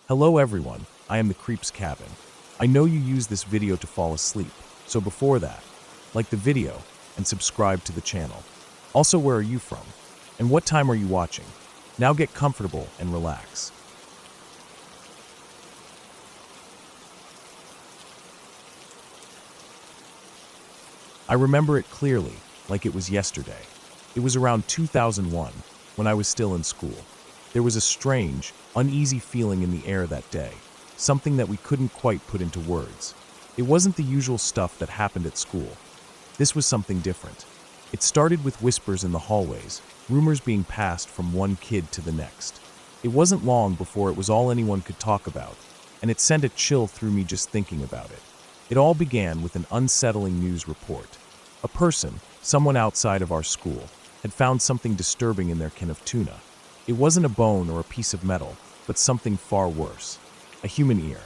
Hello everyone, I am the Creep's Cabin. I know you use this video to fall asleep, so before that, like the video and subscribe to the channel. Also, where are you from? And what time are you watching? Now get comfortable and relax. I remember it clearly, like it was yesterday. It was around 2001, when I was still in school. There was a strange, uneasy feeling in the air that day, something that we couldn't quite put into words. It wasn't the usual stuff that happened at school. This was something different. It started with whispers in the hallways, rumors being passed from one kid to the next. It wasn't long before it was all anyone could talk about, and it sent a chill through me just thinking about it. It all began with an unsettling news report. A person, someone outside of our school, had found something disturbing in their can of tuna. It wasn't a bone or a piece of metal, but something far worse. A human ear.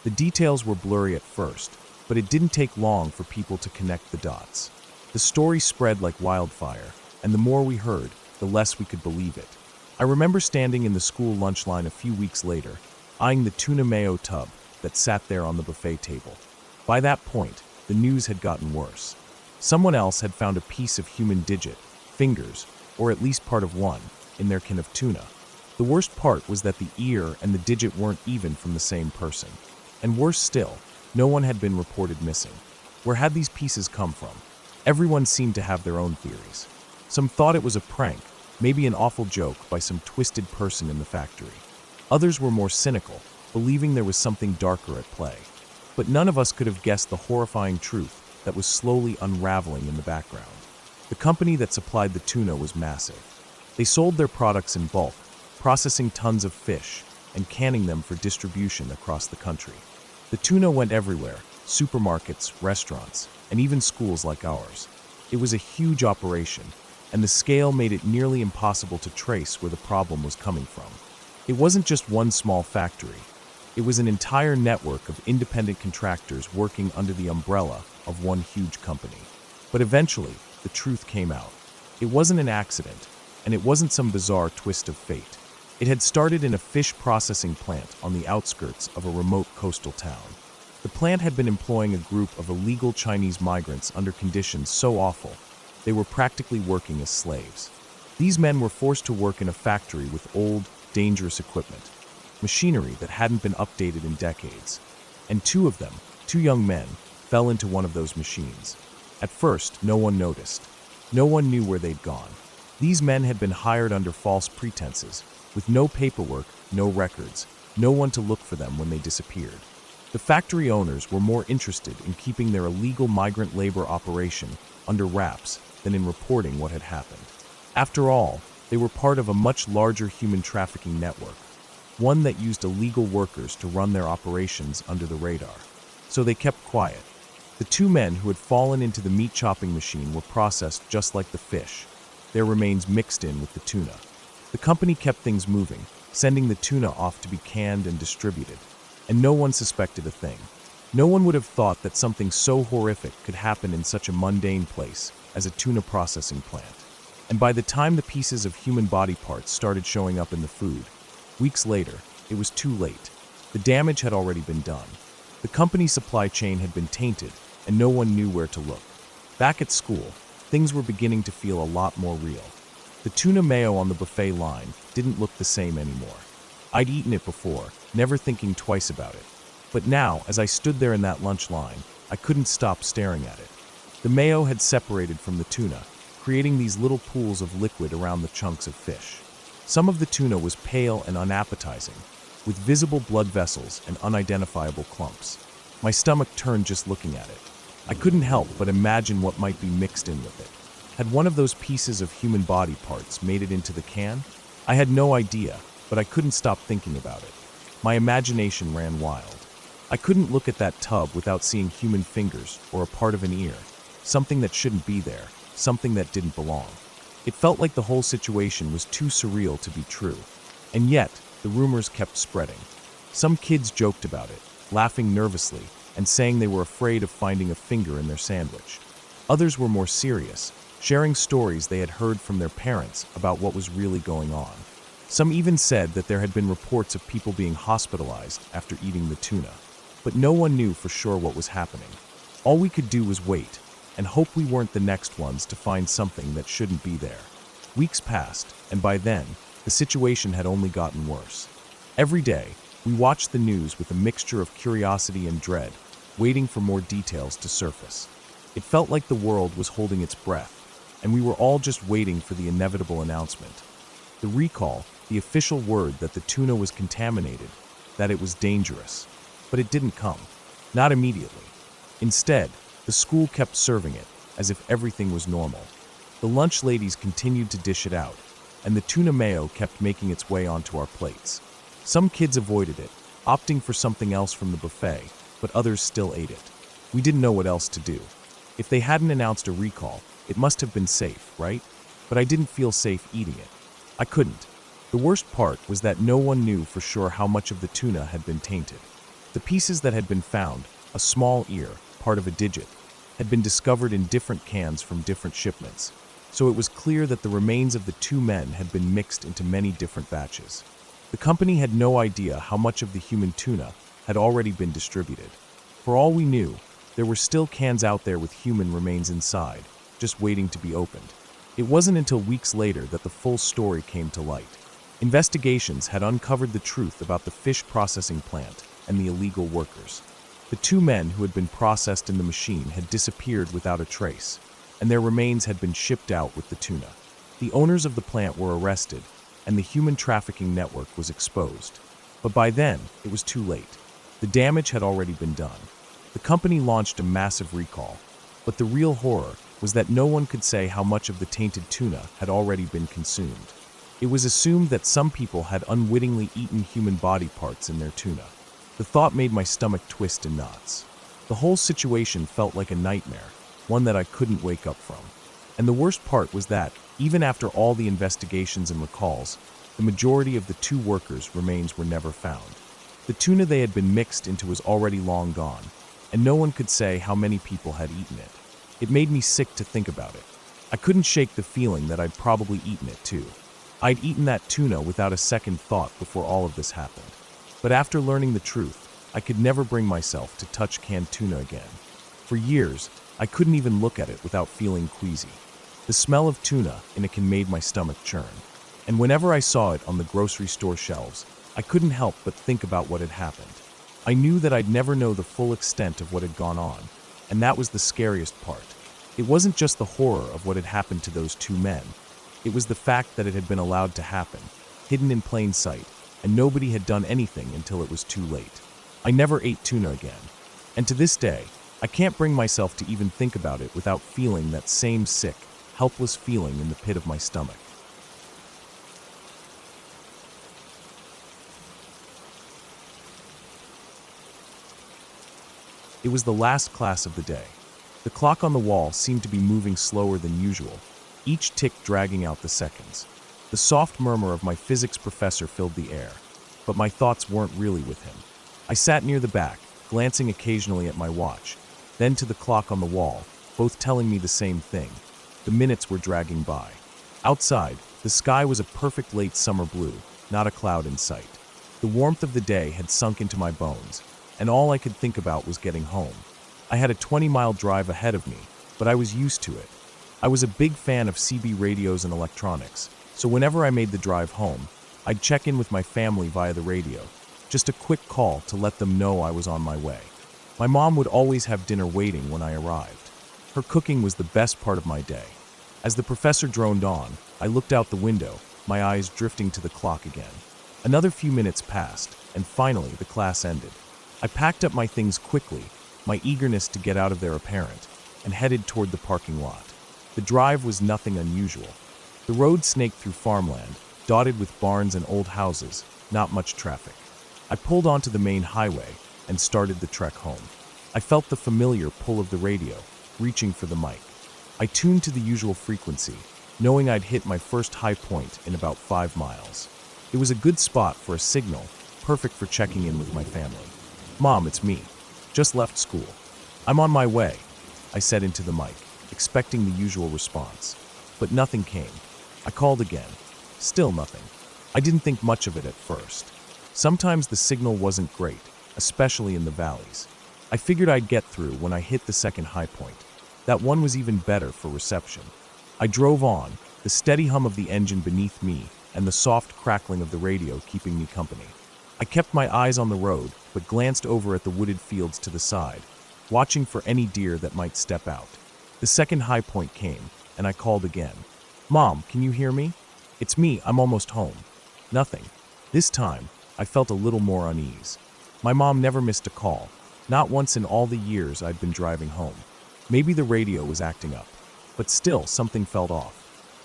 The details were blurry at first, but it didn't take long for people to connect the dots. The story spread like wildfire, and the more we heard, the less we could believe it. I remember standing in the school lunch line a few weeks later, eyeing the tuna mayo tub that sat there on the buffet table. By that point, the news had gotten worse. Someone else had found a piece of human digit, fingers, or at least part of one, in their can of tuna. The worst part was that the ear and the digit weren't even from the same person. And worse still, no one had been reported missing. Where had these pieces come from? Everyone seemed to have their own theories. Some thought it was a prank, maybe an awful joke by some twisted person in the factory. Others were more cynical, believing there was something darker at play. But none of us could have guessed the horrifying truth that was slowly unraveling in the background. The company that supplied the tuna was massive. They sold their products in bulk, processing tons of fish and canning them for distribution across the country. The tuna went everywhere, supermarkets, restaurants, and even schools like ours. It was a huge operation, and the scale made it nearly impossible to trace where the problem was coming from. It wasn't just one small factory. It was an entire network of independent contractors working under the umbrella of one huge company. But eventually, the truth came out. It wasn't an accident, and it wasn't some bizarre twist of fate. It had started in a fish processing plant on the outskirts of a remote coastal town. The plant had been employing a group of illegal Chinese migrants under conditions so awful, they were practically working as slaves. These men were forced to work in a factory with old, dangerous equipment, machinery that hadn't been updated in decades. And two of them, two young men, fell into one of those machines. At first, no one noticed. No one knew where they'd gone. These men had been hired under false pretenses, with no paperwork, no records, no one to look for them when they disappeared. The factory owners were more interested in keeping their illegal migrant labor operation under wraps than in reporting what had happened. After all, they were part of a much larger human trafficking network, one that used illegal workers to run their operations under the radar. So they kept quiet. The two men who had fallen into the meat chopping machine were processed just like the fish, their remains mixed in with the tuna. The company kept things moving, sending the tuna off to be canned and distributed, and no one suspected a thing. No one would have thought that something so horrific could happen in such a mundane place as a tuna processing plant. And by the time the pieces of human body parts started showing up in the food, weeks later, it was too late. The damage had already been done. The company's supply chain had been tainted, and no one knew where to look. Back at school, things were beginning to feel a lot more real. The tuna mayo on the buffet line didn't look the same anymore. I'd eaten it before, never thinking twice about it. But now, as I stood there in that lunch line, I couldn't stop staring at it. The mayo had separated from the tuna, creating these little pools of liquid around the chunks of fish. Some of the tuna was pale and unappetizing, with visible blood vessels and unidentifiable clumps. My stomach turned just looking at it. I couldn't help but imagine what might be mixed in with it. Had one of those pieces of human body parts made it into the can? I had no idea, but I couldn't stop thinking about it. My imagination ran wild. I couldn't look at that tub without seeing human fingers or a part of an ear, something that shouldn't be there, something that didn't belong. It felt like the whole situation was too surreal to be true. And yet, the rumors kept spreading. Some kids joked about it, laughing nervously and saying they were afraid of finding a finger in their sandwich. Others were more serious, sharing stories they had heard from their parents about what was really going on. Some even said that there had been reports of people being hospitalized after eating the tuna. But no one knew for sure what was happening. All we could do was wait and hope we weren't the next ones to find something that shouldn't be there. Weeks passed, and by then, the situation had only gotten worse. Every day, we watched the news with a mixture of curiosity and dread, waiting for more details to surface. It felt like the world was holding its breath, and we were all just waiting for the inevitable announcement. The recall, the official word that the tuna was contaminated, that it was dangerous. But it didn't come. Not immediately. Instead, the school kept serving it, as if everything was normal. The lunch ladies continued to dish it out, and the tuna mayo kept making its way onto our plates. Some kids avoided it, opting for something else from the buffet, but others still ate it. We didn't know what else to do. If they hadn't announced a recall, it must have been safe, right? But I didn't feel safe eating it. I couldn't. The worst part was that no one knew for sure how much of the tuna had been tainted. The pieces that had been found, a small ear, part of a digit, had been discovered in different cans from different shipments, so it was clear that the remains of the two men had been mixed into many different batches. The company had no idea how much of the human tuna had already been distributed. For all we knew, there were still cans out there with human remains inside, just waiting to be opened. It wasn't until weeks later that the full story came to light. Investigations had uncovered the truth about the fish processing plant and the illegal workers. The two men who had been processed in the machine had disappeared without a trace, and their remains had been shipped out with the tuna. The owners of the plant were arrested, and the human trafficking network was exposed. But by then, it was too late. The damage had already been done. The company launched a massive recall, but the real horror was that no one could say how much of the tainted tuna had already been consumed. It was assumed that some people had unwittingly eaten human body parts in their tuna. The thought made my stomach twist in knots. The whole situation felt like a nightmare, one that I couldn't wake up from. And the worst part was that, even after all the investigations and recalls, the majority of the two workers' remains were never found. The tuna they had been mixed into was already long gone, and no one could say how many people had eaten it. It made me sick to think about it. I couldn't shake the feeling that I'd probably eaten it too. I'd eaten that tuna without a second thought before all of this happened. But after learning the truth, I could never bring myself to touch canned tuna again. For years, I couldn't even look at it without feeling queasy. The smell of tuna in a can made my stomach churn. And whenever I saw it on the grocery store shelves, I couldn't help but think about what had happened. I knew that I'd never know the full extent of what had gone on, and that was the scariest part. It wasn't just the horror of what had happened to those two men. It was the fact that it had been allowed to happen, hidden in plain sight, and nobody had done anything until it was too late. I never ate tuna again. And to this day, I can't bring myself to even think about it without feeling that same sick, helpless feeling in the pit of my stomach. It was the last class of the day. The clock on the wall seemed to be moving slower than usual, each tick dragging out the seconds. The soft murmur of my physics professor filled the air, but my thoughts weren't really with him. I sat near the back, glancing occasionally at my watch, then to the clock on the wall, both telling me the same thing. The minutes were dragging by. Outside, the sky was a perfect late summer blue, not a cloud in sight. The warmth of the day had sunk into my bones, and all I could think about was getting home. I had a 20-mile drive ahead of me, but I was used to it. I was a big fan of CB radios and electronics, so whenever I made the drive home, I'd check in with my family via the radio, just a quick call to let them know I was on my way. My mom would always have dinner waiting when I arrived. Her cooking was the best part of my day. As the professor droned on, I looked out the window, my eyes drifting to the clock again. Another few minutes passed, and finally the class ended. I packed up my things quickly, my eagerness to get out of there apparent, and headed toward the parking lot. The drive was nothing unusual. The road snaked through farmland, dotted with barns and old houses, not much traffic. I pulled onto the main highway and started the trek home. I felt the familiar pull of the radio, reaching for the mic. I tuned to the usual frequency, knowing I'd hit my first high point in about 5 miles. It was a good spot for a signal, perfect for checking in with my family. "Mom, it's me. Just left school. I'm on my way," I said into the mic, expecting the usual response. But nothing came. I called again. Still nothing. I didn't think much of it at first. Sometimes the signal wasn't great, especially in the valleys. I figured I'd get through when I hit the second high point. That one was even better for reception. I drove on, the steady hum of the engine beneath me and the soft crackling of the radio keeping me company. I kept my eyes on the road, but glanced over at the wooded fields to the side, watching for any deer that might step out. The second high point came, and I called again. "Mom, can you hear me? It's me, I'm almost home." Nothing. This time, I felt a little more unease. My mom never missed a call, not once in all the years I'd been driving home. Maybe the radio was acting up, but still something felt off.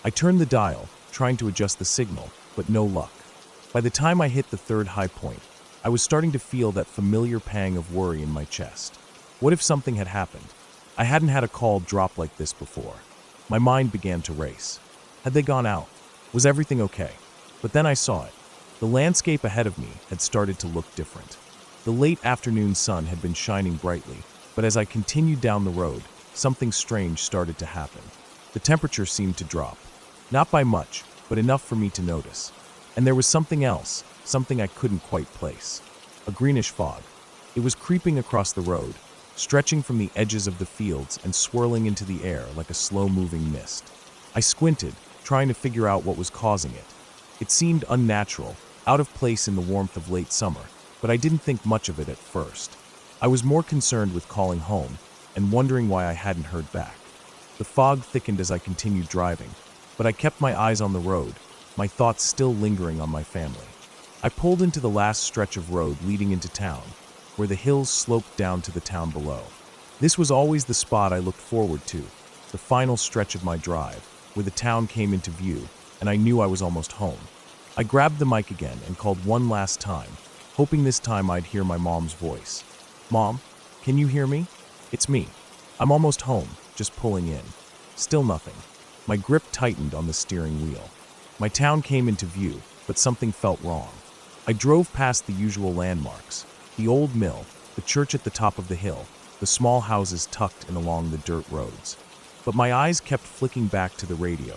I turned the dial, trying to adjust the signal, but no luck. By the time I hit the third high point, I was starting to feel that familiar pang of worry in my chest. What if something had happened? I hadn't had a call drop like this before. My mind began to race. Had they gone out? Was everything okay? But then I saw it. The landscape ahead of me had started to look different. The late afternoon sun had been shining brightly, but as I continued down the road, something strange started to happen. The temperature seemed to drop. Not by much, but enough for me to notice. And there was something else, something I couldn't quite place. A greenish fog. It was creeping across the road, stretching from the edges of the fields and swirling into the air like a slow-moving mist. I squinted, trying to figure out what was causing it. It seemed unnatural, out of place in the warmth of late summer, but I didn't think much of it at first. I was more concerned with calling home and wondering why I hadn't heard back. The fog thickened as I continued driving, but I kept my eyes on the road, my thoughts still lingering on my family. I pulled into the last stretch of road leading into town, where the hills sloped down to the town below. This was always the spot I looked forward to, the final stretch of my drive, where the town came into view, and I knew I was almost home. I grabbed the mic again and called one last time, hoping this time I'd hear my mom's voice. "Mom, can you hear me? It's me. I'm almost home, just pulling in." Still nothing. My grip tightened on the steering wheel. My town came into view, but something felt wrong. I drove past the usual landmarks, the old mill, the church at the top of the hill, the small houses tucked in along the dirt roads. But my eyes kept flicking back to the radio,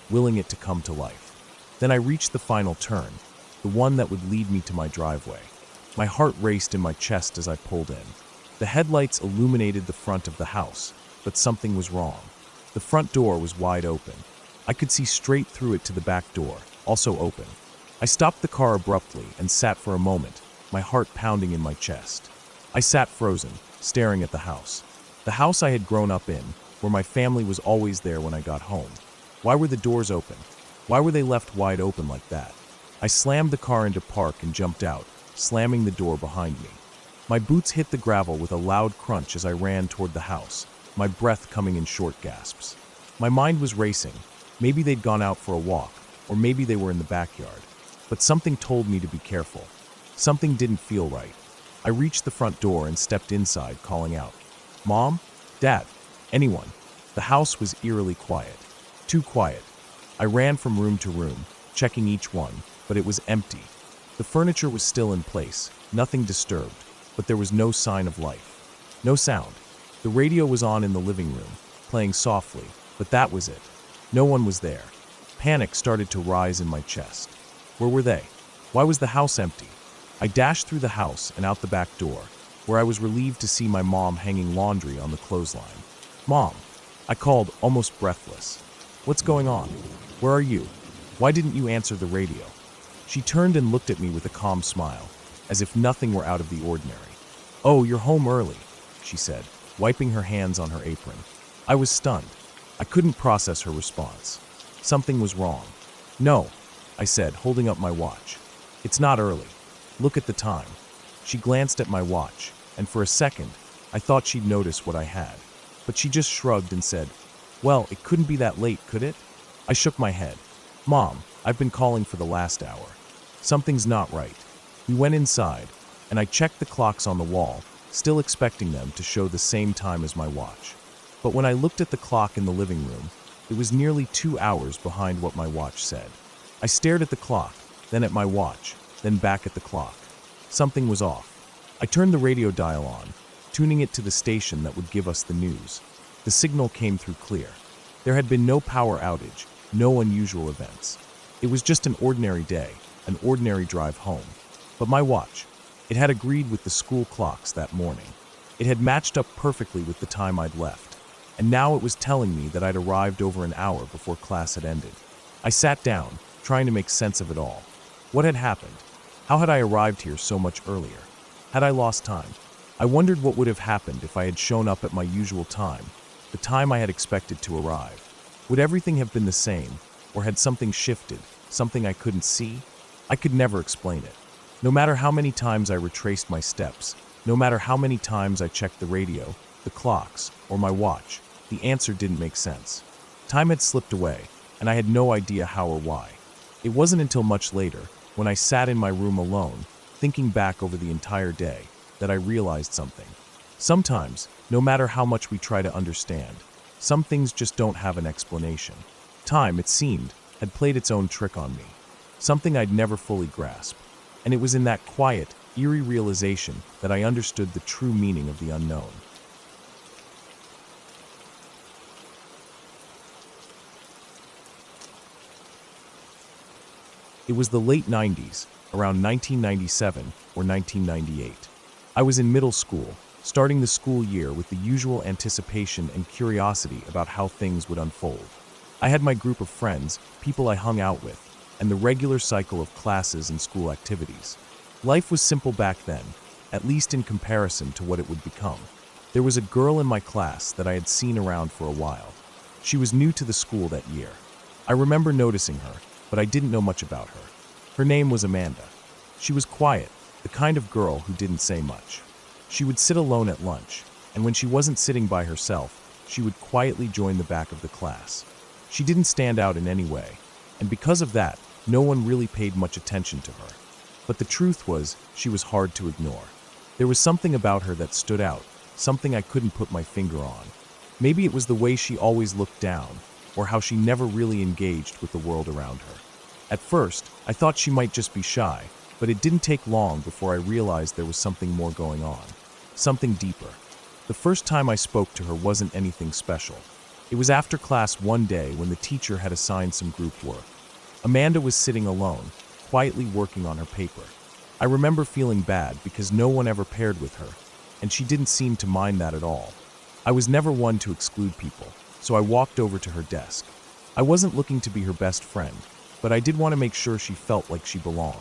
willing it to come to life. Then I reached the final turn, the one that would lead me to my driveway. My heart raced in my chest as I pulled in. The headlights illuminated the front of the house, but something was wrong. The front door was wide open. I could see straight through it to the back door, also open. I stopped the car abruptly and sat for a moment, my heart pounding in my chest. I sat frozen, staring at the house. The house I had grown up in, where my family was always there when I got home. Why were the doors open? Why were they left wide open like that? I slammed the car into park and jumped out, slamming the door behind me. My boots hit the gravel with a loud crunch as I ran toward the house, my breath coming in short gasps. My mind was racing. Maybe they'd gone out for a walk, or maybe they were in the backyard. But something told me to be careful. Something didn't feel right. I reached the front door and stepped inside, calling out, "Mom? Dad? Anyone?" The house was eerily quiet. Too quiet. I ran from room to room, checking each one, but it was empty. The furniture was still in place, nothing disturbed, but there was no sign of life. No sound. The radio was on in the living room, playing softly, but that was it. No one was there. Panic started to rise in my chest. Where were they? Why was the house empty? I dashed through the house and out the back door, where I was relieved to see my mom hanging laundry on the clothesline. "Mom," I called, almost breathless. "What's going on? Where are you? Why didn't you answer the radio?" She turned and looked at me with a calm smile, as if nothing were out of the ordinary. "Oh, you're home early," she said, wiping her hands on her apron. I was stunned. I couldn't process her response. Something was wrong. "No," I said, holding up my watch. "It's not early. Look at the time." She glanced at my watch, and for a second, I thought she'd notice what I had. But she just shrugged and said, "Well, it couldn't be that late, could it?" I shook my head. "Mom, I've been calling for the last hour. Something's not right." We went inside, and I checked the clocks on the wall, still expecting them to show the same time as my watch. But when I looked at the clock in the living room, it was nearly 2 hours behind what my watch said. I stared at the clock, then at my watch, then back at the clock. Something was off. I turned the radio dial on, tuning it to the station that would give us the news. The signal came through clear. There had been no power outage, no unusual events. It was just an ordinary day, an ordinary drive home. But my watch, it had agreed with the school clocks that morning. It had matched up perfectly with the time I'd left, and now it was telling me that I'd arrived over an hour before class had ended. I sat down, trying to make sense of it all. What had happened? How had I arrived here so much earlier? Had I lost time? I wondered what would have happened if I had shown up at my usual time, the time I had expected to arrive. Would everything have been the same, or had something shifted, something I couldn't see? I could never explain it. No matter how many times I retraced my steps, no matter how many times I checked the radio, the clocks, or my watch, the answer didn't make sense. Time had slipped away, and I had no idea how or why. It wasn't until much later, when I sat in my room alone, thinking back over the entire day, that I realized something. Sometimes, no matter how much we try to understand, some things just don't have an explanation. Time, it seemed, had played its own trick on me, something I'd never fully grasped. And it was in that quiet, eerie realization that I understood the true meaning of the unknown. It was the late 90s, around 1997 or 1998. I was in middle school, starting the school year with the usual anticipation and curiosity about how things would unfold. I had my group of friends, people I hung out with, and the regular cycle of classes and school activities. Life was simple back then, at least in comparison to what it would become. There was a girl in my class that I had seen around for a while. She was new to the school that year. I remember noticing her, but I didn't know much about her. Her name was Amanda. She was quiet, the kind of girl who didn't say much. She would sit alone at lunch, and when she wasn't sitting by herself, she would quietly join the back of the class. She didn't stand out in any way, and because of that, no one really paid much attention to her. But the truth was, she was hard to ignore. There was something about her that stood out, something I couldn't put my finger on. Maybe it was the way she always looked down, or how she never really engaged with the world around her. At first, I thought she might just be shy, but it didn't take long before I realized there was something more going on, something deeper. The first time I spoke to her wasn't anything special. It was after class one day when the teacher had assigned some group work. Amanda was sitting alone, quietly working on her paper. I remember feeling bad because no one ever paired with her, and she didn't seem to mind that at all. I was never one to exclude people, so I walked over to her desk. I wasn't looking to be her best friend, but I did want to make sure she felt like she belonged.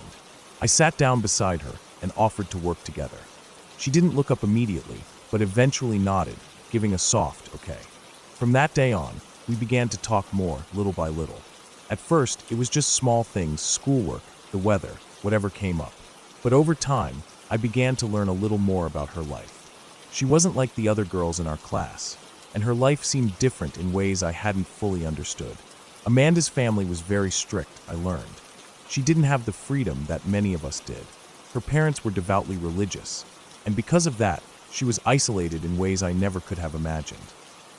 I sat down beside her and offered to work together. She didn't look up immediately, but eventually nodded, giving a soft okay. From that day on, we began to talk more, little by little. At first, it was just small things, schoolwork, the weather, whatever came up. But over time, I began to learn a little more about her life. She wasn't like the other girls in our class, and her life seemed different in ways I hadn't fully understood. Amanda's family was very strict, I learned. She didn't have the freedom that many of us did. Her parents were devoutly religious, and because of that, she was isolated in ways I never could have imagined.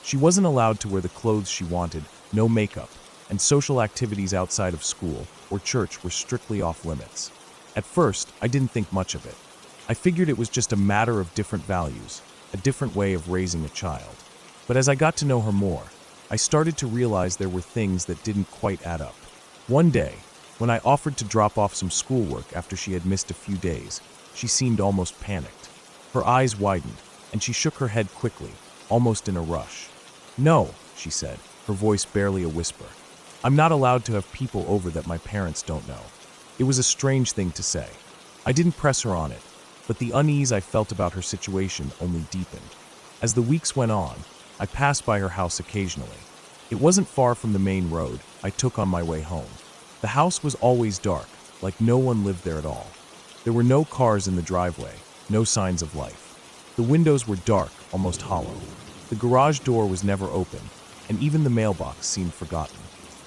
She wasn't allowed to wear the clothes she wanted, no makeup, and social activities outside of school or church were strictly off limits. At first, I didn't think much of it. I figured it was just a matter of different values, a different way of raising a child. But as I got to know her more, I started to realize there were things that didn't quite add up. One day, when I offered to drop off some schoolwork after she had missed a few days, she seemed almost panicked. Her eyes widened, and she shook her head quickly, almost in a rush. "No," she said, her voice barely a whisper. "I'm not allowed to have people over that my parents don't know." It was a strange thing to say. I didn't press her on it, but the unease I felt about her situation only deepened. As the weeks went on, I passed by her house occasionally. It wasn't far from the main road I took on my way home. The house was always dark, like no one lived there at all. There were no cars in the driveway, no signs of life. The windows were dark, almost hollow. The garage door was never open, and even the mailbox seemed forgotten.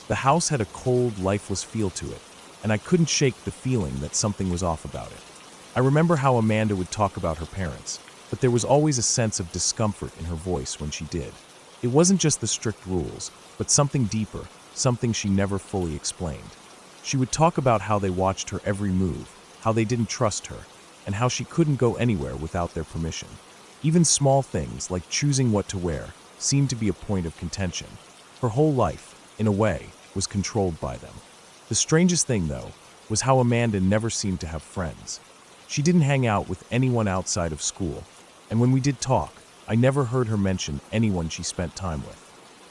The house had a cold, lifeless feel to it, and I couldn't shake the feeling that something was off about it. I remember how Amanda would talk about her parents, but there was always a sense of discomfort in her voice when she did. It wasn't just the strict rules, but something deeper, something she never fully explained. She would talk about how they watched her every move, how they didn't trust her, and how she couldn't go anywhere without their permission. Even small things, like choosing what to wear, seemed to be a point of contention. Her whole life, in a way, was controlled by them. The strangest thing, though, was how Amanda never seemed to have friends. She didn't hang out with anyone outside of school, and when we did talk, I never heard her mention anyone she spent time with.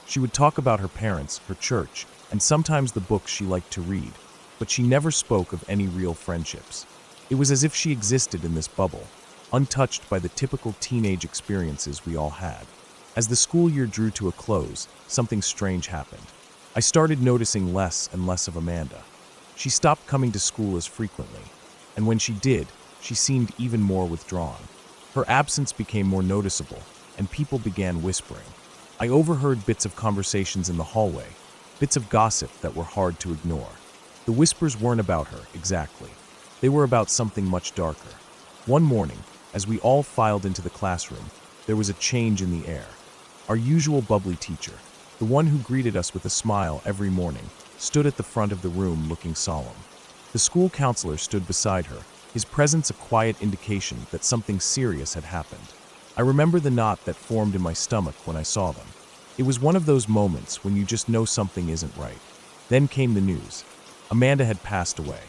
She would talk about her parents, her church, and sometimes the books she liked to read, but she never spoke of any real friendships. It was as if she existed in this bubble, untouched by the typical teenage experiences we all had. As the school year drew to a close, something strange happened. I started noticing less and less of Amanda. She stopped coming to school as frequently, and when she did, she seemed even more withdrawn. Her absence became more noticeable, and people began whispering. I overheard bits of conversations in the hallway, bits of gossip that were hard to ignore. The whispers weren't about her, exactly. They were about something much darker. One morning, as we all filed into the classroom, there was a change in the air. Our usual bubbly teacher, the one who greeted us with a smile every morning, stood at the front of the room looking solemn. The school counselor stood beside her, his presence a quiet indication that something serious had happened. I remember the knot that formed in my stomach when I saw them. It was one of those moments when you just know something isn't right. Then came the news. Amanda had passed away.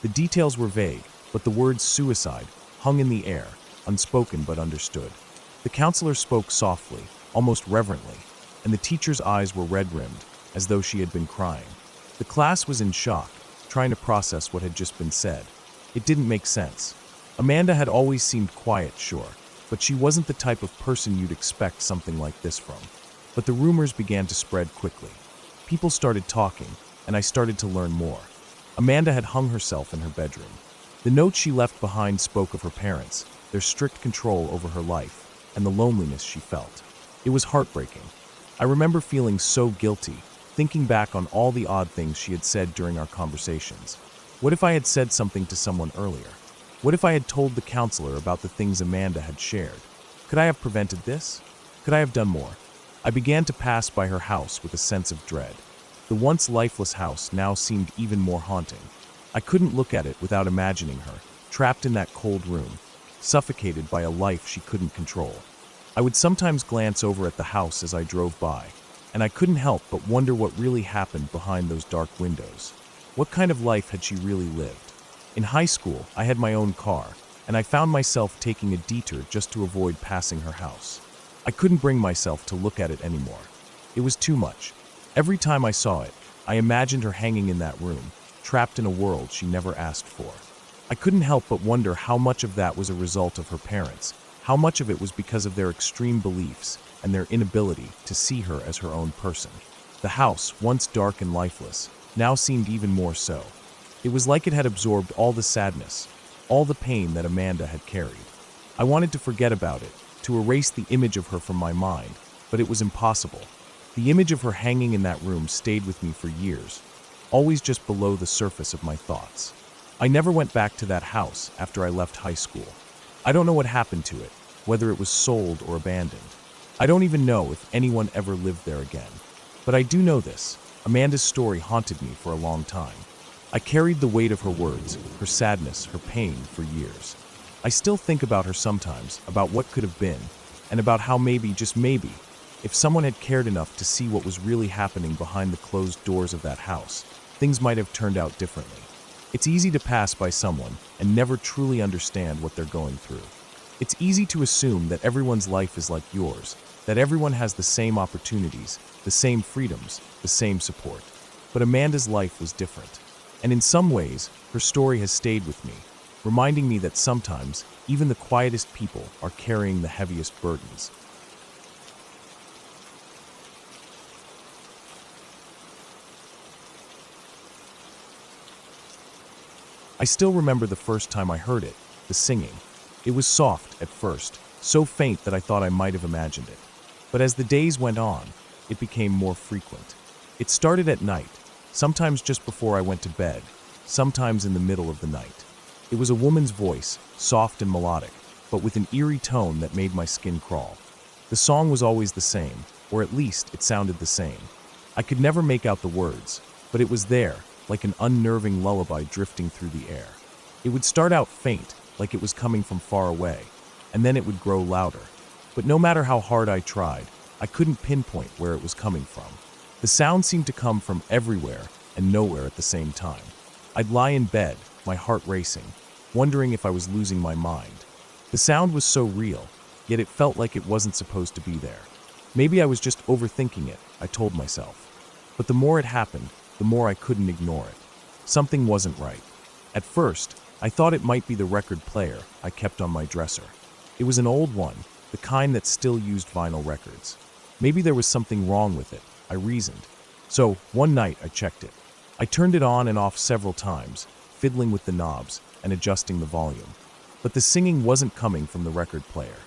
The details were vague, but the words suicide hung in the air, unspoken but understood. The counselor spoke softly, almost reverently, and the teacher's eyes were red-rimmed, as though she had been crying. The class was in shock, trying to process what had just been said. It didn't make sense. Amanda had always seemed quiet, sure, but she wasn't the type of person you'd expect something like this from. But the rumors began to spread quickly. People started talking, and I started to learn more. Amanda had hung herself in her bedroom. The note she left behind spoke of her parents, their strict control over her life, and the loneliness she felt. It was heartbreaking. I remember feeling so guilty, thinking back on all the odd things she had said during our conversations. What if I had said something to someone earlier? What if I had told the counselor about the things Amanda had shared? Could I have prevented this? Could I have done more? I began to pass by her house with a sense of dread. The once lifeless house now seemed even more haunting. I couldn't look at it without imagining her, trapped in that cold room, suffocated by a life she couldn't control. I would sometimes glance over at the house as I drove by, and I couldn't help but wonder what really happened behind those dark windows. What kind of life had she really lived? In high school, I had my own car, and I found myself taking a detour just to avoid passing her house. I couldn't bring myself to look at it anymore. It was too much. Every time I saw it, I imagined her hanging in that room, trapped in a world she never asked for. I couldn't help but wonder how much of that was a result of her parents, how much of it was because of their extreme beliefs and their inability to see her as her own person. The house, once dark and lifeless, now seemed even more so. It was like it had absorbed all the sadness, all the pain that Amanda had carried. I wanted to forget about it, to erase the image of her from my mind, but it was impossible. The image of her hanging in that room stayed with me for years, always just below the surface of my thoughts. I never went back to that house after I left high school. I don't know what happened to it, whether it was sold or abandoned. I don't even know if anyone ever lived there again. But I do know this: Amanda's story haunted me for a long time. I carried the weight of her words, her sadness, her pain for years. I still think about her sometimes, about what could have been, and about how maybe, just maybe, if someone had cared enough to see what was really happening behind the closed doors of that house, things might have turned out differently. It's easy to pass by someone and never truly understand what they're going through. It's easy to assume that everyone's life is like yours, that everyone has the same opportunities, the same freedoms, the same support. But Amanda's life was different. And in some ways, her story has stayed with me, reminding me that sometimes, even the quietest people are carrying the heaviest burdens. I still remember the first time I heard it, the singing. It was soft at first, so faint that I thought I might have imagined it. But as the days went on, it became more frequent. It started at night, sometimes just before I went to bed, sometimes in the middle of the night. It was a woman's voice, soft and melodic, but with an eerie tone that made my skin crawl. The song was always the same, or at least it sounded the same. I could never make out the words, but it was there, like an unnerving lullaby drifting through the air. It would start out faint, like it was coming from far away, and then it would grow louder. But no matter how hard I tried, I couldn't pinpoint where it was coming from. The sound seemed to come from everywhere and nowhere at the same time. I'd lie in bed, my heart racing, wondering if I was losing my mind. The sound was so real, yet it felt like it wasn't supposed to be there. Maybe I was just overthinking it, I told myself. But the more it happened, the more I couldn't ignore it. Something wasn't right. At first, I thought it might be the record player I kept on my dresser. It was an old one, the kind that still used vinyl records. Maybe there was something wrong with it, I reasoned. So, one night I checked it. I turned it on and off several times, fiddling with the knobs and adjusting the volume. But the singing wasn't coming from the record player.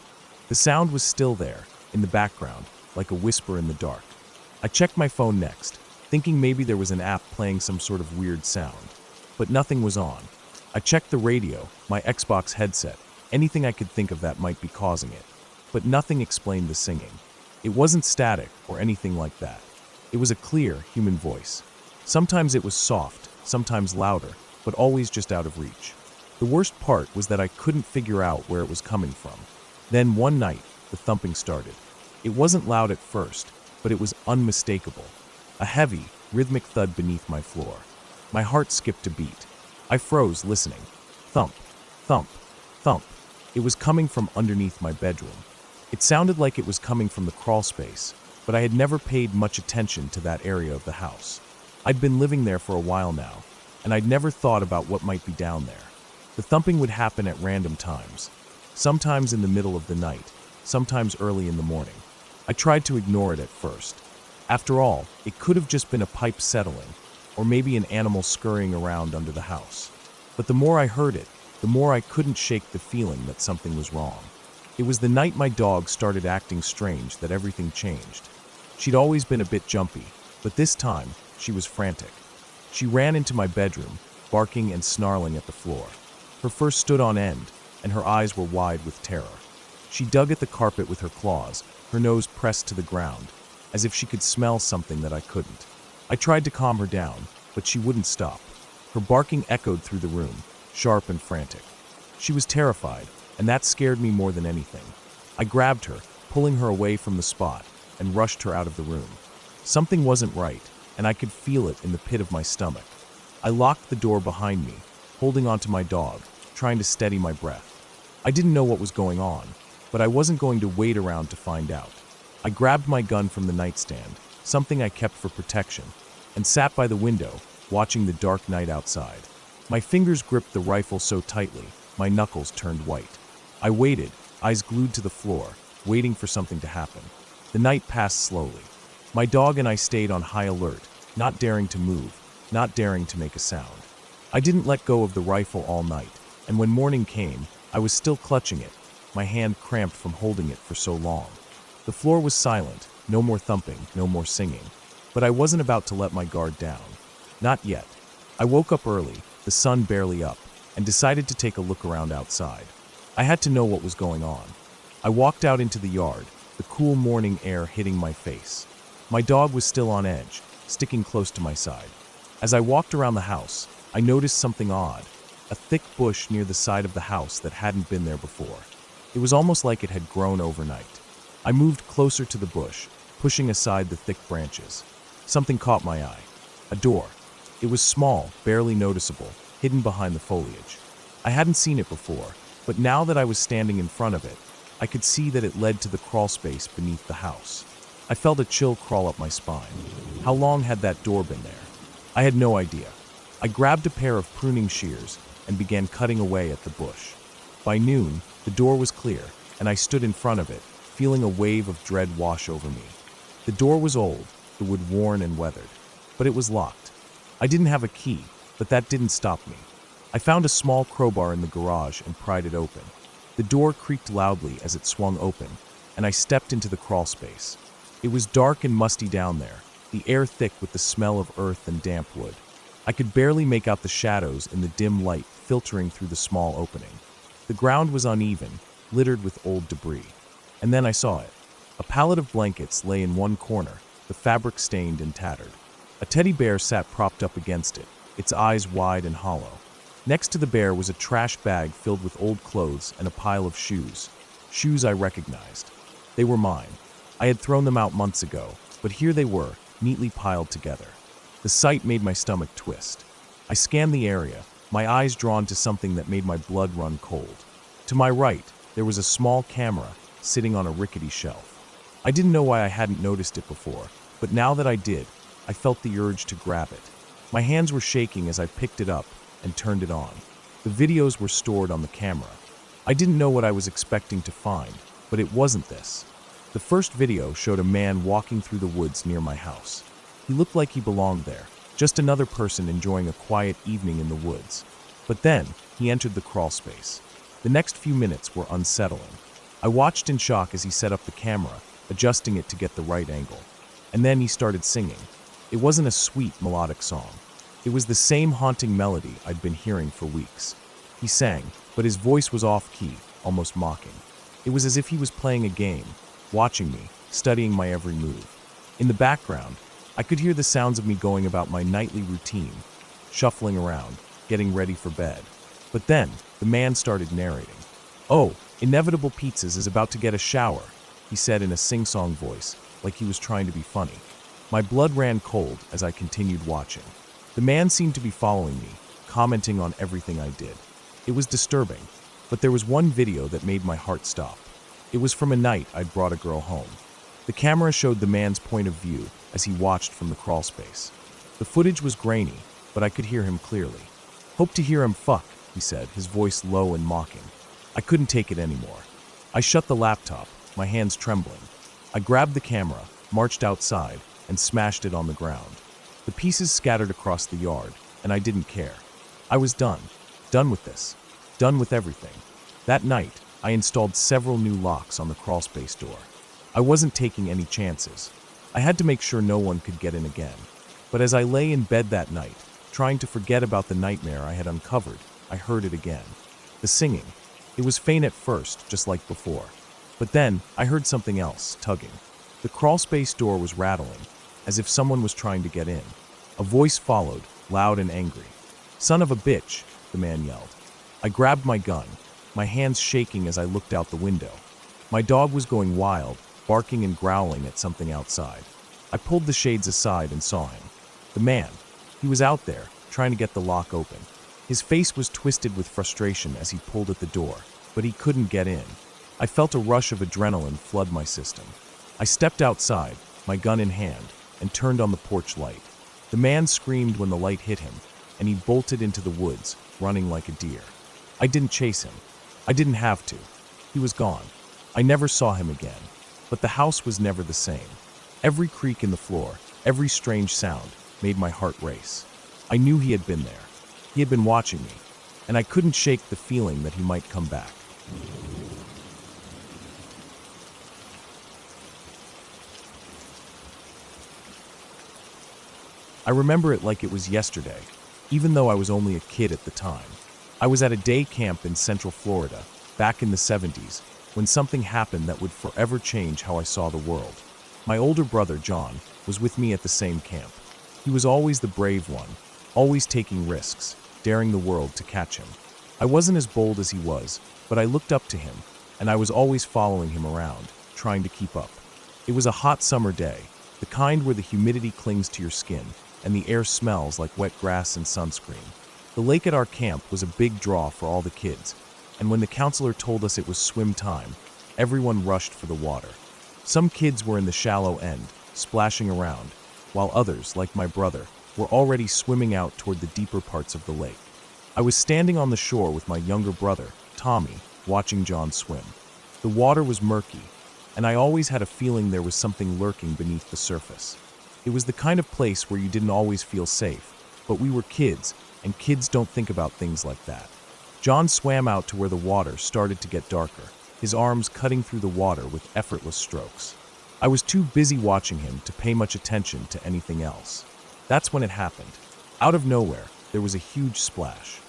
The sound was still there, in the background, like a whisper in the dark. I checked my phone next, thinking maybe there was an app playing some sort of weird sound. But nothing was on. I checked the radio, my Xbox headset, anything I could think of that might be causing it. But nothing explained the singing. It wasn't static or anything like that. It was a clear, human voice. Sometimes it was soft, sometimes louder, but always just out of reach. The worst part was that I couldn't figure out where it was coming from. Then one night, the thumping started. It wasn't loud at first, but it was unmistakable. A heavy, rhythmic thud beneath my floor. My heart skipped a beat. I froze, listening. Thump, thump, thump. It was coming from underneath my bedroom. It sounded like it was coming from the crawl space, but I had never paid much attention to that area of the house. I'd been living there for a while now, and I'd never thought about what might be down there. The thumping would happen at random times, sometimes in the middle of the night, sometimes early in the morning. I tried to ignore it at first. After all, it could have just been a pipe settling, or maybe an animal scurrying around under the house. But the more I heard it, the more I couldn't shake the feeling that something was wrong. It was the night my dog started acting strange that everything changed. She'd always been a bit jumpy, but this time, she was frantic. She ran into my bedroom, barking and snarling at the floor. Her fur stood on end, and her eyes were wide with terror. She dug at the carpet with her claws, her nose pressed to the ground, as if she could smell something that I couldn't. I tried to calm her down, but she wouldn't stop. Her barking echoed through the room, sharp and frantic. She was terrified, and that scared me more than anything. I grabbed her, pulling her away from the spot, and rushed her out of the room. Something wasn't right, and I could feel it in the pit of my stomach. I locked the door behind me, holding onto my dog, trying to steady my breath. I didn't know what was going on, but I wasn't going to wait around to find out. I grabbed my gun from the nightstand, something I kept for protection, and sat by the window, watching the dark night outside. My fingers gripped the rifle so tightly, my knuckles turned white. I waited, eyes glued to the floor, waiting for something to happen. The night passed slowly. My dog and I stayed on high alert, not daring to move, not daring to make a sound. I didn't let go of the rifle all night, and when morning came, I was still clutching it, my hand cramped from holding it for so long. The floor was silent, no more thumping, no more singing. But I wasn't about to let my guard down. Not yet. I woke up early, the sun barely up, and decided to take a look around outside. I had to know what was going on. I walked out into the yard, the cool morning air hitting my face. My dog was still on edge, sticking close to my side. As I walked around the house, I noticed something odd, a thick bush near the side of the house that hadn't been there before. It was almost like it had grown overnight. I moved closer to the bush, pushing aside the thick branches. Something caught my eye. A door. It was small, barely noticeable, hidden behind the foliage. I hadn't seen it before, but now that I was standing in front of it, I could see that it led to the crawl space beneath the house. I felt a chill crawl up my spine. How long had that door been there? I had no idea. I grabbed a pair of pruning shears and began cutting away at the bush. By noon, the door was clear, and I stood in front of it, feeling a wave of dread wash over me. The door was old, the wood worn and weathered, but it was locked. I didn't have a key, but that didn't stop me. I found a small crowbar in the garage and pried it open. The door creaked loudly as it swung open, and I stepped into the crawl space. It was dark and musty down there, the air thick with the smell of earth and damp wood. I could barely make out the shadows in the dim light filtering through the small opening. The ground was uneven, littered with old debris. And then I saw it. A pallet of blankets lay in one corner, the fabric stained and tattered. A teddy bear sat propped up against it, its eyes wide and hollow. Next to the bear was a trash bag filled with old clothes and a pile of shoes. Shoes I recognized. They were mine. I had thrown them out months ago, but here they were, neatly piled together. The sight made my stomach twist. I scanned the area, my eyes drawn to something that made my blood run cold. To my right, there was a small camera sitting on a rickety shelf. I didn't know why I hadn't noticed it before, but now that I did, I felt the urge to grab it. My hands were shaking as I picked it up and turned it on. The videos were stored on the camera. I didn't know what I was expecting to find, but it wasn't this. The first video showed a man walking through the woods near my house. He looked like he belonged there, just another person enjoying a quiet evening in the woods. But then, he entered the crawl space. The next few minutes were unsettling. I watched in shock as he set up the camera, adjusting it to get the right angle. And then he started singing. It wasn't a sweet, melodic song. It was the same haunting melody I'd been hearing for weeks. He sang, but his voice was off-key, almost mocking. It was as if he was playing a game, watching me, studying my every move. In the background, I could hear the sounds of me going about my nightly routine, shuffling around, getting ready for bed. But then, the man started narrating. "Oh, Inevitable Pizzas is about to get a shower," he said in a sing-song voice, like he was trying to be funny. My blood ran cold as I continued watching. The man seemed to be following me, commenting on everything I did. It was disturbing, but there was one video that made my heart stop. It was from a night I'd brought a girl home. The camera showed the man's point of view as he watched from the crawl space. The footage was grainy, but I could hear him clearly. "Hope to hear him fuck," he said, his voice low and mocking. I couldn't take it anymore. I shut the laptop, my hands trembling. I grabbed the camera, marched outside, and smashed it on the ground. The pieces scattered across the yard, and I didn't care. I was done. Done with this. Done with everything. That night, I installed several new locks on the crawlspace door. I wasn't taking any chances. I had to make sure no one could get in again. But as I lay in bed that night, trying to forget about the nightmare I had uncovered, I heard it again. The singing. It was faint at first, just like before. But then, I heard something else, tugging. The crawlspace door was rattling, as if someone was trying to get in. A voice followed, loud and angry. "Son of a bitch," the man yelled. I grabbed my gun, my hands shaking as I looked out the window. My dog was going wild, barking and growling at something outside. I pulled the shades aside and saw him. The man. He was out there, trying to get the lock open. His face was twisted with frustration as he pulled at the door, but he couldn't get in. I felt a rush of adrenaline flood my system. I stepped outside, my gun in hand, and turned on the porch light. The man screamed when the light hit him, and he bolted into the woods, running like a deer. I didn't chase him. I didn't have to. He was gone. I never saw him again. But the house was never the same. Every creak in the floor, every strange sound, made my heart race. I knew he had been there. He had been watching me, and I couldn't shake the feeling that he might come back. I remember it like it was yesterday, even though I was only a kid at the time. I was at a day camp in Central Florida, back in the 70s, when something happened that would forever change how I saw the world. My older brother, John, was with me at the same camp. He was always the brave one, always taking risks, daring the world to catch him. I wasn't as bold as he was, but I looked up to him, and I was always following him around, trying to keep up. It was a hot summer day, the kind where the humidity clings to your skin, and the air smells like wet grass and sunscreen. The lake at our camp was a big draw for all the kids, and when the counselor told us it was swim time, everyone rushed for the water. Some kids were in the shallow end, splashing around, while others, like my brother, were already swimming out toward the deeper parts of the lake. I was standing on the shore with my younger brother, Tommy, watching John swim. The water was murky, and I always had a feeling there was something lurking beneath the surface. It was the kind of place where you didn't always feel safe, but we were kids, and kids don't think about things like that. John swam out to where the water started to get darker, his arms cutting through the water with effortless strokes. I was too busy watching him to pay much attention to anything else. That's when it happened. Out of nowhere, there was a huge splash.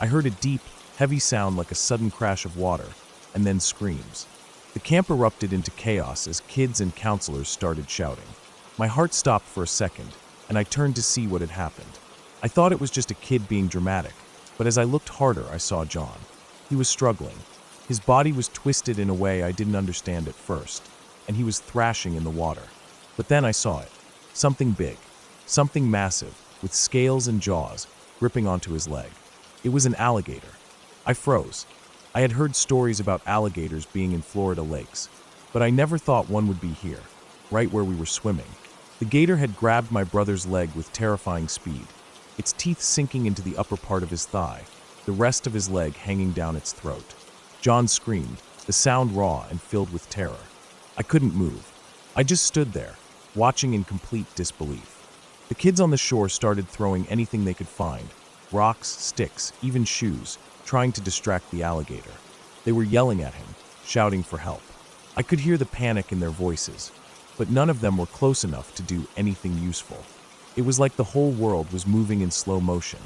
I heard a deep, heavy sound like a sudden crash of water, and then screams. The camp erupted into chaos as kids and counselors started shouting. My heart stopped for a second, and I turned to see what had happened. I thought it was just a kid being dramatic, but as I looked harder, I saw John. He was struggling. His body was twisted in a way I didn't understand at first, and he was thrashing in the water. But then I saw it. Something big, something massive, with scales and jaws, gripping onto his leg. It was an alligator. I froze. I had heard stories about alligators being in Florida lakes, but I never thought one would be here, right where we were swimming. The gator had grabbed my brother's leg with terrifying speed, its teeth sinking into the upper part of his thigh, the rest of his leg hanging down its throat. John screamed, the sound raw and filled with terror. I couldn't move. I just stood there, watching in complete disbelief. The kids on the shore started throwing anything they could find, rocks, sticks, even shoes, trying to distract the alligator. They were yelling at him, shouting for help. I could hear the panic in their voices, but none of them were close enough to do anything useful. It was like the whole world was moving in slow motion,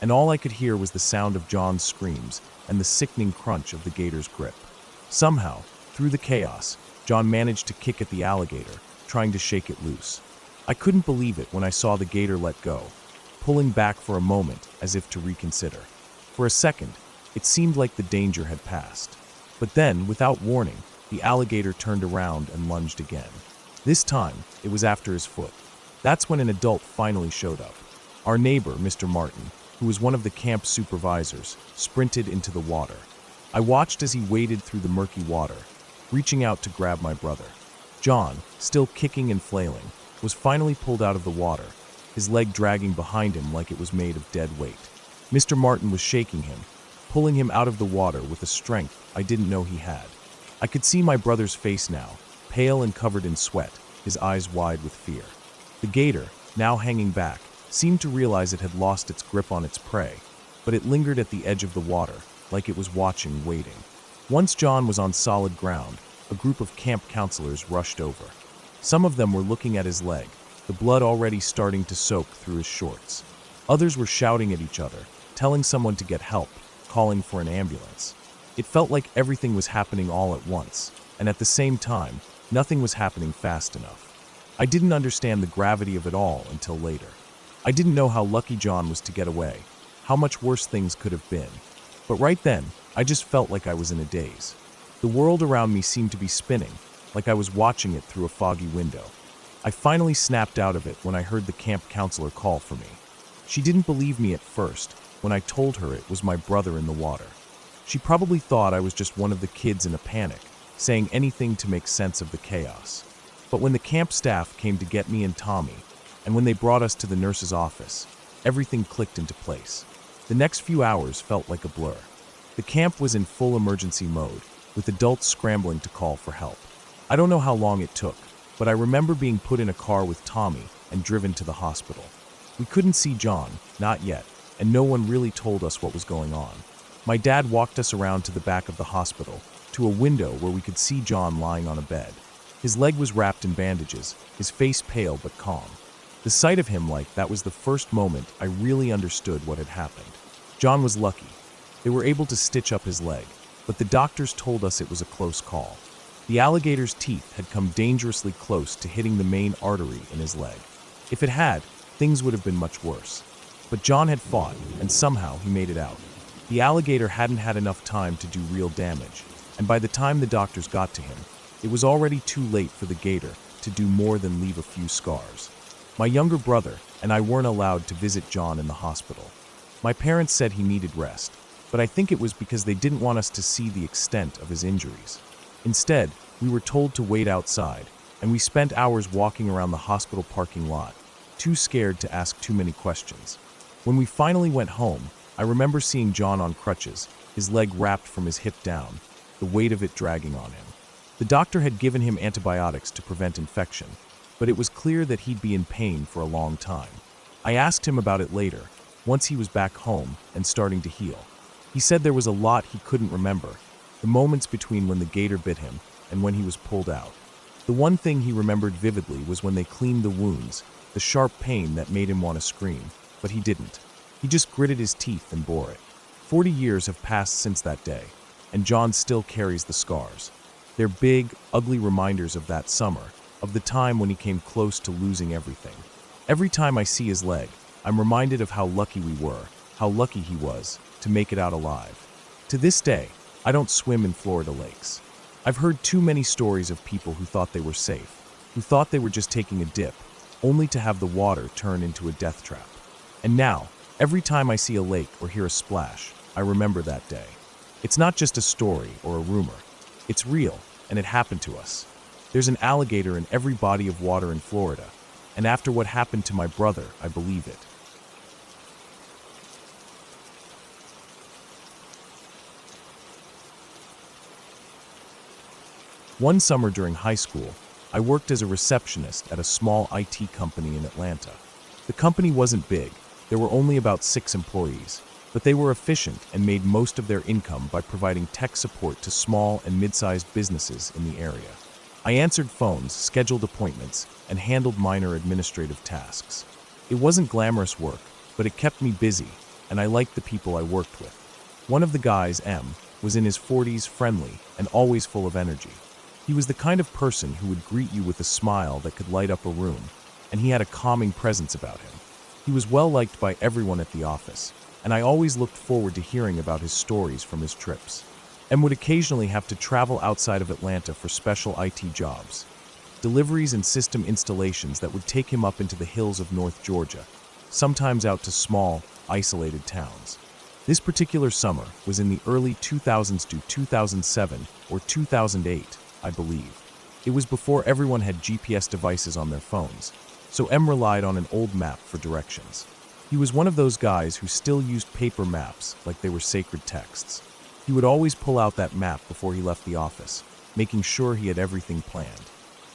and all I could hear was the sound of John's screams and the sickening crunch of the gator's grip. Somehow, through the chaos, John managed to kick at the alligator, trying to shake it loose. I couldn't believe it when I saw the gator let go, pulling back for a moment as if to reconsider. For a second, it seemed like the danger had passed. But then, without warning, the alligator turned around and lunged again. This time, it was after his foot. That's when an adult finally showed up. Our neighbor, Mr. Martin, who was one of the camp supervisors, sprinted into the water. I watched as he waded through the murky water, reaching out to grab my brother. John, still kicking and flailing, was finally pulled out of the water, his leg dragging behind him like it was made of dead weight. Mr. Martin was shaking him, pulling him out of the water with a strength I didn't know he had. I could see my brother's face now, pale and covered in sweat, his eyes wide with fear. The gator, now hanging back, seemed to realize it had lost its grip on its prey, but it lingered at the edge of the water, like it was watching, waiting. Once John was on solid ground, a group of camp counselors rushed over. Some of them were looking at his leg, the blood already starting to soak through his shorts. Others were shouting at each other, telling someone to get help, calling for an ambulance. It felt like everything was happening all at once, and at the same time, nothing was happening fast enough. I didn't understand the gravity of it all until later. I didn't know how lucky John was to get away, how much worse things could have been. But right then, I just felt like I was in a daze. The world around me seemed to be spinning, like I was watching it through a foggy window. I finally snapped out of it when I heard the camp counselor call for me. She didn't believe me at first when I told her it was my brother in the water. She probably thought I was just one of the kids in a panic, saying anything to make sense of the chaos. But when the camp staff came to get me and Tommy, and when they brought us to the nurse's office, everything clicked into place. The next few hours felt like a blur. The camp was in full emergency mode, with adults scrambling to call for help. I don't know how long it took, but I remember being put in a car with Tommy and driven to the hospital. We couldn't see John, not yet, and no one really told us what was going on. My dad walked us around to the back of the hospital, to a window where we could see John lying on a bed. His leg was wrapped in bandages, his face pale but calm. The sight of him like that was the first moment I really understood what had happened. John was lucky. They were able to stitch up his leg, but the doctors told us it was a close call. The alligator's teeth had come dangerously close to hitting the main artery in his leg. If it had, things would have been much worse. But John had fought, and somehow he made it out. The alligator hadn't had enough time to do real damage, and by the time the doctors got to him, it was already too late for the gator to do more than leave a few scars. My younger brother and I weren't allowed to visit John in the hospital. My parents said he needed rest, but I think it was because they didn't want us to see the extent of his injuries. Instead, we were told to wait outside, and we spent hours walking around the hospital parking lot, too scared to ask too many questions. When we finally went home, I remember seeing John on crutches, his leg wrapped from his hip down, the weight of it dragging on him. The doctor had given him antibiotics to prevent infection, but it was clear that he'd be in pain for a long time. I asked him about it later, once he was back home and starting to heal. He said there was a lot he couldn't remember, the moments between when the gator bit him and when he was pulled out. The one thing he remembered vividly was when they cleaned the wounds, the sharp pain that made him want to scream, but he didn't. He just gritted his teeth and bore it. 40 years have passed since that day, and John still carries the scars. They're big, ugly reminders of that summer, of the time when he came close to losing everything. Every time I see his leg, I'm reminded of how lucky we were, how lucky he was, to make it out alive. To this day, I don't swim in Florida lakes. I've heard too many stories of people who thought they were safe, who thought they were just taking a dip, only to have the water turn into a death trap. And now, Every time I see a lake or hear a splash, I remember that day. It's not just a story or a rumor. It's real, and it happened to us. There's an alligator in every body of water in Florida, and after what happened to my brother, I believe it. One summer during high school, I worked as a receptionist at a small IT company in Atlanta. The company wasn't big. There were only about 6 employees, but they were efficient and made most of their income by providing tech support to small and mid-sized businesses in the area. I answered phones, scheduled appointments, and handled minor administrative tasks. It wasn't glamorous work, but it kept me busy, and I liked the people I worked with. One of the guys, M, was in his 40s, friendly, and always full of energy. He was the kind of person who would greet you with a smile that could light up a room, and he had a calming presence about him. He was well liked by everyone at the office, and I always looked forward to hearing about his stories from his trips. M would occasionally have to travel outside of Atlanta for special IT jobs, deliveries and system installations that would take him up into the hills of North Georgia, sometimes out to small, isolated towns. This particular summer was in the early 2000s to 2007 or 2008, I believe. It was before everyone had GPS devices on their phones, so M relied on an old map for directions. He was one of those guys who still used paper maps like they were sacred texts. He would always pull out that map before he left the office, making sure he had everything planned.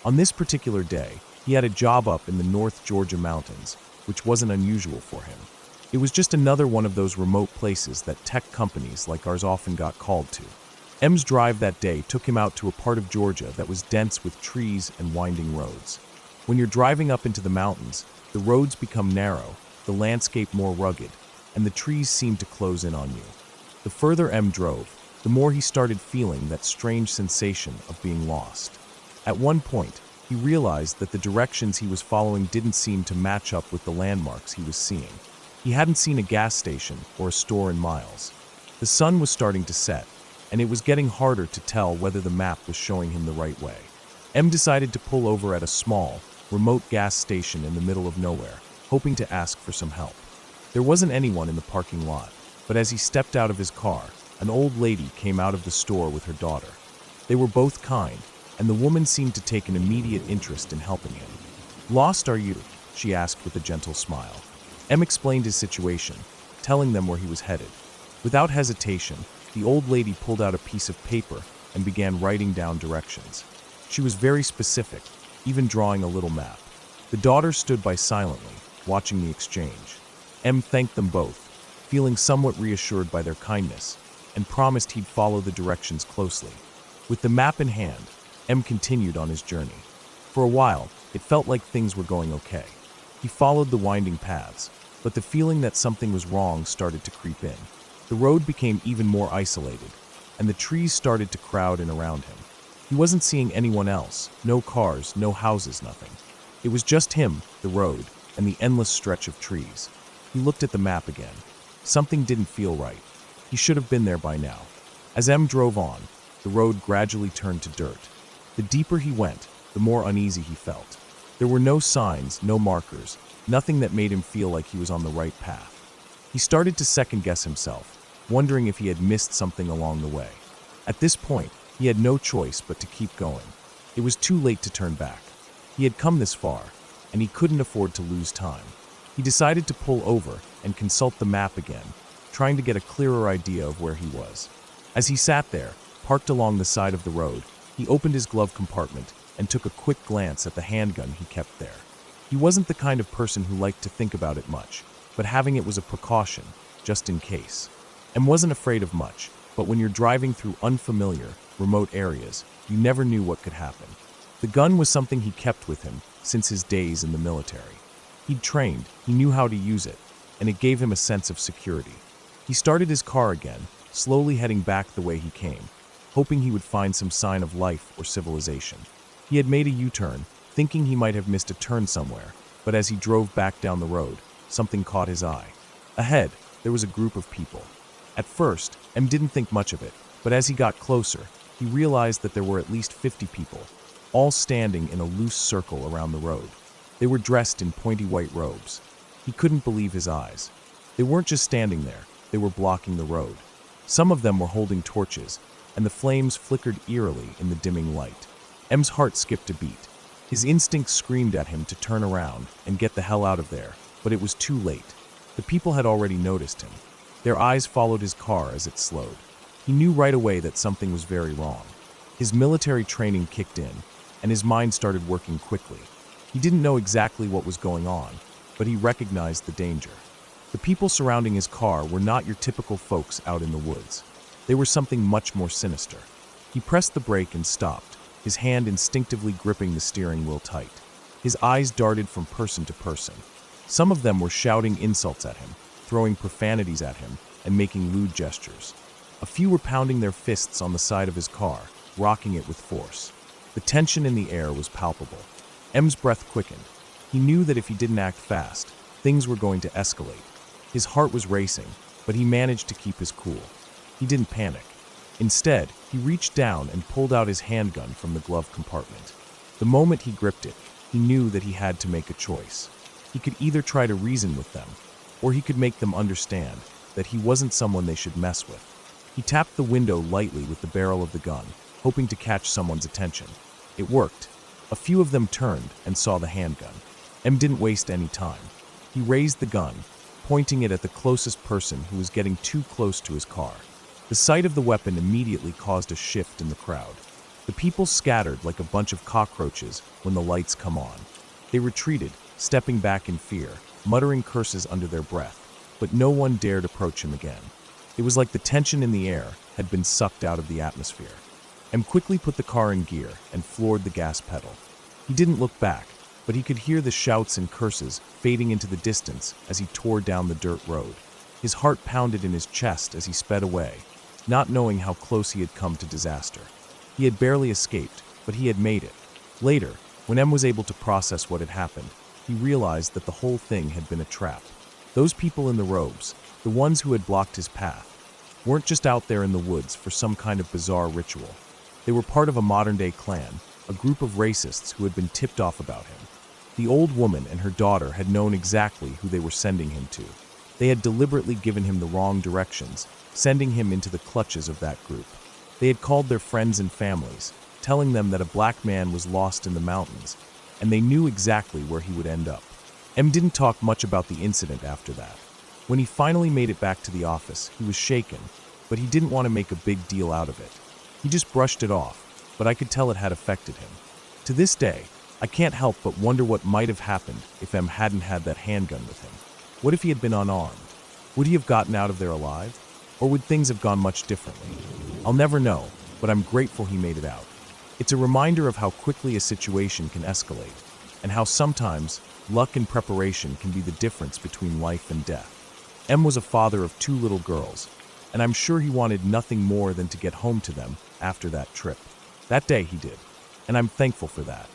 On this particular day, he had a job up in the North Georgia mountains, which wasn't unusual for him. It was just another one of those remote places that tech companies like ours often got called to. M's drive that day took him out to a part of Georgia that was dense with trees and winding roads. When you're driving up into the mountains, the roads become narrow, the landscape more rugged, and the trees seem to close in on you. The further M drove, the more he started feeling that strange sensation of being lost. At one point, he realized that the directions he was following didn't seem to match up with the landmarks he was seeing. He hadn't seen a gas station or a store in miles. The sun was starting to set, and it was getting harder to tell whether the map was showing him the right way. M decided to pull over at a small, remote gas station in the middle of nowhere, hoping to ask for some help. There wasn't anyone in the parking lot, but as he stepped out of his car, an old lady came out of the store with her daughter. They were both kind, and the woman seemed to take an immediate interest in helping him. "Lost, are you?" she asked with a gentle smile. M explained his situation, telling them where he was headed. Without hesitation, the old lady pulled out a piece of paper and began writing down directions. She was very specific, even drawing a little map. The daughter stood by silently, watching the exchange. M thanked them both, feeling somewhat reassured by their kindness, and promised he'd follow the directions closely. With the map in hand, M continued on his journey. For a while, it felt like things were going okay. He followed the winding paths, but the feeling that something was wrong started to creep in. The road became even more isolated, and the trees started to crowd in around him. He wasn't seeing anyone else, no cars, no houses, nothing. It was just him, the road, and the endless stretch of trees. He looked at the map again. Something didn't feel right. He should have been there by now. As M drove on, the road gradually turned to dirt. The deeper he went, the more uneasy he felt. There were no signs, no markers, nothing that made him feel like he was on the right path. He started to second-guess himself, wondering if he had missed something along the way. At this point, he had no choice but to keep going. It was too late to turn back. He had come this far, and he couldn't afford to lose time. He decided to pull over and consult the map again, trying to get a clearer idea of where he was. As he sat there, parked along the side of the road, he opened his glove compartment and took a quick glance at the handgun he kept there. He wasn't the kind of person who liked to think about it much, but having it was a precaution, just in case. And wasn't afraid of much, but when you're driving through unfamiliar, remote areas, you never knew what could happen. The gun was something he kept with him since his days in the military. He'd trained, he knew how to use it, and it gave him a sense of security. He started his car again, slowly heading back the way he came, hoping he would find some sign of life or civilization. He had made a U-turn, thinking he might have missed a turn somewhere, but as he drove back down the road, something caught his eye. Ahead, there was a group of people. At first, M didn't think much of it, but as he got closer, he realized that there were at least 50 people, all standing in a loose circle around the road. They were dressed in pointy white robes. He couldn't believe his eyes. They weren't just standing there, they were blocking the road. Some of them were holding torches, and the flames flickered eerily in the dimming light. M's heart skipped a beat. His instinct screamed at him to turn around and get the hell out of there, but it was too late. The people had already noticed him. Their eyes followed his car as it slowed. He knew right away that something was very wrong. His military training kicked in, and his mind started working quickly. He didn't know exactly what was going on, but he recognized the danger. The people surrounding his car were not your typical folks out in the woods. They were something much more sinister. He pressed the brake and stopped, his hand instinctively gripping the steering wheel tight. His eyes darted from person to person. Some of them were shouting insults at him, throwing profanities at him, and making lewd gestures. A few were pounding their fists on the side of his car, rocking it with force. The tension in the air was palpable. M's breath quickened. He knew that if he didn't act fast, things were going to escalate. His heart was racing, but he managed to keep his cool. He didn't panic. Instead, he reached down and pulled out his handgun from the glove compartment. The moment he gripped it, he knew that he had to make a choice. He could either try to reason with them, or he could make them understand that he wasn't someone they should mess with. He tapped the window lightly with the barrel of the gun, hoping to catch someone's attention. It worked. A few of them turned and saw the handgun. M didn't waste any time. He raised the gun, pointing it at the closest person who was getting too close to his car. The sight of the weapon immediately caused a shift in the crowd. The people scattered like a bunch of cockroaches when the lights come on. They retreated, stepping back in fear, muttering curses under their breath, but no one dared approach him again. It was like the tension in the air had been sucked out of the atmosphere. M quickly put the car in gear and floored the gas pedal. He didn't look back, but he could hear the shouts and curses fading into the distance as he tore down the dirt road. His heart pounded in his chest as he sped away, not knowing how close he had come to disaster. He had barely escaped, but he had made it. Later, when M was able to process what had happened, he realized that the whole thing had been a trap. Those people in the robes, the ones who had blocked his path, weren't just out there in the woods for some kind of bizarre ritual. They were part of a modern-day clan, a group of racists who had been tipped off about him. The old woman and her daughter had known exactly who they were sending him to. They had deliberately given him the wrong directions, sending him into the clutches of that group. They had called their friends and families, telling them that a black man was lost in the mountains, and they knew exactly where he would end up. M didn't talk much about the incident after that. When he finally made it back to the office, he was shaken, but he didn't want to make a big deal out of it. He just brushed it off, but I could tell it had affected him. To this day, I can't help but wonder what might have happened if M hadn't had that handgun with him. What if he had been unarmed? Would he have gotten out of there alive? Or would things have gone much differently? I'll never know, but I'm grateful he made it out. It's a reminder of how quickly a situation can escalate, and how sometimes luck and preparation can be the difference between life and death. M was a father of 2 little girls, and I'm sure he wanted nothing more than to get home to them after that trip. That day he did, and I'm thankful for that.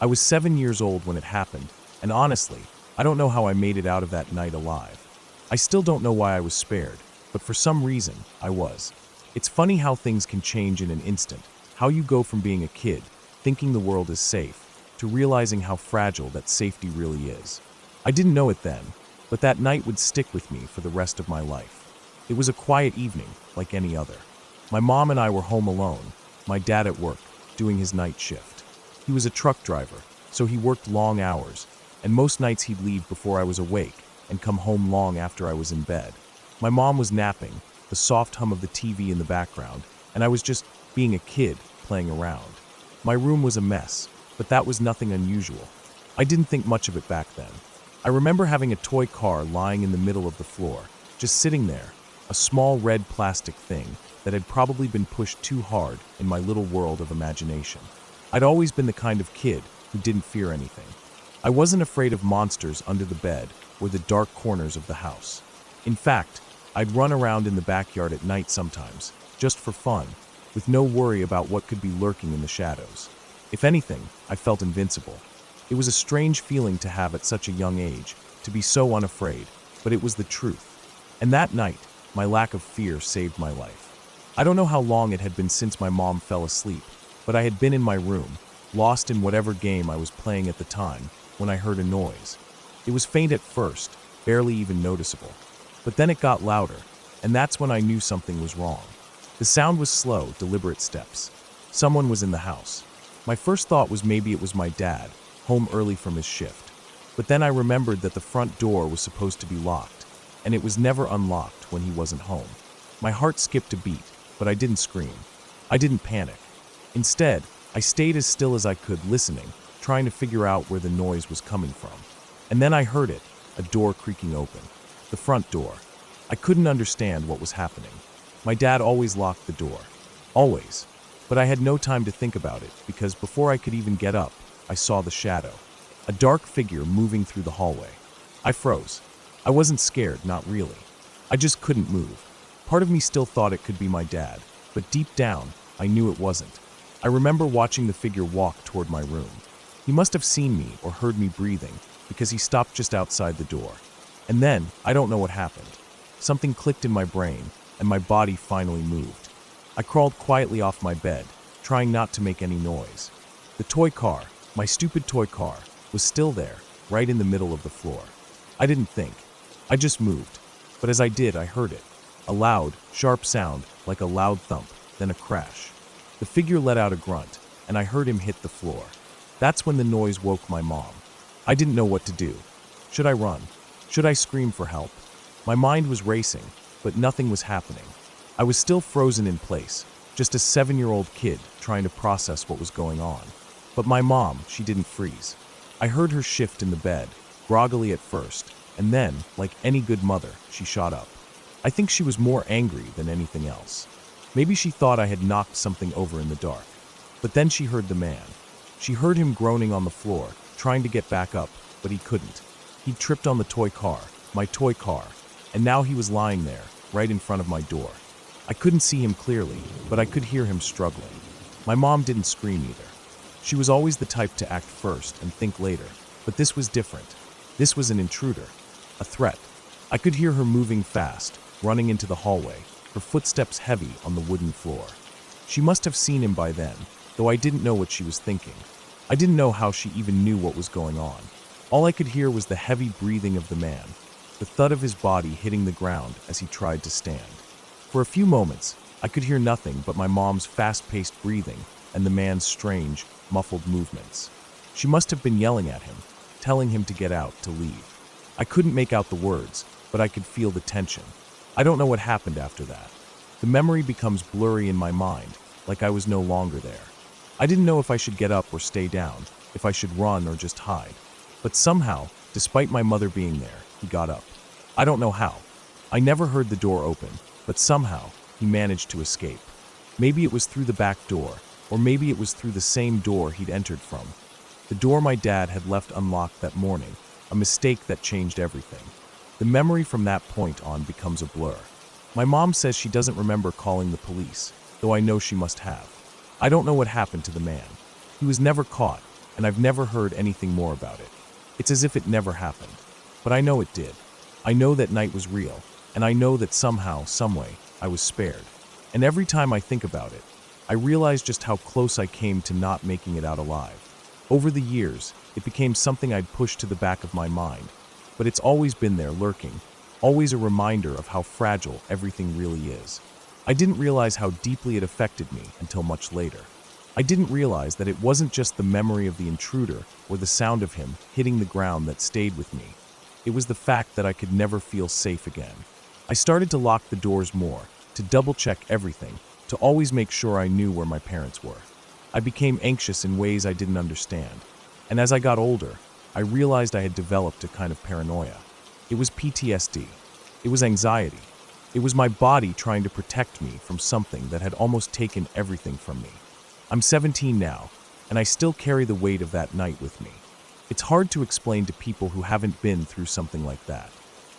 I was 7 years old when it happened, and honestly, I don't know how I made it out of that night alive. I still don't know why I was spared, but for some reason, I was. It's funny how things can change in an instant, how you go from being a kid, thinking the world is safe, to realizing how fragile that safety really is. I didn't know it then, but that night would stick with me for the rest of my life. It was a quiet evening, like any other. My mom and I were home alone, my dad at work, doing his night shift. He was a truck driver, so he worked long hours, and most nights he'd leave before I was awake and come home long after I was in bed. My mom was napping, the soft hum of the TV in the background, and I was just being a kid playing around. My room was a mess, but that was nothing unusual. I didn't think much of it back then. I remember having a toy car lying in the middle of the floor, just sitting there, a small red plastic thing that had probably been pushed too hard in my little world of imagination. I'd always been the kind of kid who didn't fear anything. I wasn't afraid of monsters under the bed or the dark corners of the house. In fact, I'd run around in the backyard at night sometimes, just for fun, with no worry about what could be lurking in the shadows. If anything, I felt invincible. It was a strange feeling to have at such a young age, to be so unafraid, but it was the truth. And that night, my lack of fear saved my life. I don't know how long it had been since my mom fell asleep, but I had been in my room, lost in whatever game I was playing at the time, when I heard a noise. It was faint at first, barely even noticeable. But then it got louder, and that's when I knew something was wrong. The sound was slow, deliberate steps. Someone was in the house. My first thought was maybe it was my dad, home early from his shift. But then I remembered that the front door was supposed to be locked, and it was never unlocked when he wasn't home. My heart skipped a beat, but I didn't scream. I didn't panic. Instead, I stayed as still as I could, listening, trying to figure out where the noise was coming from. And then I heard it, a door creaking open. The front door. I couldn't understand what was happening. My dad always locked the door. Always. But I had no time to think about it, because before I could even get up, I saw the shadow. A dark figure moving through the hallway. I froze. I wasn't scared, not really. I just couldn't move. Part of me still thought it could be my dad, but deep down, I knew it wasn't. I remember watching the figure walk toward my room. He must have seen me or heard me breathing, because he stopped just outside the door. And then, I don't know what happened. Something clicked in my brain, and my body finally moved. I crawled quietly off my bed, trying not to make any noise. The toy car, my stupid toy car, was still there, right in the middle of the floor. I didn't think. I just moved. But as I did, I heard it. A loud, sharp sound, like a loud thump, then a crash. The figure let out a grunt, and I heard him hit the floor. That's when the noise woke my mom. I didn't know what to do. Should I run? Should I scream for help? My mind was racing, but nothing was happening. I was still frozen in place, just a 7-year-old kid trying to process what was going on. But my mom, she didn't freeze. I heard her shift in the bed, groggily at first, and then, like any good mother, she shot up. I think she was more angry than anything else. Maybe she thought I had knocked something over in the dark. But then she heard the man. She heard him groaning on the floor, trying to get back up, but he couldn't. He'd tripped on the toy car, my toy car, and now he was lying there, right in front of my door. I couldn't see him clearly, but I could hear him struggling. My mom didn't scream either. She was always the type to act first and think later, but this was different. This was an intruder, a threat. I could hear her moving fast, running into the hallway, her footsteps heavy on the wooden floor. She must have seen him by then, though I didn't know what she was thinking. I didn't know how she even knew what was going on. All I could hear was the heavy breathing of the man, the thud of his body hitting the ground as he tried to stand. For a few moments, I could hear nothing but my mom's fast-paced breathing and the man's strange, muffled movements. She must have been yelling at him, telling him to get out, to leave. I couldn't make out the words, but I could feel the tension. I don't know what happened after that. The memory becomes blurry in my mind, like I was no longer there. I didn't know if I should get up or stay down, if I should run or just hide. But somehow, despite my mother being there, he got up. I don't know how. I never heard the door open, but somehow, he managed to escape. Maybe it was through the back door, or maybe it was through the same door he'd entered from. The door my dad had left unlocked that morning, a mistake that changed everything. The memory from that point on becomes a blur. My mom says she doesn't remember calling the police, though I know she must have. I don't know what happened to the man. He was never caught, and I've never heard anything more about it. It's as if it never happened. But I know it did. I know that night was real, and I know that somehow, someway, I was spared. And every time I think about it, I realize just how close I came to not making it out alive. Over the years, it became something I'd pushed to the back of my mind, but it's always been there lurking, always a reminder of how fragile everything really is. I didn't realize how deeply it affected me until much later. I didn't realize that it wasn't just the memory of the intruder or the sound of him hitting the ground that stayed with me. It was the fact that I could never feel safe again. I started to lock the doors more, to double-check everything, to always make sure I knew where my parents were. I became anxious in ways I didn't understand. And as I got older, I realized I had developed a kind of paranoia. It was PTSD. It was anxiety. It was my body trying to protect me from something that had almost taken everything from me. I'm 17 now, and I still carry the weight of that night with me. It's hard to explain to people who haven't been through something like that.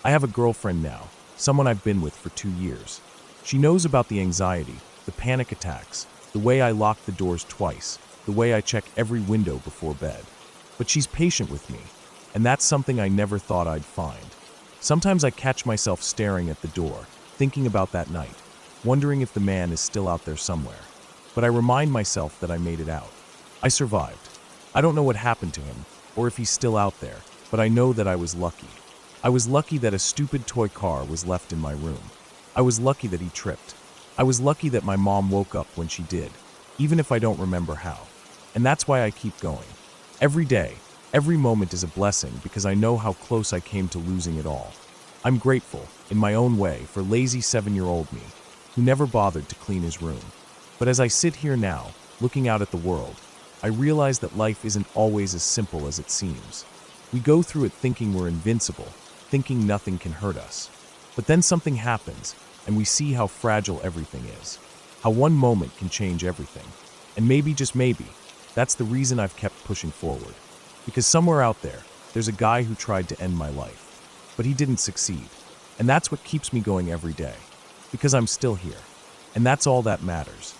I have a girlfriend now, someone I've been with for 2 years. She knows about the anxiety, the panic attacks, the way I lock the doors twice, the way I check every window before bed. But she's patient with me, and that's something I never thought I'd find. Sometimes I catch myself staring at the door, thinking about that night, wondering if the man is still out there somewhere. but I remind myself that I made it out. I survived. I don't know what happened to him, or if he's still out there, but I know that I was lucky. I was lucky that a stupid toy car was left in my room. I was lucky that he tripped. I was lucky that my mom woke up when she did, even if I don't remember how. And that's why I keep going. Every day, every moment is a blessing because I know how close I came to losing it all. I'm grateful, in my own way, for lazy 7-year-old me, who never bothered to clean his room. But as I sit here now, looking out at the world, I realize that life isn't always as simple as it seems. We go through it thinking we're invincible, thinking nothing can hurt us. But then something happens, and we see how fragile everything is. How one moment can change everything. And maybe, just maybe, that's the reason I've kept pushing forward. Because somewhere out there, there's a guy who tried to end my life. But he didn't succeed. And that's what keeps me going every day. Because I'm still here. And that's all that matters.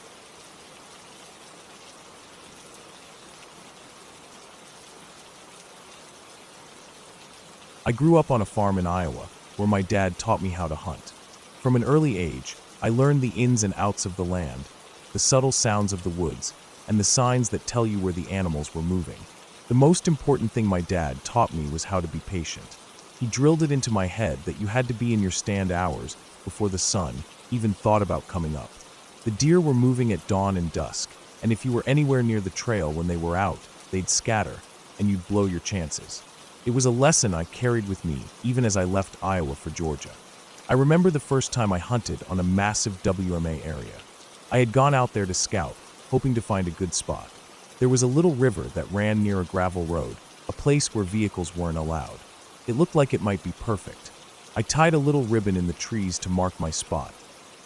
I grew up on a farm in Iowa, where my dad taught me how to hunt. From an early age, I learned the ins and outs of the land, the subtle sounds of the woods, and the signs that tell you where the animals were moving. The most important thing my dad taught me was how to be patient. He drilled it into my head that you had to be in your stand hours before the sun even thought about coming up. The deer were moving at dawn and dusk, and if you were anywhere near the trail when they were out, they'd scatter, and you'd blow your chances. It was a lesson I carried with me even as I left Iowa for Georgia. I remember the first time I hunted on a massive WMA area. I had gone out there to scout, hoping to find a good spot. There was a little river that ran near a gravel road, a place where vehicles weren't allowed. It looked like it might be perfect. I tied a little ribbon in the trees to mark my spot,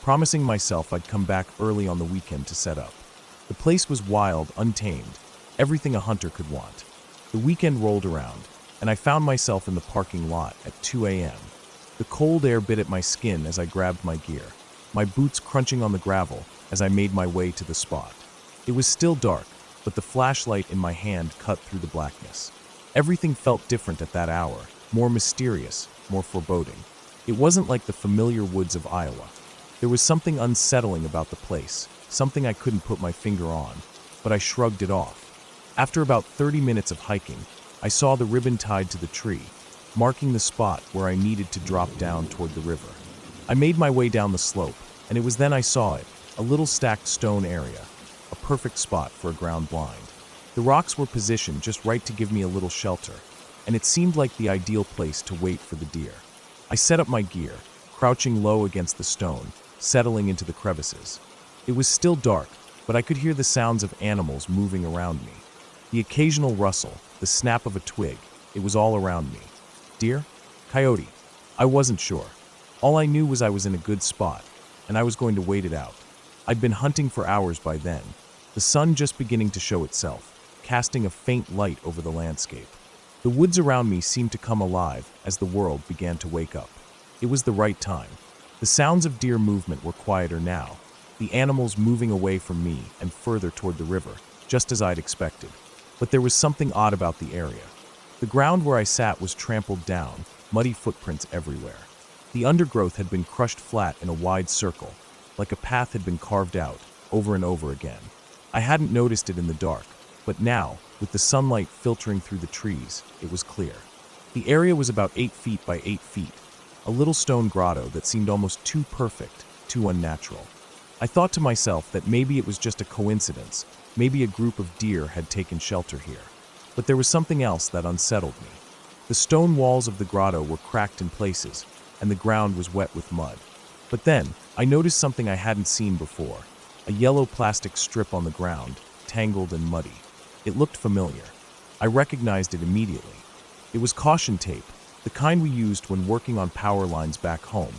promising myself I'd come back early on the weekend to set up. The place was wild, untamed, everything a hunter could want. The weekend rolled around, and I found myself in the parking lot at 2 a.m. The cold air bit at my skin as I grabbed my gear, my boots crunching on the gravel as I made my way to the spot. It was still dark, but the flashlight in my hand cut through the blackness. Everything felt different at that hour, more mysterious, more foreboding. It wasn't like the familiar woods of Iowa. There was something unsettling about the place, something I couldn't put my finger on, but I shrugged it off. After about 30 minutes of hiking, I saw the ribbon tied to the tree, marking the spot where I needed to drop down toward the river. I made my way down the slope, and it was then I saw it, a little stacked stone area, a perfect spot for a ground blind. The rocks were positioned just right to give me a little shelter, and it seemed like the ideal place to wait for the deer. I set up my gear, crouching low against the stone, settling into the crevices. It was still dark, but I could hear the sounds of animals moving around me. The occasional rustle, the snap of a twig, it was all around me. Deer? Coyote? I wasn't sure. All I knew was I was in a good spot, and I was going to wait it out. I'd been hunting for hours by then, the sun just beginning to show itself, casting a faint light over the landscape. The woods around me seemed to come alive as the world began to wake up. It was the right time. The sounds of deer movement were quieter now, the animals moving away from me and further toward the river, just as I'd expected. But there was something odd about the area. The ground where I sat was trampled down, muddy footprints everywhere. The undergrowth had been crushed flat in a wide circle, like a path had been carved out, over and over again. I hadn't noticed it in the dark, but now, with the sunlight filtering through the trees, it was clear. The area was about 8 feet by 8 feet, a little stone grotto that seemed almost too perfect, too unnatural. I thought to myself that maybe it was just a coincidence, maybe a group of deer had taken shelter here. But there was something else that unsettled me. The stone walls of the grotto were cracked in places, and the ground was wet with mud. But then, I noticed something I hadn't seen before, a yellow plastic strip on the ground, tangled and muddy. It looked familiar. I recognized it immediately. It was caution tape, the kind we used when working on power lines back home,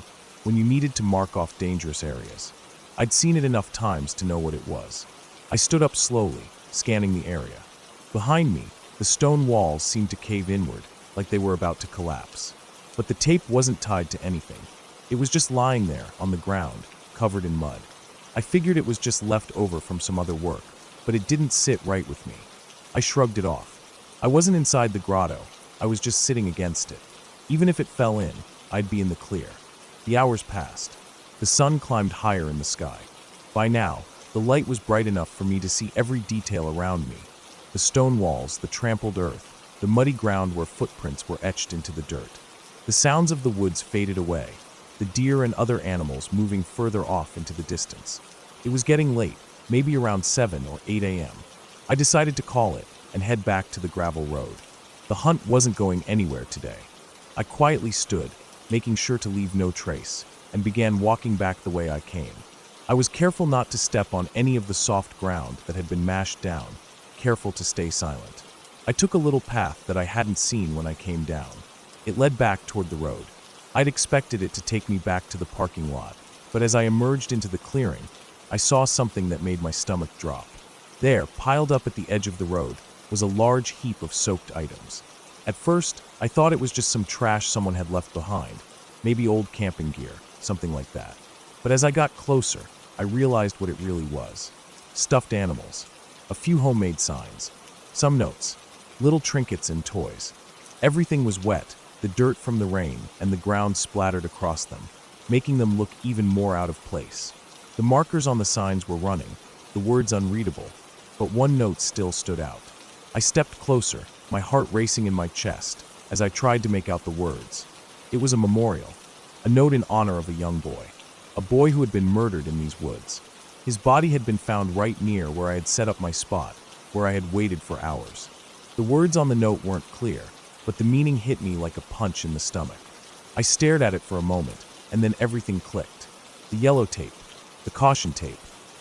when you needed to mark off dangerous areas. I'd seen it enough times to know what it was. I stood up slowly, scanning the area. Behind me, the stone walls seemed to cave inward, like they were about to collapse. But the tape wasn't tied to anything. It was just lying there, on the ground, covered in mud. I figured it was just left over from some other work, but it didn't sit right with me. I shrugged it off. I wasn't inside the grotto, I was just sitting against it. Even if it fell in, I'd be in the clear. The hours passed. The sun climbed higher in the sky. By now, The light was bright enough for me to see every detail around me. The stone walls, the trampled earth, the muddy ground where footprints were etched into the dirt. The sounds of the woods faded away, the deer and other animals moving further off into the distance. It was getting late, maybe around 7 or 8 a.m. I decided to call it and head back to the gravel road. The hunt wasn't going anywhere today. I quietly stood, making sure to leave no trace, and began walking back the way I came. I was careful not to step on any of the soft ground that had been mashed down, careful to stay silent. I took a little path that I hadn't seen when I came down. It led back toward the road. I'd expected it to take me back to the parking lot, but as I emerged into the clearing, I saw something that made my stomach drop. There, piled up at the edge of the road, was a large heap of soaked items. At first, I thought it was just some trash someone had left behind, maybe old camping gear, something like that. But as I got closer, I realized what it really was. Stuffed animals, a few homemade signs, some notes, little trinkets and toys. Everything was wet, the dirt from the rain and the ground splattered across them, making them look even more out of place. The markers on the signs were running, the words unreadable, but one note still stood out. I stepped closer, my heart racing in my chest, as I tried to make out the words. It was a memorial, a note in honor of a young boy who had been murdered in these woods. His body had been found right near where I had set up my spot, where I had waited for hours. The words on the note weren't clear, but the meaning hit me like a punch in the stomach. I stared at it for a moment, and then everything clicked. The yellow tape, the caution tape.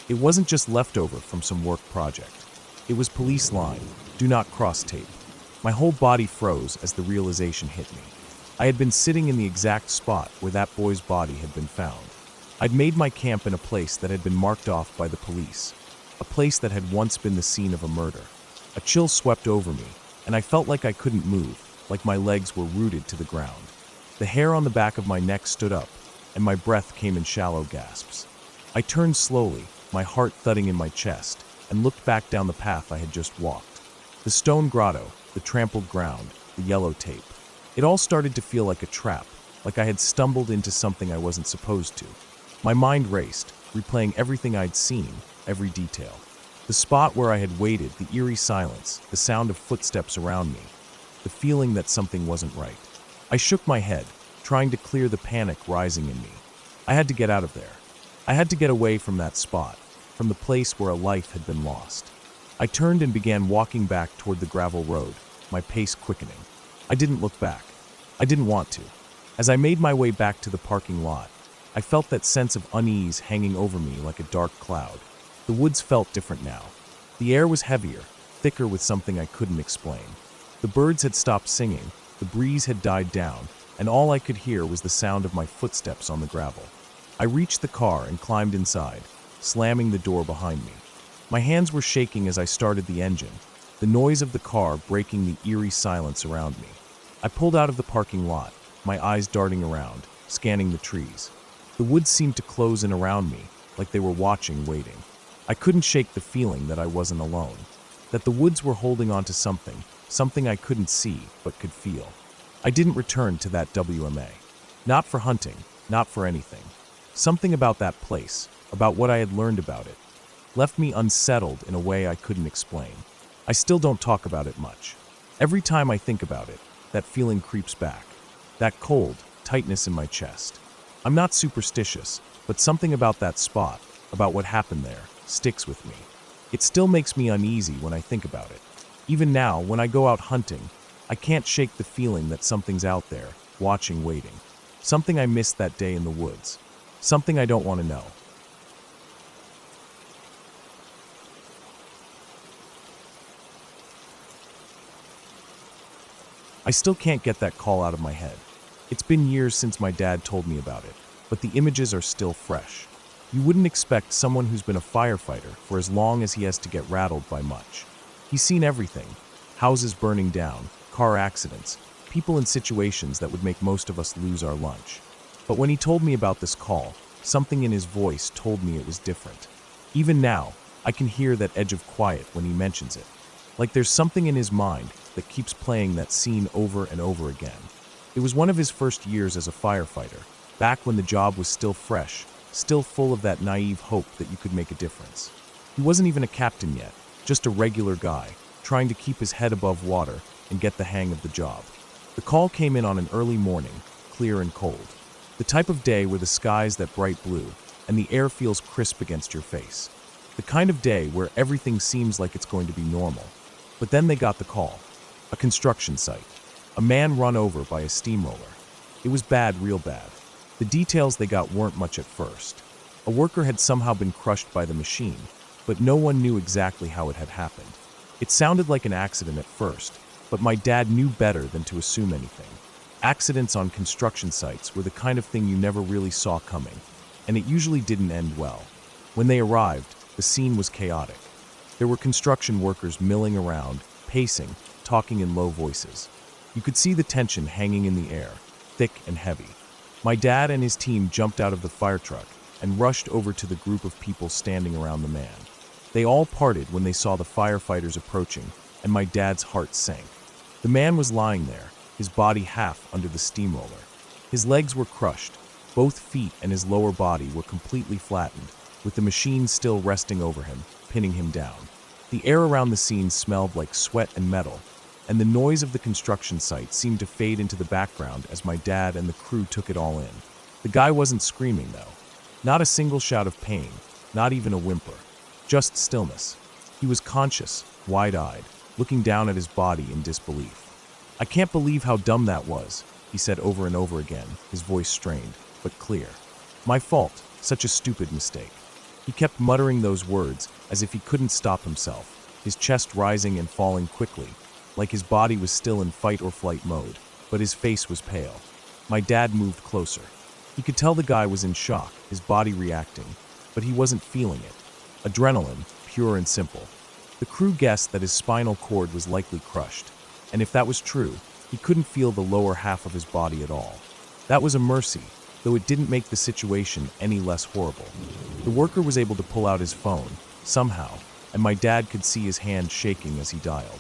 It wasn't just leftover from some work project. It was police line, do not cross tape. My whole body froze as the realization hit me. I had been sitting in the exact spot where that boy's body had been found. I'd made my camp in a place that had been marked off by the police, a place that had once been the scene of a murder. A chill swept over me, and I felt like I couldn't move, like my legs were rooted to the ground. The hair on the back of my neck stood up, and my breath came in shallow gasps. I turned slowly, my heart thudding in my chest, and looked back down the path I had just walked. The stone grotto, the trampled ground, the yellow tape. It all started to feel like a trap, like I had stumbled into something I wasn't supposed to. My mind raced, replaying everything I'd seen, every detail. The spot where I had waited, the eerie silence, the sound of footsteps around me, the feeling that something wasn't right. I shook my head, trying to clear the panic rising in me. I had to get out of there. I had to get away from that spot, from the place where a life had been lost. I turned and began walking back toward the gravel road, my pace quickening. I didn't look back. I didn't want to. As I made my way back to the parking lot, I felt that sense of unease hanging over me like a dark cloud. The woods felt different now. The air was heavier, thicker with something I couldn't explain. The birds had stopped singing, the breeze had died down, and all I could hear was the sound of my footsteps on the gravel. I reached the car and climbed inside, slamming the door behind me. My hands were shaking as I started the engine, the noise of the car breaking the eerie silence around me. I pulled out of the parking lot, my eyes darting around, scanning the trees. The woods seemed to close in around me, like they were watching, waiting. I couldn't shake the feeling that I wasn't alone, that the woods were holding on to something I couldn't see but could feel. I didn't return to that WMA. Not for hunting, not for anything. Something about that place, about what I had learned about it, left me unsettled in a way I couldn't explain. I still don't talk about it much. Every time I think about it, that feeling creeps back. That cold, tightness in my chest. I'm not superstitious, but something about that spot, about what happened there, sticks with me. It still makes me uneasy when I think about it. Even now, when I go out hunting, I can't shake the feeling that something's out there, watching, waiting. Something I missed that day in the woods. Something I don't want to know. I still can't get that call out of my head. It's been years since my dad told me about it, but the images are still fresh. You wouldn't expect someone who's been a firefighter for as long as he has to get rattled by much. He's seen everything. Houses burning down, car accidents, people in situations that would make most of us lose our lunch. But when he told me about this call, something in his voice told me it was different. Even now, I can hear that edge of quiet when he mentions it. Like there's something in his mind that keeps playing that scene over and over again. It was one of his first years as a firefighter, back when the job was still fresh, still full of that naive hope that you could make a difference. He wasn't even a captain yet, just a regular guy, trying to keep his head above water and get the hang of the job. The call came in on an early morning, clear and cold. The type of day where the sky's that bright blue and the air feels crisp against your face. The kind of day where everything seems like it's going to be normal. But then they got the call. A construction site. A man run over by a steamroller. It was bad, real bad. The details they got weren't much at first. A worker had somehow been crushed by the machine, but no one knew exactly how it had happened. It sounded like an accident at first, but my dad knew better than to assume anything. Accidents on construction sites were the kind of thing you never really saw coming, and it usually didn't end well. When they arrived, the scene was chaotic. There were construction workers milling around, pacing, talking in low voices. You could see the tension hanging in the air, thick and heavy. My dad and his team jumped out of the fire truck and rushed over to the group of people standing around the man. They all parted when they saw the firefighters approaching, and my dad's heart sank. The man was lying there, his body half under the steamroller. His legs were crushed, both feet and his lower body were completely flattened, with the machine still resting over him, pinning him down. The air around the scene smelled like sweat and metal, and the noise of the construction site seemed to fade into the background as my dad and the crew took it all in. The guy wasn't screaming, though. Not a single shout of pain, not even a whimper. Just stillness. He was conscious, wide-eyed, looking down at his body in disbelief. "I can't believe how dumb that was," he said over and over again, his voice strained, but clear. "My fault, such a stupid mistake." He kept muttering those words as if he couldn't stop himself, his chest rising and falling quickly, like his body was still in fight or flight mode, but his face was pale. My dad moved closer. He could tell the guy was in shock, his body reacting, but he wasn't feeling it. Adrenaline, pure and simple. The crew guessed that his spinal cord was likely crushed, and if that was true, he couldn't feel the lower half of his body at all. That was a mercy, though it didn't make the situation any less horrible. The worker was able to pull out his phone, somehow, and my dad could see his hand shaking as he dialed.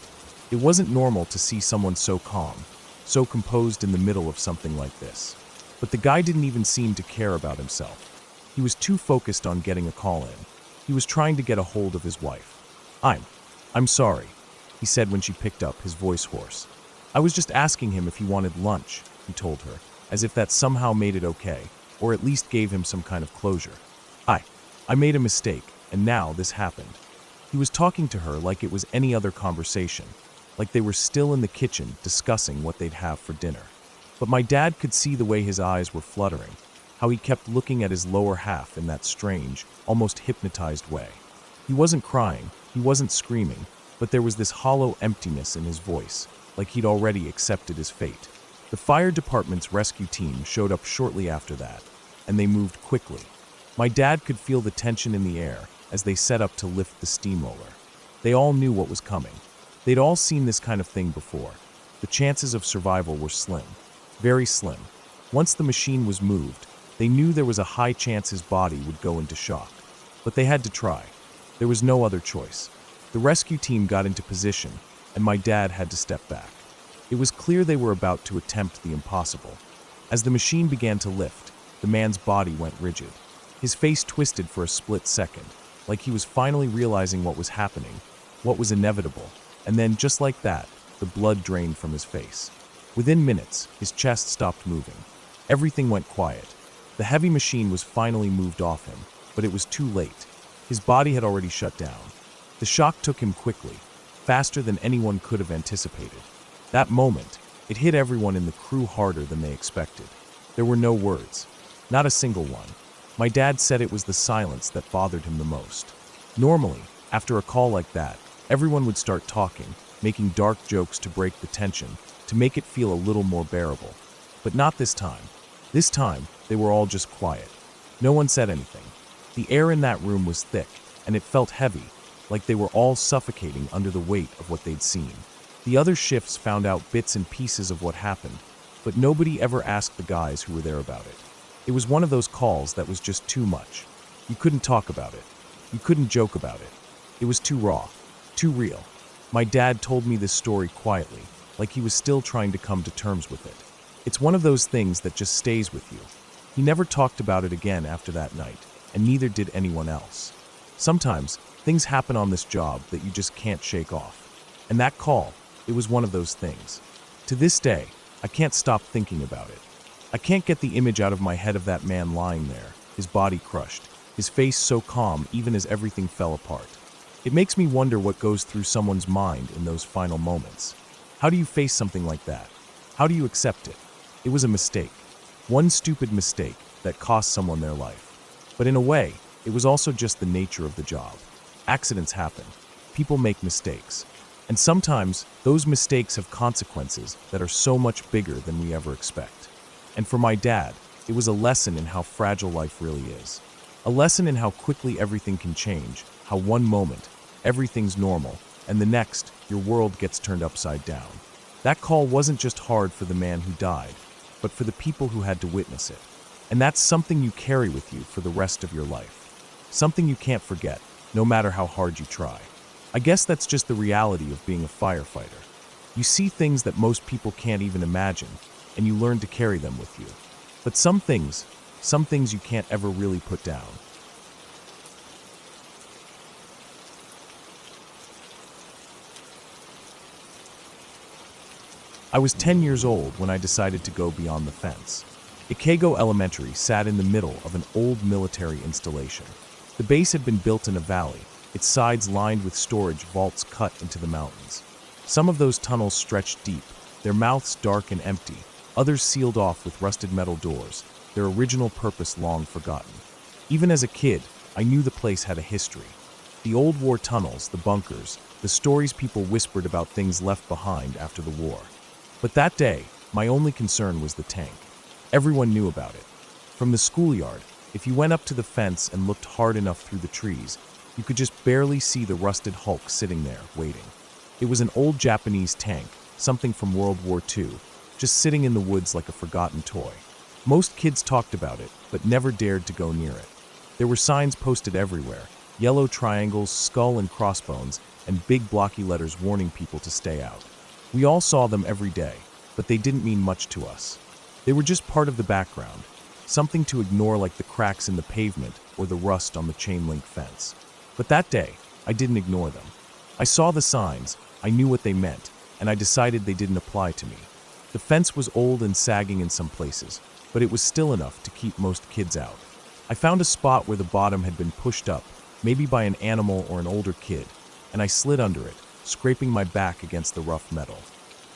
It wasn't normal to see someone so calm, so composed in the middle of something like this. But the guy didn't even seem to care about himself. He was too focused on getting a call in. He was trying to get a hold of his wife. I'm sorry," he said when she picked up, his voice hoarse. "I was just asking him if he wanted lunch," he told her, as if that somehow made it okay, or at least gave him some kind of closure. I made a mistake, and now this happened." He was talking to her like it was any other conversation, like they were still in the kitchen discussing what they'd have for dinner. But my dad could see the way his eyes were fluttering, how he kept looking at his lower half in that strange, almost hypnotized way. He wasn't crying, he wasn't screaming, but there was this hollow emptiness in his voice, like he'd already accepted his fate. The fire department's rescue team showed up shortly after that, and they moved quickly. My dad could feel the tension in the air as they set up to lift the steamroller. They all knew what was coming. They'd all seen this kind of thing before. The chances of survival were slim, very slim. Once the machine was moved, they knew there was a high chance his body would go into shock. But they had to try. There was no other choice. The rescue team got into position, and my dad had to step back. It was clear they were about to attempt the impossible. As the machine began to lift, the man's body went rigid. His face twisted for a split second, like he was finally realizing what was happening, what was inevitable, and then, just like that, the blood drained from his face. Within minutes, his chest stopped moving. Everything went quiet. The heavy machine was finally moved off him, but it was too late. His body had already shut down. The shock took him quickly, faster than anyone could have anticipated. That moment, it hit everyone in the crew harder than they expected. There were no words, not a single one. My dad said it was the silence that bothered him the most. Normally, after a call like that, everyone would start talking, making dark jokes to break the tension, to make it feel a little more bearable. But not this time. This time, they were all just quiet. No one said anything. The air in that room was thick, and it felt heavy, like they were all suffocating under the weight of what they'd seen. The other shifts found out bits and pieces of what happened, but nobody ever asked the guys who were there about it. It was one of those calls that was just too much. You couldn't talk about it. You couldn't joke about it. It was too raw, too real. My dad told me this story quietly, like he was still trying to come to terms with it. It's one of those things that just stays with you. He never talked about it again after that night, and neither did anyone else. Sometimes, things happen on this job that you just can't shake off. And that call, it was one of those things. To this day, I can't stop thinking about it. I can't get the image out of my head of that man lying there, his body crushed, his face so calm even as everything fell apart. It makes me wonder what goes through someone's mind in those final moments. How do you face something like that? How do you accept it? It was a mistake. One stupid mistake that cost someone their life. But in a way, it was also just the nature of the job. Accidents happen. People make mistakes. And sometimes, those mistakes have consequences that are so much bigger than we ever expect. And for my dad, it was a lesson in how fragile life really is. A lesson in how quickly everything can change, how one moment, everything's normal, and the next, your world gets turned upside down. That call wasn't just hard for the man who died, but for the people who had to witness it. And that's something you carry with you for the rest of your life. Something you can't forget, no matter how hard you try. I guess that's just the reality of being a firefighter. You see things that most people can't even imagine, and you learn to carry them with you. But some things you can't ever really put down. I was 10 years old when I decided to go beyond the fence. Ikago Elementary sat in the middle of an old military installation. The base had been built in a valley, its sides lined with storage vaults cut into the mountains. Some of those tunnels stretched deep, their mouths dark and empty, others sealed off with rusted metal doors, their original purpose long forgotten. Even as a kid, I knew the place had a history. The old war tunnels, the bunkers, the stories people whispered about things left behind after the war. But that day, my only concern was the tank. Everyone knew about it. From the schoolyard, if you went up to the fence and looked hard enough through the trees, you could just barely see the rusted hulk sitting there, waiting. It was an old Japanese tank, something from World War II, just sitting in the woods like a forgotten toy. Most kids talked about it, but never dared to go near it. There were signs posted everywhere, yellow triangles, skull and crossbones, and big blocky letters warning people to stay out. We all saw them every day, but they didn't mean much to us. They were just part of the background, something to ignore like the cracks in the pavement or the rust on the chain-link fence. But that day, I didn't ignore them. I saw the signs, I knew what they meant, and I decided they didn't apply to me. The fence was old and sagging in some places, but it was still enough to keep most kids out. I found a spot where the bottom had been pushed up, maybe by an animal or an older kid, and I slid under it, scraping my back against the rough metal.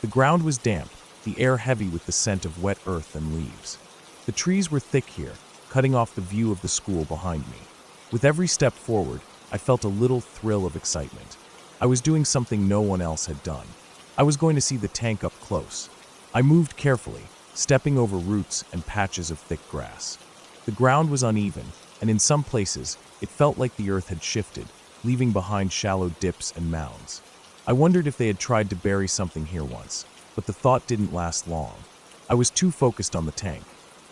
The ground was damp, the air heavy with the scent of wet earth and leaves. The trees were thick here, cutting off the view of the school behind me. With every step forward, I felt a little thrill of excitement. I was doing something no one else had done. I was going to see the tank up close. I moved carefully, stepping over roots and patches of thick grass. The ground was uneven, and in some places, it felt like the earth had shifted, leaving behind shallow dips and mounds. I wondered if they had tried to bury something here once, but the thought didn't last long. I was too focused on the tank.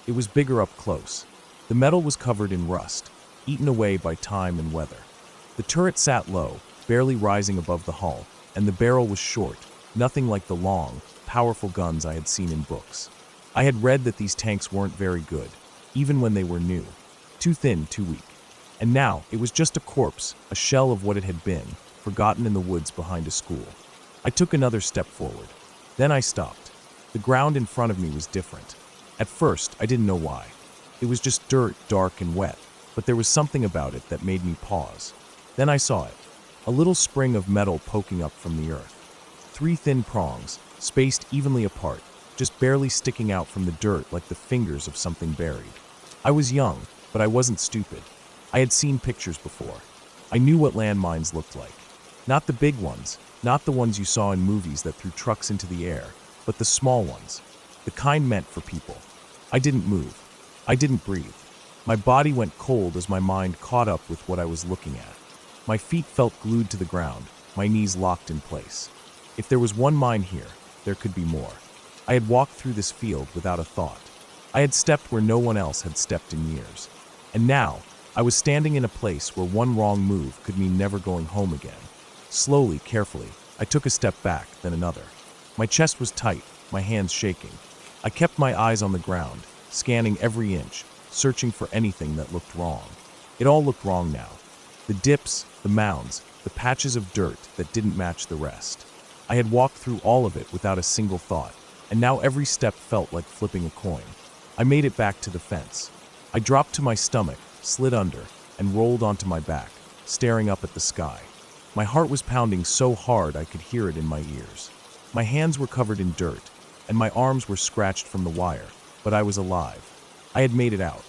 It was bigger up close. The metal was covered in rust, eaten away by time and weather. The turret sat low, barely rising above the hull, and the barrel was short, nothing like the long, powerful guns I had seen in books. I had read that these tanks weren't very good, even when they were new. Too thin, too weak. And now, it was just a corpse, a shell of what it had been, forgotten in the woods behind a school. I took another step forward. Then I stopped. The ground in front of me was different. At first, I didn't know why. It was just dirt, dark and wet, but there was something about it that made me pause. Then I saw it. A little spring of metal poking up from the earth. 3 thin prongs, spaced evenly apart, just barely sticking out from the dirt like the fingers of something buried. I was young, but I wasn't stupid. I had seen pictures before. I knew what landmines looked like. Not the big ones, not the ones you saw in movies that threw trucks into the air, but the small ones, the kind meant for people. I didn't move. I didn't breathe. My body went cold as my mind caught up with what I was looking at. My feet felt glued to the ground, my knees locked in place. If there was one mine here, there could be more. I had walked through this field without a thought. I had stepped where no one else had stepped in years. And now, I was standing in a place where one wrong move could mean never going home again. Slowly, carefully, I took a step back, then another. My chest was tight, my hands shaking. I kept my eyes on the ground, scanning every inch, searching for anything that looked wrong. It all looked wrong now. The dips, the mounds, the patches of dirt that didn't match the rest. I had walked through all of it without a single thought, and now every step felt like flipping a coin. I made it back to the fence. I dropped to my stomach, slid under, and rolled onto my back, staring up at the sky. My heart was pounding so hard I could hear it in my ears. My hands were covered in dirt, and my arms were scratched from the wire, but I was alive. I had made it out.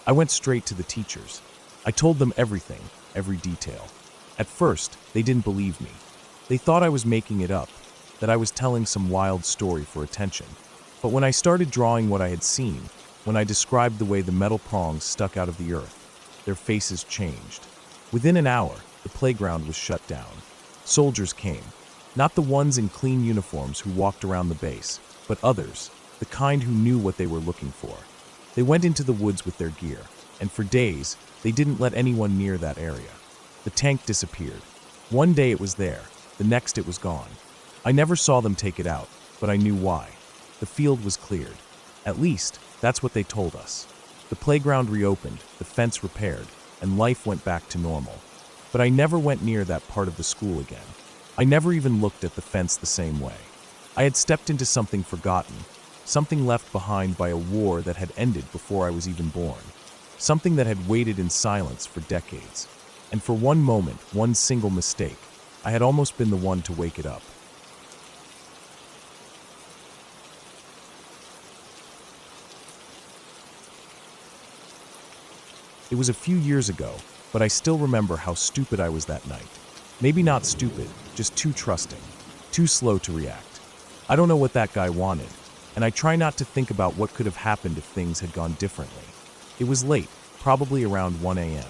I went straight to the teachers. I told them everything, every detail. At first, they didn't believe me. They thought I was making it up, that I was telling some wild story for attention. But when I started drawing what I had seen, when I described the way the metal prongs stuck out of the earth, their faces changed. Within an hour, the playground was shut down. Soldiers came, not the ones in clean uniforms who walked around the base, but others, the kind who knew what they were looking for. They went into the woods with their gear, and for days, they didn't let anyone near that area. The tank disappeared. One day it was there, the next it was gone. I never saw them take it out, but I knew why. The field was cleared. At least, that's what they told us. The playground reopened, the fence repaired, and life went back to normal. But I never went near that part of the school again. I never even looked at the fence the same way. I had stepped into something forgotten, something left behind by a war that had ended before I was even born, something that had waited in silence for decades. And for one moment, one single mistake, I had almost been the one to wake it up. It was a few years ago, but I still remember how stupid I was that night. Maybe not stupid, just too trusting, too slow to react. I don't know what that guy wanted, and I try not to think about what could have happened if things had gone differently. It was late, probably around 1 a.m.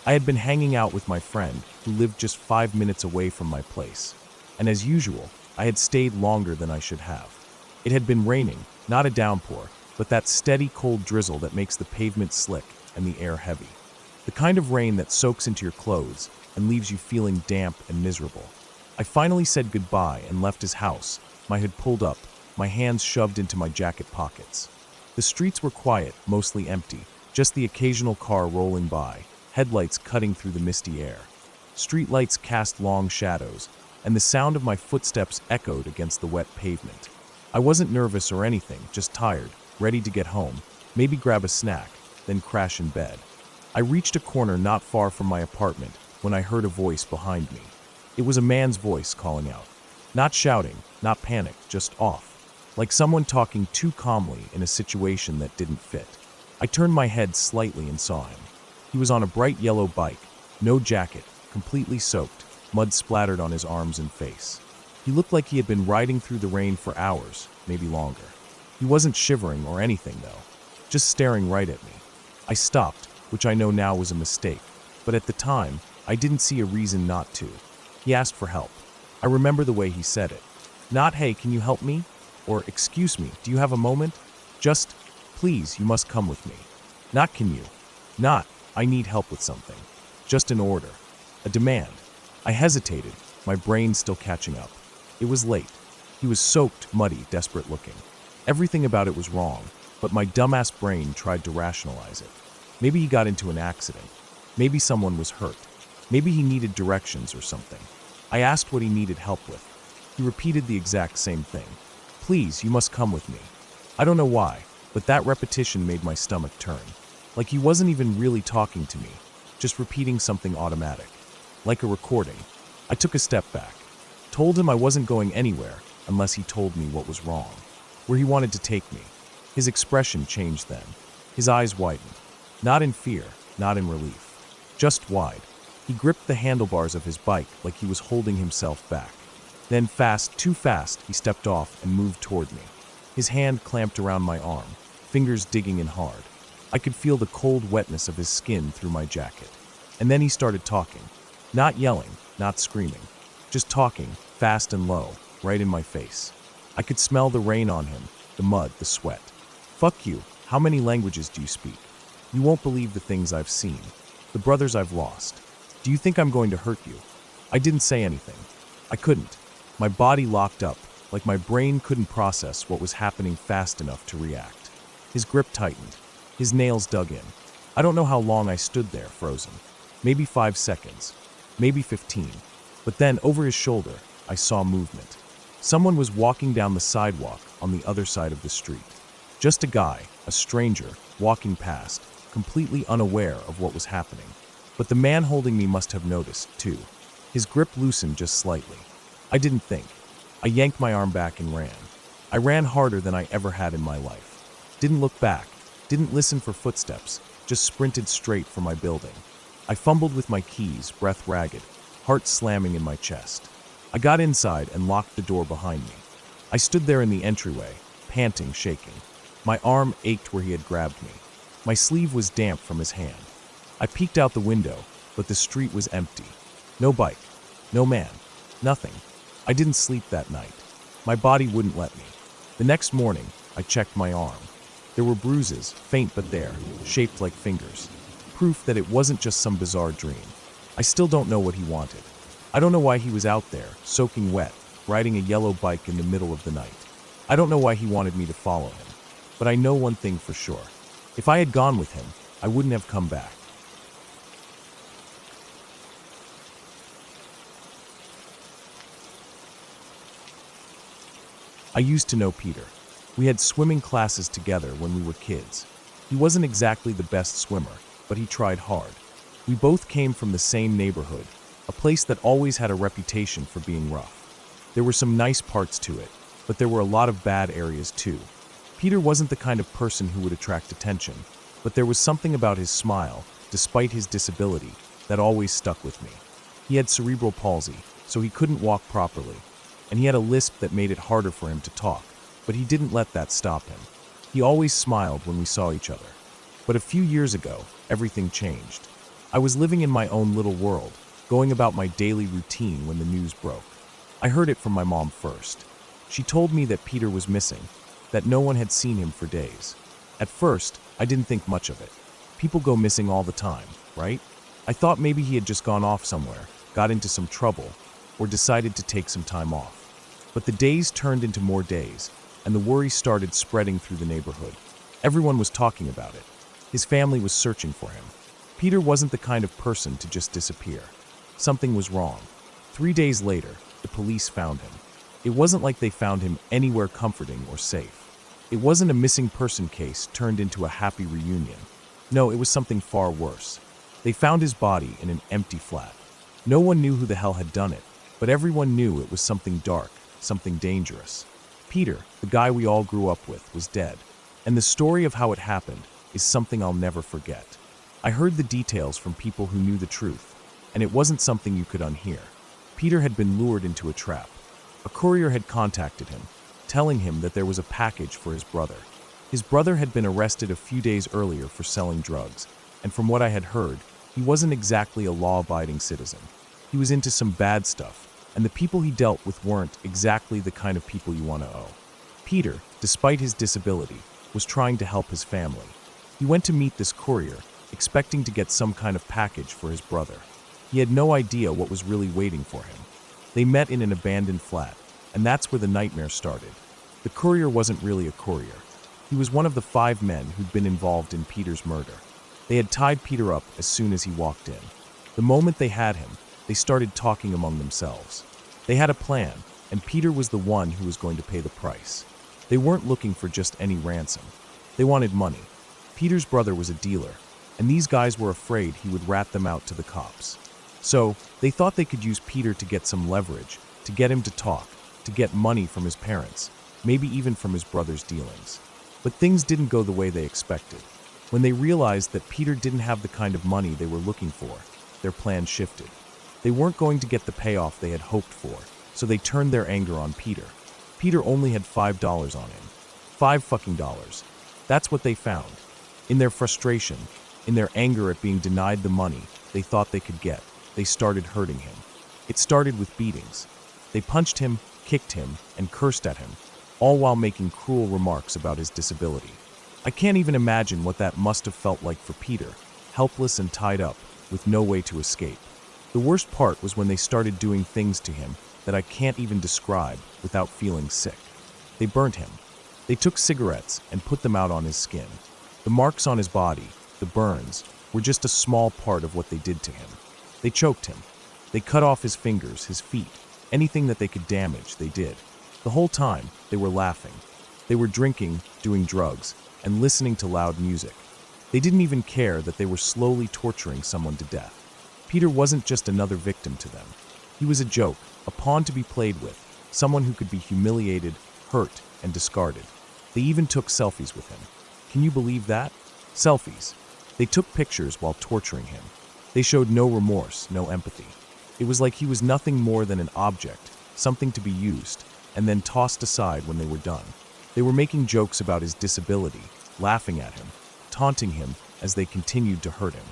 I had been hanging out with my friend, who lived just 5 minutes away from my place. And as usual, I had stayed longer than I should have. It had been raining, not a downpour, but that steady cold drizzle that makes the pavement slick and the air heavy. The kind of rain that soaks into your clothes and leaves you feeling damp and miserable. I finally said goodbye and left his house, my hood pulled up, my hands shoved into my jacket pockets. The streets were quiet, mostly empty, just the occasional car rolling by, headlights cutting through the misty air. Streetlights cast long shadows, and the sound of my footsteps echoed against the wet pavement. I wasn't nervous or anything, just tired, ready to get home, maybe grab a snack, then crash in bed. I reached a corner not far from my apartment when I heard a voice behind me. It was a man's voice calling out. Not shouting, not panicked, just off, like someone talking too calmly in a situation that didn't fit. I turned my head slightly and saw him. He was on a bright yellow bike, no jacket, completely soaked, mud splattered on his arms and face. He looked like he had been riding through the rain for hours, maybe longer. He wasn't shivering or anything though, just staring right at me. I stopped, which I know now was a mistake, but at the time, I didn't see a reason not to. He asked for help. I remember the way he said it. Not, "Hey, can you help me?" Or, "Excuse me, do you have a moment?" Just, "Please, you must come with me." Not, "Can you?" Not, "I need help with something." Just an order. A demand. I hesitated, my brain still catching up. It was late. He was soaked, muddy, desperate looking. Everything about it was wrong, but my dumbass brain tried to rationalize it. Maybe he got into an accident. Maybe someone was hurt. Maybe he needed directions or something. I asked what he needed help with. He repeated the exact same thing. "Please, you must come with me." I don't know why, but that repetition made my stomach turn. Like he wasn't even really talking to me, just repeating something automatic. Like a recording. I took a step back. Told him I wasn't going anywhere unless he told me what was wrong. Where he wanted to take me. His expression changed then. His eyes widened. Not in fear, not in relief. Just wide. He gripped the handlebars of his bike like he was holding himself back. Then fast, too fast, he stepped off and moved toward me. His hand clamped around my arm, fingers digging in hard. I could feel the cold wetness of his skin through my jacket. And then he started talking. Not yelling, not screaming. Just talking, fast and low, right in my face. I could smell the rain on him, the mud, the sweat. "Fuck you, how many languages do you speak? You won't believe the things I've seen. The brothers I've lost. Do you think I'm going to hurt you?" I didn't say anything. I couldn't. My body locked up, like my brain couldn't process what was happening fast enough to react. His grip tightened. His nails dug in. I don't know how long I stood there, frozen. Maybe 5 seconds. Maybe 15. But then, over his shoulder, I saw movement. Someone was walking down the sidewalk on the other side of the street. Just a guy, a stranger, walking past, completely unaware of what was happening. But the man holding me must have noticed, too. His grip loosened just slightly. I didn't think. I yanked my arm back and ran. I ran harder than I ever had in my life. Didn't look back, didn't listen for footsteps, just sprinted straight for my building. I fumbled with my keys, breath ragged, heart slamming in my chest. I got inside and locked the door behind me. I stood there in the entryway, panting, shaking. My arm ached where he had grabbed me. My sleeve was damp from his hand. I peeked out the window, but the street was empty. No bike, no man, nothing. I didn't sleep that night. My body wouldn't let me. The next morning, I checked my arm. There were bruises, faint but there, shaped like fingers. Proof that it wasn't just some bizarre dream. I still don't know what he wanted. I don't know why he was out there, soaking wet, riding a yellow bike in the middle of the night. I don't know why he wanted me to follow him. But I know one thing for sure. If I had gone with him, I wouldn't have come back. I used to know Peter. We had swimming classes together when we were kids. He wasn't exactly the best swimmer, but he tried hard. We both came from the same neighborhood, a place that always had a reputation for being rough. There were some nice parts to it, but there were a lot of bad areas too. Peter wasn't the kind of person who would attract attention, but there was something about his smile, despite his disability, that always stuck with me. He had cerebral palsy, so he couldn't walk properly, and he had a lisp that made it harder for him to talk, but he didn't let that stop him. He always smiled when we saw each other. But a few years ago, everything changed. I was living in my own little world, going about my daily routine when the news broke. I heard it from my mom first. She told me that Peter was missing, that no one had seen him for days. At first, I didn't think much of it. People go missing all the time, right? I thought maybe he had just gone off somewhere, got into some trouble, or decided to take some time off. But the days turned into more days, and the worry started spreading through the neighborhood. Everyone was talking about it. His family was searching for him. Peter wasn't the kind of person to just disappear. Something was wrong. 3 days later, the police found him. It wasn't like they found him anywhere comforting or safe. It wasn't a missing person case turned into a happy reunion. No, it was something far worse. They found his body in an empty flat. No one knew who the hell had done it, but everyone knew it was something dark, something dangerous. Peter, the guy we all grew up with, was dead. And the story of how it happened is something I'll never forget. I heard the details from people who knew the truth, and it wasn't something you could unhear. Peter had been lured into a trap. A courier had contacted him, telling him that there was a package for his brother. His brother had been arrested a few days earlier for selling drugs, and from what I had heard, he wasn't exactly a law-abiding citizen. He was into some bad stuff, and the people he dealt with weren't exactly the kind of people you want to owe. Peter, despite his disability, was trying to help his family. He went to meet this courier, expecting to get some kind of package for his brother. He had no idea what was really waiting for him. They met in an abandoned flat, and that's where the nightmare started. The courier wasn't really a courier. He was one of the 5 men who'd been involved in Peter's murder. They had tied Peter up as soon as he walked in. The moment they had him, they started talking among themselves. They had a plan, and Peter was the one who was going to pay the price. They weren't looking for just any ransom. They wanted money. Peter's brother was a dealer, and these guys were afraid he would rat them out to the cops. So, they thought they could use Peter to get some leverage, to get him to talk, to get money from his parents, maybe even from his brother's dealings. But things didn't go the way they expected. When they realized that Peter didn't have the kind of money they were looking for, their plan shifted. They weren't going to get the payoff they had hoped for, so they turned their anger on Peter. Peter only had $5 on him. $5 fucking. That's what they found. In their frustration, in their anger at being denied the money they thought they could get, they started hurting him. It started with beatings. They punched him, kicked him, and cursed at him, all while making cruel remarks about his disability. I can't even imagine what that must have felt like for Peter, helpless and tied up, with no way to escape. The worst part was when they started doing things to him that I can't even describe without feeling sick. They burnt him. They took cigarettes and put them out on his skin. The marks on his body, the burns, were just a small part of what they did to him. They choked him. They cut off his fingers, his feet. Anything that they could damage, they did. The whole time, they were laughing. They were drinking, doing drugs, and listening to loud music. They didn't even care that they were slowly torturing someone to death. Peter wasn't just another victim to them. He was a joke, a pawn to be played with, someone who could be humiliated, hurt, and discarded. They even took selfies with him. Can you believe that? Selfies. They took pictures while torturing him. They showed no remorse, no empathy. It was like he was nothing more than an object, something to be used, and then tossed aside when they were done. They were making jokes about his disability, laughing at him, taunting him as they continued to hurt him.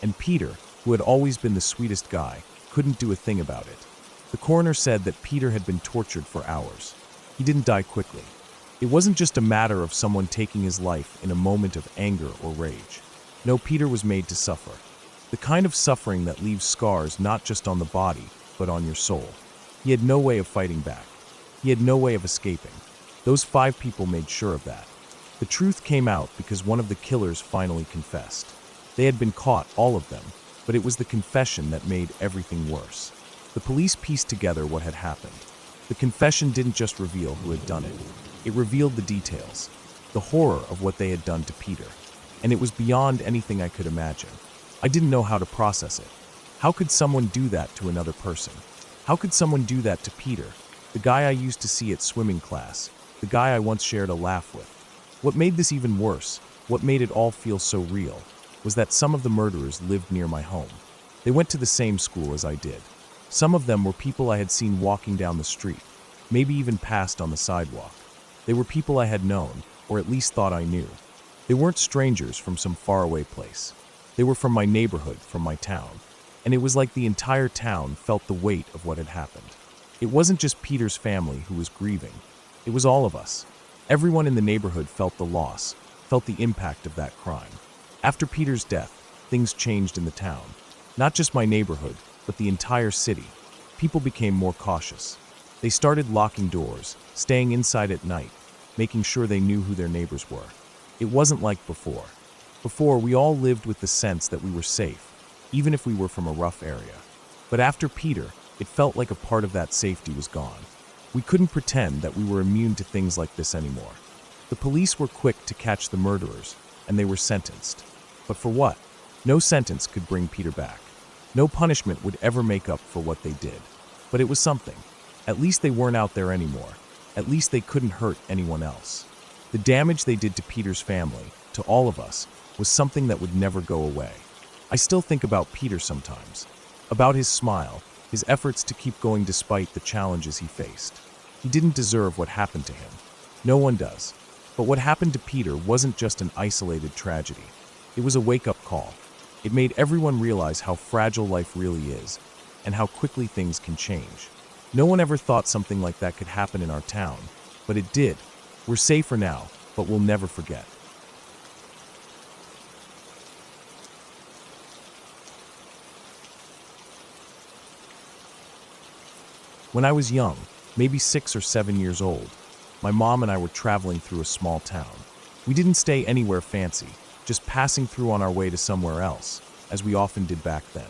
And Peter, who had always been the sweetest guy, couldn't do a thing about it. The coroner said that Peter had been tortured for hours. He didn't die quickly. It wasn't just a matter of someone taking his life in a moment of anger or rage. No, Peter was made to suffer. The kind of suffering that leaves scars not just on the body, but on your soul. He had no way of fighting back. He had no way of escaping. Those 5 people made sure of that. The truth came out because one of the killers finally confessed. They had been caught, all of them, but it was the confession that made everything worse. The police pieced together what had happened. The confession didn't just reveal who had done it. It revealed the details, the horror of what they had done to Peter. And it was beyond anything I could imagine. I didn't know how to process it. How could someone do that to another person? How could someone do that to Peter, the guy I used to see at swimming class, the guy I once shared a laugh with? What made this even worse, what made it all feel so real, was that some of the murderers lived near my home. They went to the same school as I did. Some of them were people I had seen walking down the street, maybe even passed on the sidewalk. They were people I had known, or at least thought I knew. They weren't strangers from some faraway place. They were from my neighborhood, from my town. And it was like the entire town felt the weight of what had happened. It wasn't just Peter's family who was grieving. It was all of us. Everyone in the neighborhood felt the loss, felt the impact of that crime. After Peter's death, things changed in the town. Not just my neighborhood, but the entire city. People became more cautious. They started locking doors, staying inside at night, making sure they knew who their neighbors were. It wasn't like before. Before, we all lived with the sense that we were safe, even if we were from a rough area. But after Peter, it felt like a part of that safety was gone. We couldn't pretend that we were immune to things like this anymore. The police were quick to catch the murderers, and they were sentenced. But for what? No sentence could bring Peter back. No punishment would ever make up for what they did. But it was something. At least they weren't out there anymore. At least they couldn't hurt anyone else. The damage they did to Peter's family, to all of us, was something that would never go away. I still think about Peter sometimes, about his smile, his efforts to keep going despite the challenges he faced. He didn't deserve what happened to him. No one does. But what happened to Peter wasn't just an isolated tragedy. It was a wake-up call. It made everyone realize how fragile life really is, and how quickly things can change. No one ever thought something like that could happen in our town, but it did. We're safer now, but we'll never forget. When I was young, maybe 6 or 7 years old, my mom and I were traveling through a small town. We didn't stay anywhere fancy, just passing through on our way to somewhere else, as we often did back then.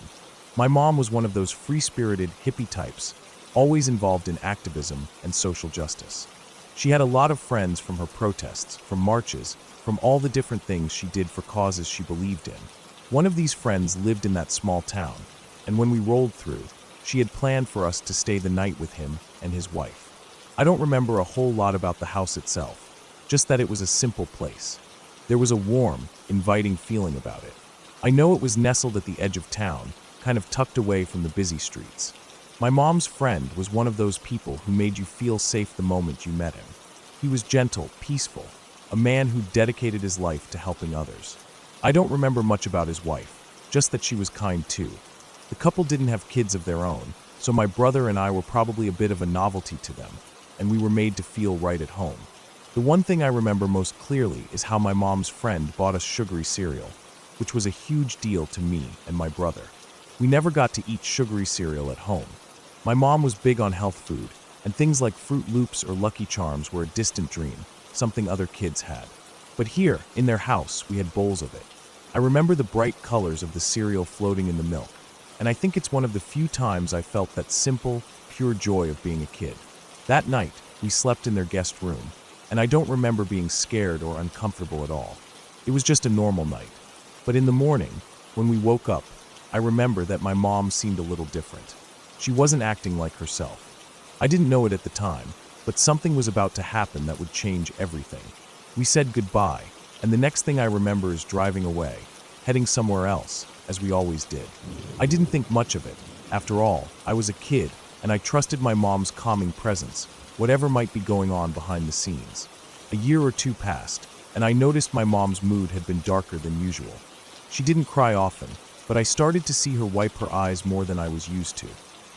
My mom was one of those free-spirited hippie types, always involved in activism and social justice. She had a lot of friends from her protests, from marches, from all the different things she did for causes she believed in. One of these friends lived in that small town, and when we rolled through, she had planned for us to stay the night with him and his wife. I don't remember a whole lot about the house itself, just that it was a simple place. There was a warm, inviting feeling about it. I know it was nestled at the edge of town, kind of tucked away from the busy streets. My mom's friend was one of those people who made you feel safe the moment you met him. He was gentle, peaceful, a man who dedicated his life to helping others. I don't remember much about his wife, just that she was kind too. The couple didn't have kids of their own, so my brother and I were probably a bit of a novelty to them, and we were made to feel right at home. The one thing I remember most clearly is how my mom's friend bought us sugary cereal, which was a huge deal to me and my brother. We never got to eat sugary cereal at home. My mom was big on health food, and things like Fruit Loops or Lucky Charms were a distant dream, something other kids had. But here, in their house, we had bowls of it. I remember the bright colors of the cereal floating in the milk, and I think it's one of the few times I felt that simple, pure joy of being a kid. That night, we slept in their guest room, and I don't remember being scared or uncomfortable at all. It was just a normal night. But in the morning, when we woke up, I remember that my mom seemed a little different. She wasn't acting like herself. I didn't know it at the time, but something was about to happen that would change everything. We said goodbye, and the next thing I remember is driving away, heading somewhere else, as we always did. I didn't think much of it. After all, I was a kid, and I trusted my mom's calming presence, whatever might be going on behind the scenes. A year or two passed, and I noticed my mom's mood had been darker than usual. She didn't cry often, but I started to see her wipe her eyes more than I was used to.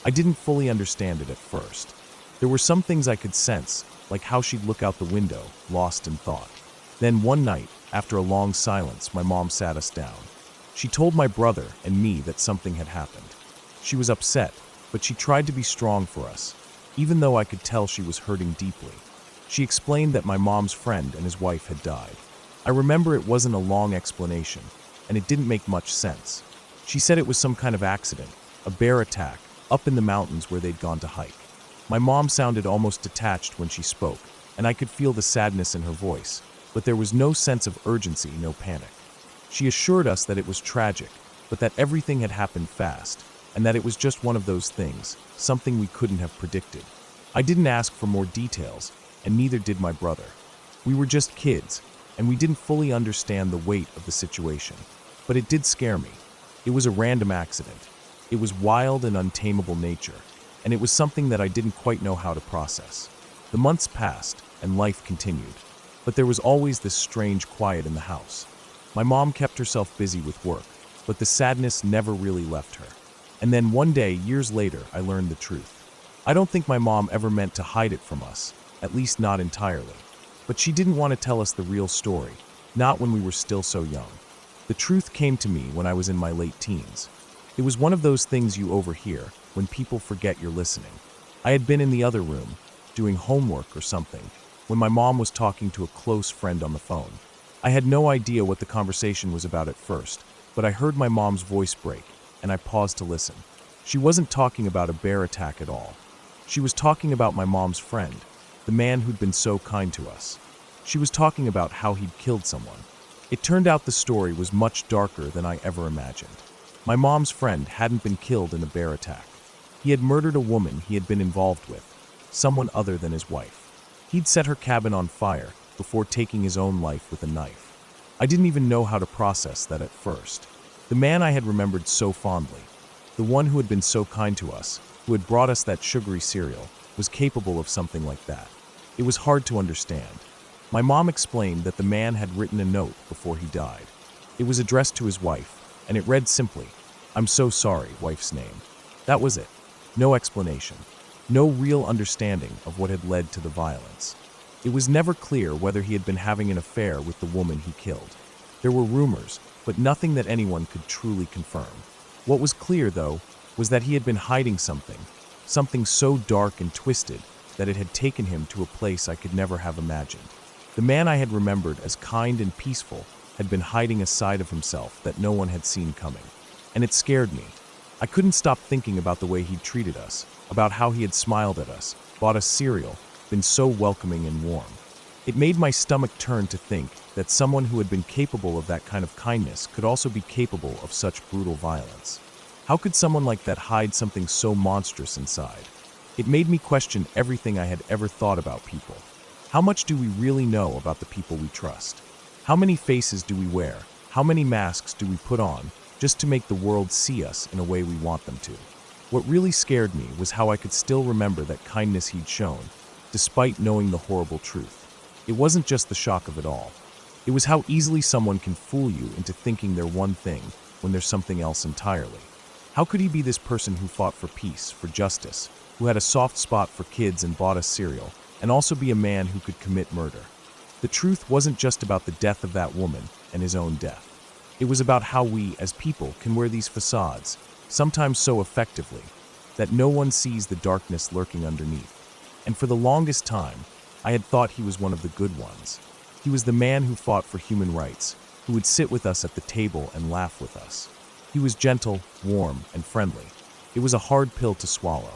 I didn't fully understand it at first. There were some things I could sense, like how she'd look out the window, lost in thought. Then one night, after a long silence, my mom sat us down. She told my brother and me that something had happened. She was upset, but she tried to be strong for us, even though I could tell she was hurting deeply. She explained that my mom's friend and his wife had died. I remember it wasn't a long explanation, and it didn't make much sense. She said it was some kind of accident, a bear attack, up in the mountains where they'd gone to hike. My mom sounded almost detached when she spoke, and I could feel the sadness in her voice, but there was no sense of urgency, no panic. She assured us that it was tragic, but that everything had happened fast, and that it was just one of those things, something we couldn't have predicted. I didn't ask for more details, and neither did my brother. We were just kids, and we didn't fully understand the weight of the situation. But it did scare me. It was a random accident. It was wild and untamable nature, and it was something that I didn't quite know how to process. The months passed, and life continued. But there was always this strange quiet in the house. My mom kept herself busy with work, but the sadness never really left her. And then one day, years later, I learned the truth. I don't think my mom ever meant to hide it from us, at least not entirely. But she didn't want to tell us the real story, not when we were still so young. The truth came to me when I was in my late teens. It was one of those things you overhear when people forget you're listening. I had been in the other room, doing homework or something, when my mom was talking to a close friend on the phone. I had no idea what the conversation was about at first, but I heard my mom's voice break, and I paused to listen. She wasn't talking about a bear attack at all. She was talking about my mom's friend, the man who'd been so kind to us. She was talking about how he'd killed someone. It turned out the story was much darker than I ever imagined. My mom's friend hadn't been killed in a bear attack. He had murdered a woman he had been involved with, someone other than his wife. He'd set her cabin on fire before taking his own life with a knife. I didn't even know how to process that at first. The man I had remembered so fondly, the one who had been so kind to us, who had brought us that sugary cereal, was capable of something like that. It was hard to understand. My mom explained that the man had written a note before he died. It was addressed to his wife, and it read simply, "I'm so sorry," wife's name. That was it. No explanation. No real understanding of what had led to the violence. It was never clear whether he had been having an affair with the woman he killed. There were rumors, but nothing that anyone could truly confirm. What was clear, though, was that he had been hiding something so dark and twisted that it had taken him to a place I could never have imagined. The man I had remembered as kind and peaceful had been hiding a side of himself that no one had seen coming. And it scared me. I couldn't stop thinking about the way he'd treated us, about how he had smiled at us, bought us cereal, been so welcoming and warm. It made my stomach turn to think that someone who had been capable of that kind of kindness could also be capable of such brutal violence. How could someone like that hide something so monstrous inside? It made me question everything I had ever thought about people. How much do we really know about the people we trust? How many faces do we wear? How many masks do we put on just to make the world see us in a way we want them to? What really scared me was how I could still remember that kindness he'd shown, despite knowing the horrible truth. It wasn't just the shock of it all. It was how easily someone can fool you into thinking they're one thing when they're something else entirely. How could he be this person who fought for peace, for justice, who had a soft spot for kids and bought us cereal, and also be a man who could commit murder? The truth wasn't just about the death of that woman and his own death. It was about how we, as people, can wear these facades, sometimes so effectively, that no one sees the darkness lurking underneath. And for the longest time, I had thought he was one of the good ones. He was the man who fought for human rights, who would sit with us at the table and laugh with us. He was gentle, warm, and friendly. It was a hard pill to swallow.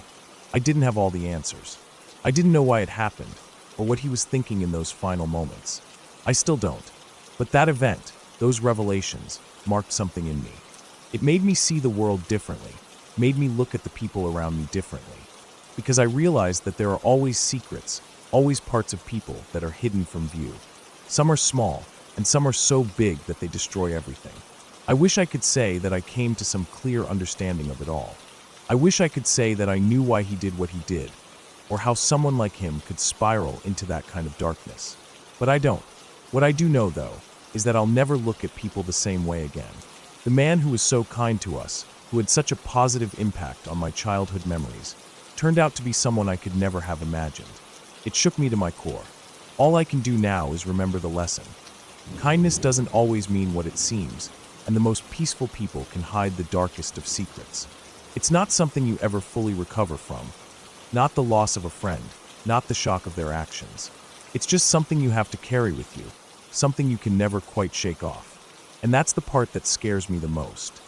I didn't have all the answers. I didn't know why it happened, or what he was thinking in those final moments. I still don't. But that event, those revelations, marked something in me. It made me see the world differently, made me look at the people around me differently. Because I realized that there are always secrets, always parts of people that are hidden from view. Some are small, and some are so big that they destroy everything. I wish I could say that I came to some clear understanding of it all. I wish I could say that I knew why he did what he did, or how someone like him could spiral into that kind of darkness. But I don't. What I do know, though, is that I'll never look at people the same way again. The man who was so kind to us, who had such a positive impact on my childhood memories, turned out to be someone I could never have imagined. It shook me to my core. All I can do now is remember the lesson. Kindness doesn't always mean what it seems, and the most peaceful people can hide the darkest of secrets. It's not something you ever fully recover from. Not the loss of a friend, not the shock of their actions. It's just something you have to carry with you, something you can never quite shake off. And that's the part that scares me the most.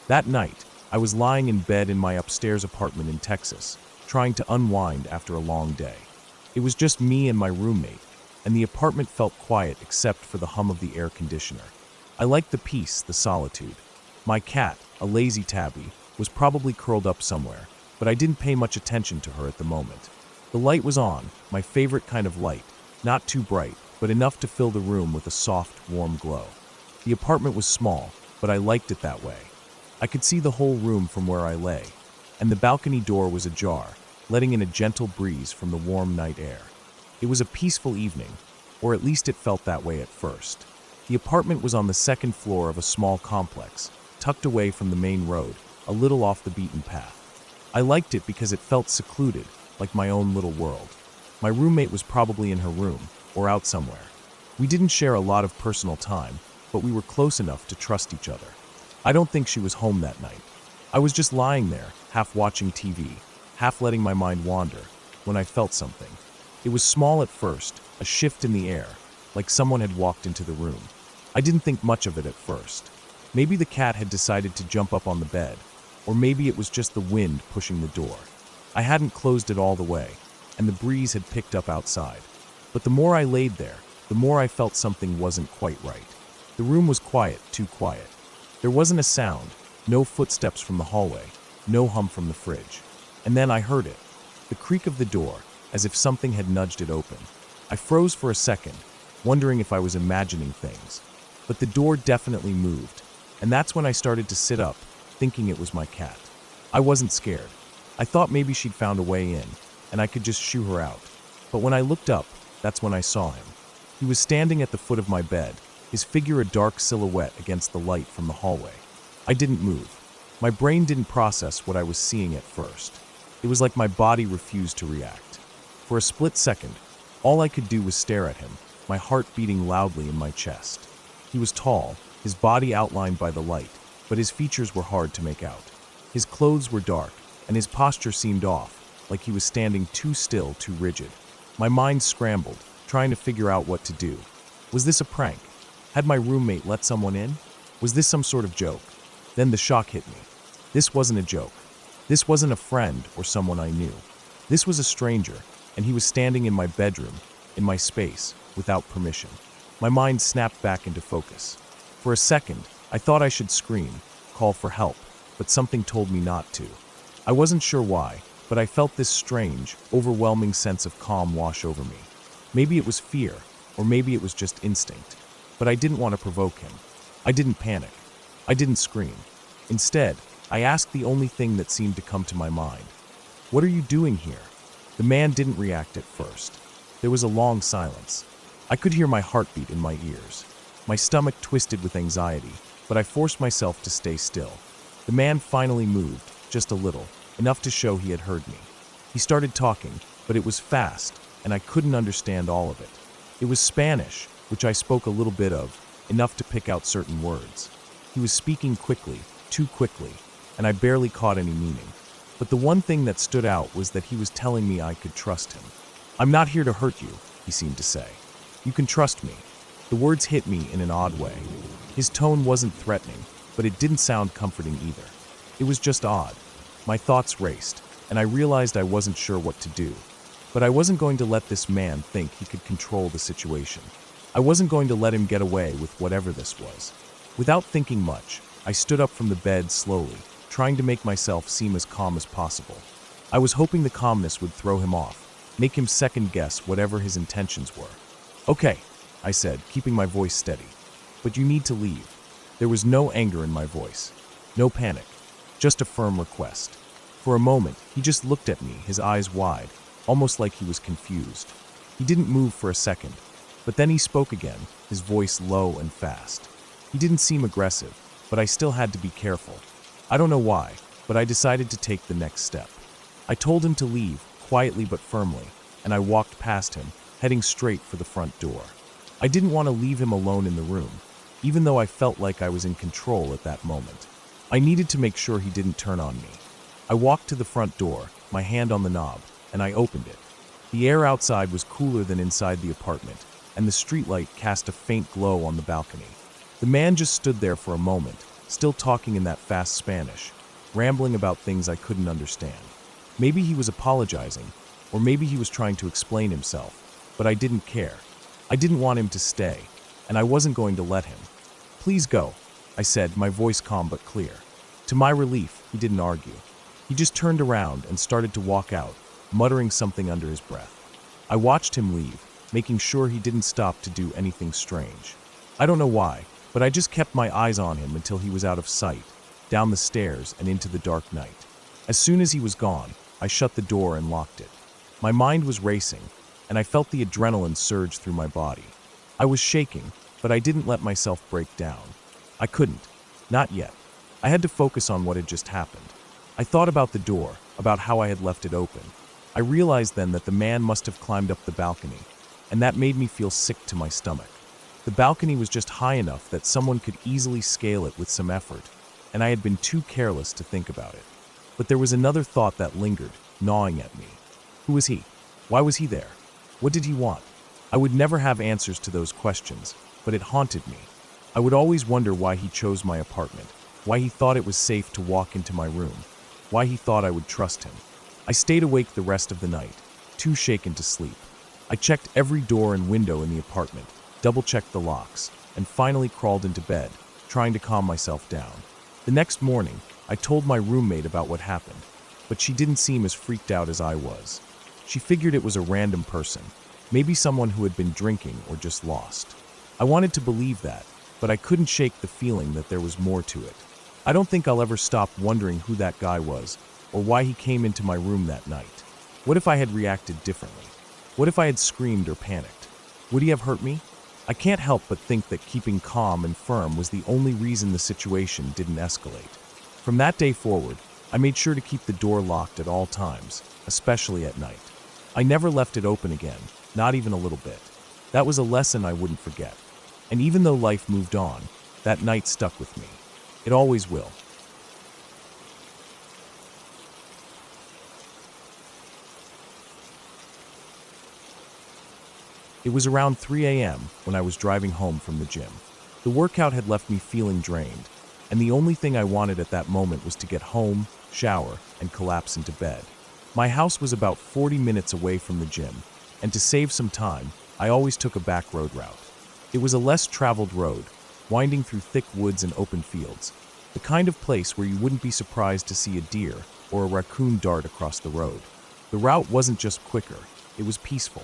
That night, I was lying in bed in my upstairs apartment in Texas, trying to unwind after a long day. It was just me and my roommate, and the apartment felt quiet except for the hum of the air conditioner. I liked the peace, the solitude. My cat, a lazy tabby, was probably curled up somewhere, but I didn't pay much attention to her at the moment. The light was on, my favorite kind of light, not too bright, but enough to fill the room with a soft, warm glow. The apartment was small, but I liked it that way. I could see the whole room from where I lay, and the balcony door was ajar, letting in a gentle breeze from the warm night air. It was a peaceful evening, or at least it felt that way at first. The apartment was on the second floor of a small complex, tucked away from the main road, a little off the beaten path. I liked it because it felt secluded, like my own little world. My roommate was probably in her room, or out somewhere. We didn't share a lot of personal time, but we were close enough to trust each other. I don't think she was home that night. I was just lying there, half watching TV, half letting my mind wander, when I felt something. It was small at first, a shift in the air, like someone had walked into the room. I didn't think much of it at first. Maybe the cat had decided to jump up on the bed, or maybe it was just the wind pushing the door. I hadn't closed it all the way, and the breeze had picked up outside. But the more I laid there, the more I felt something wasn't quite right. The room was quiet, too quiet. There wasn't a sound, no footsteps from the hallway, no hum from the fridge. And then I heard it, the creak of the door, as if something had nudged it open. I froze for a second, wondering if I was imagining things. But the door definitely moved, and that's when I started to sit up, thinking it was my cat. I wasn't scared. I thought maybe she'd found a way in, and I could just shoo her out. But when I looked up, that's when I saw him. He was standing at the foot of my bed, his figure a dark silhouette against the light from the hallway. I didn't move. My brain didn't process what I was seeing at first. It was like my body refused to react. For a split second, all I could do was stare at him, my heart beating loudly in my chest. He was tall, his body outlined by the light, but his features were hard to make out. His clothes were dark, and his posture seemed off, like he was standing too still, too rigid. My mind scrambled, trying to figure out what to do. Was this a prank? Had my roommate let someone in? Was this some sort of joke? Then the shock hit me. This wasn't a joke. This wasn't a friend or someone I knew. This was a stranger, and he was standing in my bedroom, in my space, without permission. My mind snapped back into focus. For a second, I thought I should scream, call for help, but something told me not to. I wasn't sure why, but I felt this strange, overwhelming sense of calm wash over me. Maybe it was fear, or maybe it was just instinct. But I didn't want to provoke him. I didn't panic. I didn't scream. Instead, I asked the only thing that seemed to come to my mind. "What are you doing here?" The man didn't react at first. There was a long silence. I could hear my heartbeat in my ears. My stomach twisted with anxiety, but I forced myself to stay still. The man finally moved, just a little, enough to show he had heard me. He started talking, but it was fast, and I couldn't understand all of it. It was Spanish, which I spoke a little bit of, enough to pick out certain words. He was speaking quickly, too quickly, and I barely caught any meaning. But the one thing that stood out was that he was telling me I could trust him. "I'm not here to hurt you," he seemed to say. "You can trust me." The words hit me in an odd way. His tone wasn't threatening, but it didn't sound comforting either. It was just odd. My thoughts raced, and I realized I wasn't sure what to do. But I wasn't going to let this man think he could control the situation. I wasn't going to let him get away with whatever this was. Without thinking much, I stood up from the bed slowly, trying to make myself seem as calm as possible. I was hoping the calmness would throw him off, make him second-guess whatever his intentions were. "Okay," I said, keeping my voice steady. "But you need to leave." There was no anger in my voice, no panic, just a firm request. For a moment, he just looked at me, his eyes wide, almost like he was confused. He didn't move for a second, but then he spoke again, his voice low and fast. He didn't seem aggressive, but I still had to be careful. I don't know why, but I decided to take the next step. I told him to leave, quietly but firmly, and I walked past him, heading straight for the front door. I didn't want to leave him alone in the room, even though I felt like I was in control at that moment. I needed to make sure he didn't turn on me. I walked to the front door, my hand on the knob, and I opened it. The air outside was cooler than inside the apartment, and the streetlight cast a faint glow on the balcony. The man just stood there for a moment, still talking in that fast Spanish, rambling about things I couldn't understand. Maybe he was apologizing, or maybe he was trying to explain himself, but I didn't care. I didn't want him to stay, and I wasn't going to let him. "Please go," I said, my voice calm but clear. To my relief, he didn't argue. He just turned around and started to walk out, muttering something under his breath. I watched him leave, making sure he didn't stop to do anything strange. I don't know why, but I just kept my eyes on him until he was out of sight, down the stairs and into the dark night. As soon as he was gone, I shut the door and locked it. My mind was racing, and I felt the adrenaline surge through my body. I was shaking, but I didn't let myself break down. I couldn't. Not yet. I had to focus on what had just happened. I thought about the door, about how I had left it open. I realized then that the man must have climbed up the balcony, and that made me feel sick to my stomach. The balcony was just high enough that someone could easily scale it with some effort, and I had been too careless to think about it. But there was another thought that lingered, gnawing at me. Who was he? Why was he there? What did he want? I would never have answers to those questions, but it haunted me. I would always wonder why he chose my apartment, why he thought it was safe to walk into my room, why he thought I would trust him. I stayed awake the rest of the night, too shaken to sleep. I checked every door and window in the apartment, double-checked the locks, and finally crawled into bed, trying to calm myself down. The next morning, I told my roommate about what happened, but she didn't seem as freaked out as I was. She figured it was a random person, maybe someone who had been drinking or just lost. I wanted to believe that, but I couldn't shake the feeling that there was more to it. I don't think I'll ever stop wondering who that guy was, or why he came into my room that night. What if I had reacted differently? What if I had screamed or panicked? Would he have hurt me? I can't help but think that keeping calm and firm was the only reason the situation didn't escalate. From that day forward, I made sure to keep the door locked at all times, especially at night. I never left it open again, not even a little bit. That was a lesson I wouldn't forget. And even though life moved on, that night stuck with me. It always will. It was around 3 a.m. when I was driving home from the gym. The workout had left me feeling drained, and the only thing I wanted at that moment was to get home, shower, and collapse into bed. My house was about 40 minutes away from the gym, and to save some time, I always took a back road route. It was a less traveled road, winding through thick woods and open fields, the kind of place where you wouldn't be surprised to see a deer or a raccoon dart across the road. The route wasn't just quicker, it was peaceful.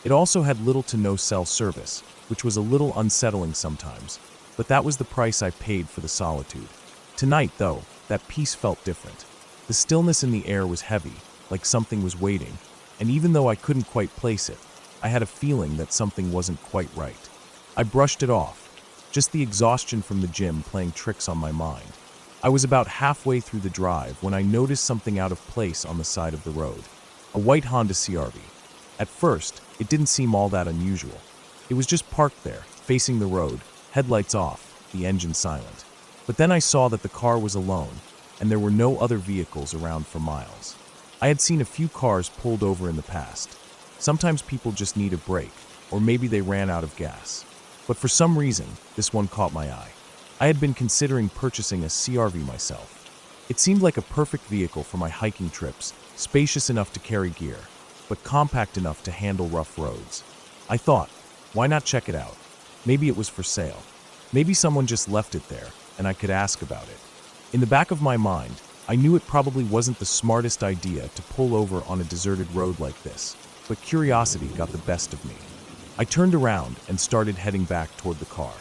It also had little to no cell service, which was a little unsettling sometimes, but that was the price I paid for the solitude. Tonight, though, that peace felt different. The stillness in the air was heavy, like something was waiting, and even though I couldn't quite place it, I had a feeling that something wasn't quite right. I brushed it off, just the exhaustion from the gym playing tricks on my mind. I was about halfway through the drive when I noticed something out of place on the side of the road. A white Honda CR-V. At first, it didn't seem all that unusual. It was just parked there, facing the road, headlights off, the engine silent. But then I saw that the car was alone, and there were no other vehicles around for miles. I had seen a few cars pulled over in the past. Sometimes people just need a break, or maybe they ran out of gas. But for some reason, this one caught my eye. I had been considering purchasing a CRV myself. It seemed like a perfect vehicle for my hiking trips, spacious enough to carry gear, but compact enough to handle rough roads. I thought, why not check it out? Maybe it was for sale. Maybe someone just left it there, and I could ask about it. In the back of my mind, I knew it probably wasn't the smartest idea to pull over on a deserted road like this, but curiosity got the best of me. I turned around and started heading back toward the car.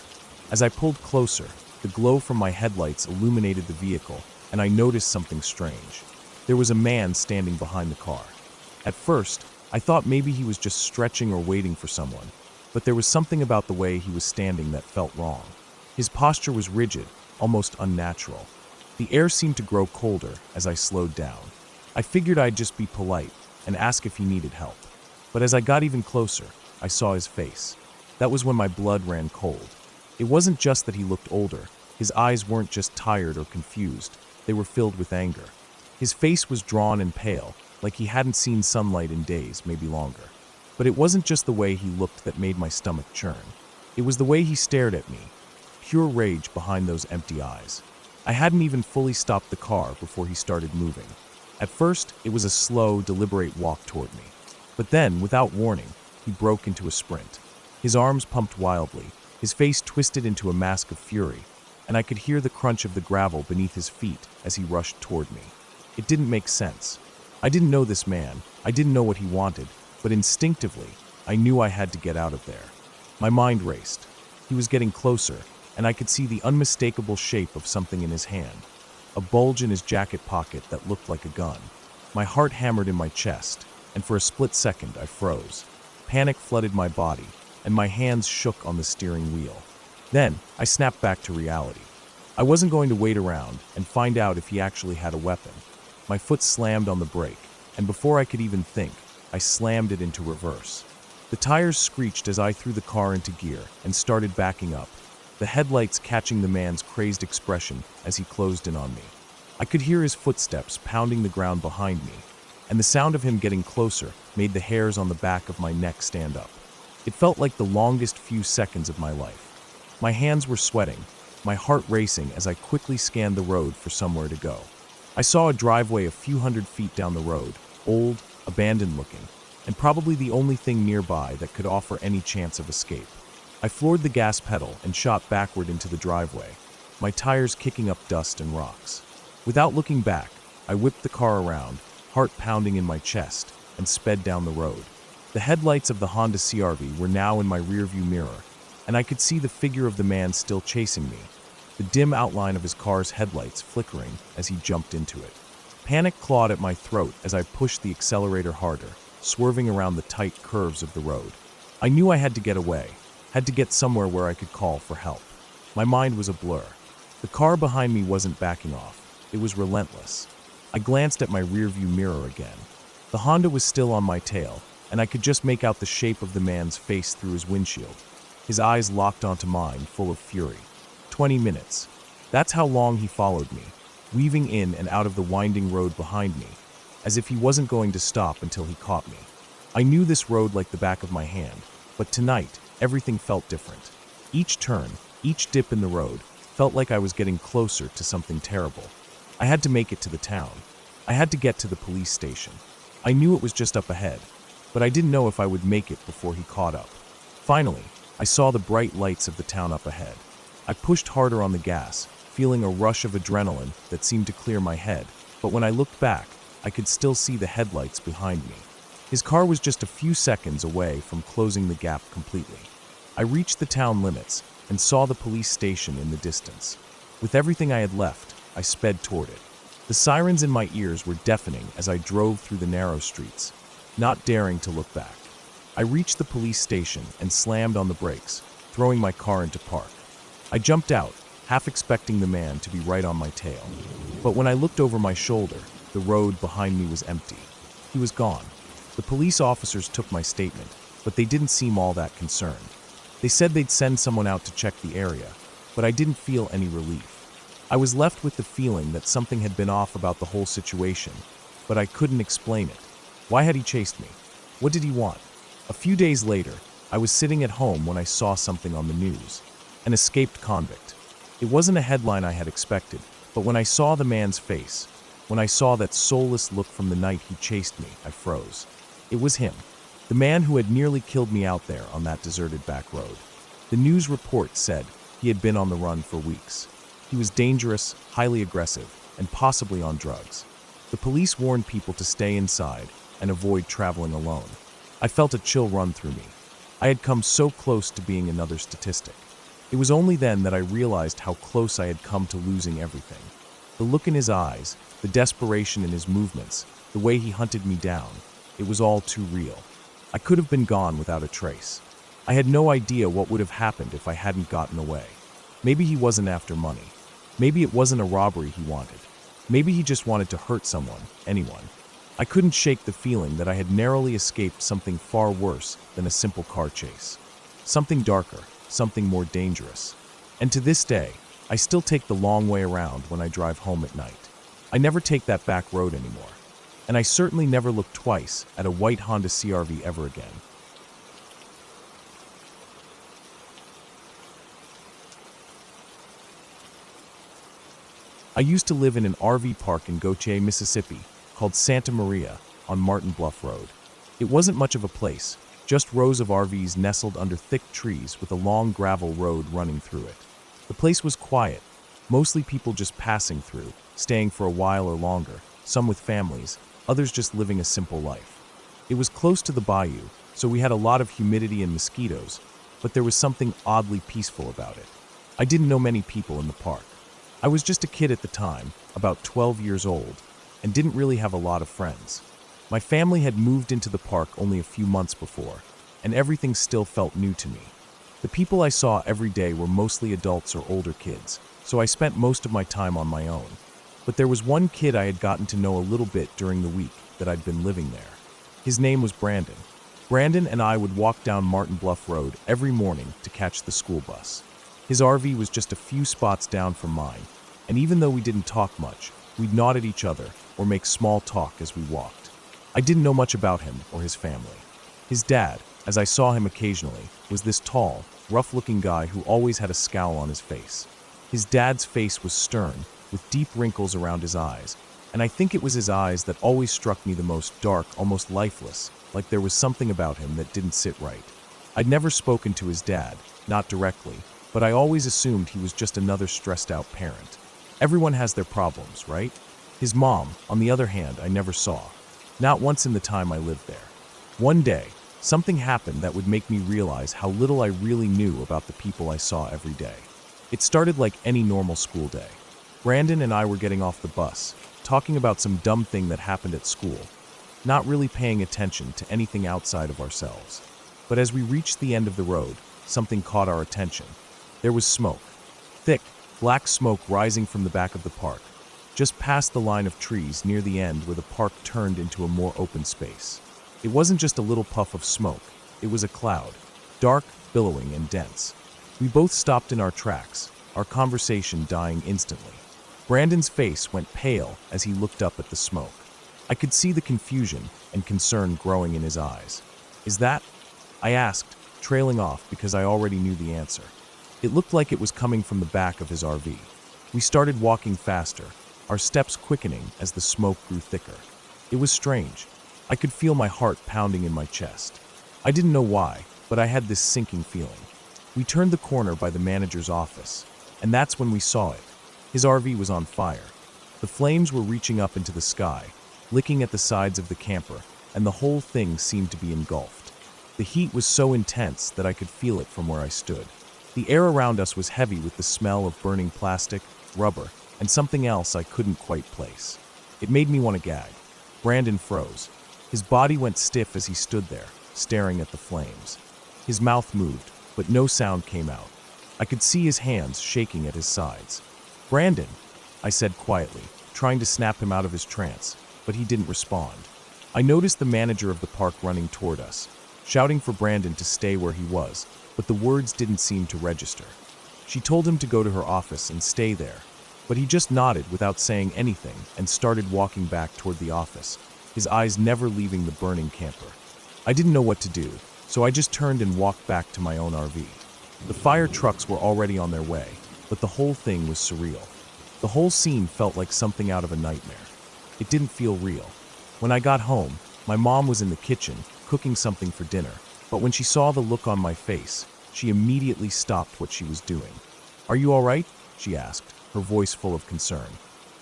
As I pulled closer, the glow from my headlights illuminated the vehicle, and I noticed something strange. There was a man standing behind the car. At first, I thought maybe he was just stretching or waiting for someone, but there was something about the way he was standing that felt wrong. His posture was rigid, almost unnatural. The air seemed to grow colder as I slowed down. I figured I'd just be polite and ask if he needed help. But as I got even closer, I saw his face. That was when my blood ran cold. It wasn't just that he looked older. His eyes weren't just tired or confused. They were filled with anger. His face was drawn and pale, like he hadn't seen sunlight in days, maybe longer. But it wasn't just the way he looked that made my stomach churn. It was the way he stared at me. Pure rage behind those empty eyes. I hadn't even fully stopped the car before he started moving. At first, it was a slow, deliberate walk toward me. But then, without warning, he broke into a sprint. His arms pumped wildly, his face twisted into a mask of fury, and I could hear the crunch of the gravel beneath his feet as he rushed toward me. It didn't make sense. I didn't know this man, I didn't know what he wanted, but instinctively, I knew I had to get out of there. My mind raced. He was getting closer, and I could see the unmistakable shape of something in his hand, a bulge in his jacket pocket that looked like a gun. My heart hammered in my chest, and for a split second I froze. Panic flooded my body, and my hands shook on the steering wheel. Then, I snapped back to reality. I wasn't going to wait around and find out if he actually had a weapon. My foot slammed on the brake, and before I could even think, I slammed it into reverse. The tires screeched as I threw the car into gear and started backing up, the headlights catching the man's crazed expression as he closed in on me. I could hear his footsteps pounding the ground behind me, and the sound of him getting closer made the hairs on the back of my neck stand up. It felt like the longest few seconds of my life. My hands were sweating, my heart racing as I quickly scanned the road for somewhere to go. I saw a driveway a few hundred feet down the road, old, abandoned looking, and probably the only thing nearby that could offer any chance of escape. I floored the gas pedal and shot backward into the driveway, my tires kicking up dust and rocks. Without looking back, I whipped the car around, heart pounding in my chest, and sped down the road. The headlights of the Honda CRV were now in my rearview mirror, and I could see the figure of the man still chasing me, the dim outline of his car's headlights flickering as he jumped into it. Panic clawed at my throat as I pushed the accelerator harder, swerving around the tight curves of the road. I knew I had to get away, had to get somewhere where I could call for help. My mind was a blur. The car behind me wasn't backing off. It was relentless. I glanced at my rearview mirror again. The Honda was still on my tail, and I could just make out the shape of the man's face through his windshield. His eyes locked onto mine, full of fury. 20 minutes. That's how long he followed me, weaving in and out of the winding road behind me, as if he wasn't going to stop until he caught me. I knew this road like the back of my hand, but tonight, everything felt different. Each turn, each dip in the road, felt like I was getting closer to something terrible. I had to make it to the town. I had to get to the police station. I knew it was just up ahead, but I didn't know if I would make it before he caught up. Finally, I saw the bright lights of the town up ahead. I pushed harder on the gas, feeling a rush of adrenaline that seemed to clear my head, but when I looked back, I could still see the headlights behind me. His car was just a few seconds away from closing the gap completely. I reached the town limits and saw the police station in the distance. With everything I had left, I sped toward it. The sirens in my ears were deafening as I drove through the narrow streets, not daring to look back. I reached the police station and slammed on the brakes, throwing my car into park. I jumped out, half expecting the man to be right on my tail. But when I looked over my shoulder, the road behind me was empty. He was gone. The police officers took my statement, but they didn't seem all that concerned. They said they'd send someone out to check the area, but I didn't feel any relief. I was left with the feeling that something had been off about the whole situation, but I couldn't explain it. Why had he chased me? What did he want? A few days later, I was sitting at home when I saw something on the news. An escaped convict. It wasn't a headline I had expected, but when I saw the man's face, when I saw that soulless look from the night he chased me, I froze. It was him, the man who had nearly killed me out there on that deserted back road. The news report said he had been on the run for weeks. He was dangerous, highly aggressive, and possibly on drugs. The police warned people to stay inside and avoid traveling alone. I felt a chill run through me. I had come so close to being another statistic. It was only then that I realized how close I had come to losing everything. The look in his eyes, the desperation in his movements, the way he hunted me down, it was all too real. I could have been gone without a trace. I had no idea what would have happened if I hadn't gotten away. Maybe he wasn't after money. Maybe it wasn't a robbery he wanted. Maybe he just wanted to hurt someone, anyone. I couldn't shake the feeling that I had narrowly escaped something far worse than a simple car chase. Something darker, something more dangerous. And to this day, I still take the long way around when I drive home at night. I never take that back road anymore. And I certainly never look twice at a white Honda CR-V ever again. I used to live in an RV park in Gautier, Mississippi, called Santa Maria on Martin Bluff Road. It wasn't much of a place, just rows of RVs nestled under thick trees with a long gravel road running through it. The place was quiet, mostly people just passing through, staying for a while or longer, some with families, others just living a simple life. It was close to the bayou, so we had a lot of humidity and mosquitoes, but there was something oddly peaceful about it. I didn't know many people in the park. I was just a kid at the time, about 12 years old, and didn't really have a lot of friends. My family had moved into the park only a few months before, and everything still felt new to me. The people I saw every day were mostly adults or older kids, so I spent most of my time on my own. But there was one kid I had gotten to know a little bit during the week that I'd been living there. His name was Brandon. Brandon and I would walk down Martin Bluff Road every morning to catch the school bus. His RV was just a few spots down from mine, and even though we didn't talk much, we'd nod at each other or make small talk as we walked. I didn't know much about him or his family. His dad, as I saw him occasionally, was this tall, rough-looking guy who always had a scowl on his face. His dad's face was stern, with deep wrinkles around his eyes, and I think it was his eyes that always struck me the most dark, almost lifeless, like there was something about him that didn't sit right. I'd never spoken to his dad, not directly, but I always assumed he was just another stressed-out parent. Everyone has their problems, right? His mom, on the other hand, I never saw. Not once in the time I lived there. One day, something happened that would make me realize how little I really knew about the people I saw every day. It started like any normal school day. Brandon and I were getting off the bus, talking about some dumb thing that happened at school, not really paying attention to anything outside of ourselves. But as we reached the end of the road, something caught our attention. There was smoke. Thick, black smoke rising from the back of the park, just past the line of trees near the end where the park turned into a more open space. It wasn't just a little puff of smoke, it was a cloud, dark, billowing, and dense. We both stopped in our tracks, our conversation dying instantly. Brandon's face went pale as he looked up at the smoke. I could see the confusion and concern growing in his eyes. "Is that?" I asked, trailing off because I already knew the answer. It looked like it was coming from the back of his RV. We started walking faster, our steps quickening as the smoke grew thicker. It was strange. I could feel my heart pounding in my chest. I didn't know why, but I had this sinking feeling. We turned the corner by the manager's office, and that's when we saw it. His RV was on fire. The flames were reaching up into the sky, licking at the sides of the camper, and the whole thing seemed to be engulfed. The heat was so intense that I could feel it from where I stood. The air around us was heavy with the smell of burning plastic, rubber, and something else I couldn't quite place. It made me want to gag. Brandon froze. His body went stiff as he stood there, staring at the flames. His mouth moved, but no sound came out. I could see his hands shaking at his sides. "Brandon," I said quietly, trying to snap him out of his trance, but he didn't respond. I noticed the manager of the park running toward us, shouting for Brandon to stay where he was, but the words didn't seem to register. She told him to go to her office and stay there. But he just nodded without saying anything and started walking back toward the office, his eyes never leaving the burning camper. I didn't know what to do, so I just turned and walked back to my own RV. The fire trucks were already on their way, but the whole thing was surreal. The whole scene felt like something out of a nightmare. It didn't feel real. When I got home, my mom was in the kitchen, cooking something for dinner, but when she saw the look on my face, she immediately stopped what she was doing. "Are you all right?" she asked, her voice full of concern.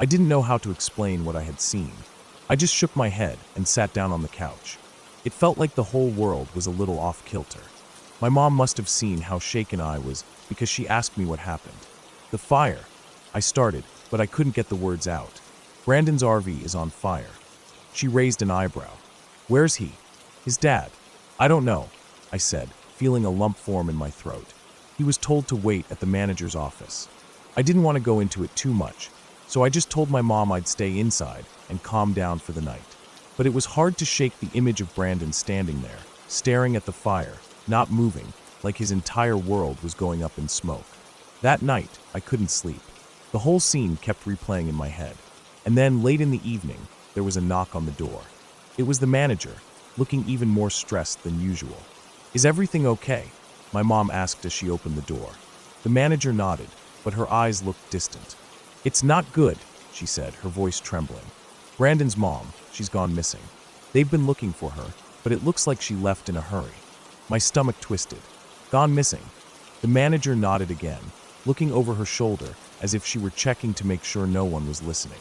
I didn't know how to explain what I had seen. I just shook my head and sat down on the couch. It felt like the whole world was a little off kilter. My mom must have seen how shaken I was because she asked me what happened. "The fire," I started, but I couldn't get the words out. "Brandon's RV is on fire." She raised an eyebrow. "Where's he?" "His dad." "I don't know," I said, feeling a lump form in my throat. "He was told to wait at the manager's office." I didn't want to go into it too much, so I just told my mom I'd stay inside and calm down for the night. But it was hard to shake the image of Brandon standing there, staring at the fire, not moving, like his entire world was going up in smoke. That night, I couldn't sleep. The whole scene kept replaying in my head. And then, late in the evening, there was a knock on the door. It was the manager, looking even more stressed than usual. "Is everything okay?" my mom asked as she opened the door. The manager nodded, but her eyes looked distant. "It's not good," she said, her voice trembling. "Brandon's mom, she's gone missing. They've been looking for her, but it looks like she left in a hurry." My stomach twisted. "Gone missing?" The manager nodded again, looking over her shoulder as if she were checking to make sure no one was listening.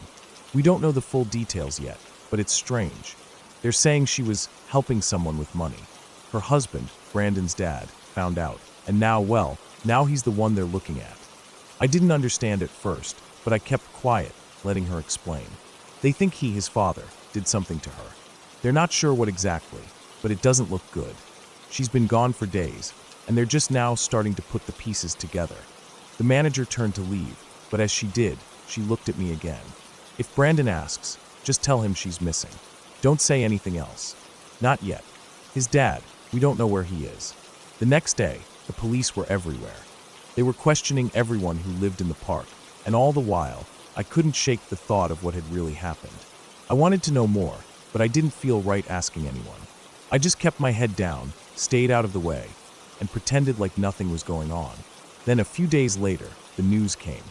"We don't know the full details yet, but it's strange. They're saying she was helping someone with money. Her husband, Brandon's dad, found out, and now he's the one they're looking at." I didn't understand at first, but I kept quiet, letting her explain. "They think he, his father, did something to her. They're not sure what exactly, but it doesn't look good. She's been gone for days, and they're just now starting to put the pieces together." The manager turned to leave, but as she did, she looked at me again. "If Brandon asks, just tell him she's missing. Don't say anything else." "Not yet. His dad, we don't know where he is." The next day, the police were everywhere. They were questioning everyone who lived in the park, and all the while, I couldn't shake the thought of what had really happened. I wanted to know more, but I didn't feel right asking anyone. I just kept my head down, stayed out of the way, and pretended like nothing was going on. Then a few days later, the news came.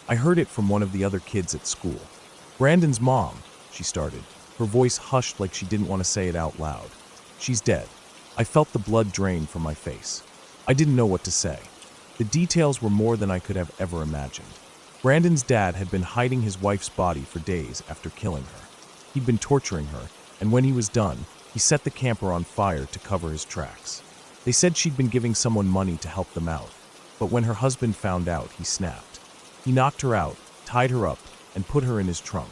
I heard it from one of the other kids at school. "Brandon's mom," she started, her voice hushed like she didn't want to say it out loud. "She's dead." I felt the blood drain from my face. I didn't know what to say. The details were more than I could have ever imagined. Brandon's dad had been hiding his wife's body for days after killing her. He'd been torturing her, and when he was done, he set the camper on fire to cover his tracks. They said she'd been giving someone money to help them out, but when her husband found out, he snapped. He knocked her out, tied her up, and put her in his trunk.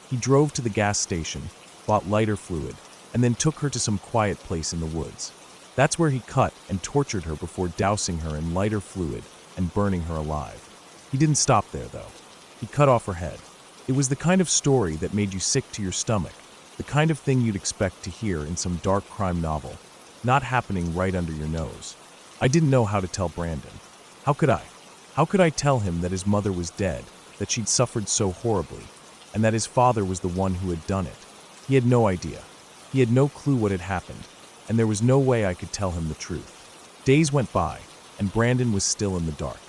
He drove to the gas station, bought lighter fluid, and then took her to some quiet place in the woods. That's where he cut and tortured her before dousing her in lighter fluid and burning her alive. He didn't stop there, though. He cut off her head. It was the kind of story that made you sick to your stomach, the kind of thing you'd expect to hear in some dark crime novel, not happening right under your nose. I didn't know how to tell Brandon. How could I? How could I tell him that his mother was dead, that she'd suffered so horribly, and that his father was the one who had done it? He had no idea. He had no clue what had happened, and there was no way I could tell him the truth. Days went by, and Brandon was still in the dark.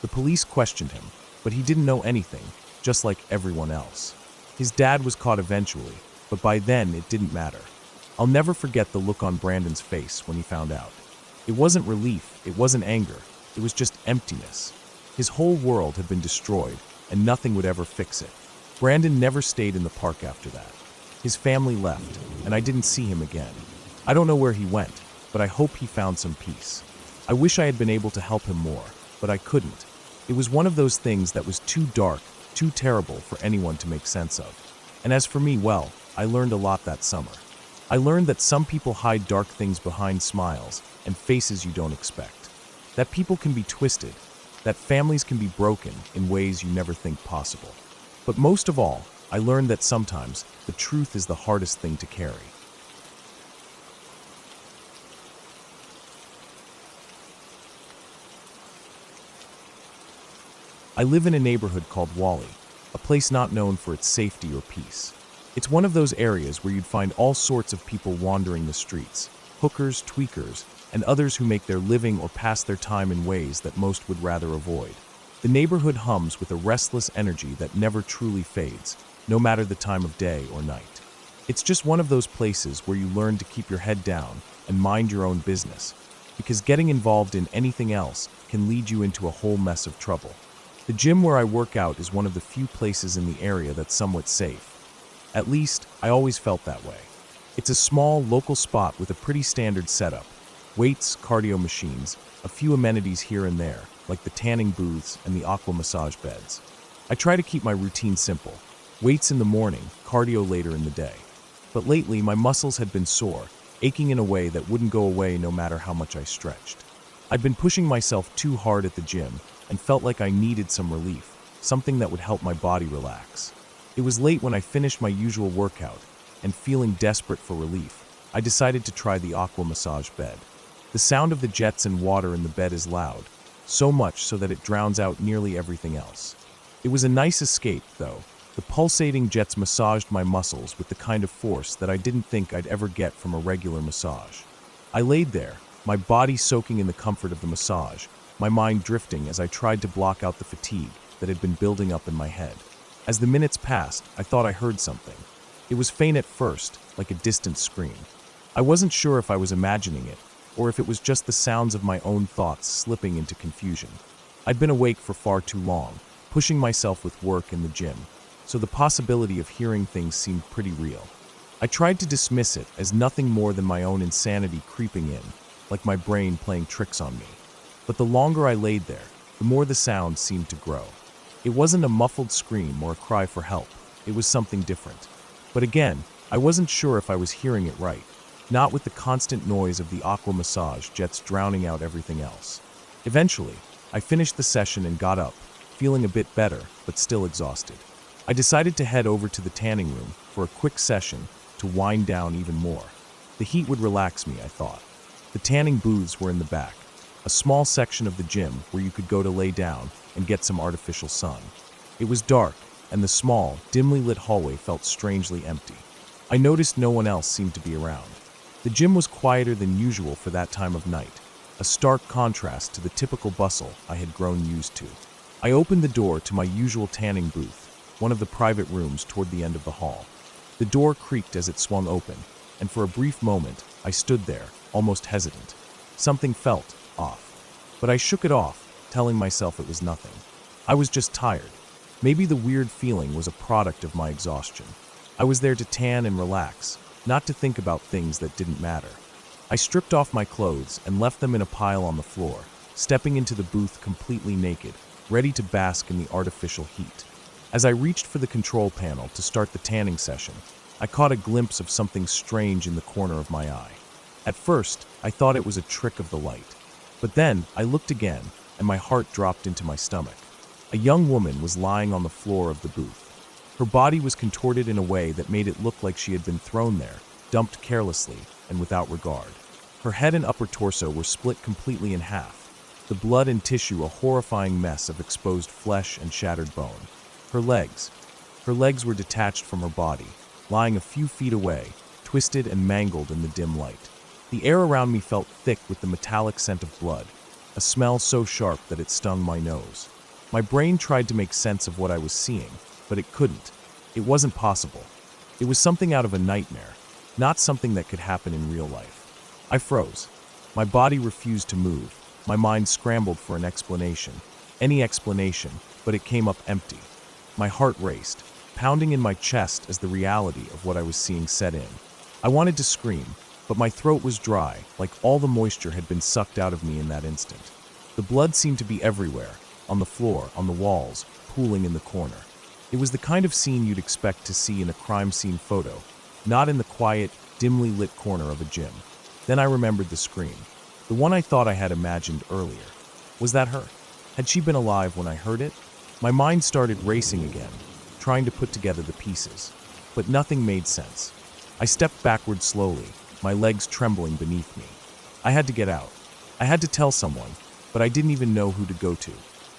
The police questioned him, but he didn't know anything, just like everyone else. His dad was caught eventually, but by then it didn't matter. I'll never forget the look on Brandon's face when he found out. It wasn't relief, it wasn't anger, it was just emptiness. His whole world had been destroyed, and nothing would ever fix it. Brandon never stayed in the park after that. His family left, and I didn't see him again. I don't know where he went, but I hope he found some peace. I wish I had been able to help him more, but I couldn't. It was one of those things that was too dark, too terrible for anyone to make sense of. And as for me, well, I learned a lot that summer. I learned that some people hide dark things behind smiles and faces you don't expect. That people can be twisted, that families can be broken in ways you never think possible. But most of all, I learned that sometimes the truth is the hardest thing to carry. I live in a neighborhood called Wally, a place not known for its safety or peace. It's one of those areas where you'd find all sorts of people wandering the streets, hookers, tweakers, and others who make their living or pass their time in ways that most would rather avoid. The neighborhood hums with a restless energy that never truly fades, no matter the time of day or night. It's just one of those places where you learn to keep your head down and mind your own business, because getting involved in anything else can lead you into a whole mess of trouble. The gym where I work out is one of the few places in the area that's somewhat safe. At least, I always felt that way. It's a small, local spot with a pretty standard setup. Weights, cardio machines, a few amenities here and there, like the tanning booths and the aqua massage beds. I try to keep my routine simple. Weights in the morning, cardio later in the day. But lately, my muscles had been sore, aching in a way that wouldn't go away no matter how much I stretched. I'd been pushing myself too hard at the gym and felt like I needed some relief, something that would help my body relax. It was late when I finished my usual workout, and feeling desperate for relief, I decided to try the aqua massage bed. The sound of the jets and water in the bed is loud, so much so that it drowns out nearly everything else. It was a nice escape, though. The pulsating jets massaged my muscles with the kind of force that I didn't think I'd ever get from a regular massage. I laid there, my body soaking in the comfort of the massage, my mind drifting as I tried to block out the fatigue that had been building up in my head. As the minutes passed, I thought I heard something. It was faint at first, like a distant scream. I wasn't sure if I was imagining it, or if it was just the sounds of my own thoughts slipping into confusion. I'd been awake for far too long, pushing myself with work in the gym, so the possibility of hearing things seemed pretty real. I tried to dismiss it as nothing more than my own insanity creeping in, like my brain playing tricks on me. But the longer I laid there, the more the sound seemed to grow. It wasn't a muffled scream or a cry for help. It was something different. But again, I wasn't sure if I was hearing it right, not with the constant noise of the aqua massage jets drowning out everything else. Eventually, I finished the session and got up, feeling a bit better, but still exhausted. I decided to head over to the tanning room for a quick session to wind down even more. The heat would relax me, I thought. The tanning booths were in the back, a small section of the gym where you could go to lay down and get some artificial sun. It was dark, and the small, dimly lit hallway felt strangely empty. I noticed no one else seemed to be around. The gym was quieter than usual for that time of night, a stark contrast to the typical bustle I had grown used to. I opened the door to my usual tanning booth, one of the private rooms toward the end of the hall. The door creaked as it swung open, and for a brief moment, I stood there, almost hesitant. Something felt off, but I shook it off, telling myself it was nothing. I was just tired. Maybe the weird feeling was a product of my exhaustion. I was there to tan and relax, not to think about things that didn't matter. I stripped off my clothes and left them in a pile on the floor, stepping into the booth completely naked, ready to bask in the artificial heat. As I reached for the control panel to start the tanning session, I caught a glimpse of something strange in the corner of my eye. At first, I thought it was a trick of the light. But then, I looked again, and my heart dropped into my stomach. A young woman was lying on the floor of the booth. Her body was contorted in a way that made it look like she had been thrown there, dumped carelessly, and without regard. Her head and upper torso were split completely in half, the blood and tissue a horrifying mess of exposed flesh and shattered bone. Her legs were detached from her body, lying a few feet away, twisted and mangled in the dim light. The air around me felt thick with the metallic scent of blood, a smell so sharp that it stung my nose. My brain tried to make sense of what I was seeing, but it couldn't. It wasn't possible. It was something out of a nightmare, not something that could happen in real life. I froze. My body refused to move. My mind scrambled for an explanation. Any explanation, but it came up empty. My heart raced, pounding in my chest as the reality of what I was seeing set in. I wanted to scream, but my throat was dry, like all the moisture had been sucked out of me in that instant. The blood seemed to be everywhere, on the floor, on the walls, pooling in the corner. It was the kind of scene you'd expect to see in a crime scene photo, not in the quiet, dimly lit corner of a gym. Then I remembered the scream, the one I thought I had imagined earlier. Was that her? Had she been alive when I heard it? My mind started racing again, trying to put together the pieces. But nothing made sense. I stepped backward slowly, my legs trembling beneath me. I had to get out. I had to tell someone, but I didn't even know who to go to.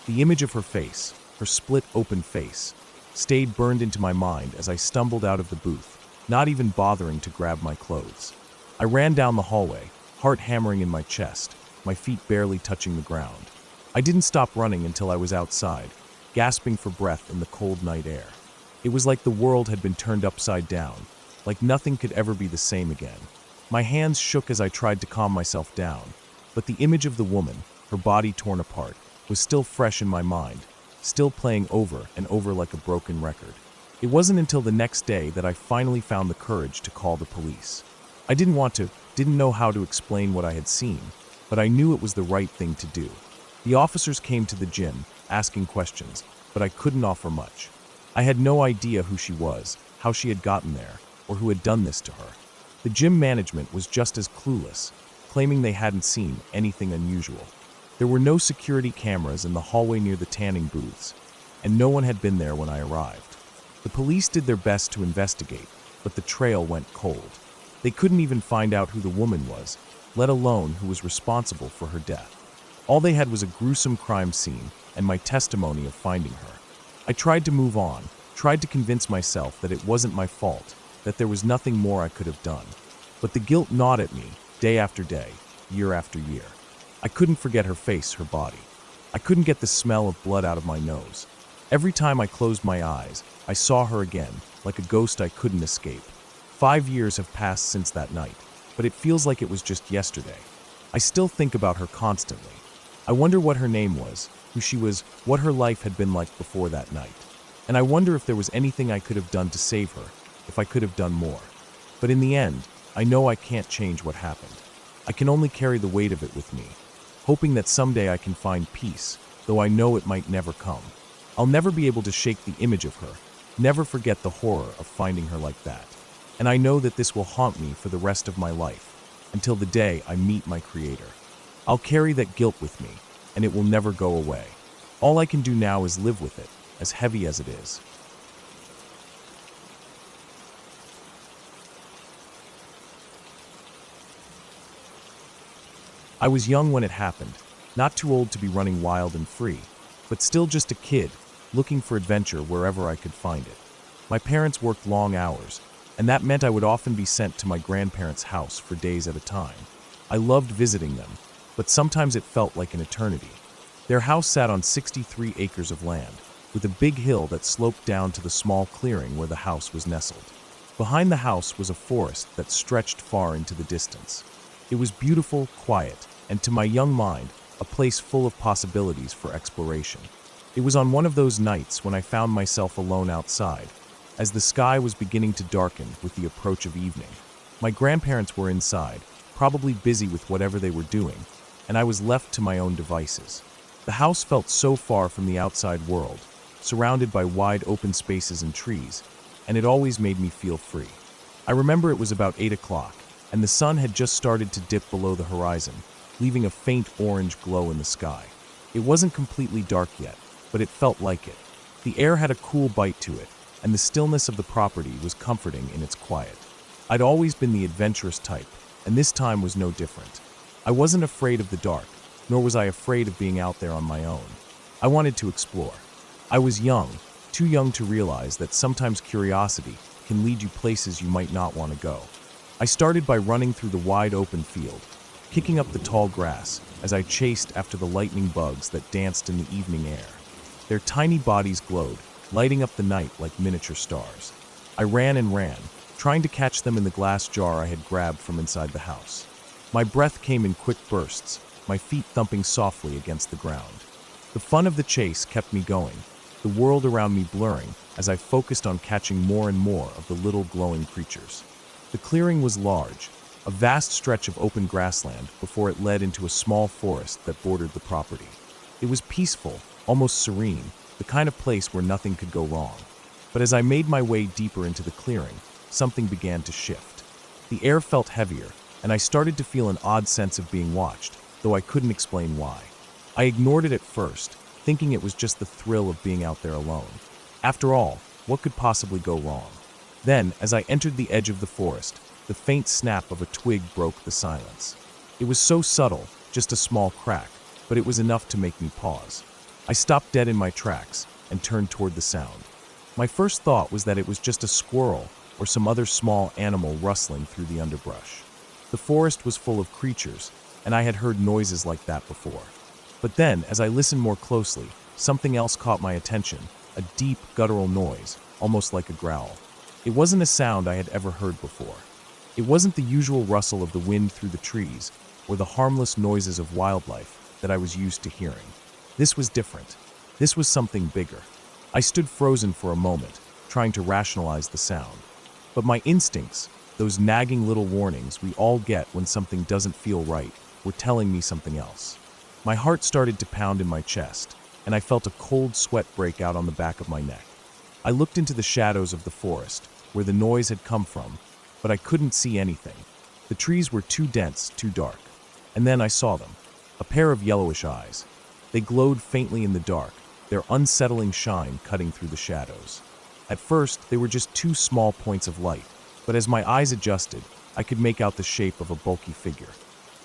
The image of her face, her split open face, stayed burned into my mind as I stumbled out of the booth, not even bothering to grab my clothes. I ran down the hallway, heart hammering in my chest, my feet barely touching the ground. I didn't stop running until I was outside, gasping for breath in the cold night air. It was like the world had been turned upside down, like nothing could ever be the same again. My hands shook as I tried to calm myself down, but the image of the woman, her body torn apart, was still fresh in my mind, still playing over and over like a broken record. It wasn't until the next day that I finally found the courage to call the police. I didn't know how to explain what I had seen, but I knew it was the right thing to do. The officers came to the gym, asking questions, but I couldn't offer much. I had no idea who she was, how she had gotten there, or who had done this to her. The gym management was just as clueless, claiming they hadn't seen anything unusual. There were no security cameras in the hallway near the tanning booths, and no one had been there when I arrived. The police did their best to investigate, but the trail went cold. They couldn't even find out who the woman was, let alone who was responsible for her death. All they had was a gruesome crime scene and my testimony of finding her. I tried to move on, tried to convince myself that it wasn't my fault, that there was nothing more I could have done. But the guilt gnawed at me, day after day, year after year. I couldn't forget her face, her body. I couldn't get the smell of blood out of my nose. Every time I closed my eyes, I saw her again, like a ghost I couldn't escape. 5 years have passed since that night, but it feels like it was just yesterday. I still think about her constantly. I wonder what her name was, who she was, what her life had been like before that night. And I wonder if there was anything I could have done to save her, if I could have done more. But in the end, I know I can't change what happened. I can only carry the weight of it with me, hoping that someday I can find peace, though I know it might never come. I'll never be able to shake the image of her, never forget the horror of finding her like that. And I know that this will haunt me for the rest of my life, until the day I meet my Creator. I'll carry that guilt with me, and it will never go away. All I can do now is live with it, as heavy as it is. I was young when it happened, not too old to be running wild and free, but still just a kid, looking for adventure wherever I could find it. My parents worked long hours, and that meant I would often be sent to my grandparents' house for days at a time. I loved visiting them, but sometimes it felt like an eternity. Their house sat on 63 acres of land, with a big hill that sloped down to the small clearing where the house was nestled. Behind the house was a forest that stretched far into the distance. It was beautiful, quiet, and to my young mind, a place full of possibilities for exploration. It was on one of those nights when I found myself alone outside, as the sky was beginning to darken with the approach of evening. My grandparents were inside, probably busy with whatever they were doing, and I was left to my own devices. The house felt so far from the outside world, surrounded by wide open spaces and trees, and it always made me feel free. I remember it was about 8 o'clock, and the sun had just started to dip below the horizon, leaving a faint orange glow in the sky. It wasn't completely dark yet, but it felt like it. The air had a cool bite to it, and the stillness of the property was comforting in its quiet. I'd always been the adventurous type, and this time was no different. I wasn't afraid of the dark, nor was I afraid of being out there on my own. I wanted to explore. I was young, too young to realize that sometimes curiosity can lead you places you might not want to go. I started by running through the wide open field, kicking up the tall grass as I chased after the lightning bugs that danced in the evening air. Their tiny bodies glowed, lighting up the night like miniature stars. I ran and ran, trying to catch them in the glass jar I had grabbed from inside the house. My breath came in quick bursts, my feet thumping softly against the ground. The fun of the chase kept me going, the world around me blurring as I focused on catching more and more of the little glowing creatures. The clearing was large, a vast stretch of open grassland before it led into a small forest that bordered the property. It was peaceful, almost serene, the kind of place where nothing could go wrong. But as I made my way deeper into the clearing, something began to shift. The air felt heavier, and I started to feel an odd sense of being watched, though I couldn't explain why. I ignored it at first, thinking it was just the thrill of being out there alone. After all, what could possibly go wrong? Then, as I entered the edge of the forest, the faint snap of a twig broke the silence. It was so subtle, just a small crack, but it was enough to make me pause. I stopped dead in my tracks and turned toward the sound. My first thought was that it was just a squirrel or some other small animal rustling through the underbrush. The forest was full of creatures, and I had heard noises like that before. But then, as I listened more closely, something else caught my attention, a deep, guttural noise, almost like a growl. It wasn't a sound I had ever heard before. It wasn't the usual rustle of the wind through the trees or the harmless noises of wildlife that I was used to hearing. This was different. This was something bigger. I stood frozen for a moment, trying to rationalize the sound. But my instincts, those nagging little warnings we all get when something doesn't feel right, were telling me something else. My heart started to pound in my chest, and I felt a cold sweat break out on the back of my neck. I looked into the shadows of the forest, where the noise had come from, but I couldn't see anything. The trees were too dense, too dark. And then I saw them, a pair of yellowish eyes. They glowed faintly in the dark, their unsettling shine cutting through the shadows. At first, they were just two small points of light, but as my eyes adjusted, I could make out the shape of a bulky figure.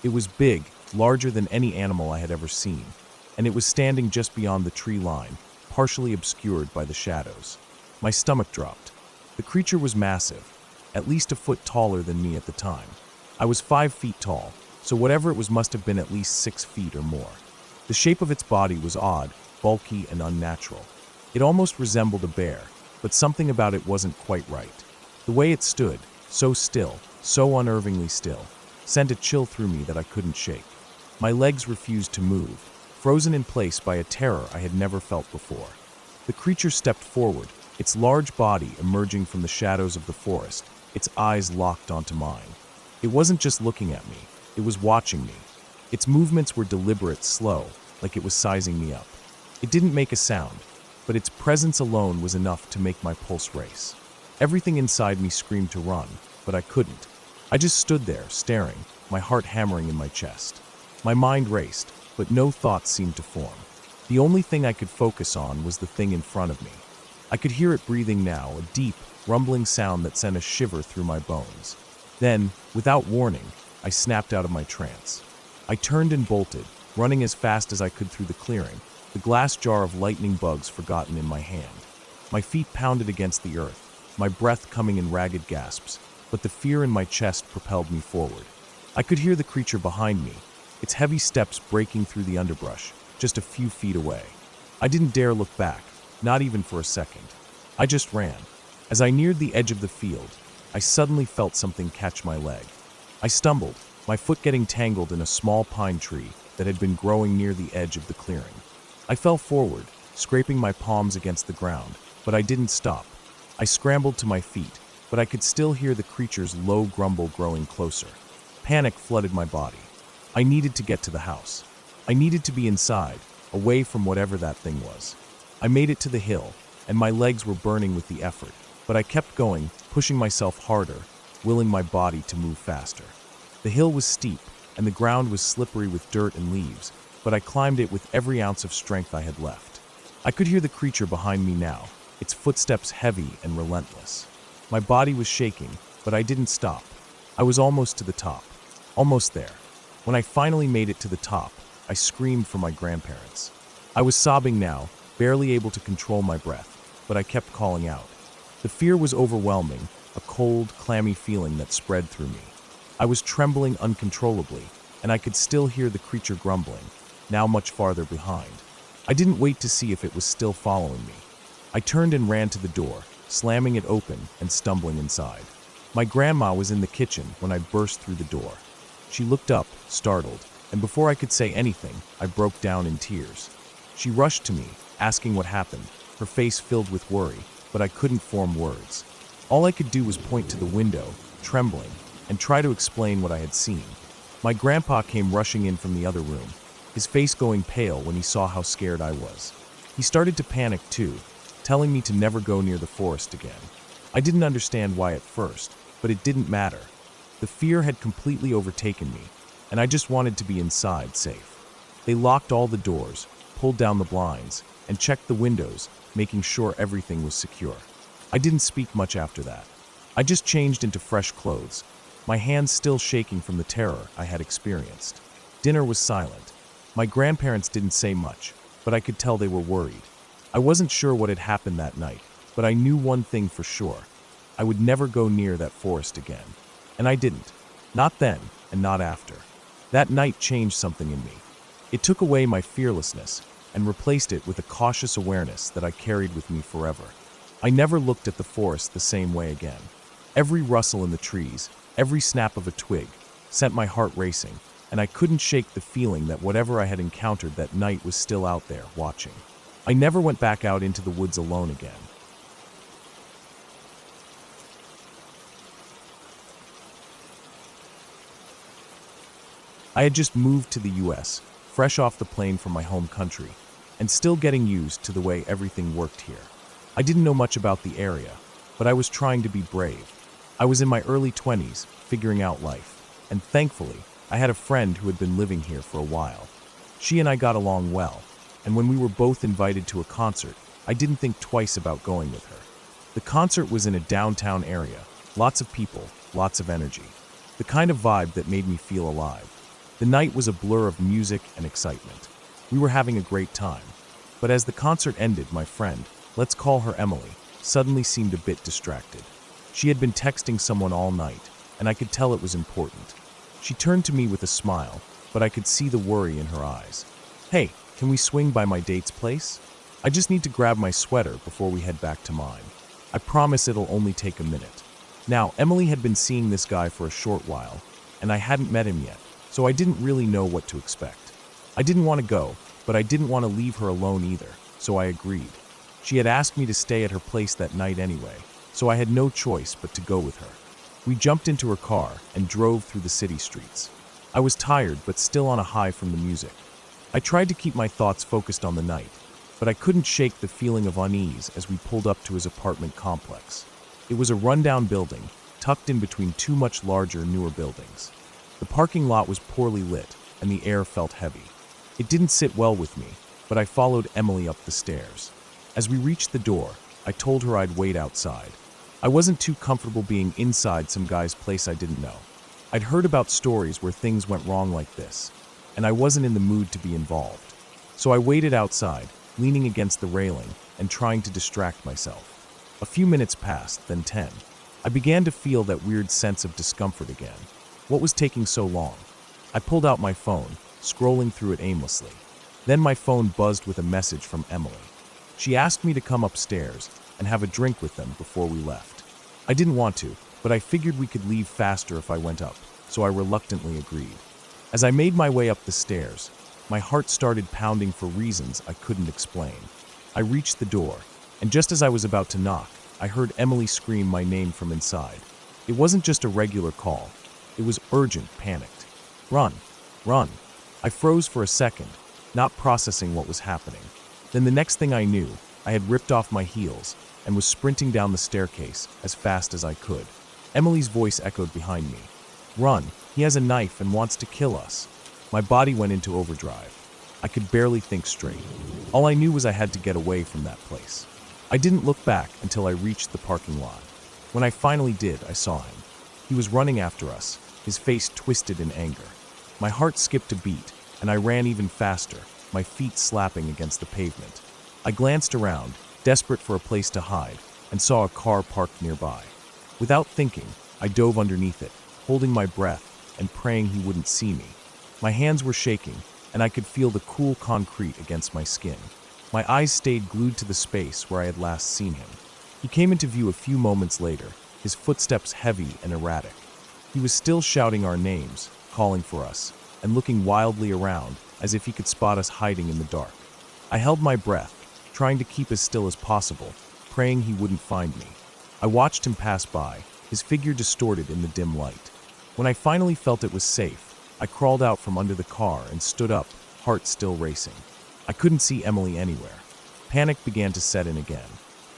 It was big, larger than any animal I had ever seen, and it was standing just beyond the tree line, partially obscured by the shadows. My stomach dropped. The creature was massive, at least a foot taller than me at the time. I was 5 feet tall, so whatever it was must have been at least 6 feet or more. The shape of its body was odd, bulky, and unnatural. It almost resembled a bear, but something about it wasn't quite right. The way it stood, so still, so unnervingly still, sent a chill through me that I couldn't shake. My legs refused to move, frozen in place by a terror I had never felt before. The creature stepped forward, its large body emerging from the shadows of the forest, its eyes locked onto mine. It wasn't just looking at me, it was watching me. Its movements were deliberate, slow, like it was sizing me up. It didn't make a sound, but its presence alone was enough to make my pulse race. Everything inside me screamed to run, but I couldn't. I just stood there, staring, my heart hammering in my chest. My mind raced, but no thoughts seemed to form. The only thing I could focus on was the thing in front of me. I could hear it breathing now, a deep, rumbling sound that sent a shiver through my bones. Then, without warning, I snapped out of my trance. I turned and bolted, running as fast as I could through the clearing, the glass jar of lightning bugs forgotten in my hand. My feet pounded against the earth, my breath coming in ragged gasps, but the fear in my chest propelled me forward. I could hear the creature behind me, its heavy steps breaking through the underbrush, just a few feet away. I didn't dare look back, not even for a second. I just ran. As I neared the edge of the field, I suddenly felt something catch my leg. I stumbled, my foot getting tangled in a small pine tree that had been growing near the edge of the clearing. I fell forward, scraping my palms against the ground, but I didn't stop. I scrambled to my feet, but I could still hear the creature's low grumble growing closer. Panic flooded my body. I needed to get to the house. I needed to be inside, away from whatever that thing was. I made it to the hill, and my legs were burning with the effort, but I kept going, pushing myself harder, willing my body to move faster. The hill was steep, and the ground was slippery with dirt and leaves, but I climbed it with every ounce of strength I had left. I could hear the creature behind me now, its footsteps heavy and relentless. My body was shaking, but I didn't stop. I was almost to the top. Almost there. When I finally made it to the top, I screamed for my grandparents. I was sobbing now, barely able to control my breath, but I kept calling out. The fear was overwhelming, a cold, clammy feeling that spread through me. I was trembling uncontrollably, and I could still hear the creature grumbling, now much farther behind. I didn't wait to see if it was still following me. I turned and ran to the door, slamming it open and stumbling inside. My grandma was in the kitchen when I burst through the door. She looked up, startled, and before I could say anything, I broke down in tears. She rushed to me, asking what happened, her face filled with worry, but I couldn't form words. All I could do was point to the window, trembling, and try to explain what I had seen. My grandpa came rushing in from the other room, his face going pale when he saw how scared I was. He started to panic too, telling me to never go near the forest again. I didn't understand why at first, but it didn't matter. The fear had completely overtaken me, and I just wanted to be inside, safe. They locked all the doors, pulled down the blinds, and checked the windows, making sure everything was secure. I didn't speak much after that. I just changed into fresh clothes, my hands still shaking from the terror I had experienced. Dinner was silent. My grandparents didn't say much, but I could tell they were worried. I wasn't sure what had happened that night, but I knew one thing for sure. I would never go near that forest again. And I didn't. Not then, and not after. That night changed something in me. It took away my fearlessness and replaced it with a cautious awareness that I carried with me forever. I never looked at the forest the same way again. Every rustle in the trees, every snap of a twig, sent my heart racing, and I couldn't shake the feeling that whatever I had encountered that night was still out there, watching. I never went back out into the woods alone again. I had just moved to the US, fresh off the plane from my home country, and still getting used to the way everything worked here. I didn't know much about the area, but I was trying to be brave. I was in my early 20s, figuring out life, and thankfully, I had a friend who had been living here for a while. She and I got along well, and when we were both invited to a concert, I didn't think twice about going with her. The concert was in a downtown area, lots of people, lots of energy, the kind of vibe that made me feel alive. The night was a blur of music and excitement. We were having a great time. But as the concert ended, my friend, let's call her Emily, suddenly seemed a bit distracted. She had been texting someone all night, and I could tell it was important. She turned to me with a smile, but I could see the worry in her eyes. "Hey, can we swing by my date's place? I just need to grab my sweater before we head back to mine. I promise it'll only take a minute." Now, Emily had been seeing this guy for a short while, and I hadn't met him yet, so I didn't really know what to expect. I didn't want to go, but I didn't want to leave her alone either, so I agreed. She had asked me to stay at her place that night anyway, so I had no choice but to go with her. We jumped into her car and drove through the city streets. I was tired, but still on a high from the music. I tried to keep my thoughts focused on the night, but I couldn't shake the feeling of unease as we pulled up to his apartment complex. It was a rundown building, tucked in between two much larger, newer buildings. The parking lot was poorly lit, and the air felt heavy. It didn't sit well with me, but I followed Emily up the stairs. As we reached the door, I told her I'd wait outside. I wasn't too comfortable being inside some guy's place I didn't know. I'd heard about stories where things went wrong like this, and I wasn't in the mood to be involved. So I waited outside, leaning against the railing and trying to distract myself. A few minutes passed, then 10. I began to feel that weird sense of discomfort again. What was taking so long? I pulled out my phone, scrolling through it aimlessly. Then my phone buzzed with a message from Emily. She asked me to come upstairs and have a drink with them before we left. I didn't want to, but I figured we could leave faster if I went up, so I reluctantly agreed. As I made my way up the stairs, my heart started pounding for reasons I couldn't explain. I reached the door, and just as I was about to knock, I heard Emily scream my name from inside. It wasn't just a regular call. It was urgent, panicked. "Run! Run!" I froze for a second, not processing what was happening. Then the next thing I knew, I had ripped off my heels and was sprinting down the staircase as fast as I could. Emily's voice echoed behind me. "Run! He has a knife and wants to kill us." My body went into overdrive. I could barely think straight. All I knew was I had to get away from that place. I didn't look back until I reached the parking lot. When I finally did, I saw him. He was running after us, his face twisted in anger. My heart skipped a beat, and I ran even faster, my feet slapping against the pavement. I glanced around, desperate for a place to hide, and saw a car parked nearby. Without thinking, I dove underneath it, holding my breath and praying he wouldn't see me. My hands were shaking, and I could feel the cool concrete against my skin. My eyes stayed glued to the space where I had last seen him. He came into view a few moments later, his footsteps heavy and erratic. He was still shouting our names, calling for us, and looking wildly around as if he could spot us hiding in the dark. I held my breath, trying to keep as still as possible, praying he wouldn't find me. I watched him pass by, his figure distorted in the dim light. When I finally felt it was safe, I crawled out from under the car and stood up, heart still racing. I couldn't see Emily anywhere. Panic began to set in again.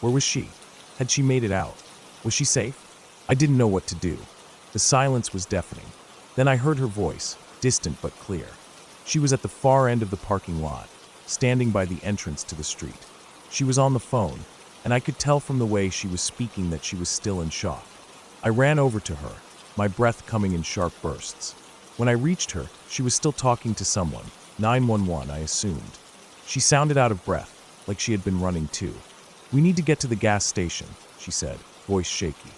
Where was she? Had she made it out? Was she safe? I didn't know what to do. The silence was deafening. Then I heard her voice, distant but clear. She was at the far end of the parking lot, standing by the entrance to the street. She was on the phone, and I could tell from the way she was speaking that she was still in shock. I ran over to her, my breath coming in sharp bursts. When I reached her, she was still talking to someone, 911, I assumed. She sounded out of breath, like she had been running too. "We need to get to the gas station," she said, voice shaky.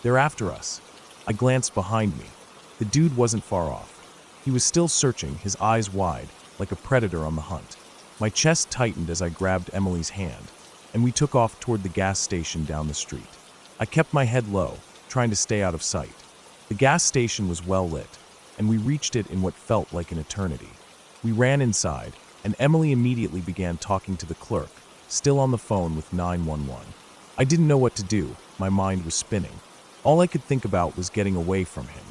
"They're after us." I glanced behind me. The dude wasn't far off. He was still searching, his eyes wide, like a predator on the hunt. My chest tightened as I grabbed Emily's hand, and we took off toward the gas station down the street. I kept my head low, trying to stay out of sight. The gas station was well lit, and we reached it in what felt like an eternity. We ran inside, and Emily immediately began talking to the clerk, still on the phone with 911. I didn't know what to do. My mind was spinning. All I could think about was getting away from him.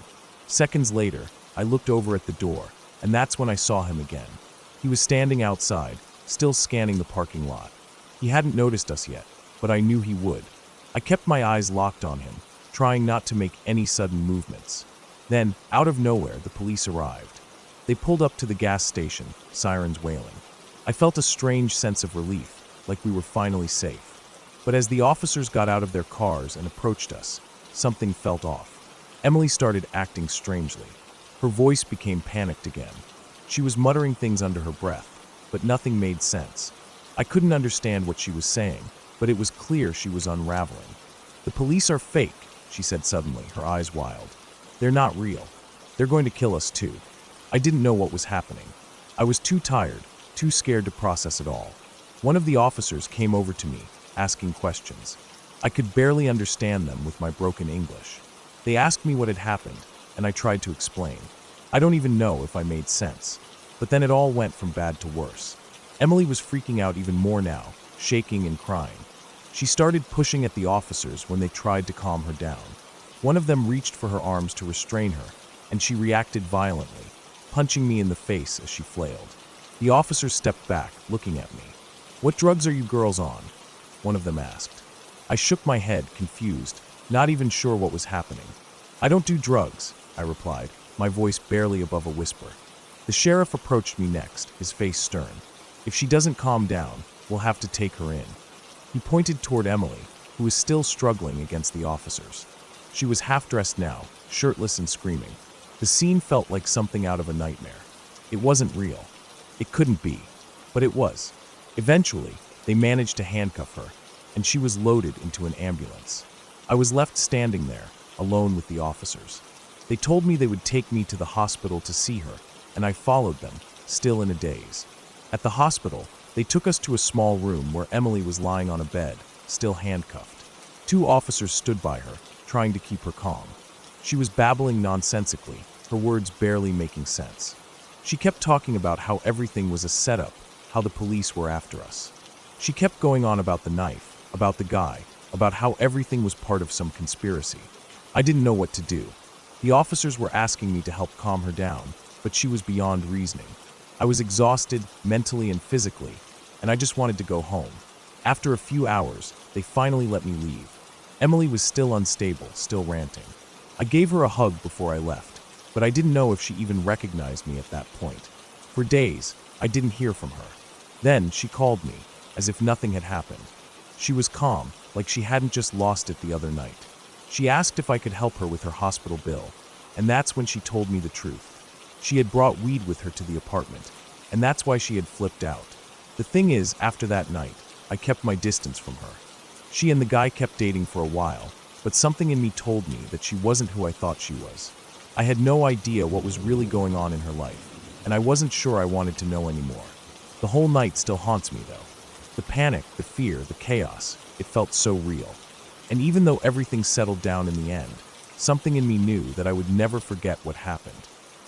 Seconds later, I looked over at the door, and that's when I saw him again. He was standing outside, still scanning the parking lot. He hadn't noticed us yet, but I knew he would. I kept my eyes locked on him, trying not to make any sudden movements. Then, out of nowhere, the police arrived. They pulled up to the gas station, sirens wailing. I felt a strange sense of relief, like we were finally safe. But as the officers got out of their cars and approached us, something felt off. Emily started acting strangely. Her voice became panicked again. She was muttering things under her breath, but nothing made sense. I couldn't understand what she was saying, but it was clear she was unraveling. "The police are fake," she said suddenly, her eyes wild. "They're not real. They're going to kill us too." I didn't know what was happening. I was too tired, too scared to process it all. One of the officers came over to me, asking questions. I could barely understand them with my broken English. They asked me what had happened, and I tried to explain. I don't even know if I made sense. But then it all went from bad to worse. Emily was freaking out even more now, shaking and crying. She started pushing at the officers when they tried to calm her down. One of them reached for her arms to restrain her, and she reacted violently, punching me in the face as she flailed. The officers stepped back, looking at me. "What drugs are you girls on?" one of them asked. I shook my head, confused, not even sure what was happening. "I don't do drugs," I replied, my voice barely above a whisper. The sheriff approached me next, his face stern. "If she doesn't calm down, we'll have to take her in." He pointed toward Emily, who was still struggling against the officers. She was half-dressed now, shirtless and screaming. The scene felt like something out of a nightmare. It wasn't real. It couldn't be. But it was. Eventually, they managed to handcuff her, and she was loaded into an ambulance. I was left standing there, alone with the officers. They told me they would take me to the hospital to see her, and I followed them, still in a daze. At the hospital, they took us to a small room where Emily was lying on a bed, still handcuffed. 2 officers stood by her, trying to keep her calm. She was babbling nonsensically, her words barely making sense. She kept talking about how everything was a setup, how the police were after us. She kept going on about the knife, about the guy, about how everything was part of some conspiracy. I didn't know what to do. The officers were asking me to help calm her down, but she was beyond reasoning. I was exhausted, mentally and physically, and I just wanted to go home. After a few hours, they finally let me leave. Emily was still unstable, still ranting. I gave her a hug before I left, but I didn't know if she even recognized me at that point. For days, I didn't hear from her. Then she called me, as if nothing had happened. She was calm, like she hadn't just lost it the other night. She asked if I could help her with her hospital bill, and that's when she told me the truth. She had brought weed with her to the apartment, and that's why she had flipped out. The thing is, after that night, I kept my distance from her. She and the guy kept dating for a while, but something in me told me that she wasn't who I thought she was. I had no idea what was really going on in her life, and I wasn't sure I wanted to know anymore. The whole night still haunts me, though. The panic, the fear, the chaos, it felt so real. And even though everything settled down in the end, something in me knew that I would never forget what happened.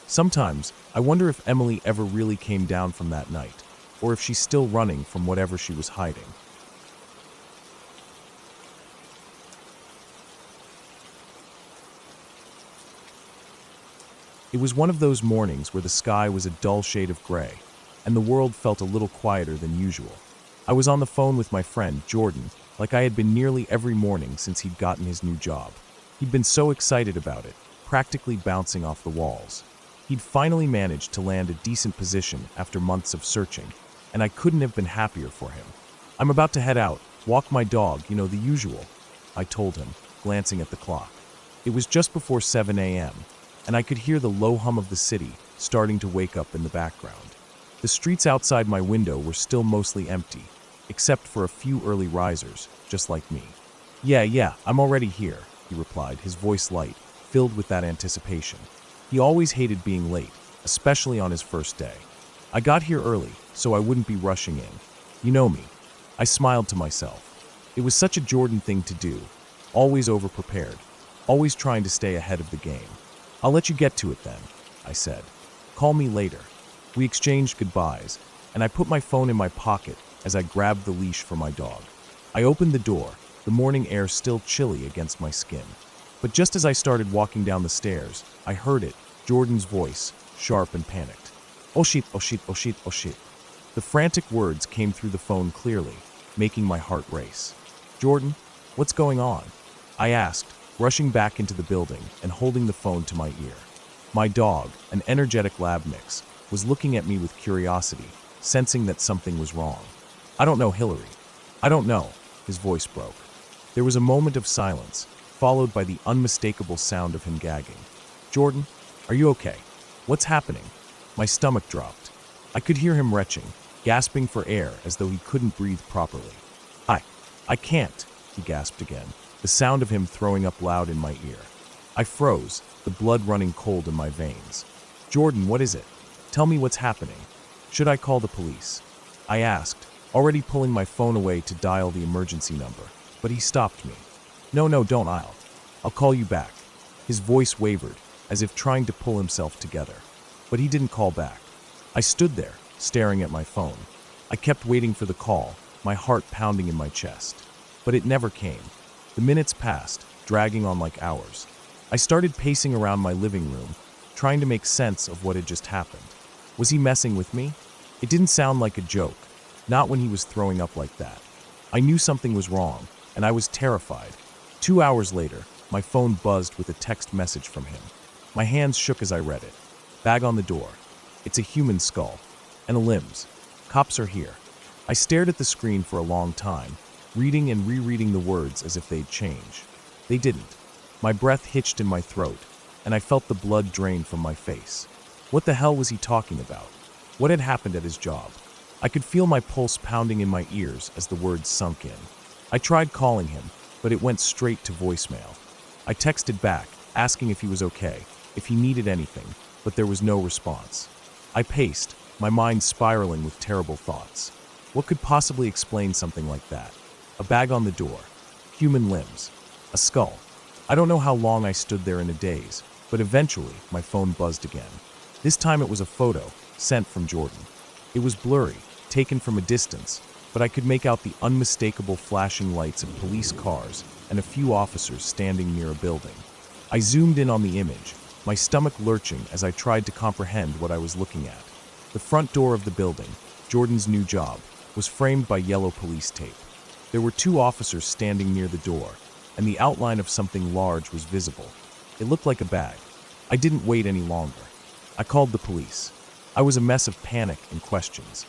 Sometimes, I wonder if Emily ever really came down from that night, or if she's still running from whatever she was hiding. It was one of those mornings where the sky was a dull shade of gray, and the world felt a little quieter than usual. I was on the phone with my friend, Jordan, like I had been nearly every morning since he'd gotten his new job. He'd been so excited about it, practically bouncing off the walls. He'd finally managed to land a decent position after months of searching, and I couldn't have been happier for him. "I'm about to head out, walk my dog, the usual," I told him, glancing at the clock. It was just before 7 a.m., and I could hear the low hum of the city starting to wake up in the background. The streets outside my window were still mostly empty, except for a few early risers, just like me. Yeah, I'm already here, he replied, his voice light, filled with that anticipation. He always hated being late, especially on his first day. I got here early, so I wouldn't be rushing in. You know me. I smiled to myself. It was such a Jordan thing to do, always over-prepared, always trying to stay ahead of the game. I'll let you get to it then, I said. Call me later. We exchanged goodbyes, and I put my phone in my pocket as I grabbed the leash for my dog. I opened the door, the morning air still chilly against my skin. But just as I started walking down the stairs, I heard it, Jordan's voice, sharp and panicked. Oh shit, oh shit, oh shit, oh shit. The frantic words came through the phone clearly, making my heart race. Jordan, what's going on? I asked, rushing back into the building and holding the phone to my ear. My dog, an energetic lab mix, was looking at me with curiosity, sensing that something was wrong. I don't know, Hillary. I don't know, his voice broke. There was a moment of silence, followed by the unmistakable sound of him gagging. Jordan, are you okay? What's happening? My stomach dropped. I could hear him retching, gasping for air as though he couldn't breathe properly. I can't, he gasped again, the sound of him throwing up loud in my ear. I froze, the blood running cold in my veins. Jordan, what is it? Tell me what's happening. Should I call the police? I asked, already pulling my phone away to dial the emergency number, but he stopped me. No, don't. I'll call you back. His voice wavered, as if trying to pull himself together. But he didn't call back. I stood there, staring at my phone. I kept waiting for the call, my heart pounding in my chest. But it never came. The minutes passed, dragging on like hours. I started pacing around my living room, trying to make sense of what had just happened. Was he messing with me? It didn't sound like a joke, not when he was throwing up like that. I knew something was wrong, and I was terrified. 2 hours later, my phone buzzed with a text message from him. My hands shook as I read it. Bag on the door. It's a human skull. And a limbs. Cops are here. I stared at the screen for a long time, reading and rereading the words as if they'd change. They didn't. My breath hitched in my throat, and I felt the blood drain from my face. What the hell was he talking about? What had happened at his job? I could feel my pulse pounding in my ears as the words sunk in. I tried calling him, but it went straight to voicemail. I texted back, asking if he was okay, if he needed anything, but there was no response. I paced, my mind spiraling with terrible thoughts. What could possibly explain something like that? A bag on the door, human limbs, a skull. I don't know how long I stood there in a daze, but eventually my phone buzzed again. This time it was a photo, sent from Jordan. It was blurry, taken from a distance, but I could make out the unmistakable flashing lights of police cars and a few officers standing near a building. I zoomed in on the image, my stomach lurching as I tried to comprehend what I was looking at. The front door of the building, Jordan's new job, was framed by yellow police tape. There were 2 officers standing near the door, and the outline of something large was visible. It looked like a bag. I didn't wait any longer. I called the police. I was a mess of panic and questions.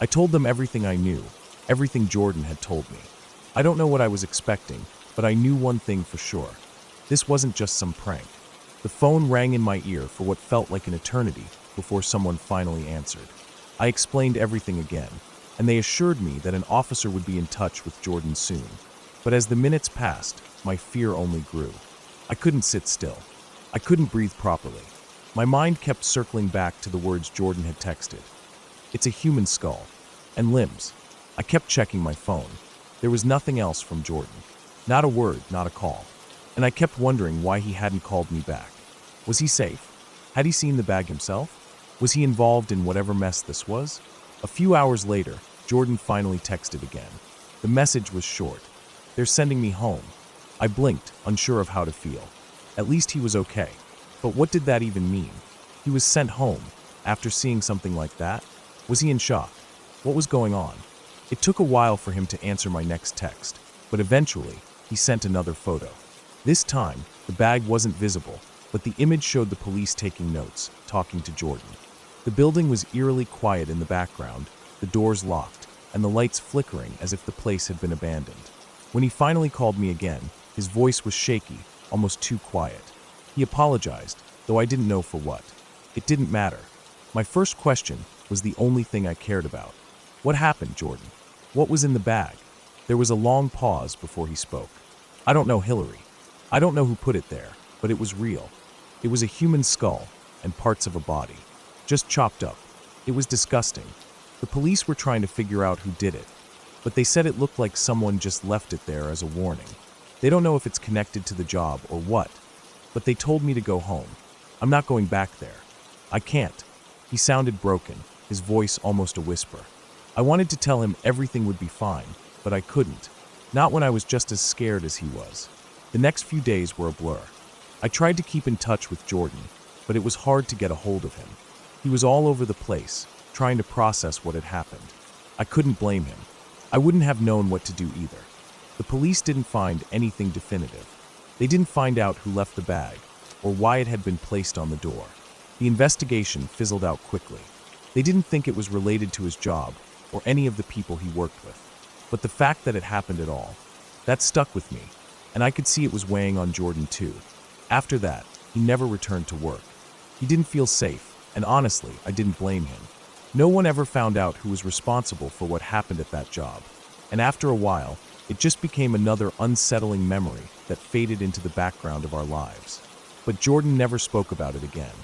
I told them everything I knew, everything Jordan had told me. I don't know what I was expecting, but I knew one thing for sure. This wasn't just some prank. The phone rang in my ear for what felt like an eternity before someone finally answered. I explained everything again, and they assured me that an officer would be in touch with Jordan soon. But as the minutes passed, my fear only grew. I couldn't sit still. I couldn't breathe properly. My mind kept circling back to the words Jordan had texted. It's a human skull. And limbs. I kept checking my phone. There was nothing else from Jordan. Not a word, not a call. And I kept wondering why he hadn't called me back. Was he safe? Had he seen the bag himself? Was he involved in whatever mess this was? A few hours later, Jordan finally texted again. The message was short. They're sending me home. I blinked, unsure of how to feel. At least he was okay. But what did that even mean? He was sent home, after seeing something like that? Was he in shock? What was going on? It took a while for him to answer my next text, but eventually, he sent another photo. This time, the bag wasn't visible, but the image showed the police taking notes, talking to Jordan. The building was eerily quiet in the background, the doors locked, and the lights flickering as if the place had been abandoned. When he finally called me again, his voice was shaky, almost too quiet. He apologized, though I didn't know for what. It didn't matter. My first question was the only thing I cared about. What happened, Jordan? What was in the bag? There was a long pause before he spoke. I don't know, Hillary. I don't know who put it there, but it was real. It was a human skull and parts of a body, just chopped up. It was disgusting. The police were trying to figure out who did it, but they said it looked like someone just left it there as a warning. They don't know if it's connected to the job or what, but they told me to go home. I'm not going back there. I can't. He sounded broken, his voice almost a whisper. I wanted to tell him everything would be fine, but I couldn't. Not when I was just as scared as he was. The next few days were a blur. I tried to keep in touch with Jordan, but it was hard to get a hold of him. He was all over the place, trying to process what had happened. I couldn't blame him. I wouldn't have known what to do either. The police didn't find anything definitive. They didn't find out who left the bag, or why it had been placed on the door. The investigation fizzled out quickly. They didn't think it was related to his job, or any of the people he worked with. But the fact that it happened at all, that stuck with me, and I could see it was weighing on Jordan too. After that, he never returned to work. He didn't feel safe, and honestly, I didn't blame him. No one ever found out who was responsible for what happened at that job, and after a while, it just became another unsettling memory that faded into the background of our lives. But Jordan never spoke about it again.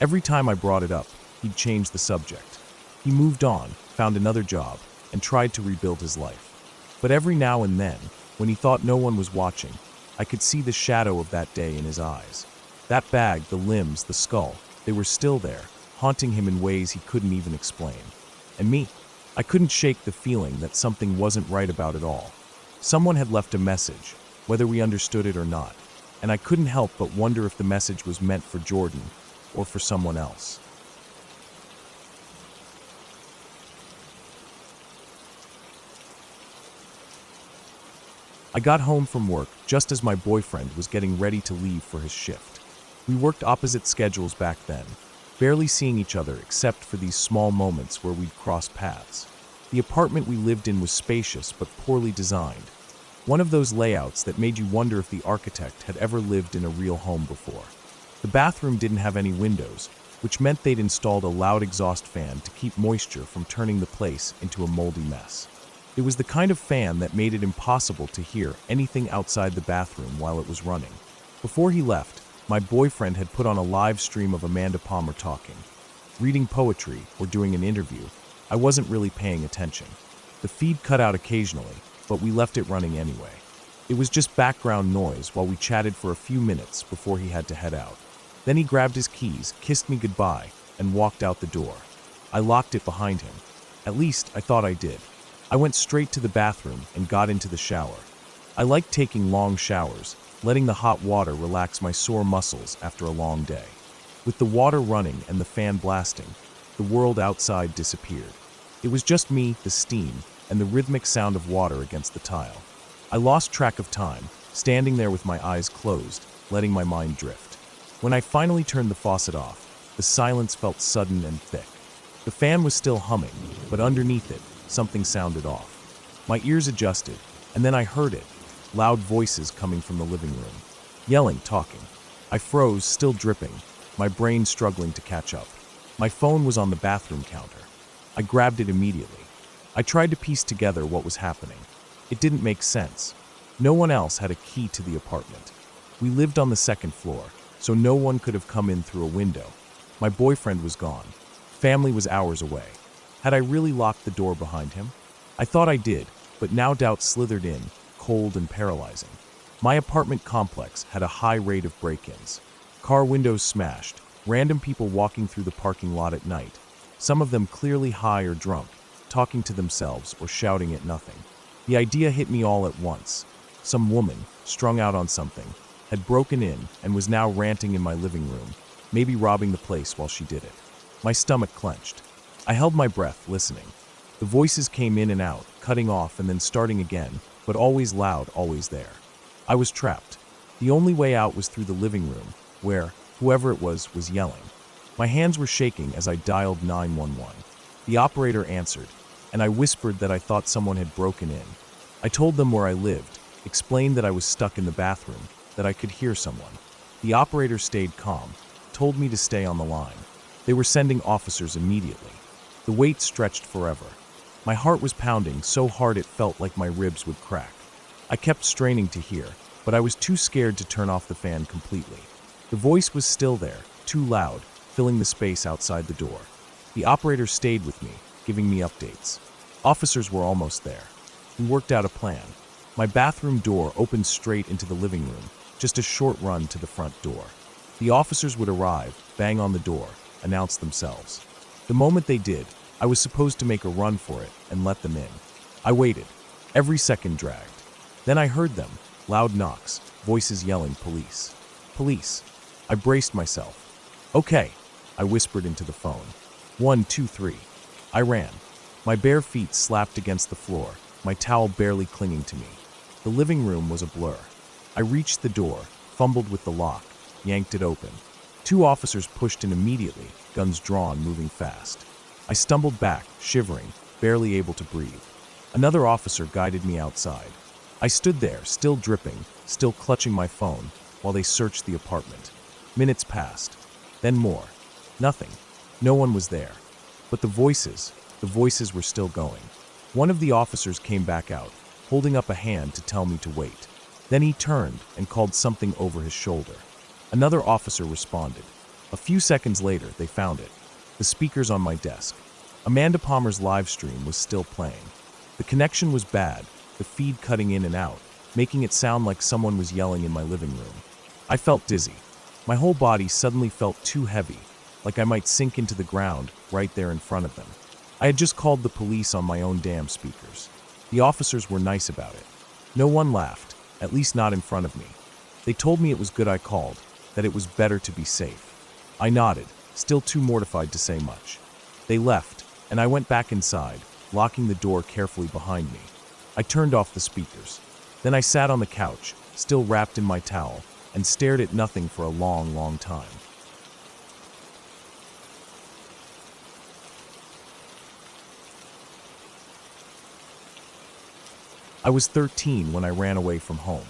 Every time I brought it up, he'd change the subject. He moved on, found another job, and tried to rebuild his life. But every now and then, when he thought no one was watching, I could see the shadow of that day in his eyes. That bag, the limbs, the skull, they were still there, haunting him in ways he couldn't even explain. And me, I couldn't shake the feeling that something wasn't right about it all. Someone had left a message, whether we understood it or not, and I couldn't help but wonder if the message was meant for Jordan or for someone else. I got home from work just as my boyfriend was getting ready to leave for his shift. We worked opposite schedules back then, barely seeing each other except for these small moments where we'd cross paths. The apartment we lived in was spacious but poorly designed. One of those layouts that made you wonder if the architect had ever lived in a real home before. The bathroom didn't have any windows, which meant they'd installed a loud exhaust fan to keep moisture from turning the place into a moldy mess. It was the kind of fan that made it impossible to hear anything outside the bathroom while it was running. Before he left, my boyfriend had put on a live stream of Amanda Palmer talking. Reading poetry or doing an interview, I wasn't really paying attention. The feed cut out occasionally, but we left it running anyway. It was just background noise while we chatted for a few minutes before he had to head out. Then he grabbed his keys, kissed me goodbye, and walked out the door. I locked it behind him. At least, I thought I did. I went straight to the bathroom and got into the shower. I like taking long showers, letting the hot water relax my sore muscles after a long day. With the water running and the fan blasting, the world outside disappeared. It was just me, the steam, and the rhythmic sound of water against the tile. I lost track of time, standing there with my eyes closed, letting my mind drift. When I finally turned the faucet off, the silence felt sudden and thick. The fan was still humming, but underneath it, something sounded off. My ears adjusted, and then I heard it, loud voices coming from the living room. Yelling, talking. I froze, still dripping, my brain struggling to catch up. My phone was on the bathroom counter. I grabbed it immediately. I tried to piece together what was happening. It didn't make sense. No one else had a key to the apartment. We lived on the second floor, so no one could have come in through a window. My boyfriend was gone. Family was hours away. Had I really locked the door behind him? I thought I did, but now doubt slithered in, cold and paralyzing. My apartment complex had a high rate of break-ins. Car windows smashed, random people walking through the parking lot at night, some of them clearly high or drunk, talking to themselves or shouting at nothing. The idea hit me all at once. Some woman, strung out on something, had broken in and was now ranting in my living room, maybe robbing the place while she did it. My stomach clenched. I held my breath, listening. The voices came in and out, cutting off and then starting again, but always loud, always there. I was trapped. The only way out was through the living room, where, whoever it was yelling. My hands were shaking as I dialed 911. The operator answered, and I whispered that I thought someone had broken in. I told them where I lived, explained that I was stuck in the bathroom, that I could hear someone. The operator stayed calm, told me to stay on the line. They were sending officers immediately. The wait stretched forever. My heart was pounding so hard it felt like my ribs would crack. I kept straining to hear, but I was too scared to turn off the fan completely. The voice was still there, too loud, filling the space outside the door. The operator stayed with me, giving me updates. Officers were almost there. We worked out a plan. My bathroom door opened straight into the living room, just a short run to the front door. The officers would arrive, bang on the door, announce themselves. The moment they did, I was supposed to make a run for it and let them in. I waited. Every second dragged. Then I heard them, loud knocks, voices yelling, "Police! Police!" I braced myself. "Okay," I whispered into the phone. 1, 2, 3. I ran. My bare feet slapped against the floor, my towel barely clinging to me. The living room was a blur. I reached the door, fumbled with the lock, yanked it open. 2 officers pushed in immediately, guns drawn, moving fast. I stumbled back, shivering, barely able to breathe. Another officer guided me outside. I stood there, still dripping, still clutching my phone, while they searched the apartment. Minutes passed. Then more. Nothing. No one was there. But the voices were still going. One of the officers came back out, holding up a hand to tell me to wait. Then he turned and called something over his shoulder. Another officer responded. A few seconds later, they found it. The speakers on my desk. Amanda Palmer's live stream was still playing. The connection was bad, the feed cutting in and out, making it sound like someone was yelling in my living room. I felt dizzy. My whole body suddenly felt too heavy, like I might sink into the ground right there in front of them. I had just called the police on my own damn speakers. The officers were nice about it. No one laughed, at least not in front of me. They told me it was good I called, that it was better to be safe. I nodded, still too mortified to say much. They left, and I went back inside, locking the door carefully behind me. I turned off the speakers. Then I sat on the couch, still wrapped in my towel, and stared at nothing for a long, long time. I was 13 when I ran away from home.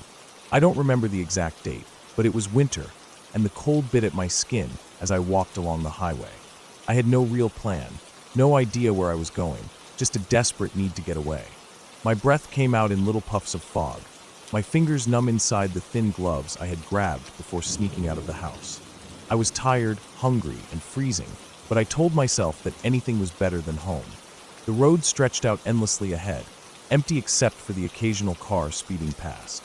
I don't remember the exact date, but it was winter, and the cold bit at my skin as I walked along the highway. I had no real plan, no idea where I was going, just a desperate need to get away. My breath came out in little puffs of fog, my fingers numb inside the thin gloves I had grabbed before sneaking out of the house. I was tired, hungry, and freezing, but I told myself that anything was better than home. The road stretched out endlessly ahead, empty except for the occasional car speeding past.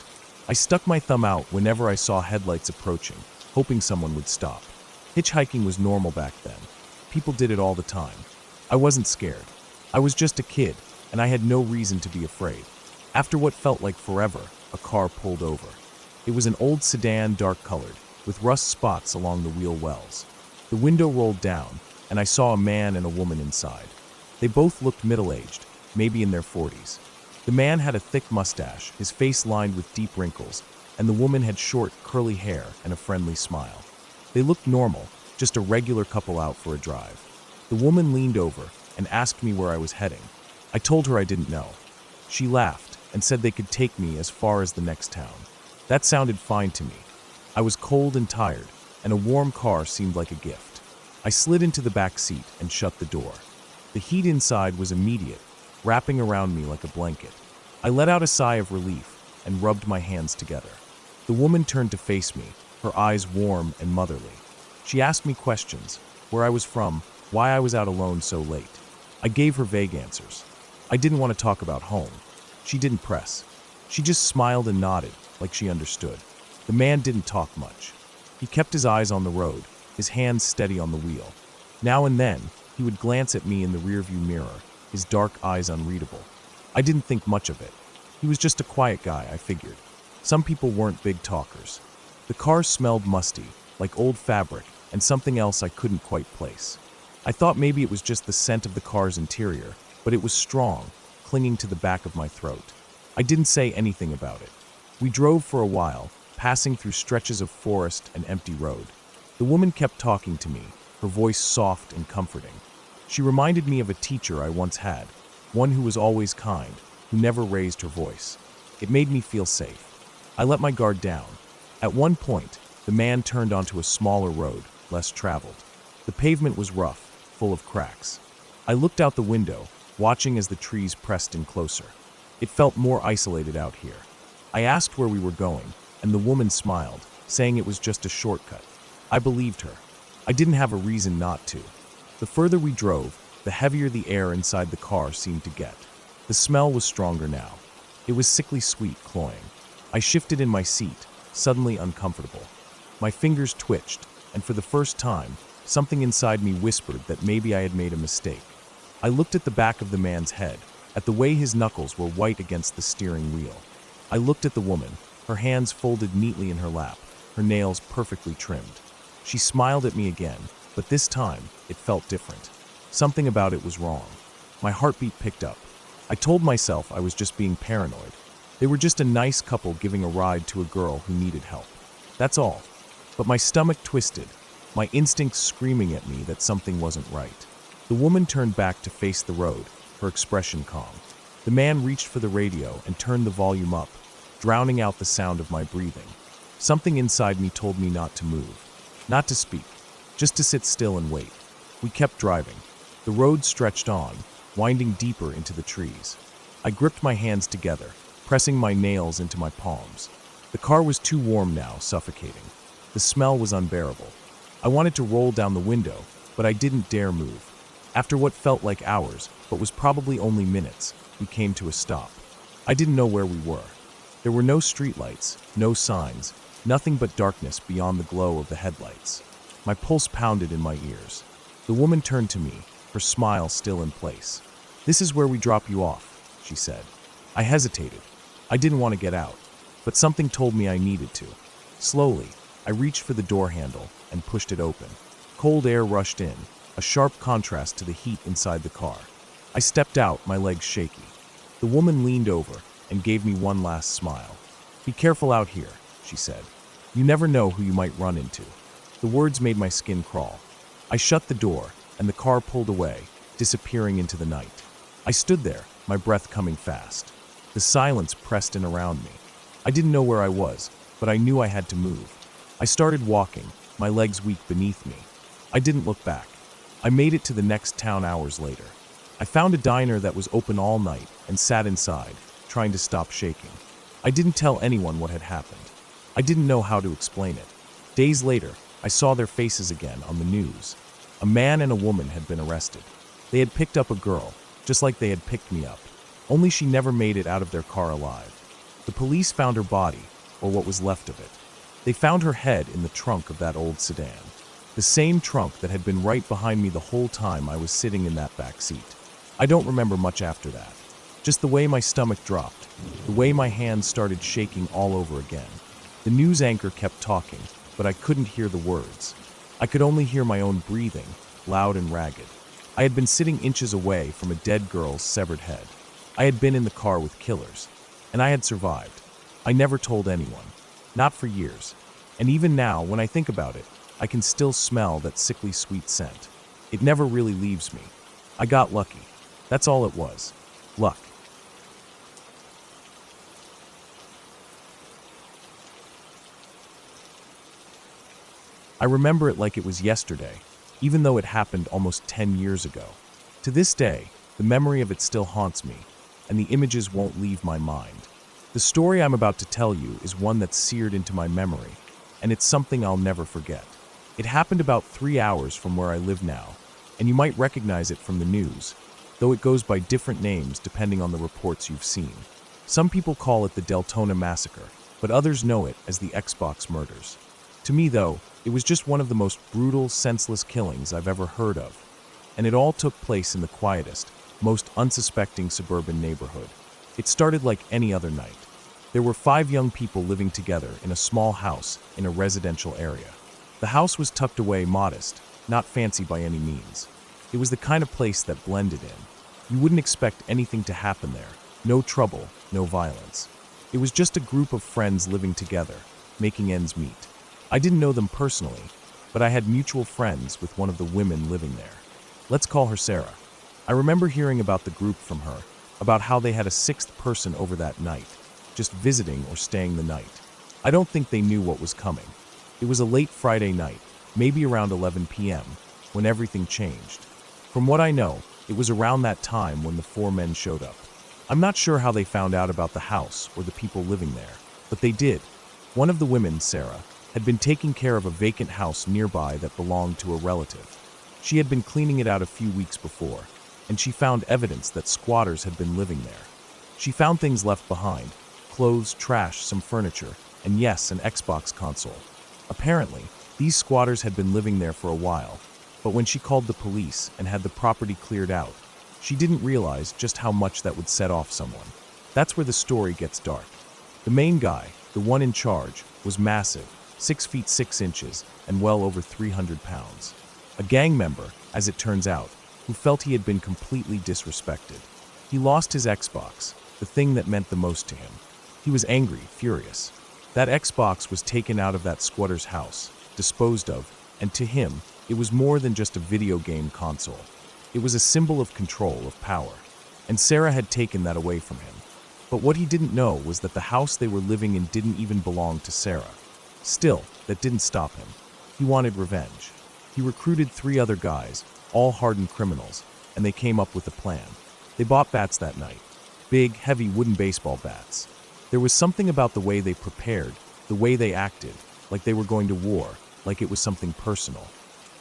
I stuck my thumb out whenever I saw headlights approaching, hoping someone would stop. Hitchhiking was normal back then. People did it all the time. I wasn't scared. I was just a kid, and I had no reason to be afraid. After what felt like forever, a car pulled over. It was an old sedan, dark-colored, with rust spots along the wheel wells. The window rolled down, and I saw a man and a woman inside. They both looked middle-aged, maybe in their 40s. The man had a thick mustache, his face lined with deep wrinkles, and the woman had short, curly hair and a friendly smile. They looked normal, just a regular couple out for a drive. The woman leaned over and asked me where I was heading. I told her I didn't know. She laughed and said they could take me as far as the next town. That sounded fine to me. I was cold and tired, and a warm car seemed like a gift. I slid into the back seat and shut the door. The heat inside was immediate, wrapping around me like a blanket. I let out a sigh of relief and rubbed my hands together. The woman turned to face me, her eyes warm and motherly. She asked me questions, where I was from, why I was out alone so late. I gave her vague answers. I didn't want to talk about home. She didn't press. She just smiled and nodded, like she understood. The man didn't talk much. He kept his eyes on the road, his hands steady on the wheel. Now and then, he would glance at me in the rearview mirror, his dark eyes unreadable. I didn't think much of it. He was just a quiet guy, I figured. Some people weren't big talkers. The car smelled musty, like old fabric, and something else I couldn't quite place. I thought maybe it was just the scent of the car's interior, but it was strong, clinging to the back of my throat. I didn't say anything about it. We drove for a while, passing through stretches of forest and empty road. The woman kept talking to me, her voice soft and comforting. She reminded me of a teacher I once had, one who was always kind, who never raised her voice. It made me feel safe. I let my guard down. At one point, the man turned onto a smaller road, less traveled. The pavement was rough, full of cracks. I looked out the window, watching as the trees pressed in closer. It felt more isolated out here. I asked where we were going, and the woman smiled, saying it was just a shortcut. I believed her. I didn't have a reason not to. The further we drove, the heavier the air inside the car seemed to get. The smell was stronger now. It was sickly sweet, cloying. I shifted in my seat, suddenly uncomfortable. My fingers twitched, and for the first time, something inside me whispered that maybe I had made a mistake. I looked at the back of the man's head, at the way his knuckles were white against the steering wheel. I looked at the woman, her hands folded neatly in her lap, her nails perfectly trimmed. She smiled at me again, but this time, it felt different. Something about it was wrong. My heartbeat picked up. I told myself I was just being paranoid. They were just a nice couple giving a ride to a girl who needed help. That's all. But my stomach twisted, my instincts screaming at me that something wasn't right. The woman turned back to face the road, her expression calm. The man reached for the radio and turned the volume up, drowning out the sound of my breathing. Something inside me told me not to move, not to speak, just to sit still and wait. We kept driving. The road stretched on, winding deeper into the trees. I gripped my hands together, pressing my nails into my palms. The car was too warm now, suffocating. The smell was unbearable. I wanted to roll down the window, but I didn't dare move. After what felt like hours, but was probably only minutes, we came to a stop. I didn't know where we were. There were no streetlights, no signs, nothing but darkness beyond the glow of the headlights. My pulse pounded in my ears. The woman turned to me, her smile still in place. "This is where we drop you off," she said. I hesitated. I didn't want to get out, but something told me I needed to. Slowly, I reached for the door handle and pushed it open. Cold air rushed in, a sharp contrast to the heat inside the car. I stepped out, my legs shaky. The woman leaned over and gave me one last smile. "Be careful out here," she said. "You never know who you might run into." The words made my skin crawl. I shut the door, and the car pulled away, disappearing into the night. I stood there, my breath coming fast. The silence pressed in around me. I didn't know where I was, but I knew I had to move. I started walking, my legs weak beneath me. I didn't look back. I made it to the next town hours later. I found a diner that was open all night and sat inside, trying to stop shaking. I didn't tell anyone what had happened. I didn't know how to explain it. Days later, I saw their faces again on the news. A man and a woman had been arrested. They had picked up a girl, just like they had picked me up. Only she never made it out of their car alive. The police found her body, or what was left of it. They found her head in the trunk of that old sedan. The same trunk that had been right behind me the whole time I was sitting in that back seat. I don't remember much after that. Just the way my stomach dropped, the way my hands started shaking all over again. The news anchor kept talking, but I couldn't hear the words. I could only hear my own breathing, loud and ragged. I had been sitting inches away from a dead girl's severed head. I had been in the car with killers, and I had survived. I never told anyone, not for years. And even now, when I think about it, I can still smell that sickly sweet scent. It never really leaves me. I got lucky. That's all it was. Luck. I remember it like it was yesterday, even though it happened almost 10 years ago. To this day, the memory of it still haunts me, and the images won't leave my mind. The story I'm about to tell you is one that's seared into my memory, and it's something I'll never forget. It happened about 3 hours from where I live now, and you might recognize it from the news, though it goes by different names depending on the reports you've seen. Some people call it the Deltona Massacre, but others know it as the Xbox murders. To me, though, it was just one of the most brutal, senseless killings I've ever heard of, and it all took place in the quietest, most unsuspecting suburban neighborhood. It started like any other night. There were 5 young people living together in a small house in a residential area. The house was tucked away, modest, not fancy by any means. It was the kind of place that blended in. You wouldn't expect anything to happen there. No trouble, no violence. It was just a group of friends living together, making ends meet. I didn't know them personally, but I had mutual friends with one of the women living there. Let's call her Sarah. I remember hearing about the group from her, about how they had a 6th person over that night, just visiting or staying the night. I don't think they knew what was coming. It was a late Friday night, maybe around 11 p.m., when everything changed. From what I know, It was around that time when the four men showed up. I'm not sure how they found out about the house or the people living there, but they did. One of the women, Sarah, had been taking care of a vacant house nearby that belonged to a relative. She had been cleaning it out a few weeks before, and she found evidence that squatters had been living there. She found things left behind: clothes, trash, some furniture, and yes, an Xbox console. Apparently, these squatters had been living there for a while, but when she called the police and had the property cleared out, she didn't realize just how much that would set off someone. That's where the story gets dark. The main guy, the one in charge, was massive, 6 feet 6 inches, and well over 300 pounds. A gang member, as it turns out, who felt he had been completely disrespected. He lost his Xbox, the thing that meant the most to him. He was angry, furious. That Xbox was taken out of that squatter's house, disposed of, and to him, it was more than just a video game console. It was a symbol of control, of power. And Sarah had taken that away from him. But what he didn't know was that the house they were living in didn't even belong to Sarah. Still, that didn't stop him. He wanted revenge. He recruited 3 other guys, all hardened criminals, and they came up with a plan. They bought bats that night. Big, heavy wooden baseball bats. There was something about the way they prepared, the way they acted, like they were going to war, like it was something personal.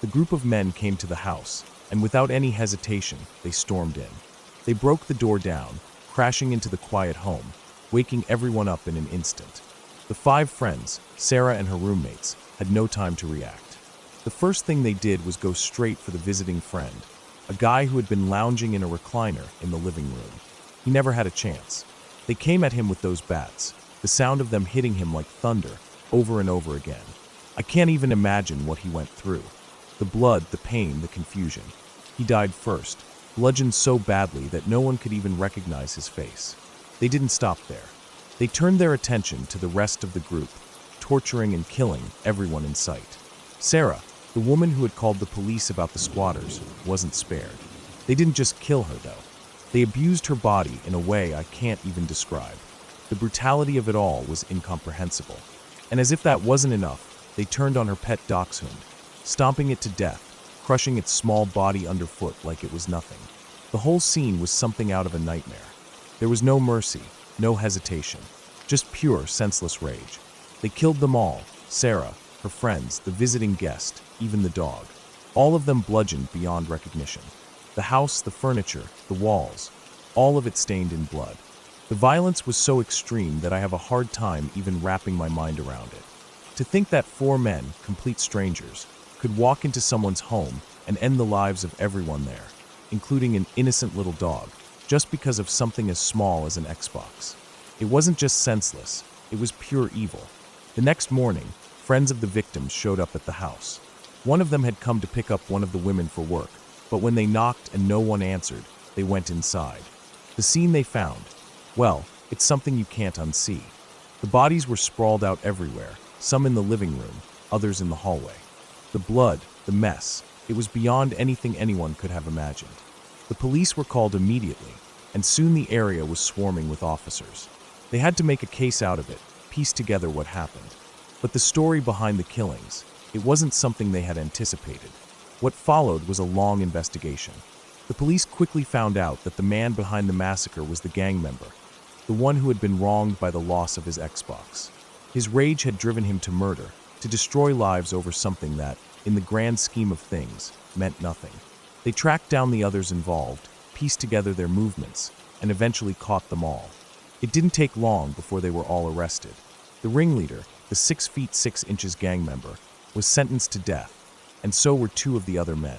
The group of men came to the house, and without any hesitation, they stormed in. They broke the door down, crashing into the quiet home, waking everyone up in an instant. The 5 friends, Sarah and her roommates, had no time to react. The first thing they did was go straight for the visiting friend, a guy who had been lounging in a recliner in the living room. He never had a chance. They came at him with those bats, the sound of them hitting him like thunder, over and over again. I can't even imagine what he went through. The blood, the pain, the confusion. He died first, bludgeoned so badly that no one could even recognize his face. They didn't stop there. They turned their attention to the rest of the group, torturing and killing everyone in sight. Sarah, the woman who had called the police about the squatters, wasn't spared. They didn't just kill her, though. They abused her body in a way I can't even describe. The brutality of it all was incomprehensible. And as if that wasn't enough, they turned on her pet dachshund, stomping it to death, crushing its small body underfoot like it was nothing. The whole scene was something out of a nightmare. There was no mercy, no hesitation, just pure, senseless rage. They killed them all: Sarah, her friends, the visiting guest, even the dog. All of them bludgeoned beyond recognition. The house, the furniture, the walls, all of it stained in blood. The violence was so extreme that I have a hard time even wrapping my mind around it. To think that 4 men, complete strangers, could walk into someone's home and end the lives of everyone there, including an innocent little dog, just because of something as small as an Xbox. It wasn't just senseless, it was pure evil. The next morning, friends of the victims showed up at the house. One of them had come to pick up one of the women for work, but when they knocked and no one answered, they went inside. The scene they found, well, it's something you can't unsee. The bodies were sprawled out everywhere, some in the living room, others in the hallway. The blood, the mess, it was beyond anything anyone could have imagined. The police were called immediately, and soon the area was swarming with officers. They had to make a case out of it, piece together what happened. But the story behind the killings, it wasn't something they had anticipated. What followed was a long investigation. The police quickly found out that the man behind the massacre was the gang member, the one who had been wronged by the loss of his Xbox. His rage had driven him to murder, to destroy lives over something that, in the grand scheme of things, meant nothing. They tracked down the others involved, pieced together their movements, and eventually caught them all. It didn't take long before they were all arrested. The ringleader, the 6 feet 6 inches gang member, was sentenced to death, and so were 2 of the other men.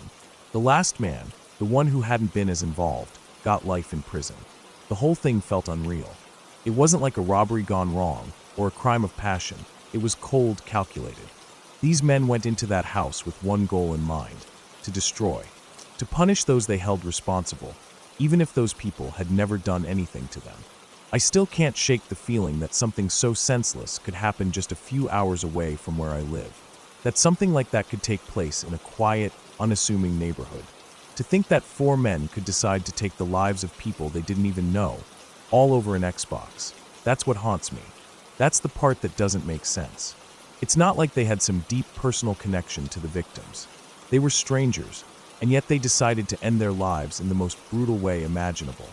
The last man, the one who hadn't been as involved, got life in prison. The whole thing felt unreal. It wasn't like a robbery gone wrong or a crime of passion. It was cold, calculated. These men went into that house with one goal in mind: to destroy, to punish those they held responsible, even if those people had never done anything to them. I still can't shake the feeling that something so senseless could happen just a few hours away from where I live. That something like that could take place in a quiet, unassuming neighborhood. To think that 4 men could decide to take the lives of people they didn't even know, all over an Xbox. That's what haunts me. That's the part that doesn't make sense. It's not like they had some deep personal connection to the victims. They were strangers, and yet they decided to end their lives in the most brutal way imaginable.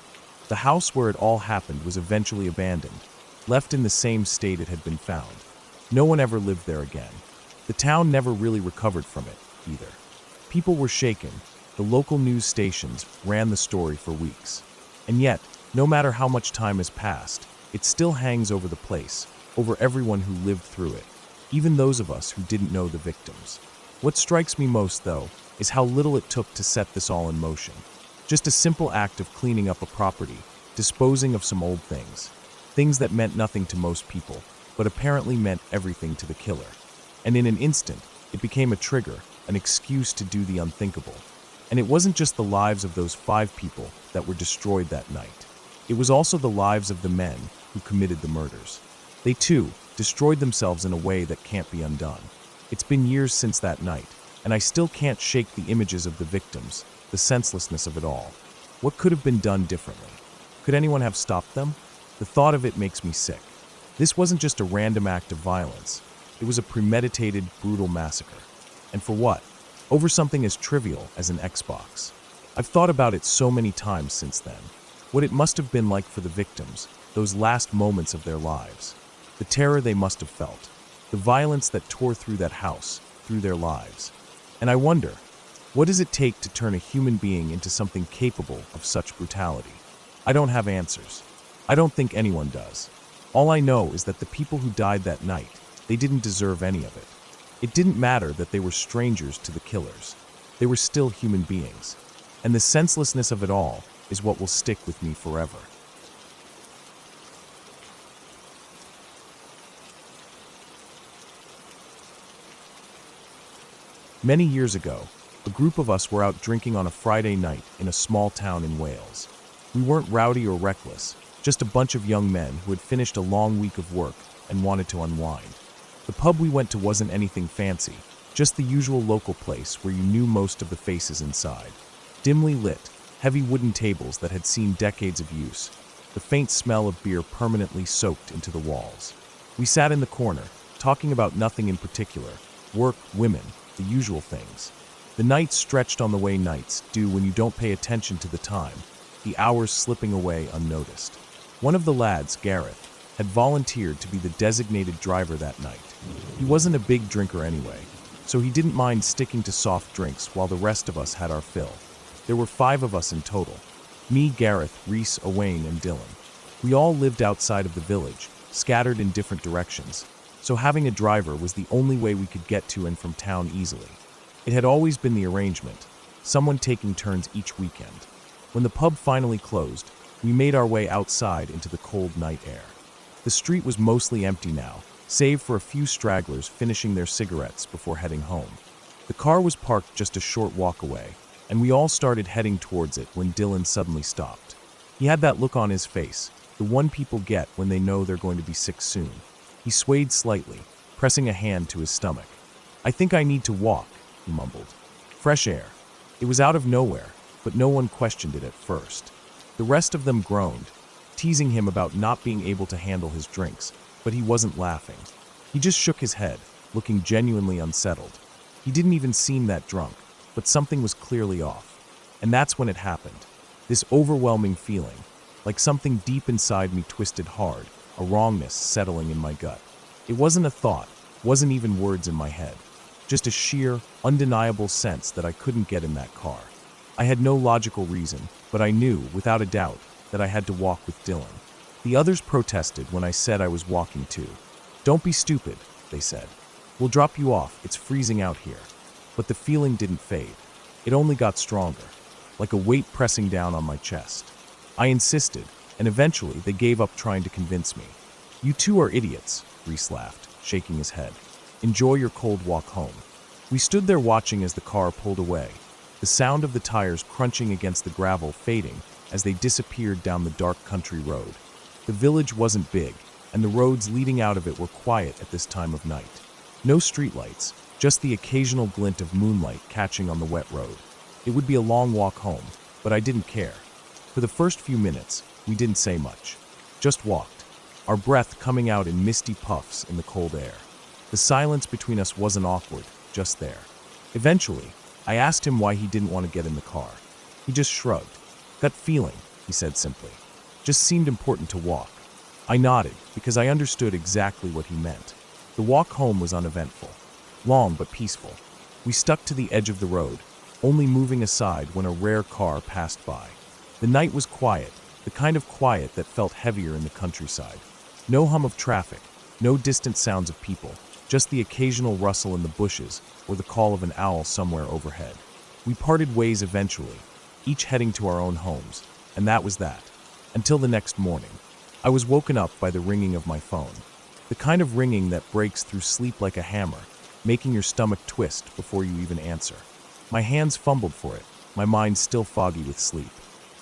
The house where it all happened was eventually abandoned, left in the same state it had been found. No one ever lived there again. The town never really recovered from it, either. People were shaken. The local news stations ran the story for weeks. And yet, no matter how much time has passed, it still hangs over the place, over everyone who lived through it, even those of us who didn't know the victims. What strikes me most, though, is how little it took to set this all in motion. Just a simple act of cleaning up a property, disposing of some old things. Things that meant nothing to most people, but apparently meant everything to the killer. And in an instant, it became a trigger, an excuse to do the unthinkable. And it wasn't just the lives of those 5 people that were destroyed that night. It was also the lives of the men who committed the murders. They too destroyed themselves in a way that can't be undone. It's been years since that night, and I still can't shake the images of the victims, the senselessness of it all. What could have been done differently? Could anyone have stopped them? The thought of it makes me sick. This wasn't just a random act of violence. It was a premeditated, brutal massacre. And for what? Over something as trivial as an Xbox. I've thought about it so many times since then. What it must have been like for the victims, those last moments of their lives. The terror they must have felt. The violence that tore through that house, through their lives. And I wonder, what does it take to turn a human being into something capable of such brutality? I don't have answers. I don't think anyone does. All I know is that the people who died that night, they didn't deserve any of it. It didn't matter that they were strangers to the killers. They were still human beings. And the senselessness of it all is what will stick with me forever. Many years ago, a group of us were out drinking on a Friday night in a small town in Wales. We weren't rowdy or reckless, just a bunch of young men who had finished a long week of work and wanted to unwind. The pub we went to wasn't anything fancy, just the usual local place where you knew most of the faces inside. Dimly lit, heavy wooden tables that had seen decades of use, the faint smell of beer permanently soaked into the walls. We sat in the corner, talking about nothing in particular, work, women, the usual things. The nights stretched on the way nights do when you don't pay attention to the time, the hours slipping away unnoticed. One of the lads, Gareth, had volunteered to be the designated driver that night. He wasn't a big drinker anyway, so he didn't mind sticking to soft drinks while the rest of us had our fill. There were 5 of us in total. Me, Gareth, Reese, Owain, and Dylan. We all lived outside of the village, scattered in different directions, so having a driver was the only way we could get to and from town easily. It had always been the arrangement, someone taking turns each weekend. When the pub finally closed, we made our way outside into the cold night air. The street was mostly empty now, save for a few stragglers finishing their cigarettes before heading home. The car was parked just a short walk away, and we all started heading towards it when Dylan suddenly stopped. He had that look on his face, the one people get when they know they're going to be sick soon. He swayed slightly, pressing a hand to his stomach. "I think I need to walk," he mumbled. Fresh air. It was out of nowhere, but no one questioned it at first. The rest of them groaned, teasing him about not being able to handle his drinks, but he wasn't laughing. He just shook his head, looking genuinely unsettled. He didn't even seem that drunk, but something was clearly off. And that's when it happened. This overwhelming feeling, like something deep inside me twisted hard, a wrongness settling in my gut. It wasn't a thought, wasn't even words in my head. Just a sheer, undeniable sense that I couldn't get in that car. I had no logical reason, but I knew, without a doubt, that I had to walk with Dylan. The others protested when I said I was walking too. "Don't be stupid," they said. "We'll drop you off, it's freezing out here." But the feeling didn't fade. It only got stronger, like a weight pressing down on my chest. I insisted, and eventually they gave up trying to convince me. "You two are idiots," Reese laughed, shaking his head. "Enjoy your cold walk home." We stood there watching as the car pulled away, the sound of the tires crunching against the gravel fading as they disappeared down the dark country road. The village wasn't big, and the roads leading out of it were quiet at this time of night. No streetlights, just the occasional glint of moonlight catching on the wet road. It would be a long walk home, but I didn't care. For the first few minutes, we didn't say much. Just walked, our breath coming out in misty puffs in the cold air. The silence between us wasn't awkward, just there. Eventually, I asked him why he didn't want to get in the car. He just shrugged. Gut feeling, he said simply. Just seemed important to walk. I nodded, because I understood exactly what he meant. The walk home was uneventful. Long but peaceful. We stuck to the edge of the road, only moving aside when a rare car passed by. The night was quiet, the kind of quiet that felt heavier in the countryside. No hum of traffic, no distant sounds of people, just the occasional rustle in the bushes or the call of an owl somewhere overhead. We parted ways eventually, each heading to our own homes, and that was that. Until the next morning. I was woken up by the ringing of my phone. The kind of ringing that breaks through sleep like a hammer, making your stomach twist before you even answer. My hands fumbled for it, my mind still foggy with sleep.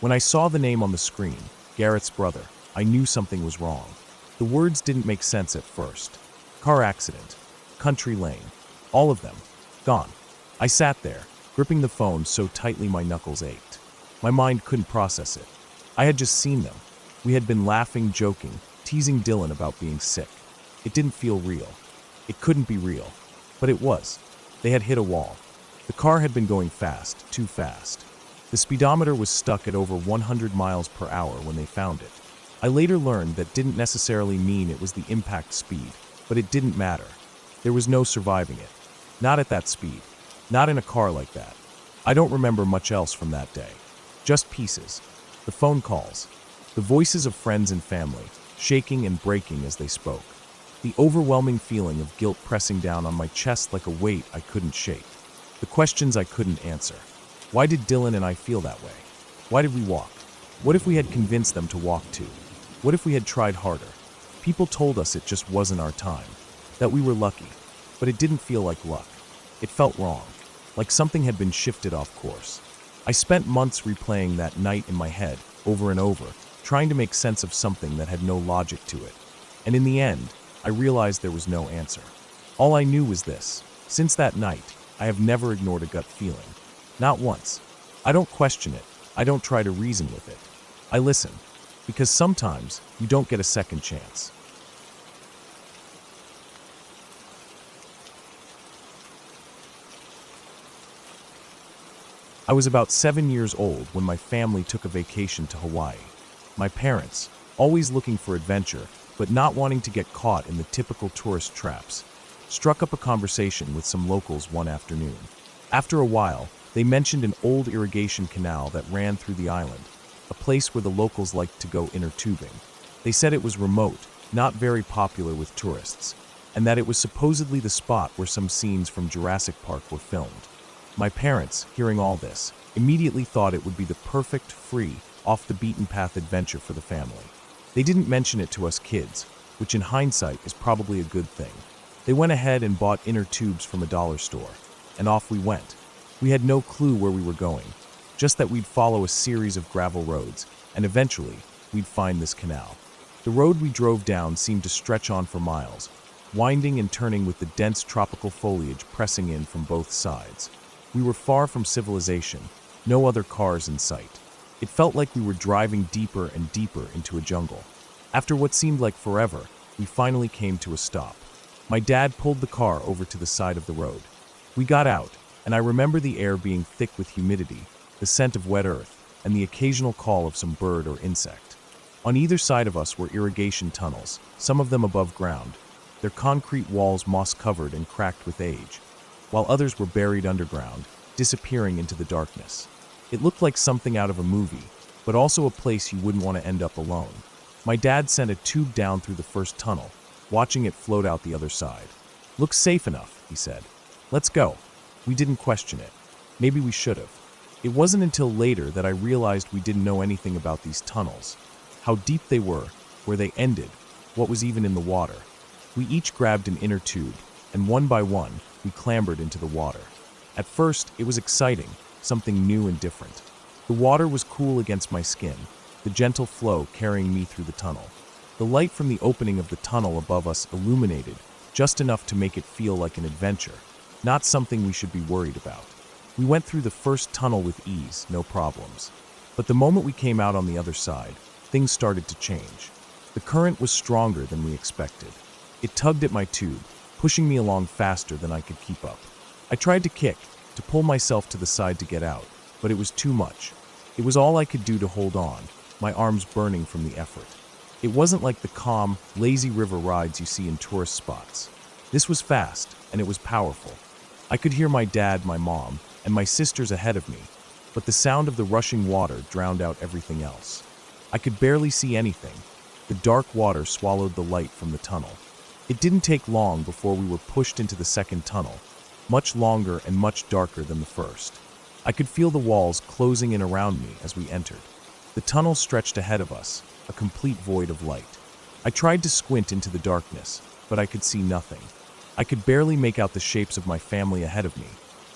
When I saw the name on the screen, Garrett's brother, I knew something was wrong. The words didn't make sense at first. Car accident, country lane, all of them, gone. I sat there, gripping the phone so tightly my knuckles ached. My mind couldn't process it. I had just seen them. We had been laughing, joking, teasing Dylan about being sick. It didn't feel real. It couldn't be real. But it was. They had hit a wall. The car had been going fast, too fast. The speedometer was stuck at over 100 miles per hour when they found it. I later learned that didn't necessarily mean it was the impact speed, but it didn't matter. There was no surviving it. Not at that speed. Not in a car like that. I don't remember much else from that day. Just pieces. The phone calls. The voices of friends and family, shaking and breaking as they spoke. The overwhelming feeling of guilt pressing down on my chest like a weight I couldn't shake. The questions I couldn't answer. Why did Dylan and I feel that way? Why did we walk? What if we had convinced them to walk too? What if we had tried harder? People told us it just wasn't our time, that we were lucky, but it didn't feel like luck. It felt wrong, like something had been shifted off course. I spent months replaying that night in my head, over and over, trying to make sense of something that had no logic to it. And in the end, I realized there was no answer. All I knew was this. Since that night, I have never ignored a gut feeling. Not once. I don't question it. I don't try to reason with it. I listen, because sometimes you don't get a second chance. I was about 7 years old when my family took a vacation to Hawaii. My parents, always looking for adventure, but not wanting to get caught in the typical tourist traps, struck up a conversation with some locals one afternoon. After a while, they mentioned an old irrigation canal that ran through the island, a place where the locals liked to go inner tubing. They said it was remote, not very popular with tourists, and that it was supposedly the spot where some scenes from Jurassic Park were filmed. My parents, hearing all this, immediately thought it would be the perfect, free, off-the-beaten-path adventure for the family. They didn't mention it to us kids, which in hindsight is probably a good thing. They went ahead and bought inner tubes from a dollar store, and off we went. We had no clue where we were going, just that we'd follow a series of gravel roads, and eventually, we'd find this canal. The road we drove down seemed to stretch on for miles, winding and turning with the dense tropical foliage pressing in from both sides. We were far from civilization, no other cars in sight. It felt like we were driving deeper and deeper into a jungle. After what seemed like forever, we finally came to a stop. My dad pulled the car over to the side of the road. We got out, and I remember the air being thick with humidity, the scent of wet earth, and the occasional call of some bird or insect. On either side of us were irrigation tunnels, some of them above ground, their concrete walls moss-covered and cracked with age, while others were buried underground, disappearing into the darkness. It looked like something out of a movie, but also a place you wouldn't want to end up alone. My dad sent a tube down through the first tunnel, watching it float out the other side. "Looks safe enough," he said. "Let's go." We didn't question it. Maybe we should have. It wasn't until later that I realized we didn't know anything about these tunnels, how deep they were, where they ended, what was even in the water. We each grabbed an inner tube, and one by one, we clambered into the water. At first, it was exciting, something new and different. The water was cool against my skin, the gentle flow carrying me through the tunnel. The light from the opening of the tunnel above us illuminated, just enough to make it feel like an adventure, not something we should be worried about. We went through the first tunnel with ease, no problems. But the moment we came out on the other side, things started to change. The current was stronger than we expected. It tugged at my tube, pushing me along faster than I could keep up. I tried to kick, to pull myself to the side to get out, but it was too much. It was all I could do to hold on, my arms burning from the effort. It wasn't like the calm, lazy river rides you see in tourist spots. This was fast, and it was powerful. I could hear my dad, my mom, and my sisters ahead of me, but the sound of the rushing water drowned out everything else. I could barely see anything. The dark water swallowed the light from the tunnel. It didn't take long before we were pushed into the second tunnel, much longer and much darker than the first. I could feel the walls closing in around me as we entered. The tunnel stretched ahead of us, a complete void of light. I tried to squint into the darkness, but I could see nothing. I could barely make out the shapes of my family ahead of me,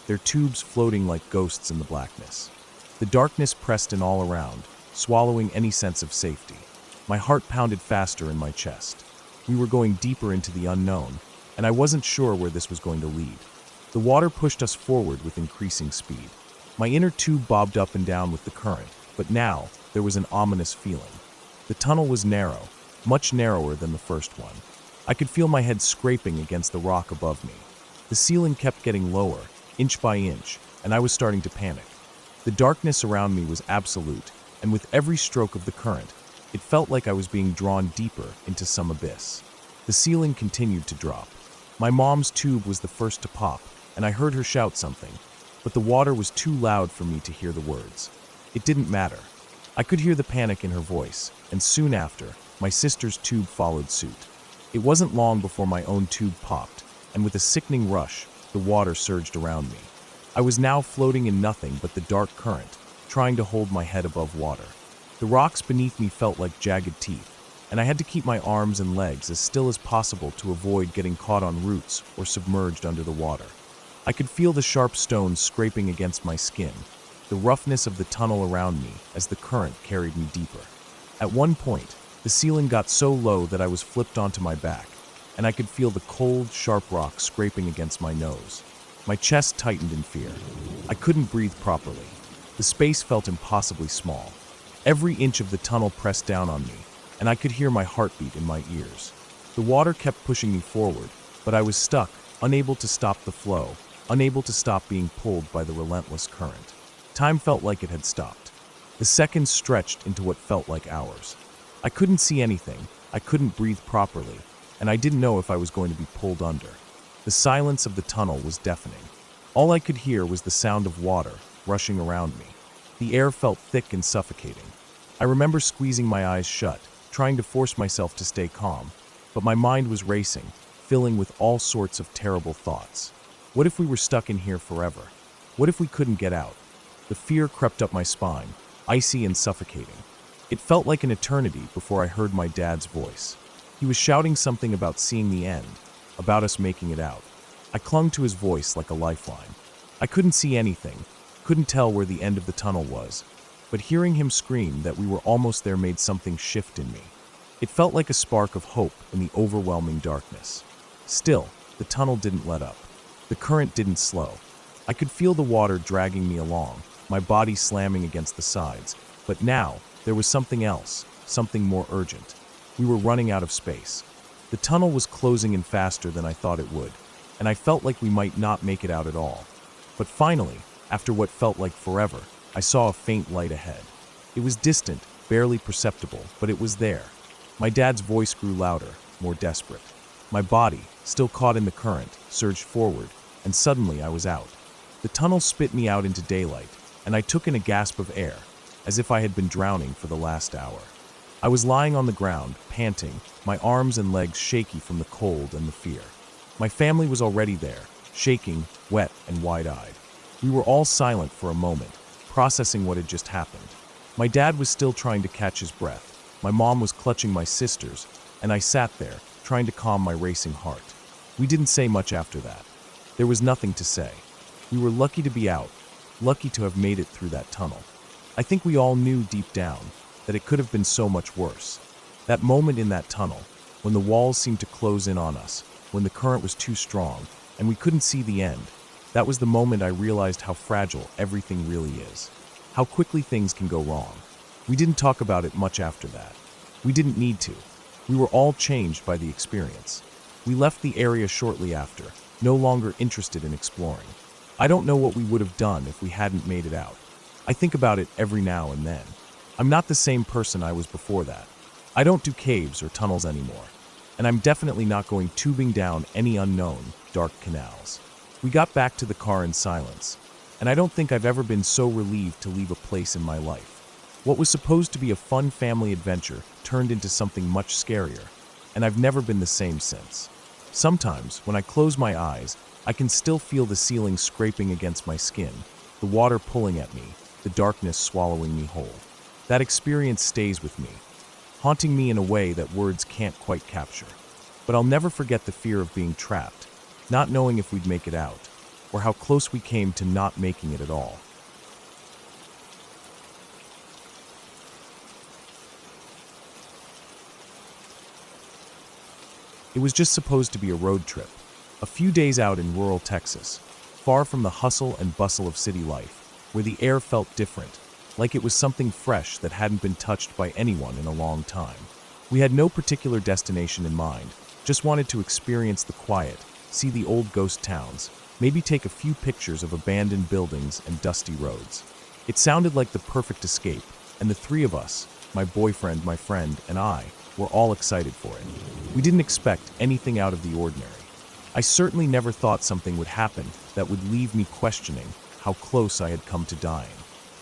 their tubes floating like ghosts in the blackness. The darkness pressed in all around, swallowing any sense of safety. My heart pounded faster in my chest. We were going deeper into the unknown, and I wasn't sure where this was going to lead. The water pushed us forward with increasing speed. My inner tube bobbed up and down with the current, but now there was an ominous feeling. The tunnel was narrow, much narrower than the first one. I could feel my head scraping against the rock above me. The ceiling kept getting lower, inch by inch, and I was starting to panic. The darkness around me was absolute, and with every stroke of the current, it felt like I was being drawn deeper into some abyss. The ceiling continued to drop. My mom's tube was the first to pop, and I heard her shout something, but the water was too loud for me to hear the words. It didn't matter. I could hear the panic in her voice, and soon after, my sister's tube followed suit. It wasn't long before my own tube popped, and with a sickening rush, the water surged around me. I was now floating in nothing but the dark current, trying to hold my head above water. The rocks beneath me felt like jagged teeth, and I had to keep my arms and legs as still as possible to avoid getting caught on roots or submerged under the water. I could feel the sharp stones scraping against my skin, the roughness of the tunnel around me as the current carried me deeper. At one point, the ceiling got so low that I was flipped onto my back, and I could feel the cold, sharp rock scraping against my nose. My chest tightened in fear. I couldn't breathe properly. The space felt impossibly small. Every inch of the tunnel pressed down on me, and I could hear my heartbeat in my ears. The water kept pushing me forward, but I was stuck, unable to stop the flow, unable to stop being pulled by the relentless current. Time felt like it had stopped. The seconds stretched into what felt like hours. I couldn't see anything, I couldn't breathe properly, and I didn't know if I was going to be pulled under. The silence of the tunnel was deafening. All I could hear was the sound of water rushing around me. The air felt thick and suffocating. I remember squeezing my eyes shut, trying to force myself to stay calm, but my mind was racing, filling with all sorts of terrible thoughts. What if we were stuck in here forever? What if we couldn't get out? The fear crept up my spine, icy and suffocating. It felt like an eternity before I heard my dad's voice. He was shouting something about seeing the end, about us making it out. I clung to his voice like a lifeline. I couldn't see anything, couldn't tell where the end of the tunnel was, but hearing him scream that we were almost there made something shift in me. It felt like a spark of hope in the overwhelming darkness. Still, the tunnel didn't let up. The current didn't slow. I could feel the water dragging me along, my body slamming against the sides, but now, there was something else, something more urgent. We were running out of space. The tunnel was closing in faster than I thought it would, and I felt like we might not make it out at all. But finally, after what felt like forever, I saw a faint light ahead. It was distant, barely perceptible, but it was there. My dad's voice grew louder, more desperate. My body, still caught in the current, surged forward, and suddenly I was out. The tunnel spit me out into daylight, and I took in a gasp of air, as if I had been drowning for the last hour. I was lying on the ground, panting, my arms and legs shaky from the cold and the fear. My family was already there, shaking, wet, and wide-eyed. We were all silent for a moment, processing what had just happened. My dad was still trying to catch his breath. My mom was clutching my sisters, and I sat there, trying to calm my racing heart. We didn't say much after that. There was nothing to say. We were lucky to be out, lucky to have made it through that tunnel. I think we all knew deep down that it could have been so much worse. That moment in that tunnel, when the walls seemed to close in on us, when the current was too strong, and we couldn't see the end, that was the moment I realized how fragile everything really is, how quickly things can go wrong. We didn't talk about it much after that. We didn't need to. We were all changed by the experience. We left the area shortly after, no longer interested in exploring. I don't know what we would have done if we hadn't made it out. I think about it every now and then. I'm not the same person I was before that. I don't do caves or tunnels anymore. And I'm definitely not going tubing down any unknown, dark canals. We got back to the car in silence, and I don't think I've ever been so relieved to leave a place in my life. What was supposed to be a fun family adventure turned into something much scarier, and I've never been the same since. Sometimes, when I close my eyes, I can still feel the ceiling scraping against my skin, the water pulling at me, the darkness swallowing me whole. That experience stays with me, haunting me in a way that words can't quite capture. But I'll never forget the fear of being trapped, not knowing if we'd make it out, or how close we came to not making it at all. It was just supposed to be a road trip, a few days out in rural Texas, far from the hustle and bustle of city life, where the air felt different, like it was something fresh that hadn't been touched by anyone in a long time. We had no particular destination in mind, just wanted to experience the quiet, see the old ghost towns, maybe take a few pictures of abandoned buildings and dusty roads. It sounded like the perfect escape, and the three of us, my boyfriend, my friend, and I, were all excited for it. We didn't expect anything out of the ordinary. I certainly never thought something would happen that would leave me questioning how close I had come to dying.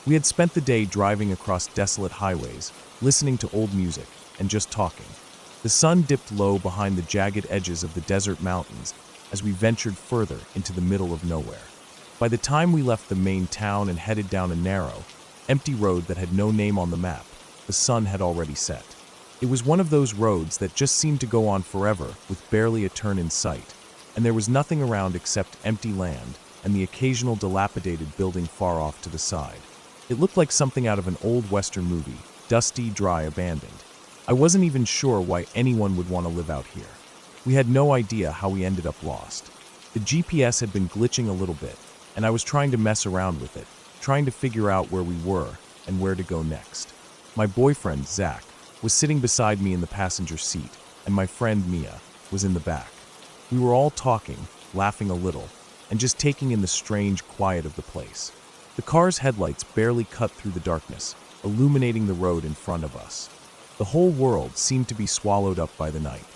We had spent the day driving across desolate highways, listening to old music, and just talking. The sun dipped low behind the jagged edges of the desert mountains as we ventured further into the middle of nowhere. By the time we left the main town and headed down a narrow, empty road that had no name on the map, the sun had already set. It was one of those roads that just seemed to go on forever with barely a turn in sight, and there was nothing around except empty land and the occasional dilapidated building far off to the side. It looked like something out of an old Western movie, dusty, dry, abandoned. I wasn't even sure why anyone would want to live out here. We had no idea how we ended up lost. The GPS had been glitching a little bit, and I was trying to mess around with it, trying to figure out where we were and where to go next. My boyfriend, Zach, was sitting beside me in the passenger seat, and my friend, Mia, was in the back. We were all talking, laughing a little, and just taking in the strange quiet of the place. The car's headlights barely cut through the darkness, illuminating the road in front of us. The whole world seemed to be swallowed up by the night.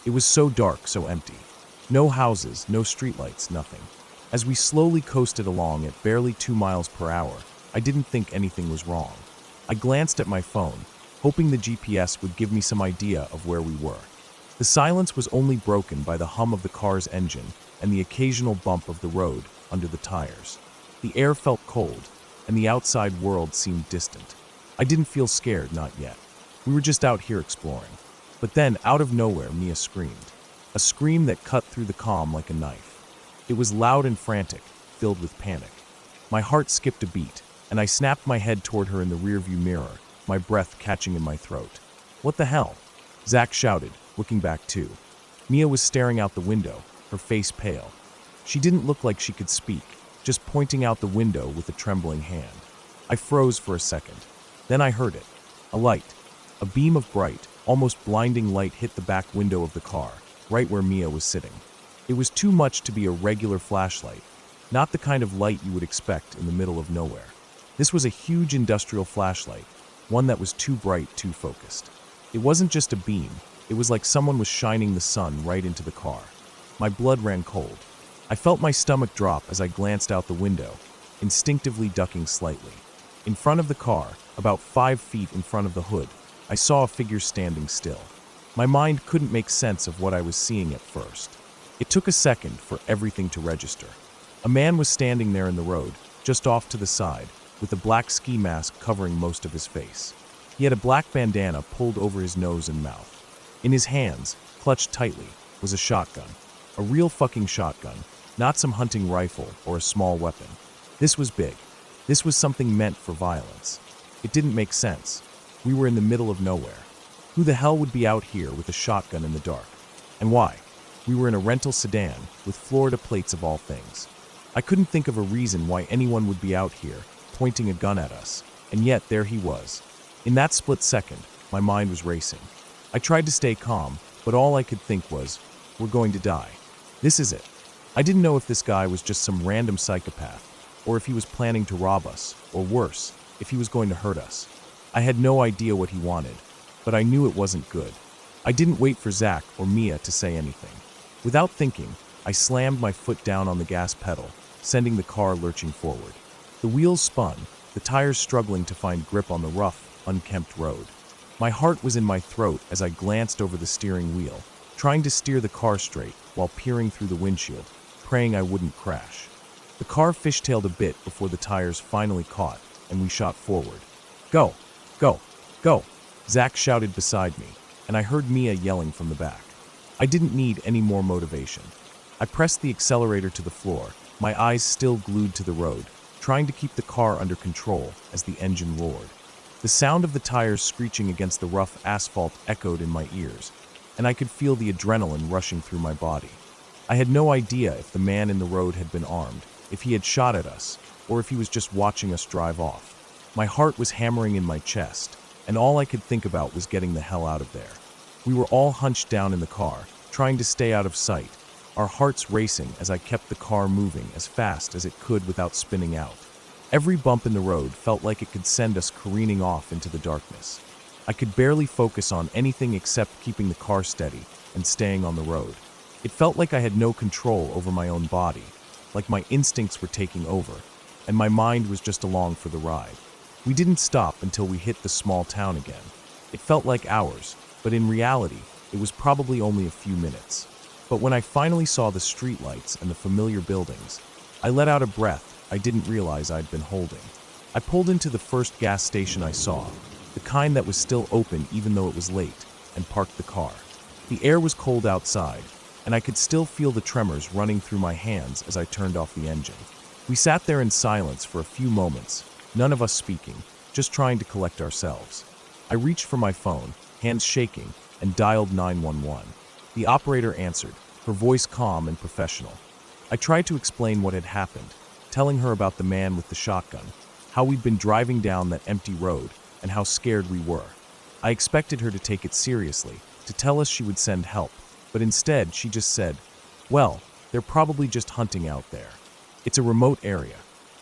It was so dark, so empty. No houses, no streetlights, nothing. As we slowly coasted along at barely 2 miles per hour, I didn't think anything was wrong. I glanced at my phone, hoping the GPS would give me some idea of where we were. The silence was only broken by the hum of the car's engine and the occasional bump of the road under the tires. The air felt cold, and the outside world seemed distant. I didn't feel scared, not yet. We were just out here exploring. But then, out of nowhere, Mia screamed. A scream that cut through the calm like a knife. It was loud and frantic, filled with panic. My heart skipped a beat, and I snapped my head toward her in the rearview mirror, my breath catching in my throat. "What the hell?" Zach shouted, looking back too. Mia was staring out the window, her face pale. She didn't look like she could speak, just pointing out the window with a trembling hand. I froze for a second. Then I heard it. A light. A beam of bright, almost blinding light hit the back window of the car, right where Mia was sitting. It was too much to be a regular flashlight, not the kind of light you would expect in the middle of nowhere. This was a huge industrial flashlight, one that was too bright, too focused. It wasn't just a beam, it was like someone was shining the sun right into the car. My blood ran cold. I felt my stomach drop as I glanced out the window, instinctively ducking slightly. In front of the car, about 5 feet in front of the hood, I saw a figure standing still. My mind couldn't make sense of what I was seeing at first. It took a second for everything to register. A man was standing there in the road, just off to the side, with a black ski mask covering most of his face. He had a black bandana pulled over his nose and mouth. In his hands, clutched tightly, was a shotgun. A real fucking shotgun, not some hunting rifle or a small weapon. This was big. This was something meant for violence. It didn't make sense. We were in the middle of nowhere. Who the hell would be out here with a shotgun in the dark? And why? We were in a rental sedan with Florida plates of all things. I couldn't think of a reason why anyone would be out here pointing a gun at us, and yet there he was. In that split second, my mind was racing. I tried to stay calm, but all I could think was, we're going to die. This is it. I didn't know if this guy was just some random psychopath, or if he was planning to rob us, or worse, if he was going to hurt us. I had no idea what he wanted, but I knew it wasn't good. I didn't wait for Zach or Mia to say anything. Without thinking, I slammed my foot down on the gas pedal, sending the car lurching forward. The wheels spun, the tires struggling to find grip on the rough, unkempt road. My heart was in my throat as I glanced over the steering wheel, trying to steer the car straight while peering through the windshield, praying I wouldn't crash. The car fishtailed a bit before the tires finally caught, and we shot forward. Go! Go! Go! Zach shouted beside me, and I heard Mia yelling from the back. I didn't need any more motivation. I pressed the accelerator to the floor, my eyes still glued to the road, trying to keep the car under control as the engine roared. The sound of the tires screeching against the rough asphalt echoed in my ears, and I could feel the adrenaline rushing through my body. I had no idea if the man in the road had been armed, if he had shot at us, or if he was just watching us drive off. My heart was hammering in my chest, and all I could think about was getting the hell out of there. We were all hunched down in the car, trying to stay out of sight, our hearts racing as I kept the car moving as fast as it could without spinning out. Every bump in the road felt like it could send us careening off into the darkness. I could barely focus on anything except keeping the car steady and staying on the road. It felt like I had no control over my own body, like my instincts were taking over, and my mind was just along for the ride. We didn't stop until we hit the small town again. It felt like hours, but in reality, it was probably only a few minutes. But when I finally saw the streetlights and the familiar buildings, I let out a breath I didn't realize I'd been holding. I pulled into the first gas station I saw, the kind that was still open even though it was late, and parked the car. The air was cold outside, and I could still feel the tremors running through my hands as I turned off the engine. We sat there in silence for a few moments, none of us speaking, just trying to collect ourselves. I reached for my phone, hands shaking, and dialed 911. The operator answered, her voice calm and professional. I tried to explain what had happened, telling her about the man with the shotgun, how we'd been driving down that empty road, and how scared we were. I expected her to take it seriously, to tell us she would send help, but instead she just said, "Well, they're probably just hunting out there. It's a remote area.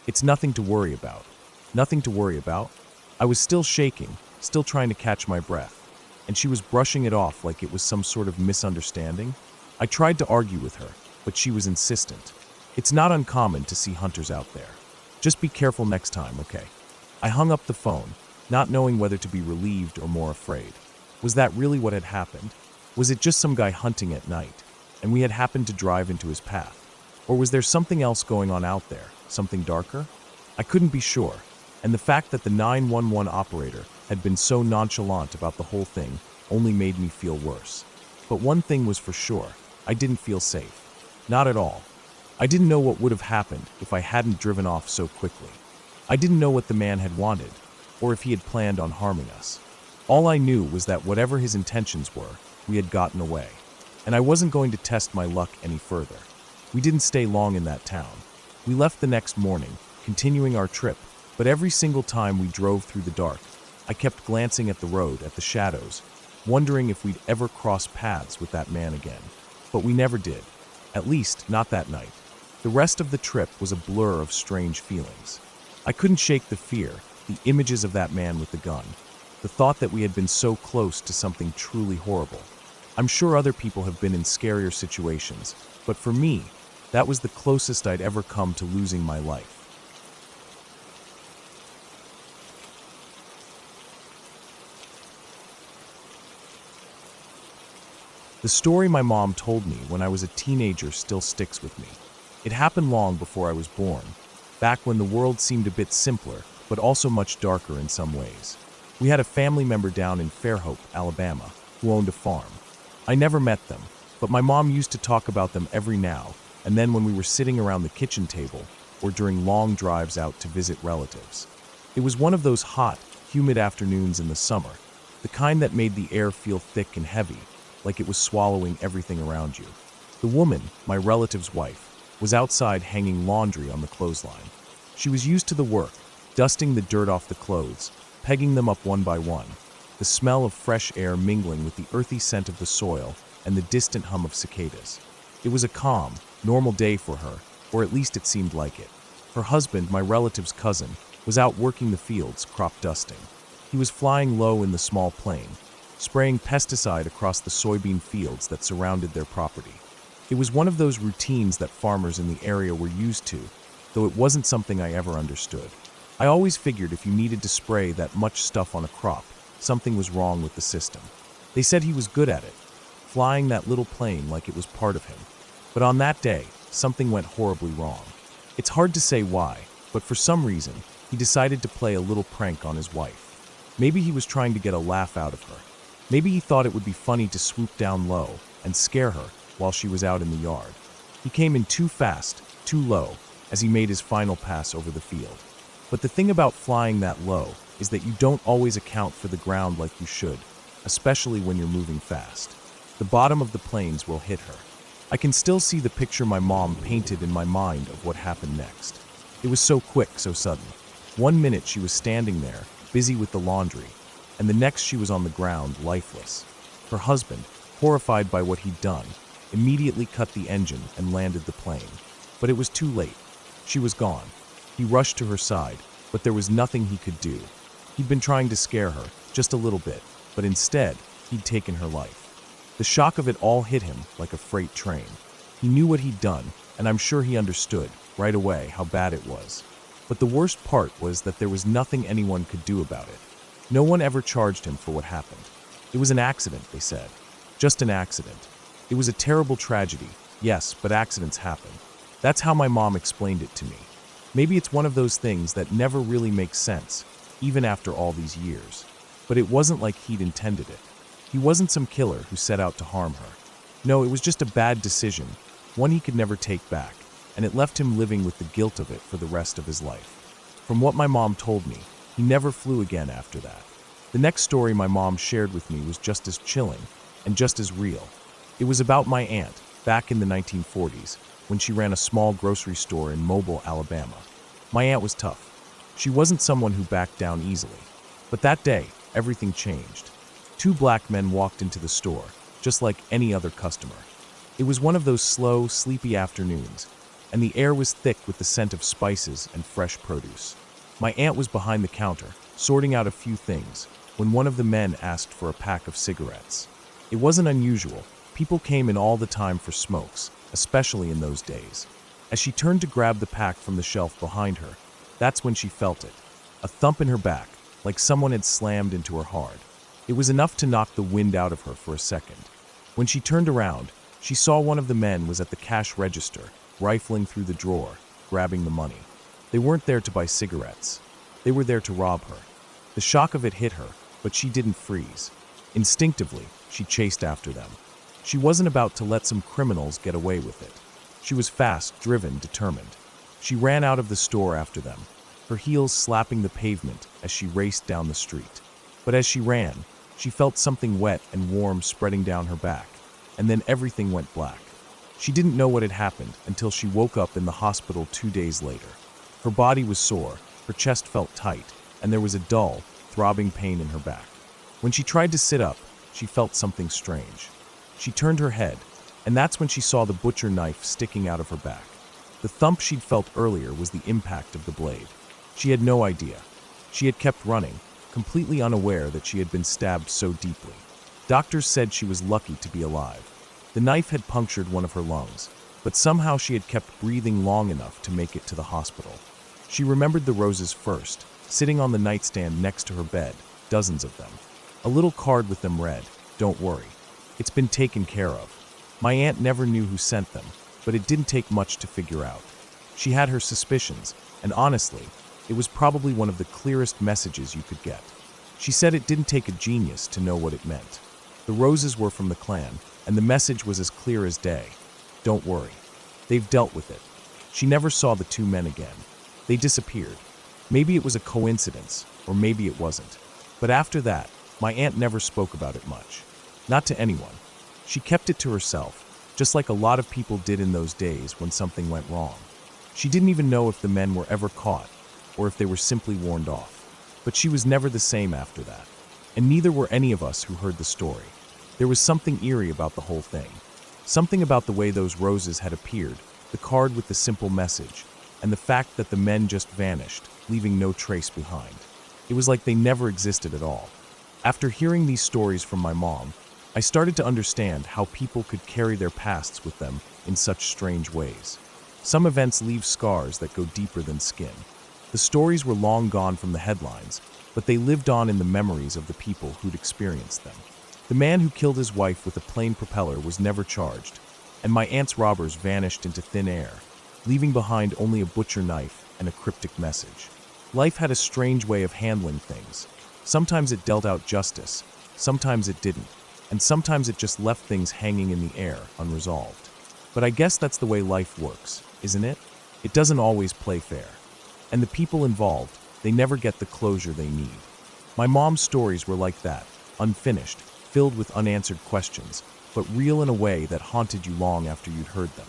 It's nothing to worry about." Nothing to worry about? I was still shaking, still trying to catch my breath, and she was brushing it off like it was some sort of misunderstanding. I tried to argue with her, but she was insistent. "It's not uncommon to see hunters out there. Just be careful next time, okay?" I hung up the phone, not knowing whether to be relieved or more afraid. Was that really what had happened? Was it just some guy hunting at night, and we had happened to drive into his path? Or was there something else going on out there, something darker? I couldn't be sure, and the fact that the 911 operator had been so nonchalant about the whole thing only made me feel worse. But one thing was for sure, I didn't feel safe. Not at all. I didn't know what would have happened if I hadn't driven off so quickly. I didn't know what the man had wanted, or if he had planned on harming us. All I knew was that whatever his intentions were, we had gotten away, and I wasn't going to test my luck any further. We didn't stay long in that town. We left the next morning, continuing our trip, but every single time we drove through the dark, I kept glancing at the road, at the shadows, wondering if we'd ever cross paths with that man again. But we never did. At least, not that night. The rest of the trip was a blur of strange feelings. I couldn't shake the fear, the images of that man with the gun, the thought that we had been so close to something truly horrible. I'm sure other people have been in scarier situations, but for me, that was the closest I'd ever come to losing my life. The story my mom told me when I was a teenager still sticks with me. It happened long before I was born, back when the world seemed a bit simpler, but also much darker in some ways. We had a family member down in Fairhope, Alabama, who owned a farm. I never met them, but my mom used to talk about them every now and then when we were sitting around the kitchen table or during long drives out to visit relatives. It was one of those hot, humid afternoons in the summer, the kind that made the air feel thick and heavy, like it was swallowing everything around you. The woman, my relative's wife, was outside hanging laundry on the clothesline. She was used to the work, dusting the dirt off the clothes, pegging them up one by one, the smell of fresh air mingling with the earthy scent of the soil and the distant hum of cicadas. It was a calm, normal day for her, or at least it seemed like it. Her husband, my relative's cousin, was out working the fields, crop dusting. He was flying low in the small plane, spraying pesticide across the soybean fields that surrounded their property. It was one of those routines that farmers in the area were used to, though it wasn't something I ever understood. I always figured if you needed to spray that much stuff on a crop, something was wrong with the system. They said he was good at it, flying that little plane like it was part of him. But on that day, something went horribly wrong. It's hard to say why, but for some reason, he decided to play a little prank on his wife. Maybe he was trying to get a laugh out of her. Maybe he thought it would be funny to swoop down low and scare her while she was out in the yard. He came in too fast, too low, as he made his final pass over the field. But the thing about flying that low is that you don't always account for the ground like you should, especially when you're moving fast. The bottom of the planes will hit her. I can still see the picture my mom painted in my mind of what happened next. It was so quick, so sudden. 1 minute she was standing there, busy with the laundry, and the next she was on the ground, lifeless. Her husband, horrified by what he'd done, immediately cut the engine and landed the plane. But it was too late. She was gone. He rushed to her side, but there was nothing he could do. He'd been trying to scare her, just a little bit, but instead, he'd taken her life. The shock of it all hit him like a freight train. He knew what he'd done, and I'm sure he understood, right away, how bad it was. But the worst part was that there was nothing anyone could do about it. No one ever charged him for what happened. It was an accident, they said. Just an accident. It was a terrible tragedy, yes, but accidents happen. That's how my mom explained it to me. Maybe it's one of those things that never really makes sense, even after all these years. But it wasn't like he'd intended it. He wasn't some killer who set out to harm her. No, it was just a bad decision, one he could never take back, and it left him living with the guilt of it for the rest of his life. From what my mom told me, he never flew again after that. The next story my mom shared with me was just as chilling and just as real. It was about my aunt, back in the 1940s, when she ran a small grocery store in Mobile, Alabama. My aunt was tough. She wasn't someone who backed down easily. But that day, everything changed. 2 black men walked into the store, just like any other customer. It was one of those slow, sleepy afternoons, and the air was thick with the scent of spices and fresh produce. My aunt was behind the counter, sorting out a few things, when one of the men asked for a pack of cigarettes. It wasn't unusual. People came in all the time for smokes, especially in those days. As she turned to grab the pack from the shelf behind her, that's when she felt it. A thump in her back, like someone had slammed into her hard. It was enough to knock the wind out of her for a second. When she turned around, she saw one of the men was at the cash register, rifling through the drawer, grabbing the money. They weren't there to buy cigarettes. They were there to rob her. The shock of it hit her, but she didn't freeze. Instinctively, she chased after them. She wasn't about to let some criminals get away with it. She was fast, driven, determined. She ran out of the store after them, her heels slapping the pavement as she raced down the street. But as she ran, she felt something wet and warm spreading down her back, and then everything went black. She didn't know what had happened until she woke up in the hospital 2 days later. Her body was sore, her chest felt tight, and there was a dull, throbbing pain in her back. When she tried to sit up, she felt something strange. She turned her head, and that's when she saw the butcher knife sticking out of her back. The thump she'd felt earlier was the impact of the blade. She had no idea. She had kept running, completely unaware that she had been stabbed so deeply. Doctors said she was lucky to be alive. The knife had punctured one of her lungs, but somehow she had kept breathing long enough to make it to the hospital. She remembered the roses first, sitting on the nightstand next to her bed, dozens of them. A little card with them read, "Don't worry. It's been taken care of." My aunt never knew who sent them, but it didn't take much to figure out. She had her suspicions, and honestly, it was probably one of the clearest messages you could get. She said it didn't take a genius to know what it meant. The roses were from the clan, and the message was as clear as day. Don't worry. They've dealt with it. She never saw the 2 men again. They disappeared. Maybe it was a coincidence, or maybe it wasn't. But after that, my aunt never spoke about it much. Not to anyone. She kept it to herself, just like a lot of people did in those days when something went wrong. She didn't even know if the men were ever caught, or if they were simply warned off. But she was never the same after that. And neither were any of us who heard the story. There was something eerie about the whole thing. Something about the way those roses had appeared, the card with the simple message, and the fact that the men just vanished, leaving no trace behind. It was like they never existed at all. After hearing these stories from my mom, I started to understand how people could carry their pasts with them in such strange ways. Some events leave scars that go deeper than skin. The stories were long gone from the headlines, but they lived on in the memories of the people who'd experienced them. The man who killed his wife with a plane propeller was never charged, and my aunt's robbers vanished into thin air, leaving behind only a butcher knife and a cryptic message. Life had a strange way of handling things. Sometimes it dealt out justice, sometimes it didn't, and sometimes it just left things hanging in the air, unresolved. But I guess that's the way life works, isn't it? It doesn't always play fair. And the people involved, they never get the closure they need. My mom's stories were like that, unfinished, filled with unanswered questions, but real in a way that haunted you long after you'd heard them.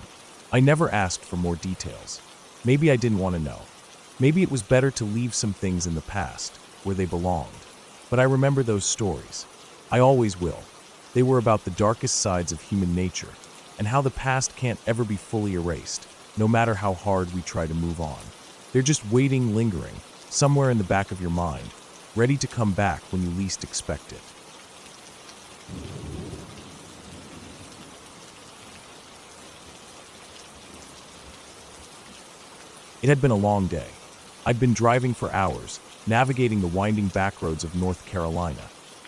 I never asked for more details. Maybe I didn't want to know. Maybe it was better to leave some things in the past, where they belonged. But I remember those stories. I always will. They were about the darkest sides of human nature, and how the past can't ever be fully erased, no matter how hard we try to move on. They're just waiting, lingering, somewhere in the back of your mind, ready to come back when you least expect it. It had been a long day. I'd been driving for hours, navigating the winding backroads of North Carolina,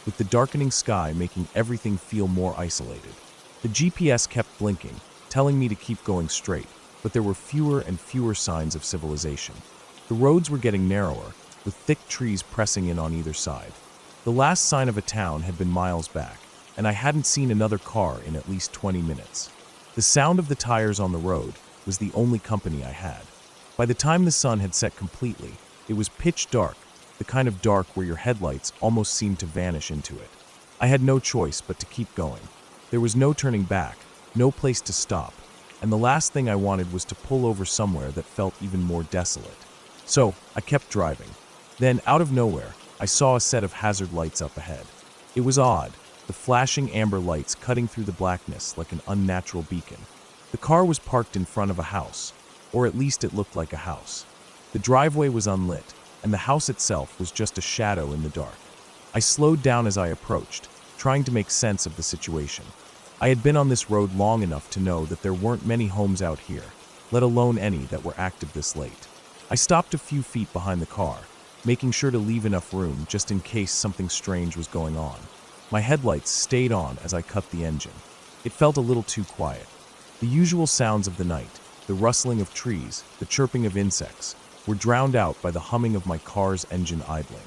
with the darkening sky making everything feel more isolated. The GPS kept blinking, telling me to keep going straight, but there were fewer and fewer signs of civilization. The roads were getting narrower, with thick trees pressing in on either side. The last sign of a town had been miles back, and I hadn't seen another car in at least 20 minutes. The sound of the tires on the road was the only company I had. By the time the sun had set completely, it was pitch dark, the kind of dark where your headlights almost seemed to vanish into it. I had no choice but to keep going. There was no turning back, no place to stop, and the last thing I wanted was to pull over somewhere that felt even more desolate. So, I kept driving. Then, out of nowhere, I saw a set of hazard lights up ahead. It was odd, the flashing amber lights cutting through the blackness like an unnatural beacon. The car was parked in front of a house, or at least it looked like a house. The driveway was unlit, and the house itself was just a shadow in the dark. I slowed down as I approached, trying to make sense of the situation. I had been on this road long enough to know that there weren't many homes out here, let alone any that were active this late. I stopped a few feet behind the car, making sure to leave enough room just in case something strange was going on. My headlights stayed on as I cut the engine. It felt a little too quiet. The usual sounds of the night, the rustling of trees, the chirping of insects, were drowned out by the humming of my car's engine idling.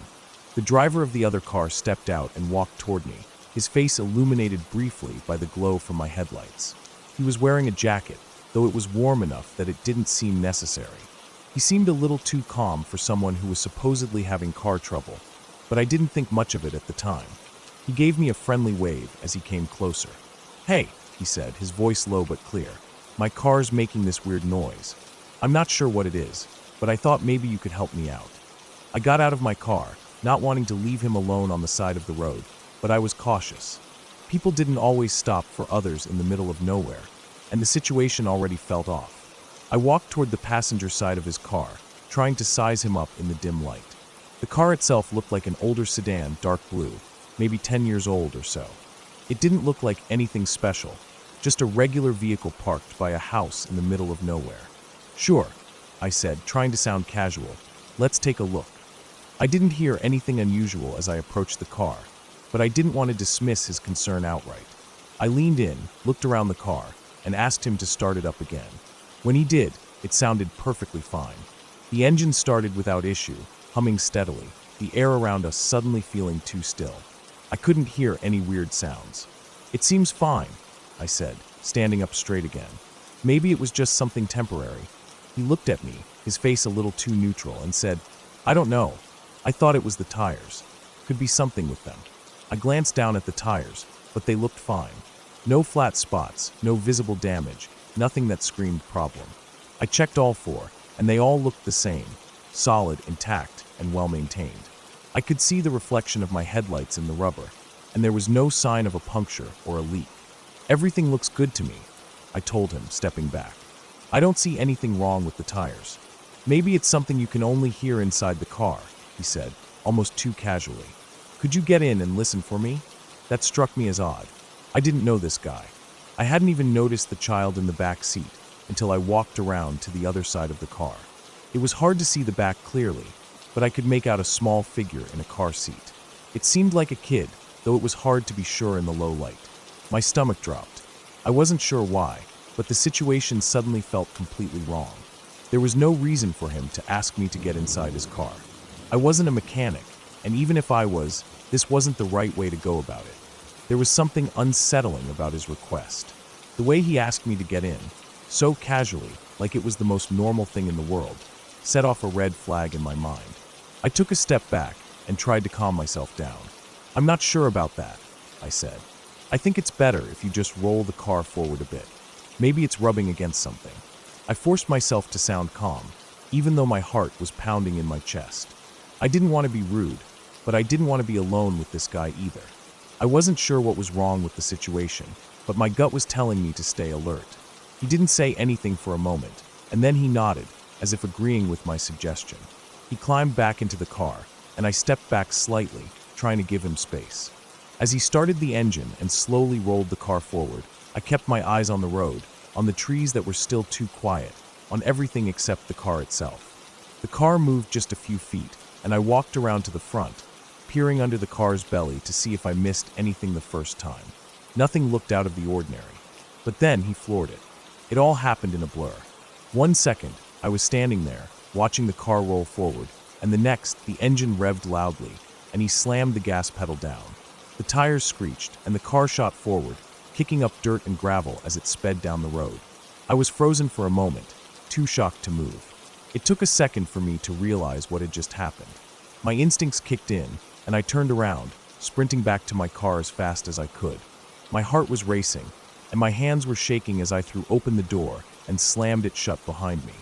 The driver of the other car stepped out and walked toward me, his face illuminated briefly by the glow from my headlights. He was wearing a jacket, though it was warm enough that it didn't seem necessary. He seemed a little too calm for someone who was supposedly having car trouble, but I didn't think much of it at the time. He gave me a friendly wave as he came closer. "Hey," he said, his voice low but clear. "My car's making this weird noise. I'm not sure what it is, but I thought maybe you could help me out." I got out of my car, not wanting to leave him alone on the side of the road, but I was cautious. People didn't always stop for others in the middle of nowhere, and the situation already felt off. I walked toward the passenger side of his car, trying to size him up in the dim light. The car itself looked like an older sedan, dark blue, maybe 10 years old or so. It didn't look like anything special, just a regular vehicle parked by a house in the middle of nowhere. "Sure," I said, trying to sound casual. "Let's take a look." I didn't hear anything unusual as I approached the car, but I didn't want to dismiss his concern outright. I leaned in, looked around the car, and asked him to start it up again. When he did, it sounded perfectly fine. The engine started without issue, humming steadily, the air around us suddenly feeling too still. I couldn't hear any weird sounds. "It seems fine," I said, standing up straight again. Maybe it was just something temporary. He looked at me, his face a little too neutral, and said, "I don't know. I thought it was the tires. Could be something with them." I glanced down at the tires, but they looked fine. No flat spots, no visible damage, nothing that screamed problem. I checked all four, and they all looked the same, solid, intact, and well-maintained. I could see the reflection of my headlights in the rubber, and there was no sign of a puncture or a leak. "Everything looks good to me," I told him, stepping back. I don't see anything wrong with the tires. Maybe it's something you can only hear inside the car, he said, almost too casually. Could you get in and listen for me? That struck me as odd. I didn't know this guy. I hadn't even noticed the child in the back seat until I walked around to the other side of the car. It was hard to see the back clearly, but I could make out a small figure in a car seat. It seemed like a kid, though it was hard to be sure in the low light. My stomach dropped. I wasn't sure why, but the situation suddenly felt completely wrong. There was no reason for him to ask me to get inside his car. I wasn't a mechanic, and even if I was, this wasn't the right way to go about it. There was something unsettling about his request. The way he asked me to get in, so casually, like it was the most normal thing in the world, set off a red flag in my mind. I took a step back and tried to calm myself down. I'm not sure about that, I said. I think it's better if you just roll the car forward a bit. Maybe it's rubbing against something. I forced myself to sound calm, even though my heart was pounding in my chest. I didn't want to be rude, but I didn't want to be alone with this guy either. I wasn't sure what was wrong with the situation, but my gut was telling me to stay alert. He didn't say anything for a moment, and then he nodded, as if agreeing with my suggestion. He climbed back into the car, and I stepped back slightly, trying to give him space. As he started the engine and slowly rolled the car forward, I kept my eyes on the road, on the trees that were still too quiet, on everything except the car itself. The car moved just a few feet, and I walked around to the front, peering under the car's belly to see if I missed anything the first time. Nothing looked out of the ordinary. But then he floored it. It all happened in a blur. 1 second, I was standing there, watching the car roll forward, and the next, the engine revved loudly, and he slammed the gas pedal down. The tires screeched, and the car shot forward, kicking up dirt and gravel as it sped down the road. I was frozen for a moment, too shocked to move. It took a second for me to realize what had just happened. My instincts kicked in, and I turned around, sprinting back to my car as fast as I could. My heart was racing, and my hands were shaking as I threw open the door and slammed it shut behind me.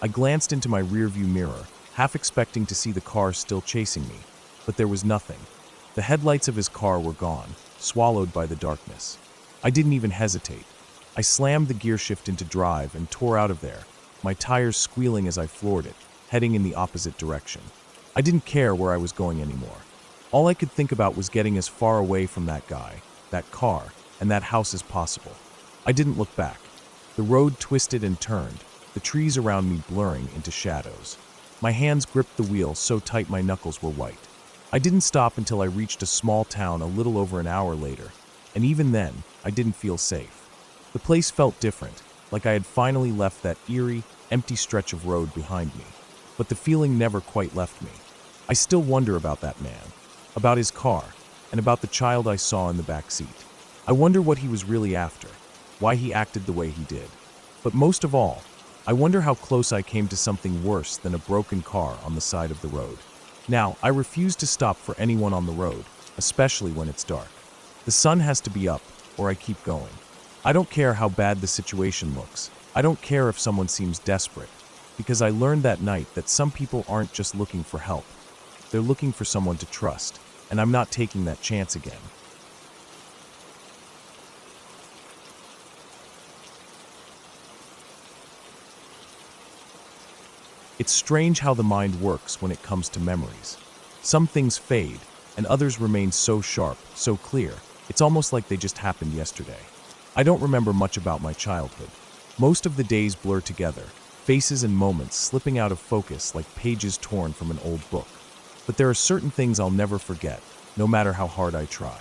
I glanced into my rearview mirror, half expecting to see the car still chasing me, but there was nothing. The headlights of his car were gone, swallowed by the darkness. I didn't even hesitate. I slammed the gear shift into drive and tore out of there, my tires squealing as I floored it, heading in the opposite direction. I didn't care where I was going anymore. All I could think about was getting as far away from that guy, that car, and that house as possible. I didn't look back. The road twisted and turned, the trees around me blurring into shadows. My hands gripped the wheel so tight my knuckles were white. I didn't stop until I reached a small town a little over an hour later, and even then, I didn't feel safe. The place felt different, like I had finally left that eerie, empty stretch of road behind me. But the feeling never quite left me. I still wonder about that man, about his car, and about the child I saw in the back seat. I wonder what he was really after, why he acted the way he did. But most of all, I wonder how close I came to something worse than a broken car on the side of the road. Now, I refuse to stop for anyone on the road, especially when it's dark. The sun has to be up, or I keep going. I don't care how bad the situation looks. I don't care if someone seems desperate, because I learned that night that some people aren't just looking for help. They're looking for someone to trust, and I'm not taking that chance again. It's strange how the mind works when it comes to memories. Some things fade, and others remain so sharp, so clear, it's almost like they just happened yesterday. I don't remember much about my childhood. Most of the days blur together, faces and moments slipping out of focus like pages torn from an old book. But there are certain things I'll never forget, no matter how hard I try.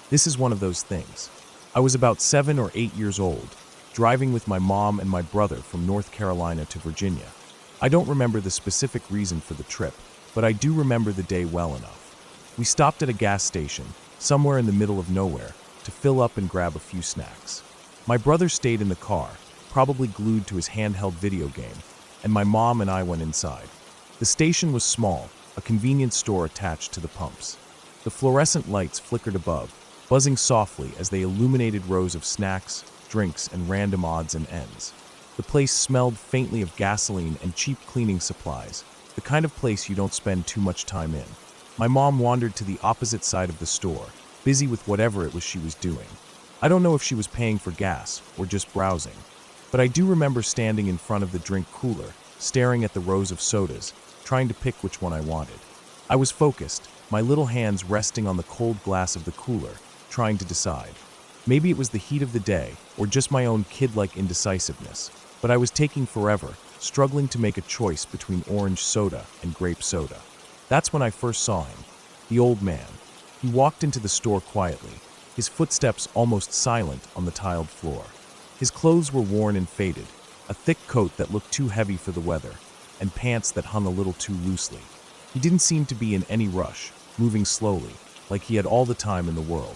This is one of those things. I was about 7 or 8 years old, driving with my mom and my brother from North Carolina to Virginia. I don't remember the specific reason for the trip, but I do remember the day well enough. We stopped at a gas station, somewhere in the middle of nowhere, to fill up and grab a few snacks. My brother stayed in the car, probably glued to his handheld video game, and my mom and I went inside. The station was small, a convenience store attached to the pumps. The fluorescent lights flickered above, buzzing softly as they illuminated rows of snacks, drinks, and random odds and ends. The place smelled faintly of gasoline and cheap cleaning supplies, the kind of place you don't spend too much time in. My mom wandered to the opposite side of the store, busy with whatever it was she was doing. I don't know if she was paying for gas or just browsing, but I do remember standing in front of the drink cooler, staring at the rows of sodas, trying to pick which one I wanted. I was focused, my little hands resting on the cold glass of the cooler, trying to decide. Maybe it was the heat of the day or just my own kid-like indecisiveness, but I was taking forever, struggling to make a choice between orange soda and grape soda. That's when I first saw him, the old man. He walked into the store quietly, his footsteps almost silent on the tiled floor. His clothes were worn and faded, a thick coat that looked too heavy for the weather, and pants that hung a little too loosely. He didn't seem to be in any rush, moving slowly, like he had all the time in the world.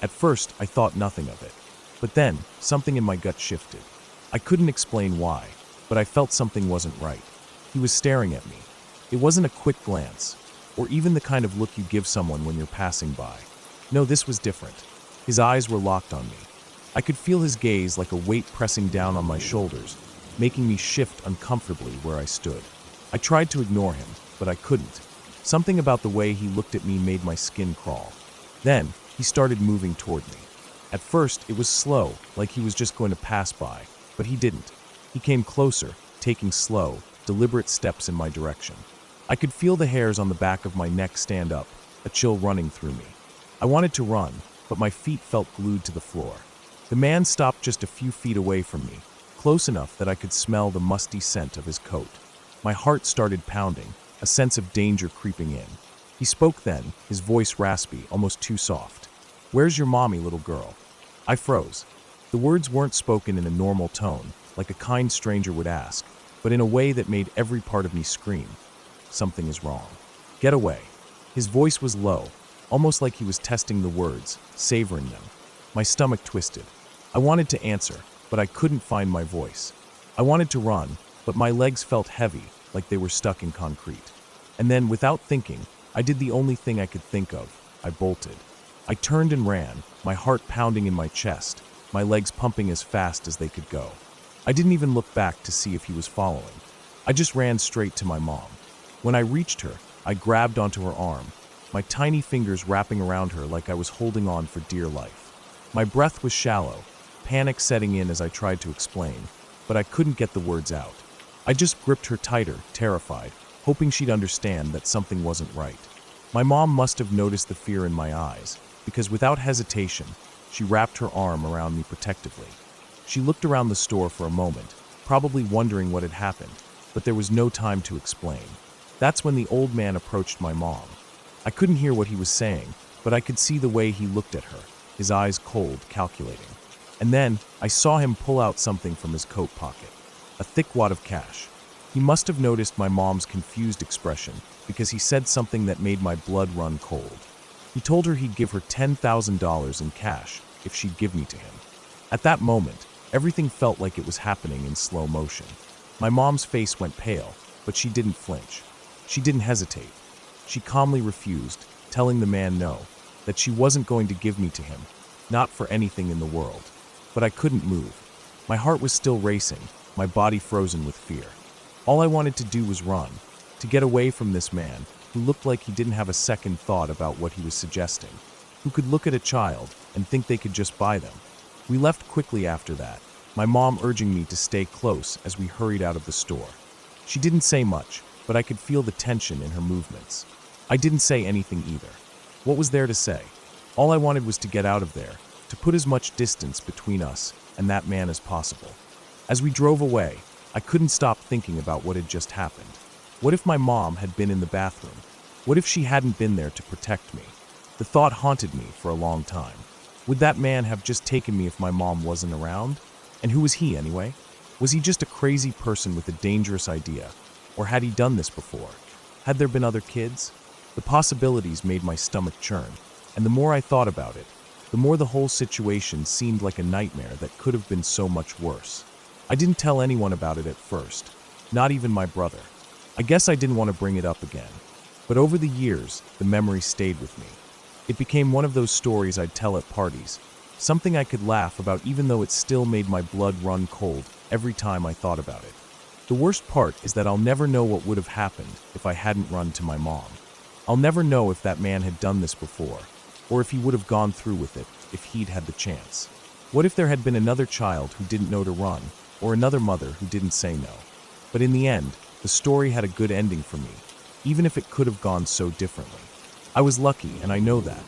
At first, I thought nothing of it. But then, something in my gut shifted. I couldn't explain why, but I felt something wasn't right. He was staring at me. It wasn't a quick glance, or even the kind of look you give someone when you're passing by. No, this was different. His eyes were locked on me. I could feel his gaze like a weight pressing down on my shoulders, making me shift uncomfortably where I stood. I tried to ignore him, but I couldn't. Something about the way he looked at me made my skin crawl. Then, he started moving toward me. At first, it was slow, like he was just going to pass by, but he didn't. He came closer, taking slow, deliberate steps in my direction. I could feel the hairs on the back of my neck stand up, a chill running through me. I wanted to run, but my feet felt glued to the floor. The man stopped just a few feet away from me, close enough that I could smell the musty scent of his coat. My heart started pounding, a sense of danger creeping in. He spoke then, his voice raspy, almost too soft. "Where's your mommy, little girl?" I froze. The words weren't spoken in a normal tone, like a kind stranger would ask, but in a way that made every part of me scream. Something is wrong. Get away. His voice was low, almost like he was testing the words, savoring them. My stomach twisted. I wanted to answer, but I couldn't find my voice. I wanted to run, but my legs felt heavy, like they were stuck in concrete. And then, without thinking, I did the only thing I could think of. I bolted. I turned and ran, my heart pounding in my chest, my legs pumping as fast as they could go. I didn't even look back to see if he was following. I just ran straight to my mom. When I reached her, I grabbed onto her arm, my tiny fingers wrapping around her like I was holding on for dear life. My breath was shallow, panic setting in as I tried to explain, but I couldn't get the words out. I just gripped her tighter, terrified, hoping she'd understand that something wasn't right. My mom must have noticed the fear in my eyes, because without hesitation, she wrapped her arm around me protectively. She looked around the store for a moment, probably wondering what had happened, but there was no time to explain. That's when the old man approached my mom. I couldn't hear what he was saying, but I could see the way he looked at her, his eyes cold, calculating. And then, I saw him pull out something from his coat pocket. A thick wad of cash. He must have noticed my mom's confused expression, because he said something that made my blood run cold. He told her he'd give her $10,000 in cash if she'd give me to him. At that moment, everything felt like it was happening in slow motion. My mom's face went pale, but she didn't flinch. She didn't hesitate. She calmly refused, telling the man no, that she wasn't going to give me to him, not for anything in the world. But I couldn't move. My heart was still racing, my body frozen with fear. All I wanted to do was run, to get away from this man, who looked like he didn't have a second thought about what he was suggesting, who could look at a child and think they could just buy them. We left quickly after that, my mom urging me to stay close as we hurried out of the store. She didn't say much, but I could feel the tension in her movements. I didn't say anything either. What was there to say? All I wanted was to get out of there, to put as much distance between us and that man as possible. As we drove away, I couldn't stop thinking about what had just happened. What if my mom had been in the bathroom? What if she hadn't been there to protect me? The thought haunted me for a long time. Would that man have just taken me if my mom wasn't around? And who was he anyway? Was he just a crazy person with a dangerous idea? Or had he done this before? Had there been other kids? The possibilities made my stomach churn, and the more I thought about it, the more the whole situation seemed like a nightmare that could have been so much worse. I didn't tell anyone about it at first, not even my brother. I guess I didn't want to bring it up again. But over the years, the memory stayed with me. It became one of those stories I'd tell at parties, something I could laugh about even though it still made my blood run cold every time I thought about it. The worst part is that I'll never know what would have happened if I hadn't run to my mom. I'll never know if that man had done this before, or if he would have gone through with it if he'd had the chance. What if there had been another child who didn't know to run, or another mother who didn't say no? But in the end, the story had a good ending for me, even if it could have gone so differently. I was lucky, and I know that.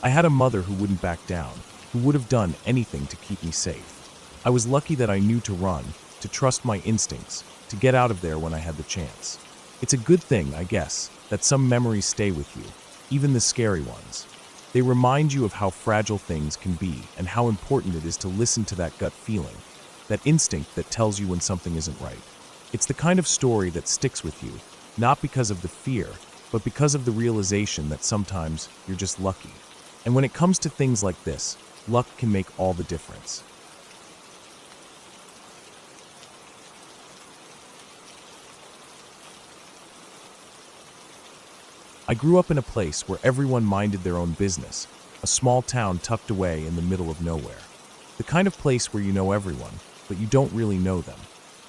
I had a mother who wouldn't back down, who would have done anything to keep me safe. I was lucky that I knew to run, to trust my instincts, to get out of there when I had the chance. It's a good thing, I guess, that some memories stay with you, even the scary ones. They remind you of how fragile things can be and how important it is to listen to that gut feeling, that instinct that tells you when something isn't right. It's the kind of story that sticks with you, not because of the fear, but because of the realization that sometimes you're just lucky. And when it comes to things like this, luck can make all the difference. I grew up in a place where everyone minded their own business, a small town tucked away in the middle of nowhere. The kind of place where you know everyone, but you don't really know them.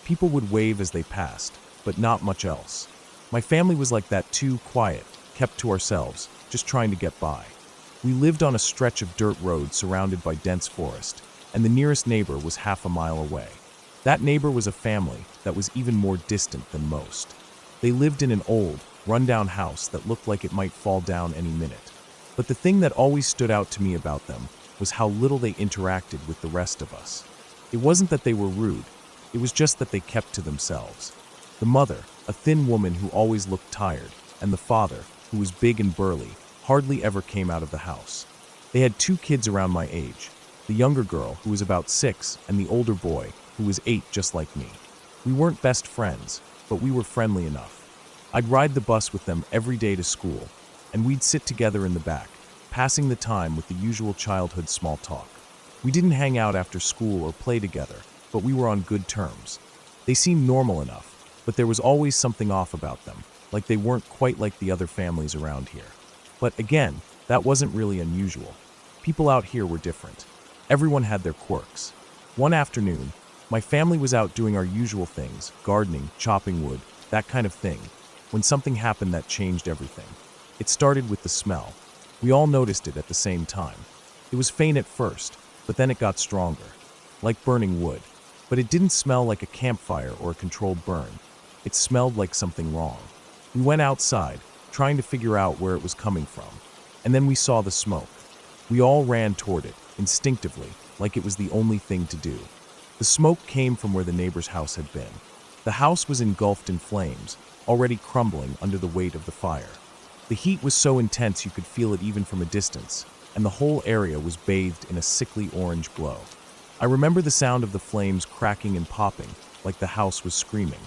People would wave as they passed, but not much else. My family was like that too, quiet, kept to ourselves, just trying to get by. We lived on a stretch of dirt road surrounded by dense forest, and the nearest neighbor was half a mile away. That neighbor was a family that was even more distant than most. They lived in an old, run-down house that looked like it might fall down any minute. But the thing that always stood out to me about them was how little they interacted with the rest of us. It wasn't that they were rude, it was just that they kept to themselves. The mother, a thin woman who always looked tired, and the father, who was big and burly, hardly ever came out of the house. They had 2 kids around my age, the younger girl, who was about 6, and the older boy, who was 8 just like me. We weren't best friends, but we were friendly enough. I'd ride the bus with them every day to school, and we'd sit together in the back, passing the time with the usual childhood small talk. We didn't hang out after school or play together, but we were on good terms. They seemed normal enough, but there was always something off about them, like they weren't quite like the other families around here. But again, that wasn't really unusual. People out here were different. Everyone had their quirks. One afternoon, my family was out doing our usual things, gardening, chopping wood, that kind of thing, when something happened that changed everything. It started with the smell. We all noticed it at the same time. It was faint at first, but then it got stronger, like burning wood. But it didn't smell like a campfire or a controlled burn. It smelled like something wrong. We went outside, trying to figure out where it was coming from, and then we saw the smoke. We all ran toward it, instinctively, like it was the only thing to do. The smoke came from where the neighbor's house had been. The house was engulfed in flames, already crumbling under the weight of the fire. The heat was so intense you could feel it even from a distance, and the whole area was bathed in a sickly orange glow. I remember the sound of the flames cracking and popping, like the house was screaming.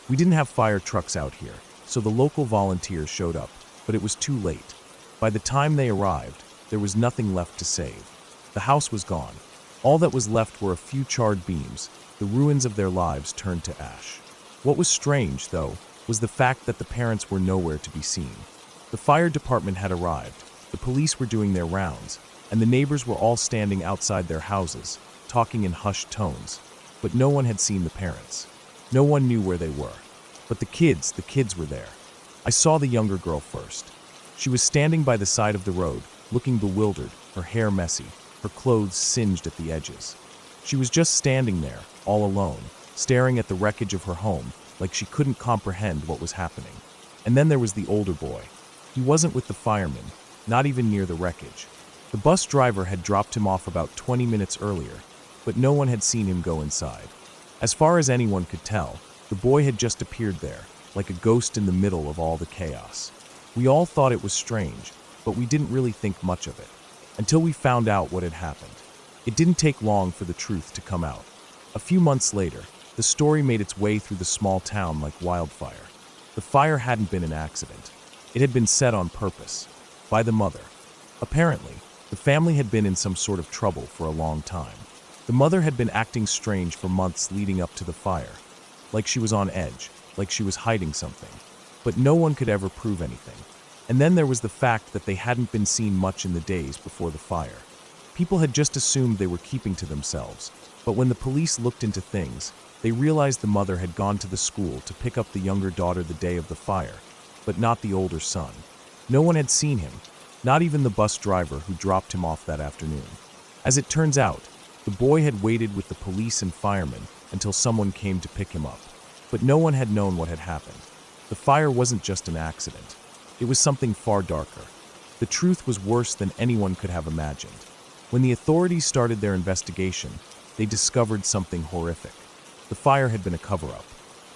We didn't have fire trucks out here, so the local volunteers showed up, but it was too late. By the time they arrived, there was nothing left to save. The house was gone. All that was left were a few charred beams, the ruins of their lives turned to ash. What was strange, though, was the fact that the parents were nowhere to be seen. The fire department had arrived, the police were doing their rounds, and the neighbors were all standing outside their houses, talking in hushed tones, but no one had seen the parents. No one knew where they were. But the kids were there. I saw the younger girl first. She was standing by the side of the road, looking bewildered, her hair messy, her clothes singed at the edges. She was just standing there, all alone, staring at the wreckage of her home, like she couldn't comprehend what was happening. And then there was the older boy. He wasn't with the firemen, not even near the wreckage. The bus driver had dropped him off about 20 minutes earlier, but no one had seen him go inside. As far as anyone could tell, the boy had just appeared there, like a ghost in the middle of all the chaos. We all thought it was strange, but we didn't really think much of it, until we found out what had happened. It didn't take long for the truth to come out. A few months later, the story made its way through the small town like wildfire. The fire hadn't been an accident. It had been set on purpose, by the mother. Apparently, the family had been in some sort of trouble for a long time. The mother had been acting strange for months leading up to the fire, like she was on edge, like she was hiding something. But no one could ever prove anything. And then there was the fact that they hadn't been seen much in the days before the fire. People had just assumed they were keeping to themselves, but when the police looked into things, they realized the mother had gone to the school to pick up the younger daughter the day of the fire, but not the older son. No one had seen him, not even the bus driver who dropped him off that afternoon. As it turns out, The boy had waited with the police and firemen until someone came to pick him up, but no one had known what had happened. The fire wasn't just an accident. It was something far darker. The truth was worse than anyone could have imagined. When the authorities started their investigation, they discovered something horrific. The fire had been a cover-up.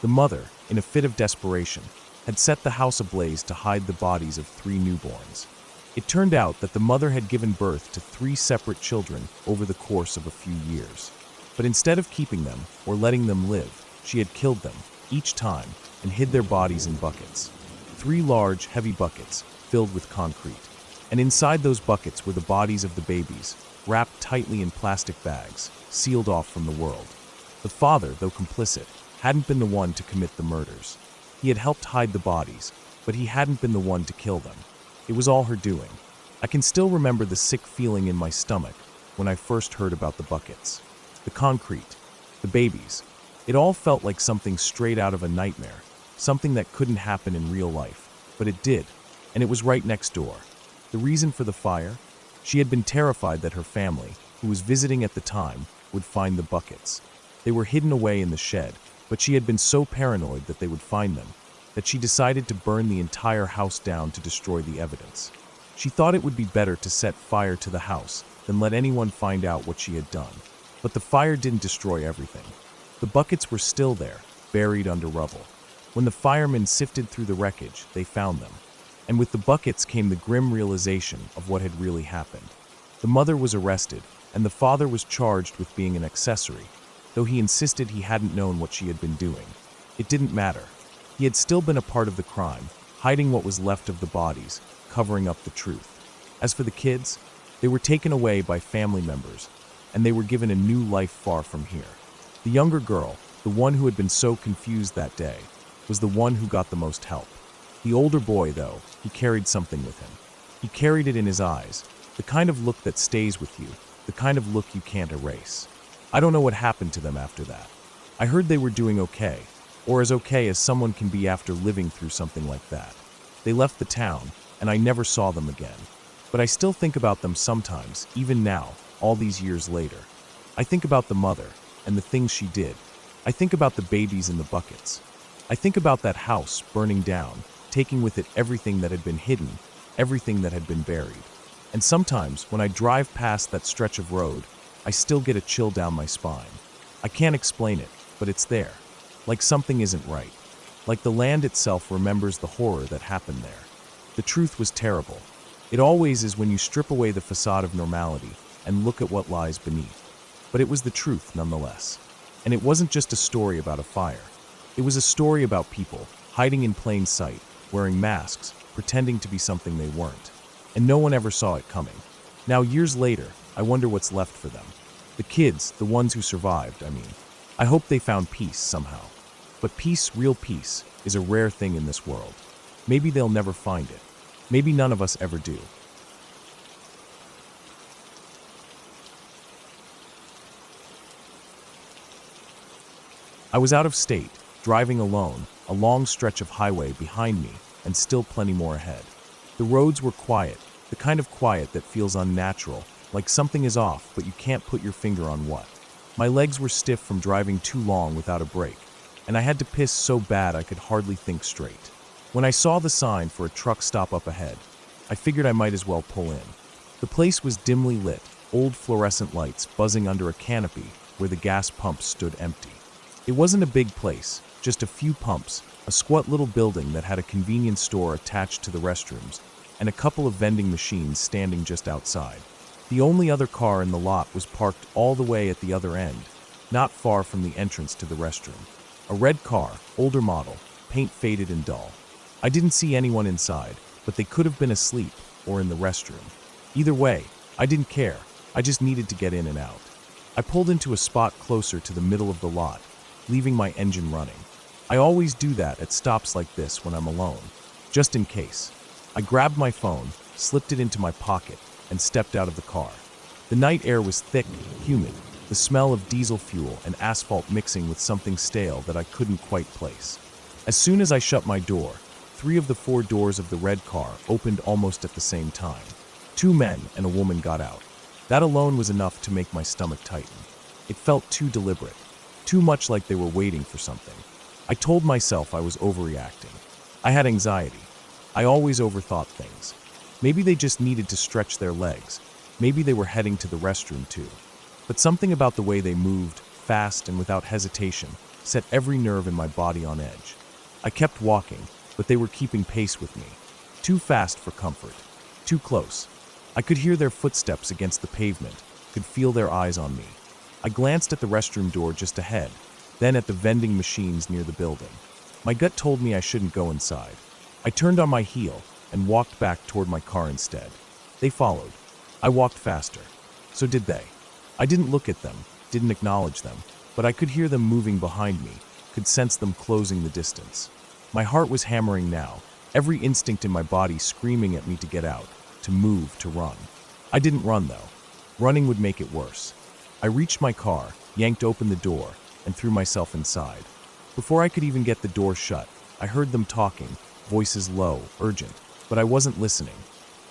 The mother, in a fit of desperation, had set the house ablaze to hide the bodies of 3 newborns. It turned out that the mother had given birth to 3 separate children over the course of a few years. But instead of keeping them or letting them live, she had killed them, each time, and hid their bodies in buckets. 3 large, heavy buckets filled with concrete. And inside those buckets were the bodies of the babies, wrapped tightly in plastic bags, sealed off from the world. The father, though complicit, hadn't been the one to commit the murders. He had helped hide the bodies, but he hadn't been the one to kill them. It was all her doing. I can still remember the sick feeling in my stomach when I first heard about the buckets. The concrete, the babies. It all felt like something straight out of a nightmare, something that couldn't happen in real life. But it did, and it was right next door. The reason for the fire? She had been terrified that her family, who was visiting at the time, would find the buckets. They were hidden away in the shed, but she had been so paranoid that they would find them, that she decided to burn the entire house down to destroy the evidence. She thought it would be better to set fire to the house than let anyone find out what she had done. But the fire didn't destroy everything. The buckets were still there, buried under rubble. When the firemen sifted through the wreckage, they found them. And with the buckets came the grim realization of what had really happened. The mother was arrested, and the father was charged with being an accessory, though he insisted he hadn't known what she had been doing. It didn't matter. He had still been a part of the crime, hiding what was left of the bodies, covering up the truth. As for the kids, they were taken away by family members, and they were given a new life far from here. The younger girl, the one who had been so confused that day, was the one who got the most help. The older boy, though, he carried something with him. He carried it in his eyes, the kind of look that stays with you, the kind of look you can't erase. I don't know what happened to them after that. I heard they were doing okay, or as okay as someone can be after living through something like that. They left the town, and I never saw them again. But I still think about them sometimes, even now, all these years later. I think about the mother, and the things she did. I think about the babies in the buckets. I think about that house burning down, taking with it everything that had been hidden, everything that had been buried. And sometimes, when I drive past that stretch of road, I still get a chill down my spine. I can't explain it, but it's there. Like something isn't right. Like the land itself remembers the horror that happened there. The truth was terrible. It always is when you strip away the facade of normality and look at what lies beneath. But it was the truth nonetheless. And it wasn't just a story about a fire. It was a story about people hiding in plain sight, wearing masks, pretending to be something they weren't. And no one ever saw it coming. Now, years later, I wonder what's left for them. The kids, the ones who survived, I mean. I hope they found peace somehow. But peace, real peace, is a rare thing in this world. Maybe they'll never find it. Maybe none of us ever do. I was out of state, driving alone, a long stretch of highway behind me, and still plenty more ahead. The roads were quiet, the kind of quiet that feels unnatural, like something is off, but you can't put your finger on what. My legs were stiff from driving too long without a break, and I had to piss so bad I could hardly think straight. When I saw the sign for a truck stop up ahead, I figured I might as well pull in. The place was dimly lit, old fluorescent lights buzzing under a canopy where the gas pumps stood empty. It wasn't a big place, just a few pumps, a squat little building that had a convenience store attached to the restrooms, and a couple of vending machines standing just outside. The only other car in the lot was parked all the way at the other end, not far from the entrance to the restroom. A red car, older model, paint faded and dull. I didn't see anyone inside, but they could have been asleep or in the restroom. Either way, I didn't care. I just needed to get in and out. I pulled into a spot closer to the middle of the lot, leaving my engine running. I always do that at stops like this when I'm alone, just in case. I grabbed my phone, slipped it into my pocket, and stepped out of the car. The night air was thick, humid, the smell of diesel fuel and asphalt mixing with something stale that I couldn't quite place. As soon as I shut my door, 3 of the 4 doors of the red car opened almost at the same time. 2 men and a woman got out. That alone was enough to make my stomach tighten. It felt too deliberate, too much like they were waiting for something. I told myself I was overreacting. I had anxiety. I always overthought things. Maybe they just needed to stretch their legs. Maybe they were heading to the restroom too. But something about the way they moved, fast and without hesitation, set every nerve in my body on edge. I kept walking, but they were keeping pace with me. Too fast for comfort. Too close. I could hear their footsteps against the pavement, could feel their eyes on me. I glanced at the restroom door just ahead, then at the vending machines near the building. My gut told me I shouldn't go inside. I turned on my heel and walked back toward my car instead. They followed. I walked faster. So did they. I didn't look at them, didn't acknowledge them, but I could hear them moving behind me, could sense them closing the distance. My heart was hammering now, every instinct in my body screaming at me to get out, to move, to run. I didn't run though. Running would make it worse. I reached my car, yanked open the door, and threw myself inside. Before I could even get the door shut, I heard them talking, voices low, urgent, but I wasn't listening.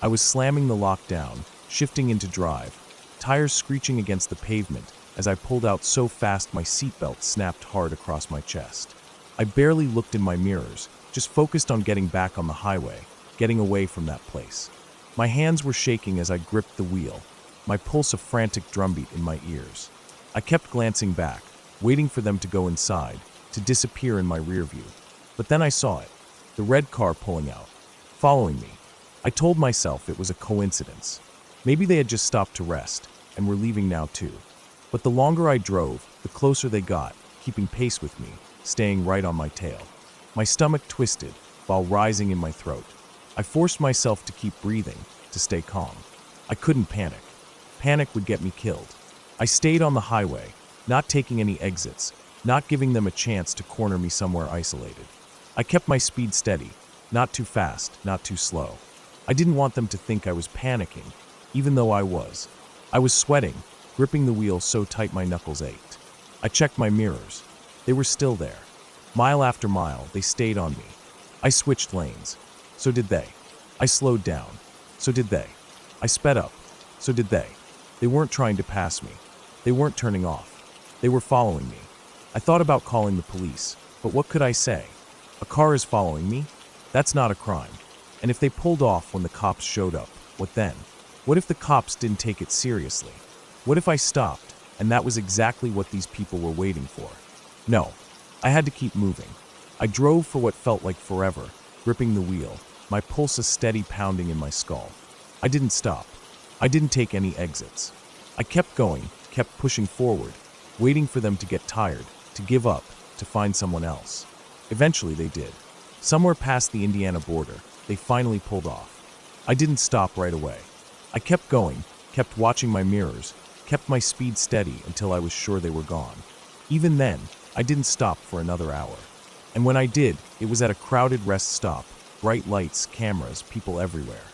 I was slamming the lock down, shifting into drive, tires screeching against the pavement as I pulled out so fast my seatbelt snapped hard across my chest. I barely looked in my mirrors, just focused on getting back on the highway, getting away from that place. My hands were shaking as I gripped the wheel, my pulse a frantic drumbeat in my ears. I kept glancing back, waiting for them to go inside, to disappear in my rear view. But then I saw it, the red car pulling out, following me. I told myself it was a coincidence. Maybe they had just stopped to rest, and were leaving now too. But the longer I drove, the closer they got, keeping pace with me, staying right on my tail. My stomach twisted, while rising in my throat. I forced myself to keep breathing, to stay calm. I couldn't panic. Panic would get me killed. I stayed on the highway, not taking any exits, not giving them a chance to corner me somewhere isolated. I kept my speed steady, not too fast, not too slow. I didn't want them to think I was panicking, even though I was. I was sweating, gripping the wheel so tight my knuckles ached. I checked my mirrors. They were still there. Mile after mile, they stayed on me. I switched lanes. So did they. I slowed down. So did they. I sped up. So did they. They weren't trying to pass me. They weren't turning off. They were following me. I thought about calling the police, but what could I say? A car is following me? That's not a crime. And if they pulled off when the cops showed up, what then? What if the cops didn't take it seriously? What if I stopped, and that was exactly what these people were waiting for? No, I had to keep moving. I drove for what felt like forever, gripping the wheel, my pulse a steady pounding in my skull. I didn't stop. I didn't take any exits. I kept going, kept pushing forward, waiting for them to get tired, to give up, to find someone else. Eventually they did. Somewhere past the Indiana border, they finally pulled off. I didn't stop right away. I kept going, kept watching my mirrors, kept my speed steady until I was sure they were gone. Even then, I didn't stop for another hour. And when I did, it was at a crowded rest stop, bright lights, cameras, people everywhere.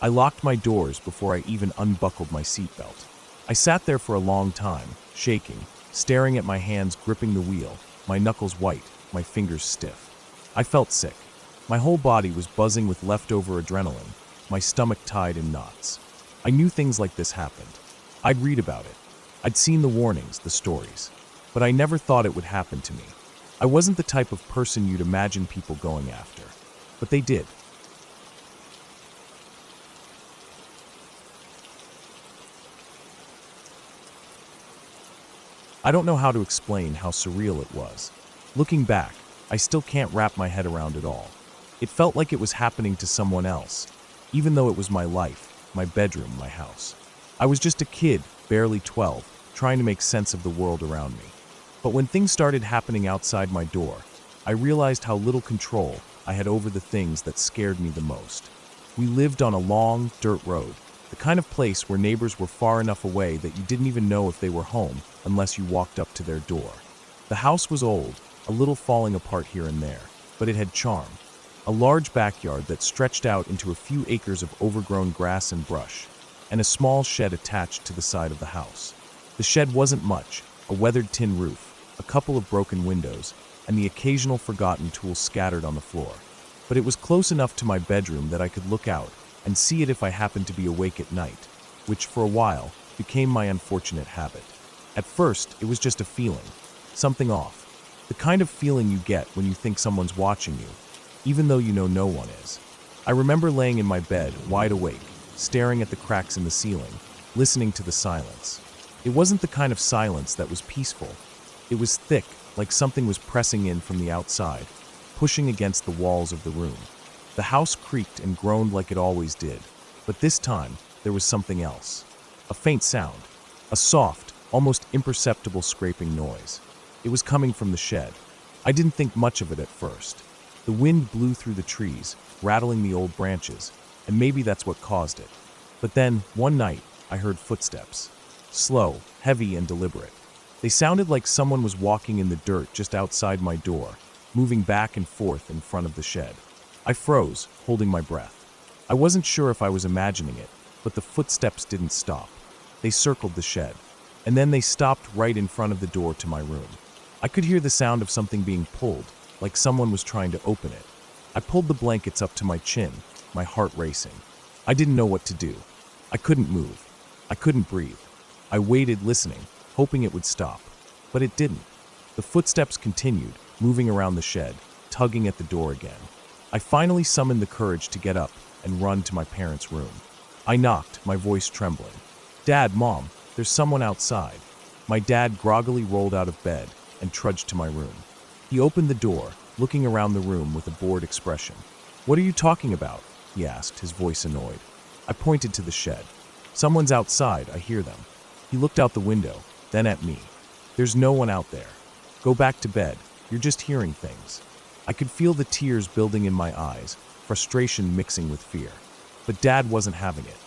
I locked my doors before I even unbuckled my seatbelt. I sat there for a long time, shaking, staring at my hands gripping the wheel, my knuckles white, my fingers stiff. I felt sick. My whole body was buzzing with leftover adrenaline, my stomach tied in knots. I knew things like this happened. I'd read about it. I'd seen the warnings, the stories. But I never thought it would happen to me. I wasn't the type of person you'd imagine people going after. But they did. I don't know how to explain how surreal it was. Looking back, I still can't wrap my head around it all. It felt like it was happening to someone else, even though it was my life, my bedroom, my house. I was just a kid, barely 12, trying to make sense of the world around me. But when things started happening outside my door, I realized how little control I had over the things that scared me the most. We lived on a long, dirt road, the kind of place where neighbors were far enough away that you didn't even know if they were home unless you walked up to their door. The house was old, a little falling apart here and there, but it had charm. A large backyard that stretched out into a few acres of overgrown grass and brush, and a small shed attached to the side of the house. The shed wasn't much, a weathered tin roof, a couple of broken windows, and the occasional forgotten tool scattered on the floor. But it was close enough to my bedroom that I could look out and see it if I happened to be awake at night, which for a while became my unfortunate habit. At first, it was just a feeling, something off. The kind of feeling you get when you think someone's watching you, even though you know no one is. I remember laying in my bed, wide awake, staring at the cracks in the ceiling, listening to the silence. It wasn't the kind of silence that was peaceful. It was thick, like something was pressing in from the outside, pushing against the walls of the room. The house creaked and groaned like it always did, but this time, there was something else. A faint sound, a soft, almost imperceptible scraping noise. It was coming from the shed. I didn't think much of it at first. The wind blew through the trees, rattling the old branches, and maybe that's what caused it. But then, one night, I heard footsteps. Slow, heavy, and deliberate. They sounded like someone was walking in the dirt just outside my door, moving back and forth in front of the shed. I froze, holding my breath. I wasn't sure if I was imagining it, but the footsteps didn't stop. They circled the shed, and then they stopped right in front of the door to my room. I could hear the sound of something being pulled, like someone was trying to open it. I pulled the blankets up to my chin, my heart racing. I didn't know what to do. I couldn't move. I couldn't breathe. I waited, listening, hoping it would stop. But it didn't. The footsteps continued, moving around the shed, tugging at the door again. I finally summoned the courage to get up and run to my parents' room. I knocked, my voice trembling. "Dad, Mom, there's someone outside." My dad groggily rolled out of bed and trudged to my room. He opened the door, looking around the room with a bored expression. "What are you talking about?" he asked, his voice annoyed. I pointed to the shed. "Someone's outside, I hear them." He looked out the window, then at me. "There's no one out there. Go back to bed, you're just hearing things." I could feel the tears building in my eyes, frustration mixing with fear. But Dad wasn't having it.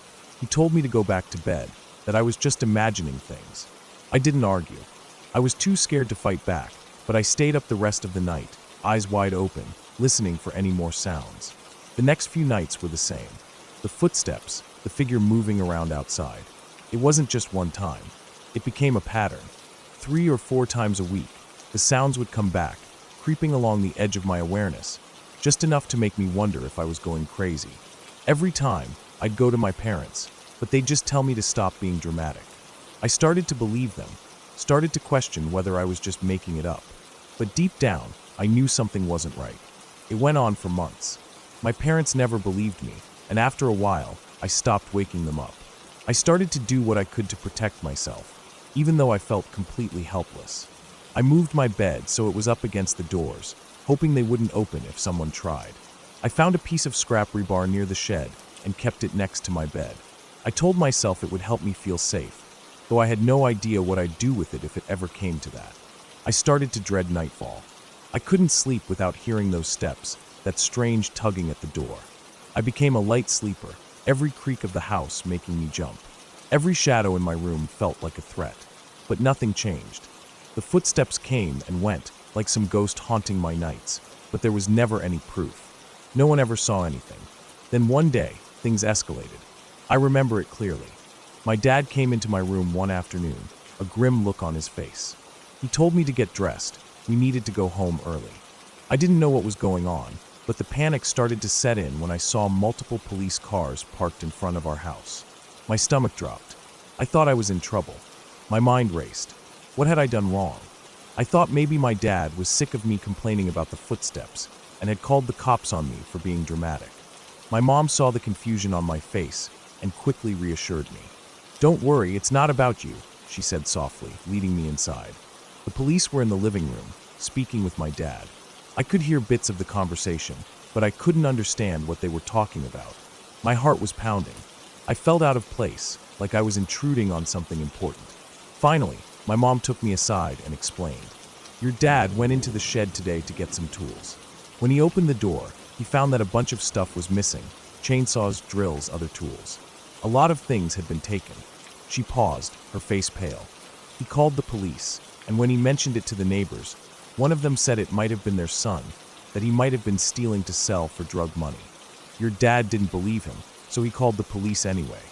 He told me to go back to bed, that I was just imagining things. I didn't argue. I was too scared to fight back, but I stayed up the rest of the night, eyes wide open, listening for any more sounds. The next few nights were the same. The footsteps, the figure moving around outside. It wasn't just one time. It became a pattern. 3 or 4 times a week, the sounds would come back, creeping along the edge of my awareness, just enough to make me wonder if I was going crazy. Every time, I'd go to my parents, but they'd just tell me to stop being dramatic. I started to believe them, started to question whether I was just making it up. But deep down, I knew something wasn't right. It went on for months. My parents never believed me, and after a while, I stopped waking them up. I started to do what I could to protect myself, even though I felt completely helpless. I moved my bed so it was up against the doors, hoping they wouldn't open if someone tried. I found a piece of scrap rebar near the shed and kept it next to my bed. I told myself it would help me feel safe, though I had no idea what I'd do with it if it ever came to that. I started to dread nightfall. I couldn't sleep without hearing those steps, that strange tugging at the door. I became a light sleeper, every creak of the house making me jump. Every shadow in my room felt like a threat, but nothing changed. The footsteps came and went, like some ghost haunting my nights, but there was never any proof. No one ever saw anything. Then one day, things escalated. I remember it clearly. My dad came into my room one afternoon, a grim look on his face. He told me to get dressed. We needed to go home early. I didn't know what was going on, but the panic started to set in when I saw multiple police cars parked in front of our house. My stomach dropped. I thought I was in trouble. My mind raced. What had I done wrong? I thought maybe my dad was sick of me complaining about the footsteps and had called the cops on me for being dramatic. My mom saw the confusion on my face and quickly reassured me. "Don't worry, it's not about you," she said softly, leading me inside. The police were in the living room, speaking with my dad. I could hear bits of the conversation, but I couldn't understand what they were talking about. My heart was pounding. I felt out of place, like I was intruding on something important. Finally, my mom took me aside and explained. "Your dad went into the shed today to get some tools. When he opened the door, he found that a bunch of stuff was missing: chainsaws, drills, other tools. A lot of things had been taken." She paused, her face pale. "He called the police, and when he mentioned it to the neighbors, one of them said it might have been their son, that he might have been stealing to sell for drug money. Your dad didn't believe him, so he called the police anyway."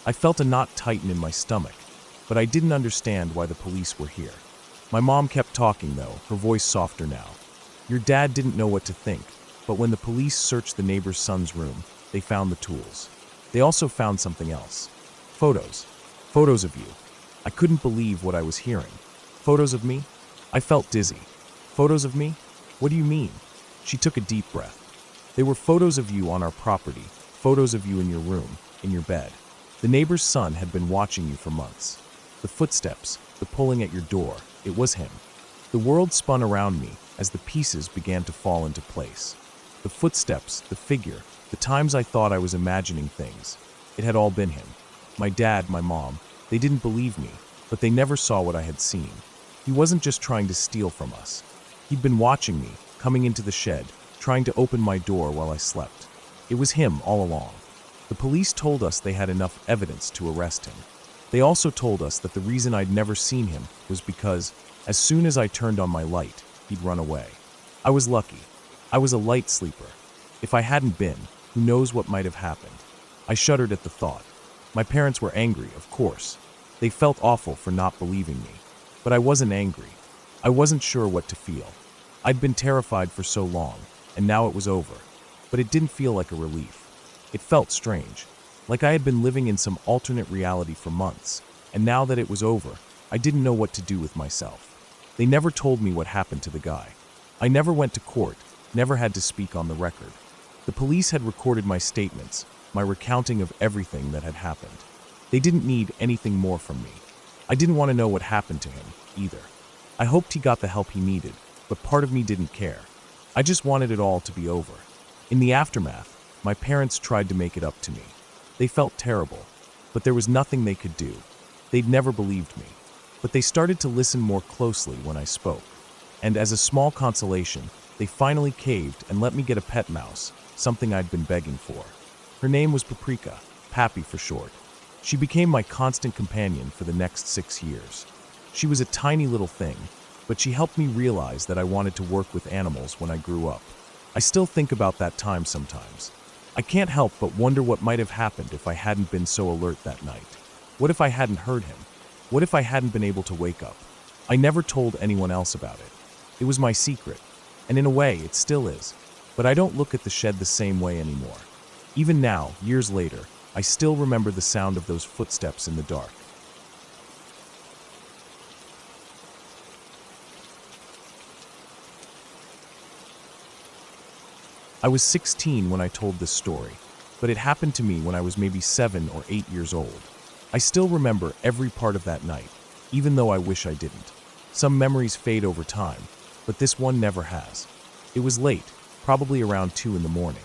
I felt a knot tighten in my stomach, but I didn't understand why the police were here. My mom kept talking though, her voice softer now. "Your dad didn't know what to think, but when the police searched the neighbor's son's room, they found the tools. They also found something else. Photos Photos of you. I couldn't believe what I was hearing. Photos of me? I felt dizzy. Photos of me? What do you mean? She took a deep breath. They were photos of you on our property, photos of you in your room, in your bed. The neighbor's son had been watching you for months. The footsteps, the pulling at your door, it was him. The world spun around me as the pieces began to fall into place. The footsteps, the figure, the times I thought I was imagining things. It had all been him. My dad, my mom, they didn't believe me, but they never saw what I had seen. He wasn't just trying to steal from us. He'd been watching me, coming into the shed, trying to open my door while I slept. It was him all along. The police told us they had enough evidence to arrest him. They also told us that the reason I'd never seen him was because, as soon as I turned on my light, he'd run away. I was lucky. I was a light sleeper. If I hadn't been, who knows what might have happened. I shuddered at the thought. My parents were angry, of course. They felt awful for not believing me. But I wasn't angry. I wasn't sure what to feel. I'd been terrified for so long, and now it was over. But it didn't feel like a relief. It felt strange, like I had been living in some alternate reality for months, and now that it was over, I didn't know what to do with myself. They never told me what happened to the guy. I never went to court, never had to speak on the record. The police had recorded my statements, my recounting of everything that had happened. They didn't need anything more from me. I didn't want to know what happened to him, either. I hoped he got the help he needed, but part of me didn't care. I just wanted it all to be over. In the aftermath, my parents tried to make it up to me. They felt terrible, but there was nothing they could do. They'd never believed me, but they started to listen more closely when I spoke. And as a small consolation, they finally caved and let me get a pet mouse, something I'd been begging for. Her name was Paprika, Pappy for short. She became my constant companion for the next 6 years. She was a tiny little thing, but she helped me realize that I wanted to work with animals when I grew up. I still think about that time sometimes. I can't help but wonder what might have happened if I hadn't been so alert that night. What if I hadn't heard him? What if I hadn't been able to wake up? I never told anyone else about it. It was my secret, and in a way, it still is. But I don't look at the shed the same way anymore. Even now, years later, I still remember the sound of those footsteps in the dark. I was 16 when I told this story, but it happened to me when I was maybe 7 or 8 years old. I still remember every part of that night, even though I wish I didn't. Some memories fade over time, but this one never has. It was late, probably around 2 in the morning.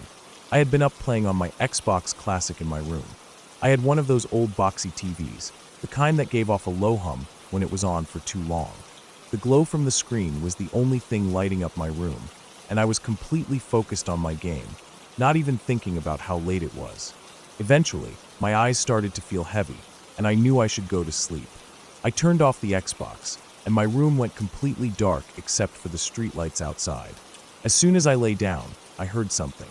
I had been up playing on my Xbox Classic in my room. I had one of those old boxy TVs, the kind that gave off a low hum when it was on for too long. The glow from the screen was the only thing lighting up my room, and I was completely focused on my game, not even thinking about how late it was. Eventually, my eyes started to feel heavy, and I knew I should go to sleep. I turned off the Xbox, and my room went completely dark except for the streetlights outside. As soon as I lay down, I heard something.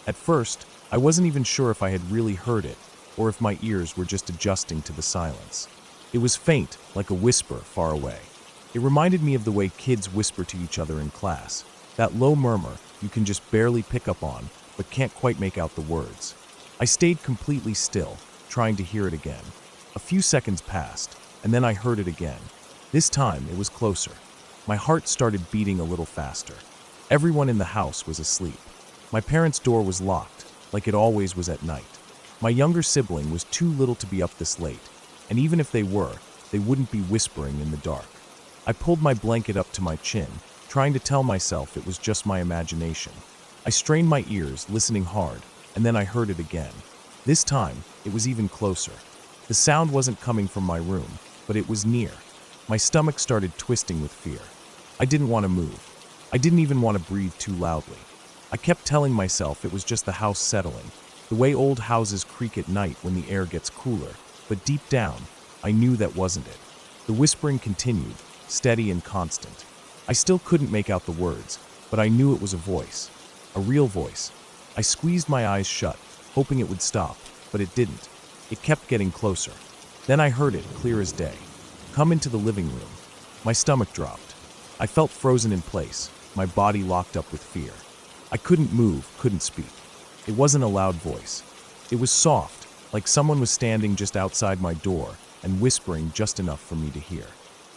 At first, I wasn't even sure if I had really heard it, or if my ears were just adjusting to the silence. It was faint, like a whisper far away. It reminded me of the way kids whisper to each other in class. That low murmur you can just barely pick up on, but can't quite make out the words. I stayed completely still, trying to hear it again. A few seconds passed, and then I heard it again. This time, it was closer. My heart started beating a little faster. Everyone in the house was asleep. My parents' door was locked, like it always was at night. My younger sibling was too little to be up this late, and even if they were, they wouldn't be whispering in the dark. I pulled my blanket up to my chin, trying to tell myself it was just my imagination. I strained my ears, listening hard, and then I heard it again. This time, it was even closer. The sound wasn't coming from my room, but it was near. My stomach started twisting with fear. I didn't want to move. I didn't even want to breathe too loudly. I kept telling myself it was just the house settling, the way old houses creak at night when the air gets cooler, but deep down, I knew that wasn't it. The whispering continued, steady and constant. I still couldn't make out the words, but I knew it was a voice, a real voice. I squeezed my eyes shut, hoping it would stop, but it didn't. It kept getting closer. Then I heard it, clear as day. Come into the living room. My stomach dropped. I felt frozen in place, my body locked up with fear. I couldn't move, couldn't speak. It wasn't a loud voice. It was soft, like someone was standing just outside my door, and whispering just enough for me to hear.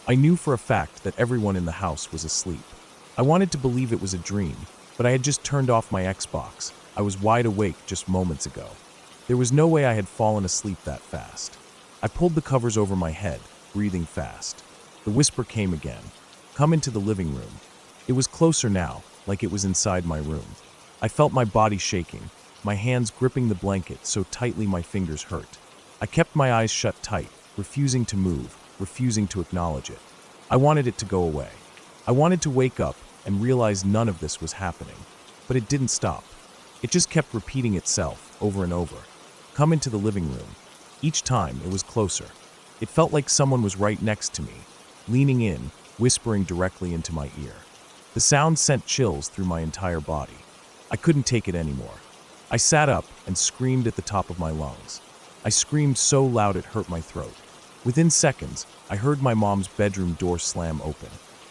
I knew for a fact that everyone in the house was asleep. I wanted to believe it was a dream, but I had just turned off my Xbox. I was wide awake just moments ago. There was no way I had fallen asleep that fast. I pulled the covers over my head, breathing fast. The whisper came again. Come into the living room. It was closer now, like it was inside my room. I felt my body shaking, my hands gripping the blanket so tightly my fingers hurt. I kept my eyes shut tight, refusing to move, refusing to acknowledge it. I wanted it to go away. I wanted to wake up and realize none of this was happening. But it didn't stop. It just kept repeating itself over and over. Come into the living room. Each time it was closer. It felt like someone was right next to me, leaning in, whispering directly into my ear. The sound sent chills through my entire body. I couldn't take it anymore. I sat up and screamed at the top of my lungs. I screamed so loud it hurt my throat. Within seconds, I heard my mom's bedroom door slam open.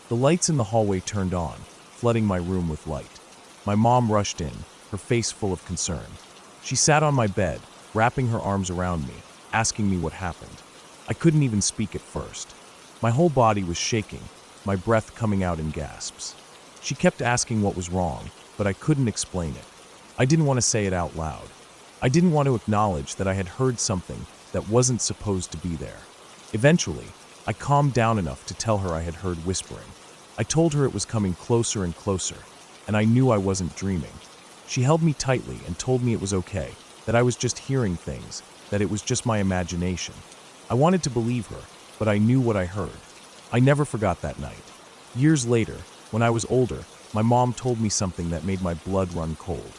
The lights in the hallway turned on, flooding my room with light. My mom rushed in, her face full of concern. She sat on my bed, wrapping her arms around me, asking me what happened. I couldn't even speak at first. My whole body was shaking, my breath coming out in gasps. She kept asking what was wrong, but I couldn't explain it. I didn't want to say it out loud. I didn't want to acknowledge that I had heard something that wasn't supposed to be there. Eventually, I calmed down enough to tell her I had heard whispering. I told her it was coming closer and closer, and I knew I wasn't dreaming. She held me tightly and told me it was okay, that I was just hearing things, that it was just my imagination. I wanted to believe her, but I knew what I heard. I never forgot that night. Years later, when I was older, my mom told me something that made my blood run cold.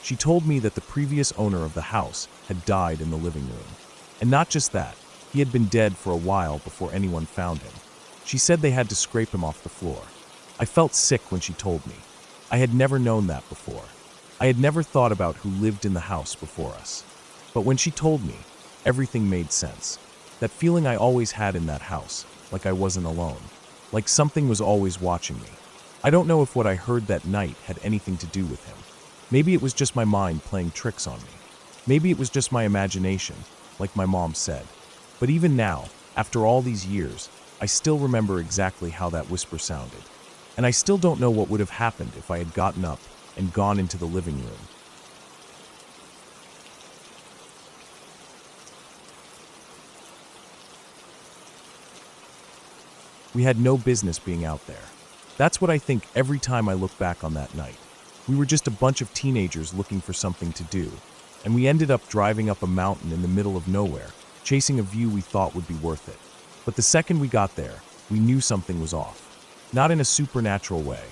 She told me that the previous owner of the house had died in the living room. And not just that, he had been dead for a while before anyone found him. She said they had to scrape him off the floor. I felt sick when she told me. I had never known that before. I had never thought about who lived in the house before us. But when she told me, everything made sense. That feeling I always had in that house, like I wasn't alone, like something was always watching me. I don't know if what I heard that night had anything to do with him. Maybe it was just my mind playing tricks on me. Maybe it was just my imagination, like my mom said. But even now, after all these years, I still remember exactly how that whisper sounded. And I still don't know what would have happened if I had gotten up and gone into the living room. We had no business being out there. That's what I think every time I look back on that night. We were just a bunch of teenagers looking for something to do, and we ended up driving up a mountain in the middle of nowhere, chasing a view we thought would be worth it. But the second we got there, we knew something was off. Not in a supernatural way.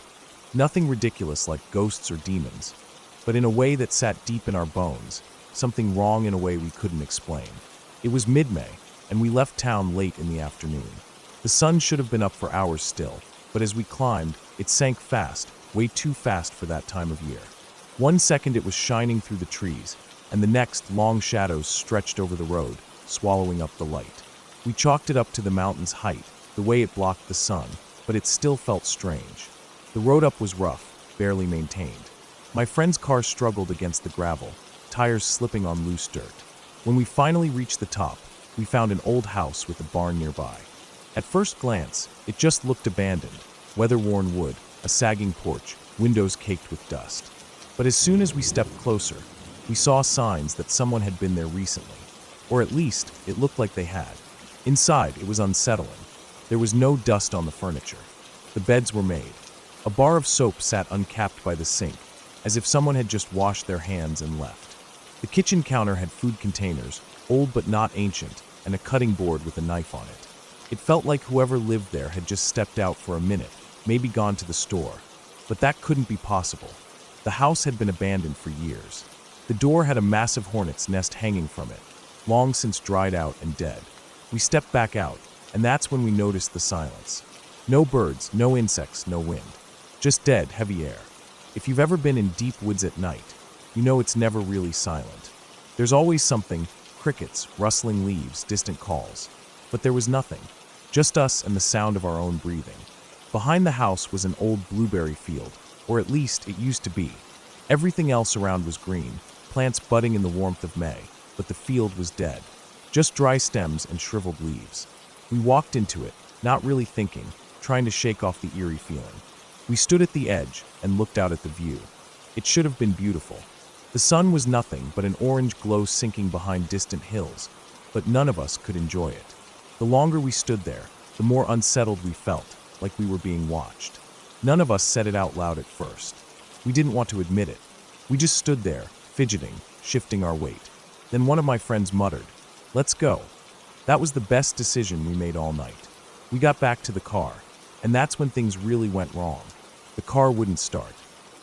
Nothing ridiculous like ghosts or demons, but in a way that sat deep in our bones, something wrong in a way we couldn't explain. It was mid-May, and we left town late in the afternoon. The sun should have been up for hours still, but as we climbed, it sank fast, way too fast for that time of year. 1 second it was shining through the trees, and the next long shadows stretched over the road, swallowing up the light. We chalked it up to the mountain's height, the way it blocked the sun, but it still felt strange. The road up was rough, barely maintained. My friend's car struggled against the gravel, tires slipping on loose dirt. When we finally reached the top, we found an old house with a barn nearby. At first glance, it just looked abandoned. Weather-worn wood, a sagging porch, windows caked with dust. But as soon as we stepped closer, we saw signs that someone had been there recently. Or at least, it looked like they had. Inside, it was unsettling. There was no dust on the furniture. The beds were made. A bar of soap sat uncapped by the sink, as if someone had just washed their hands and left. The kitchen counter had food containers, old but not ancient, and a cutting board with a knife on it. It felt like whoever lived there had just stepped out for a minute, maybe gone to the store. But that couldn't be possible. The house had been abandoned for years. The door had a massive hornet's nest hanging from it, long since dried out and dead. We stepped back out, and that's when we noticed the silence. No birds, no insects, no wind. Just dead, heavy air. If you've ever been in deep woods at night, you know it's never really silent. There's always something, crickets, rustling leaves, distant calls. But there was nothing. Just us and the sound of our own breathing. Behind the house was an old blueberry field, or at least it used to be. Everything else around was green, plants budding in the warmth of May, but the field was dead. just dry stems and shriveled leaves. We walked into it, not really thinking, trying to shake off the eerie feeling. We stood at the edge and looked out at the view. It should have been beautiful. The sun was nothing but an orange glow sinking behind distant hills, but none of us could enjoy it. The longer we stood there, the more unsettled we felt, like we were being watched. None of us said it out loud at first. We didn't want to admit it. We just stood there, fidgeting, shifting our weight. Then one of my friends muttered, "Let's go." That was the best decision we made all night. We got back to the car, and that's when things really went wrong. The car wouldn't start.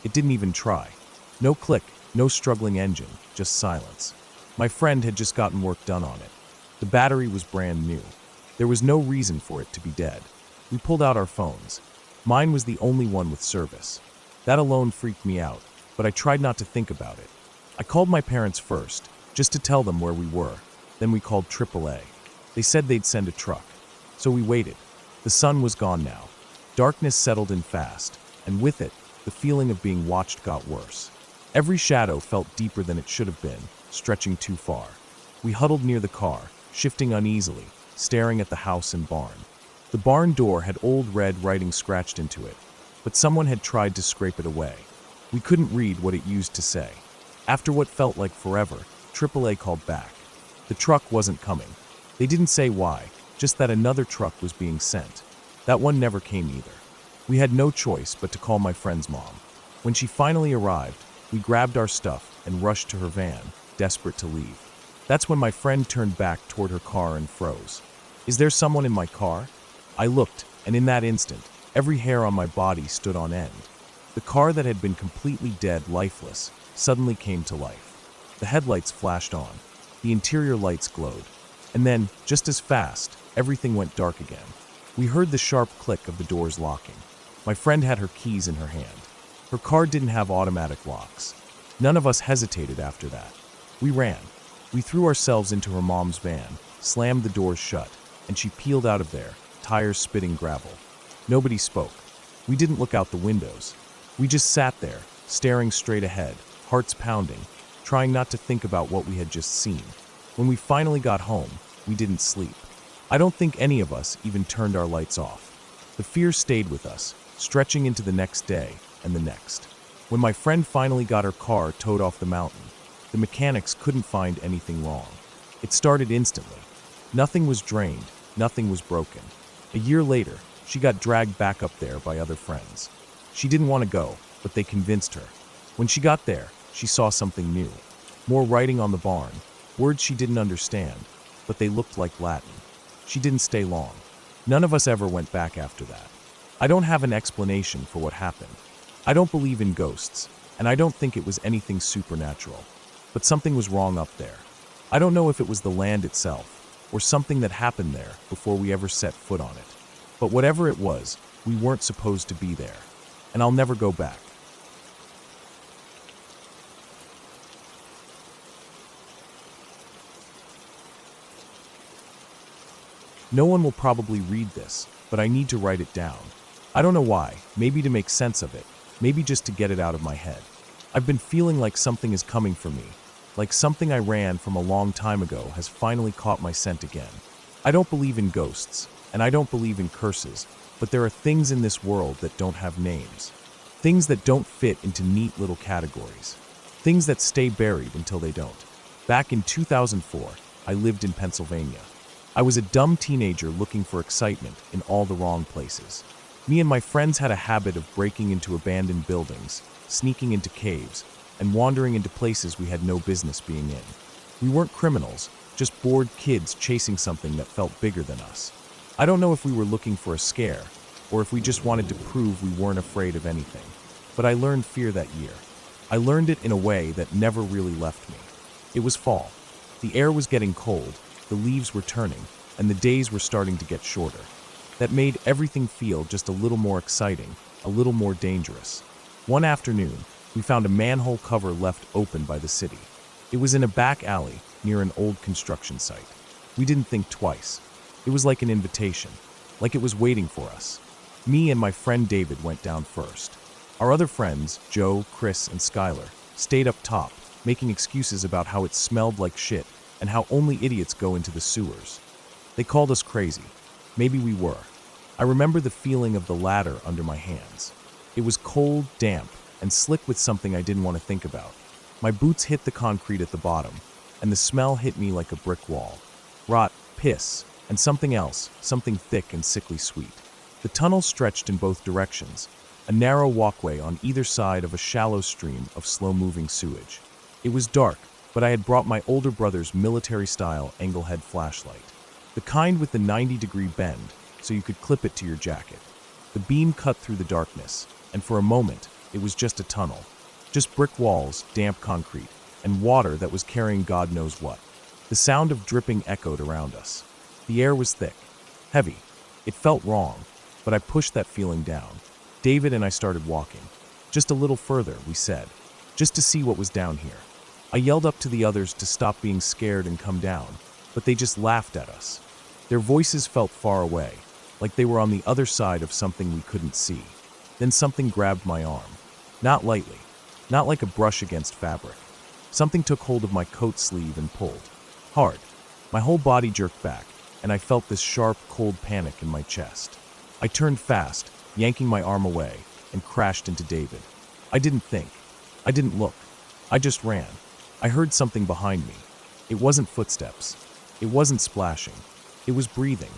It didn't even try. No click, no struggling engine, just silence. My friend had just gotten work done on it. The battery was brand new. There was no reason for it to be dead. We pulled out our phones. Mine was the only one with service. That alone freaked me out, but I tried not to think about it. I called my parents first, just to tell them where we were. Then we called AAA. They said they'd send a truck. So we waited. The sun was gone now. Darkness settled in fast, and with it, the feeling of being watched got worse. Every shadow felt deeper than it should have been, stretching too far. We huddled near the car, shifting uneasily, staring at the house and barn. The barn door had old red writing scratched into it, but someone had tried to scrape it away. We couldn't read what it used to say. After what felt like forever, AAA called back. The truck wasn't coming. They didn't say why, just that another truck was being sent. That one never came either. We had no choice but to call my friend's mom. When she finally arrived, we grabbed our stuff and rushed to her van, desperate to leave. That's when my friend turned back toward her car and froze. "Is there someone in my car?" I looked, and in that instant, every hair on my body stood on end. The car that had been completely dead, lifeless, suddenly came to life. The headlights flashed on. The interior lights glowed. And then, just as fast, everything went dark again. We heard the sharp click of the doors locking. My friend had her keys in her hand. Her car didn't have automatic locks. None of us hesitated after that. We ran. We threw ourselves into her mom's van, slammed the doors shut, and she peeled out of there, tires spitting gravel. Nobody spoke. We didn't look out the windows. We just sat there, staring straight ahead, hearts pounding, trying not to think about what we had just seen. When we finally got home, we didn't sleep. I don't think any of us even turned our lights off. The fear stayed with us, stretching into the next day and the next. When my friend finally got her car towed off the mountain, the mechanics couldn't find anything wrong. It started instantly. Nothing was drained, nothing was broken. A year later, she got dragged back up there by other friends. She didn't want to go, but they convinced her. When she got there, she saw something new. More writing on the barn, words she didn't understand, but they looked like Latin. She didn't stay long. None of us ever went back after that. I don't have an explanation for what happened. I don't believe in ghosts, and I don't think it was anything supernatural. But something was wrong up there. I don't know if it was the land itself, or something that happened there before we ever set foot on it. But whatever it was, we weren't supposed to be there. And I'll never go back. No one will probably read this, but I need to write it down. I don't know why, maybe to make sense of it, maybe just to get it out of my head. I've been feeling like something is coming for me, like something I ran from a long time ago has finally caught my scent again. I don't believe in ghosts, and I don't believe in curses, but there are things in this world that don't have names. Things that don't fit into neat little categories. Things that stay buried until they don't. Back in 2004, I lived in Pennsylvania. I was a dumb teenager looking for excitement in all the wrong places. Me and my friends had a habit of breaking into abandoned buildings, sneaking into caves, and wandering into places we had no business being in. We weren't criminals, just bored kids chasing something that felt bigger than us. I don't know if we were looking for a scare, or if we just wanted to prove we weren't afraid of anything. But I learned fear that year. I learned it in a way that never really left me. It was fall. The air was getting cold, the leaves were turning, and the days were starting to get shorter. That made everything feel just a little more exciting, a little more dangerous. One afternoon, we found a manhole cover left open by the city. It was in a back alley near an old construction site. We didn't think twice. It was like an invitation, like it was waiting for us. Me and my friend David went down first. Our other friends, Joe, Chris, and Skylar, stayed up top, making excuses about how it smelled like shit and how only idiots go into the sewers. They called us crazy. Maybe we were. I remember the feeling of the ladder under my hands. It was cold, damp, and slick with something I didn't want to think about. My boots hit the concrete at the bottom, and the smell hit me like a brick wall. Rot, piss, and something else, something thick and sickly sweet. The tunnel stretched in both directions, a narrow walkway on either side of a shallow stream of slow-moving sewage. It was dark, but I had brought my older brother's military-style angle-head flashlight. The kind with the 90-degree bend, so you could clip it to your jacket. The beam cut through the darkness, and for a moment, it was just a tunnel. Just brick walls, damp concrete, and water that was carrying God knows what. The sound of dripping echoed around us. The air was thick, heavy. It felt wrong, but I pushed that feeling down. David and I started walking. Just a little further, we said, just to see what was down here. I yelled up to the others to stop being scared and come down, but they just laughed at us. Their voices felt far away, like they were on the other side of something we couldn't see. Then something grabbed my arm. Not lightly, not like a brush against fabric. Something took hold of my coat sleeve and pulled. Hard. My whole body jerked back, and I felt this sharp, cold panic in my chest. I turned fast, yanking my arm away, and crashed into David. I didn't think. I didn't look. I just ran. I heard something behind me. It wasn't footsteps. It wasn't splashing. It was breathing.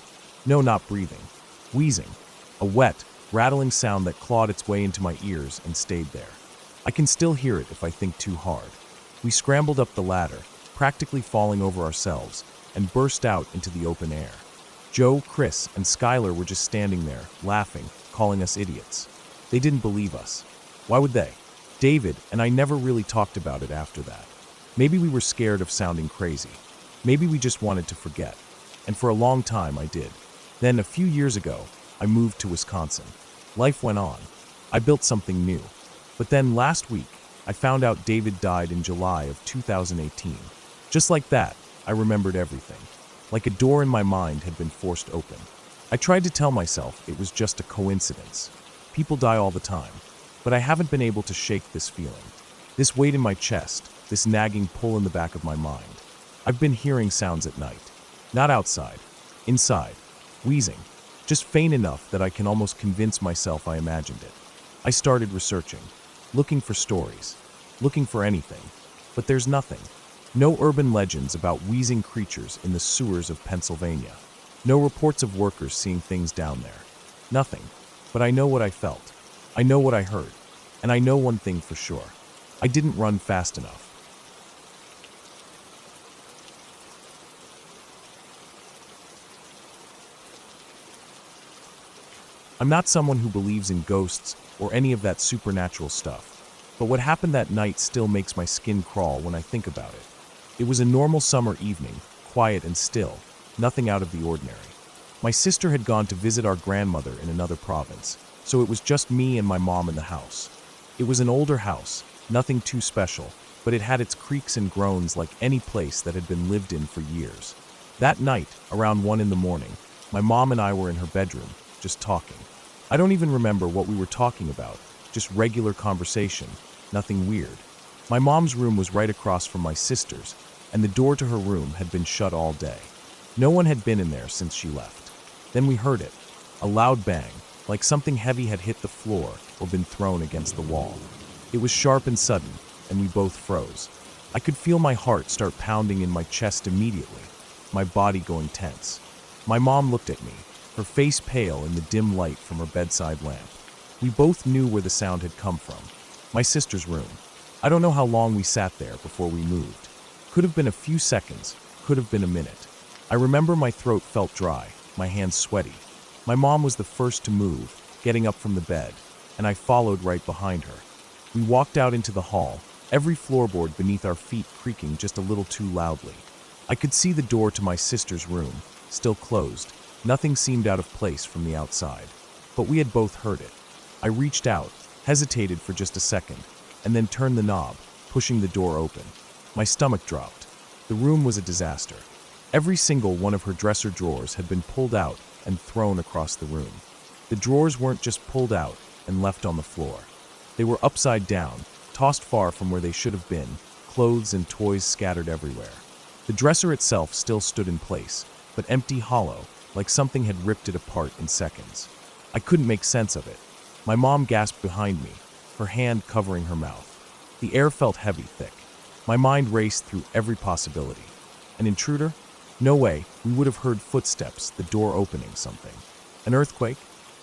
No, not breathing. Wheezing. A wet, rattling sound that clawed its way into my ears and stayed there. I can still hear it if I think too hard. We scrambled up the ladder, practically falling over ourselves, and burst out into the open air. Joe, Chris, and Skylar were just standing there, laughing, calling us idiots. They didn't believe us. Why would they? David and I never really talked about it after that. Maybe we were scared of sounding crazy. Maybe we just wanted to forget. And for a long time, I did. Then, a few years ago, I moved to Wisconsin. Life went on. I built something new. But then, last week, I found out David died in July of 2018. Just like that, I remembered everything. Like a door in my mind had been forced open. I tried to tell myself it was just a coincidence. People die all the time. But I haven't been able to shake this feeling. This weight in my chest, this nagging pull in the back of my mind. I've been hearing sounds at night. Not outside. Inside. Wheezing. Just faint enough that I can almost convince myself I imagined it. I started researching. Looking for stories. Looking for anything. But there's nothing. No urban legends about wheezing creatures in the sewers of Pennsylvania. No reports of workers seeing things down there. Nothing. But I know what I felt. I know what I heard. And I know one thing for sure. I didn't run fast enough. I'm not someone who believes in ghosts or any of that supernatural stuff, but what happened that night still makes my skin crawl when I think about it. It was a normal summer evening, quiet and still, nothing out of the ordinary. My sister had gone to visit our grandmother in another province, so it was just me and my mom in the house. It was an older house, nothing too special, but it had its creaks and groans like any place that had been lived in for years. That night, around 1 a.m, my mom and I were in her bedroom, just talking. I don't even remember what we were talking about, just regular conversation, nothing weird. My mom's room was right across from my sister's, and the door to her room had been shut all day. No one had been in there since she left. Then we heard it, a loud bang, like something heavy had hit the floor or been thrown against the wall. It was sharp and sudden, and we both froze. I could feel my heart start pounding in my chest immediately, my body going tense. My mom looked at me, her face pale in the dim light from her bedside lamp. We both knew where the sound had come from. My sister's room. I don't know how long we sat there before we moved. Could have been a few seconds, could have been a minute. I remember my throat felt dry, my hands sweaty. My mom was the first to move, getting up from the bed, and I followed right behind her. We walked out into the hall, every floorboard beneath our feet creaking just a little too loudly. I could see the door to my sister's room, still closed. Nothing seemed out of place from the outside, but we had both heard it. I reached out, hesitated for just a second, and then turned the knob, pushing the door open. My stomach dropped. The room was a disaster. Every single one of her dresser drawers had been pulled out and thrown across the room. The drawers weren't just pulled out and left on the floor. They were upside down, tossed far from where they should have been, clothes and toys scattered everywhere. The dresser itself still stood in place, but empty, hollow, like something had ripped it apart in seconds. I couldn't make sense of it. My mom gasped behind me, her hand covering her mouth. The air felt heavy, thick. My mind raced through every possibility. An intruder? No way, we would have heard footsteps, the door opening, something. An earthquake?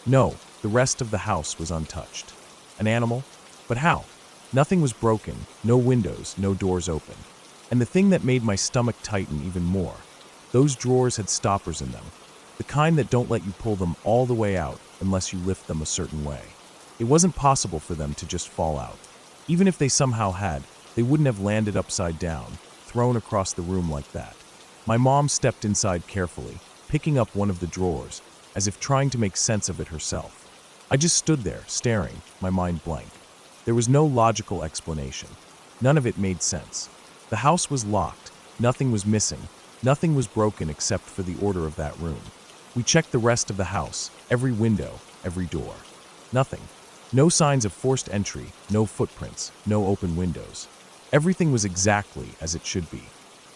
No, the rest of the house was untouched. An animal? But how? Nothing was broken, no windows, no doors open. And the thing that made my stomach tighten even more, those drawers had stoppers in them, the kind that don't let you pull them all the way out unless you lift them a certain way. It wasn't possible for them to just fall out. Even if they somehow had, they wouldn't have landed upside down, thrown across the room like that. My mom stepped inside carefully, picking up one of the drawers, as if trying to make sense of it herself. I just stood there, staring, my mind blank. There was no logical explanation. None of it made sense. The house was locked, nothing was missing, nothing was broken except for the order of that room. We checked the rest of the house, every window, every door. Nothing. No signs of forced entry, no footprints, no open windows. Everything was exactly as it should be.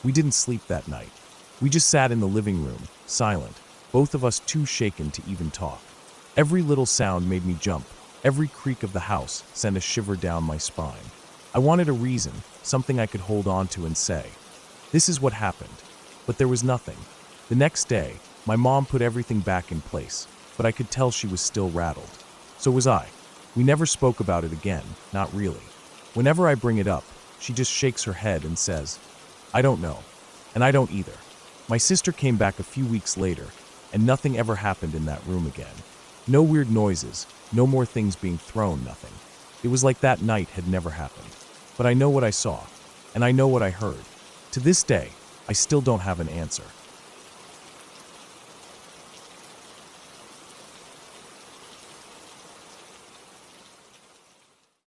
We didn't sleep that night. We just sat in the living room, silent, both of us too shaken to even talk. Every little sound made me jump. Every creak of the house sent a shiver down my spine. I wanted a reason, something I could hold on to and say, "This is what happened." But there was nothing. The next day, my mom put everything back in place, but I could tell she was still rattled. So was I. We never spoke about it again, not really. Whenever I bring it up, she just shakes her head and says, "I don't know." And I don't either. My sister came back a few weeks later, and nothing ever happened in that room again. No weird noises, no more things being thrown, nothing. It was like that night had never happened. But I know what I saw, and I know what I heard. To this day, I still don't have an answer.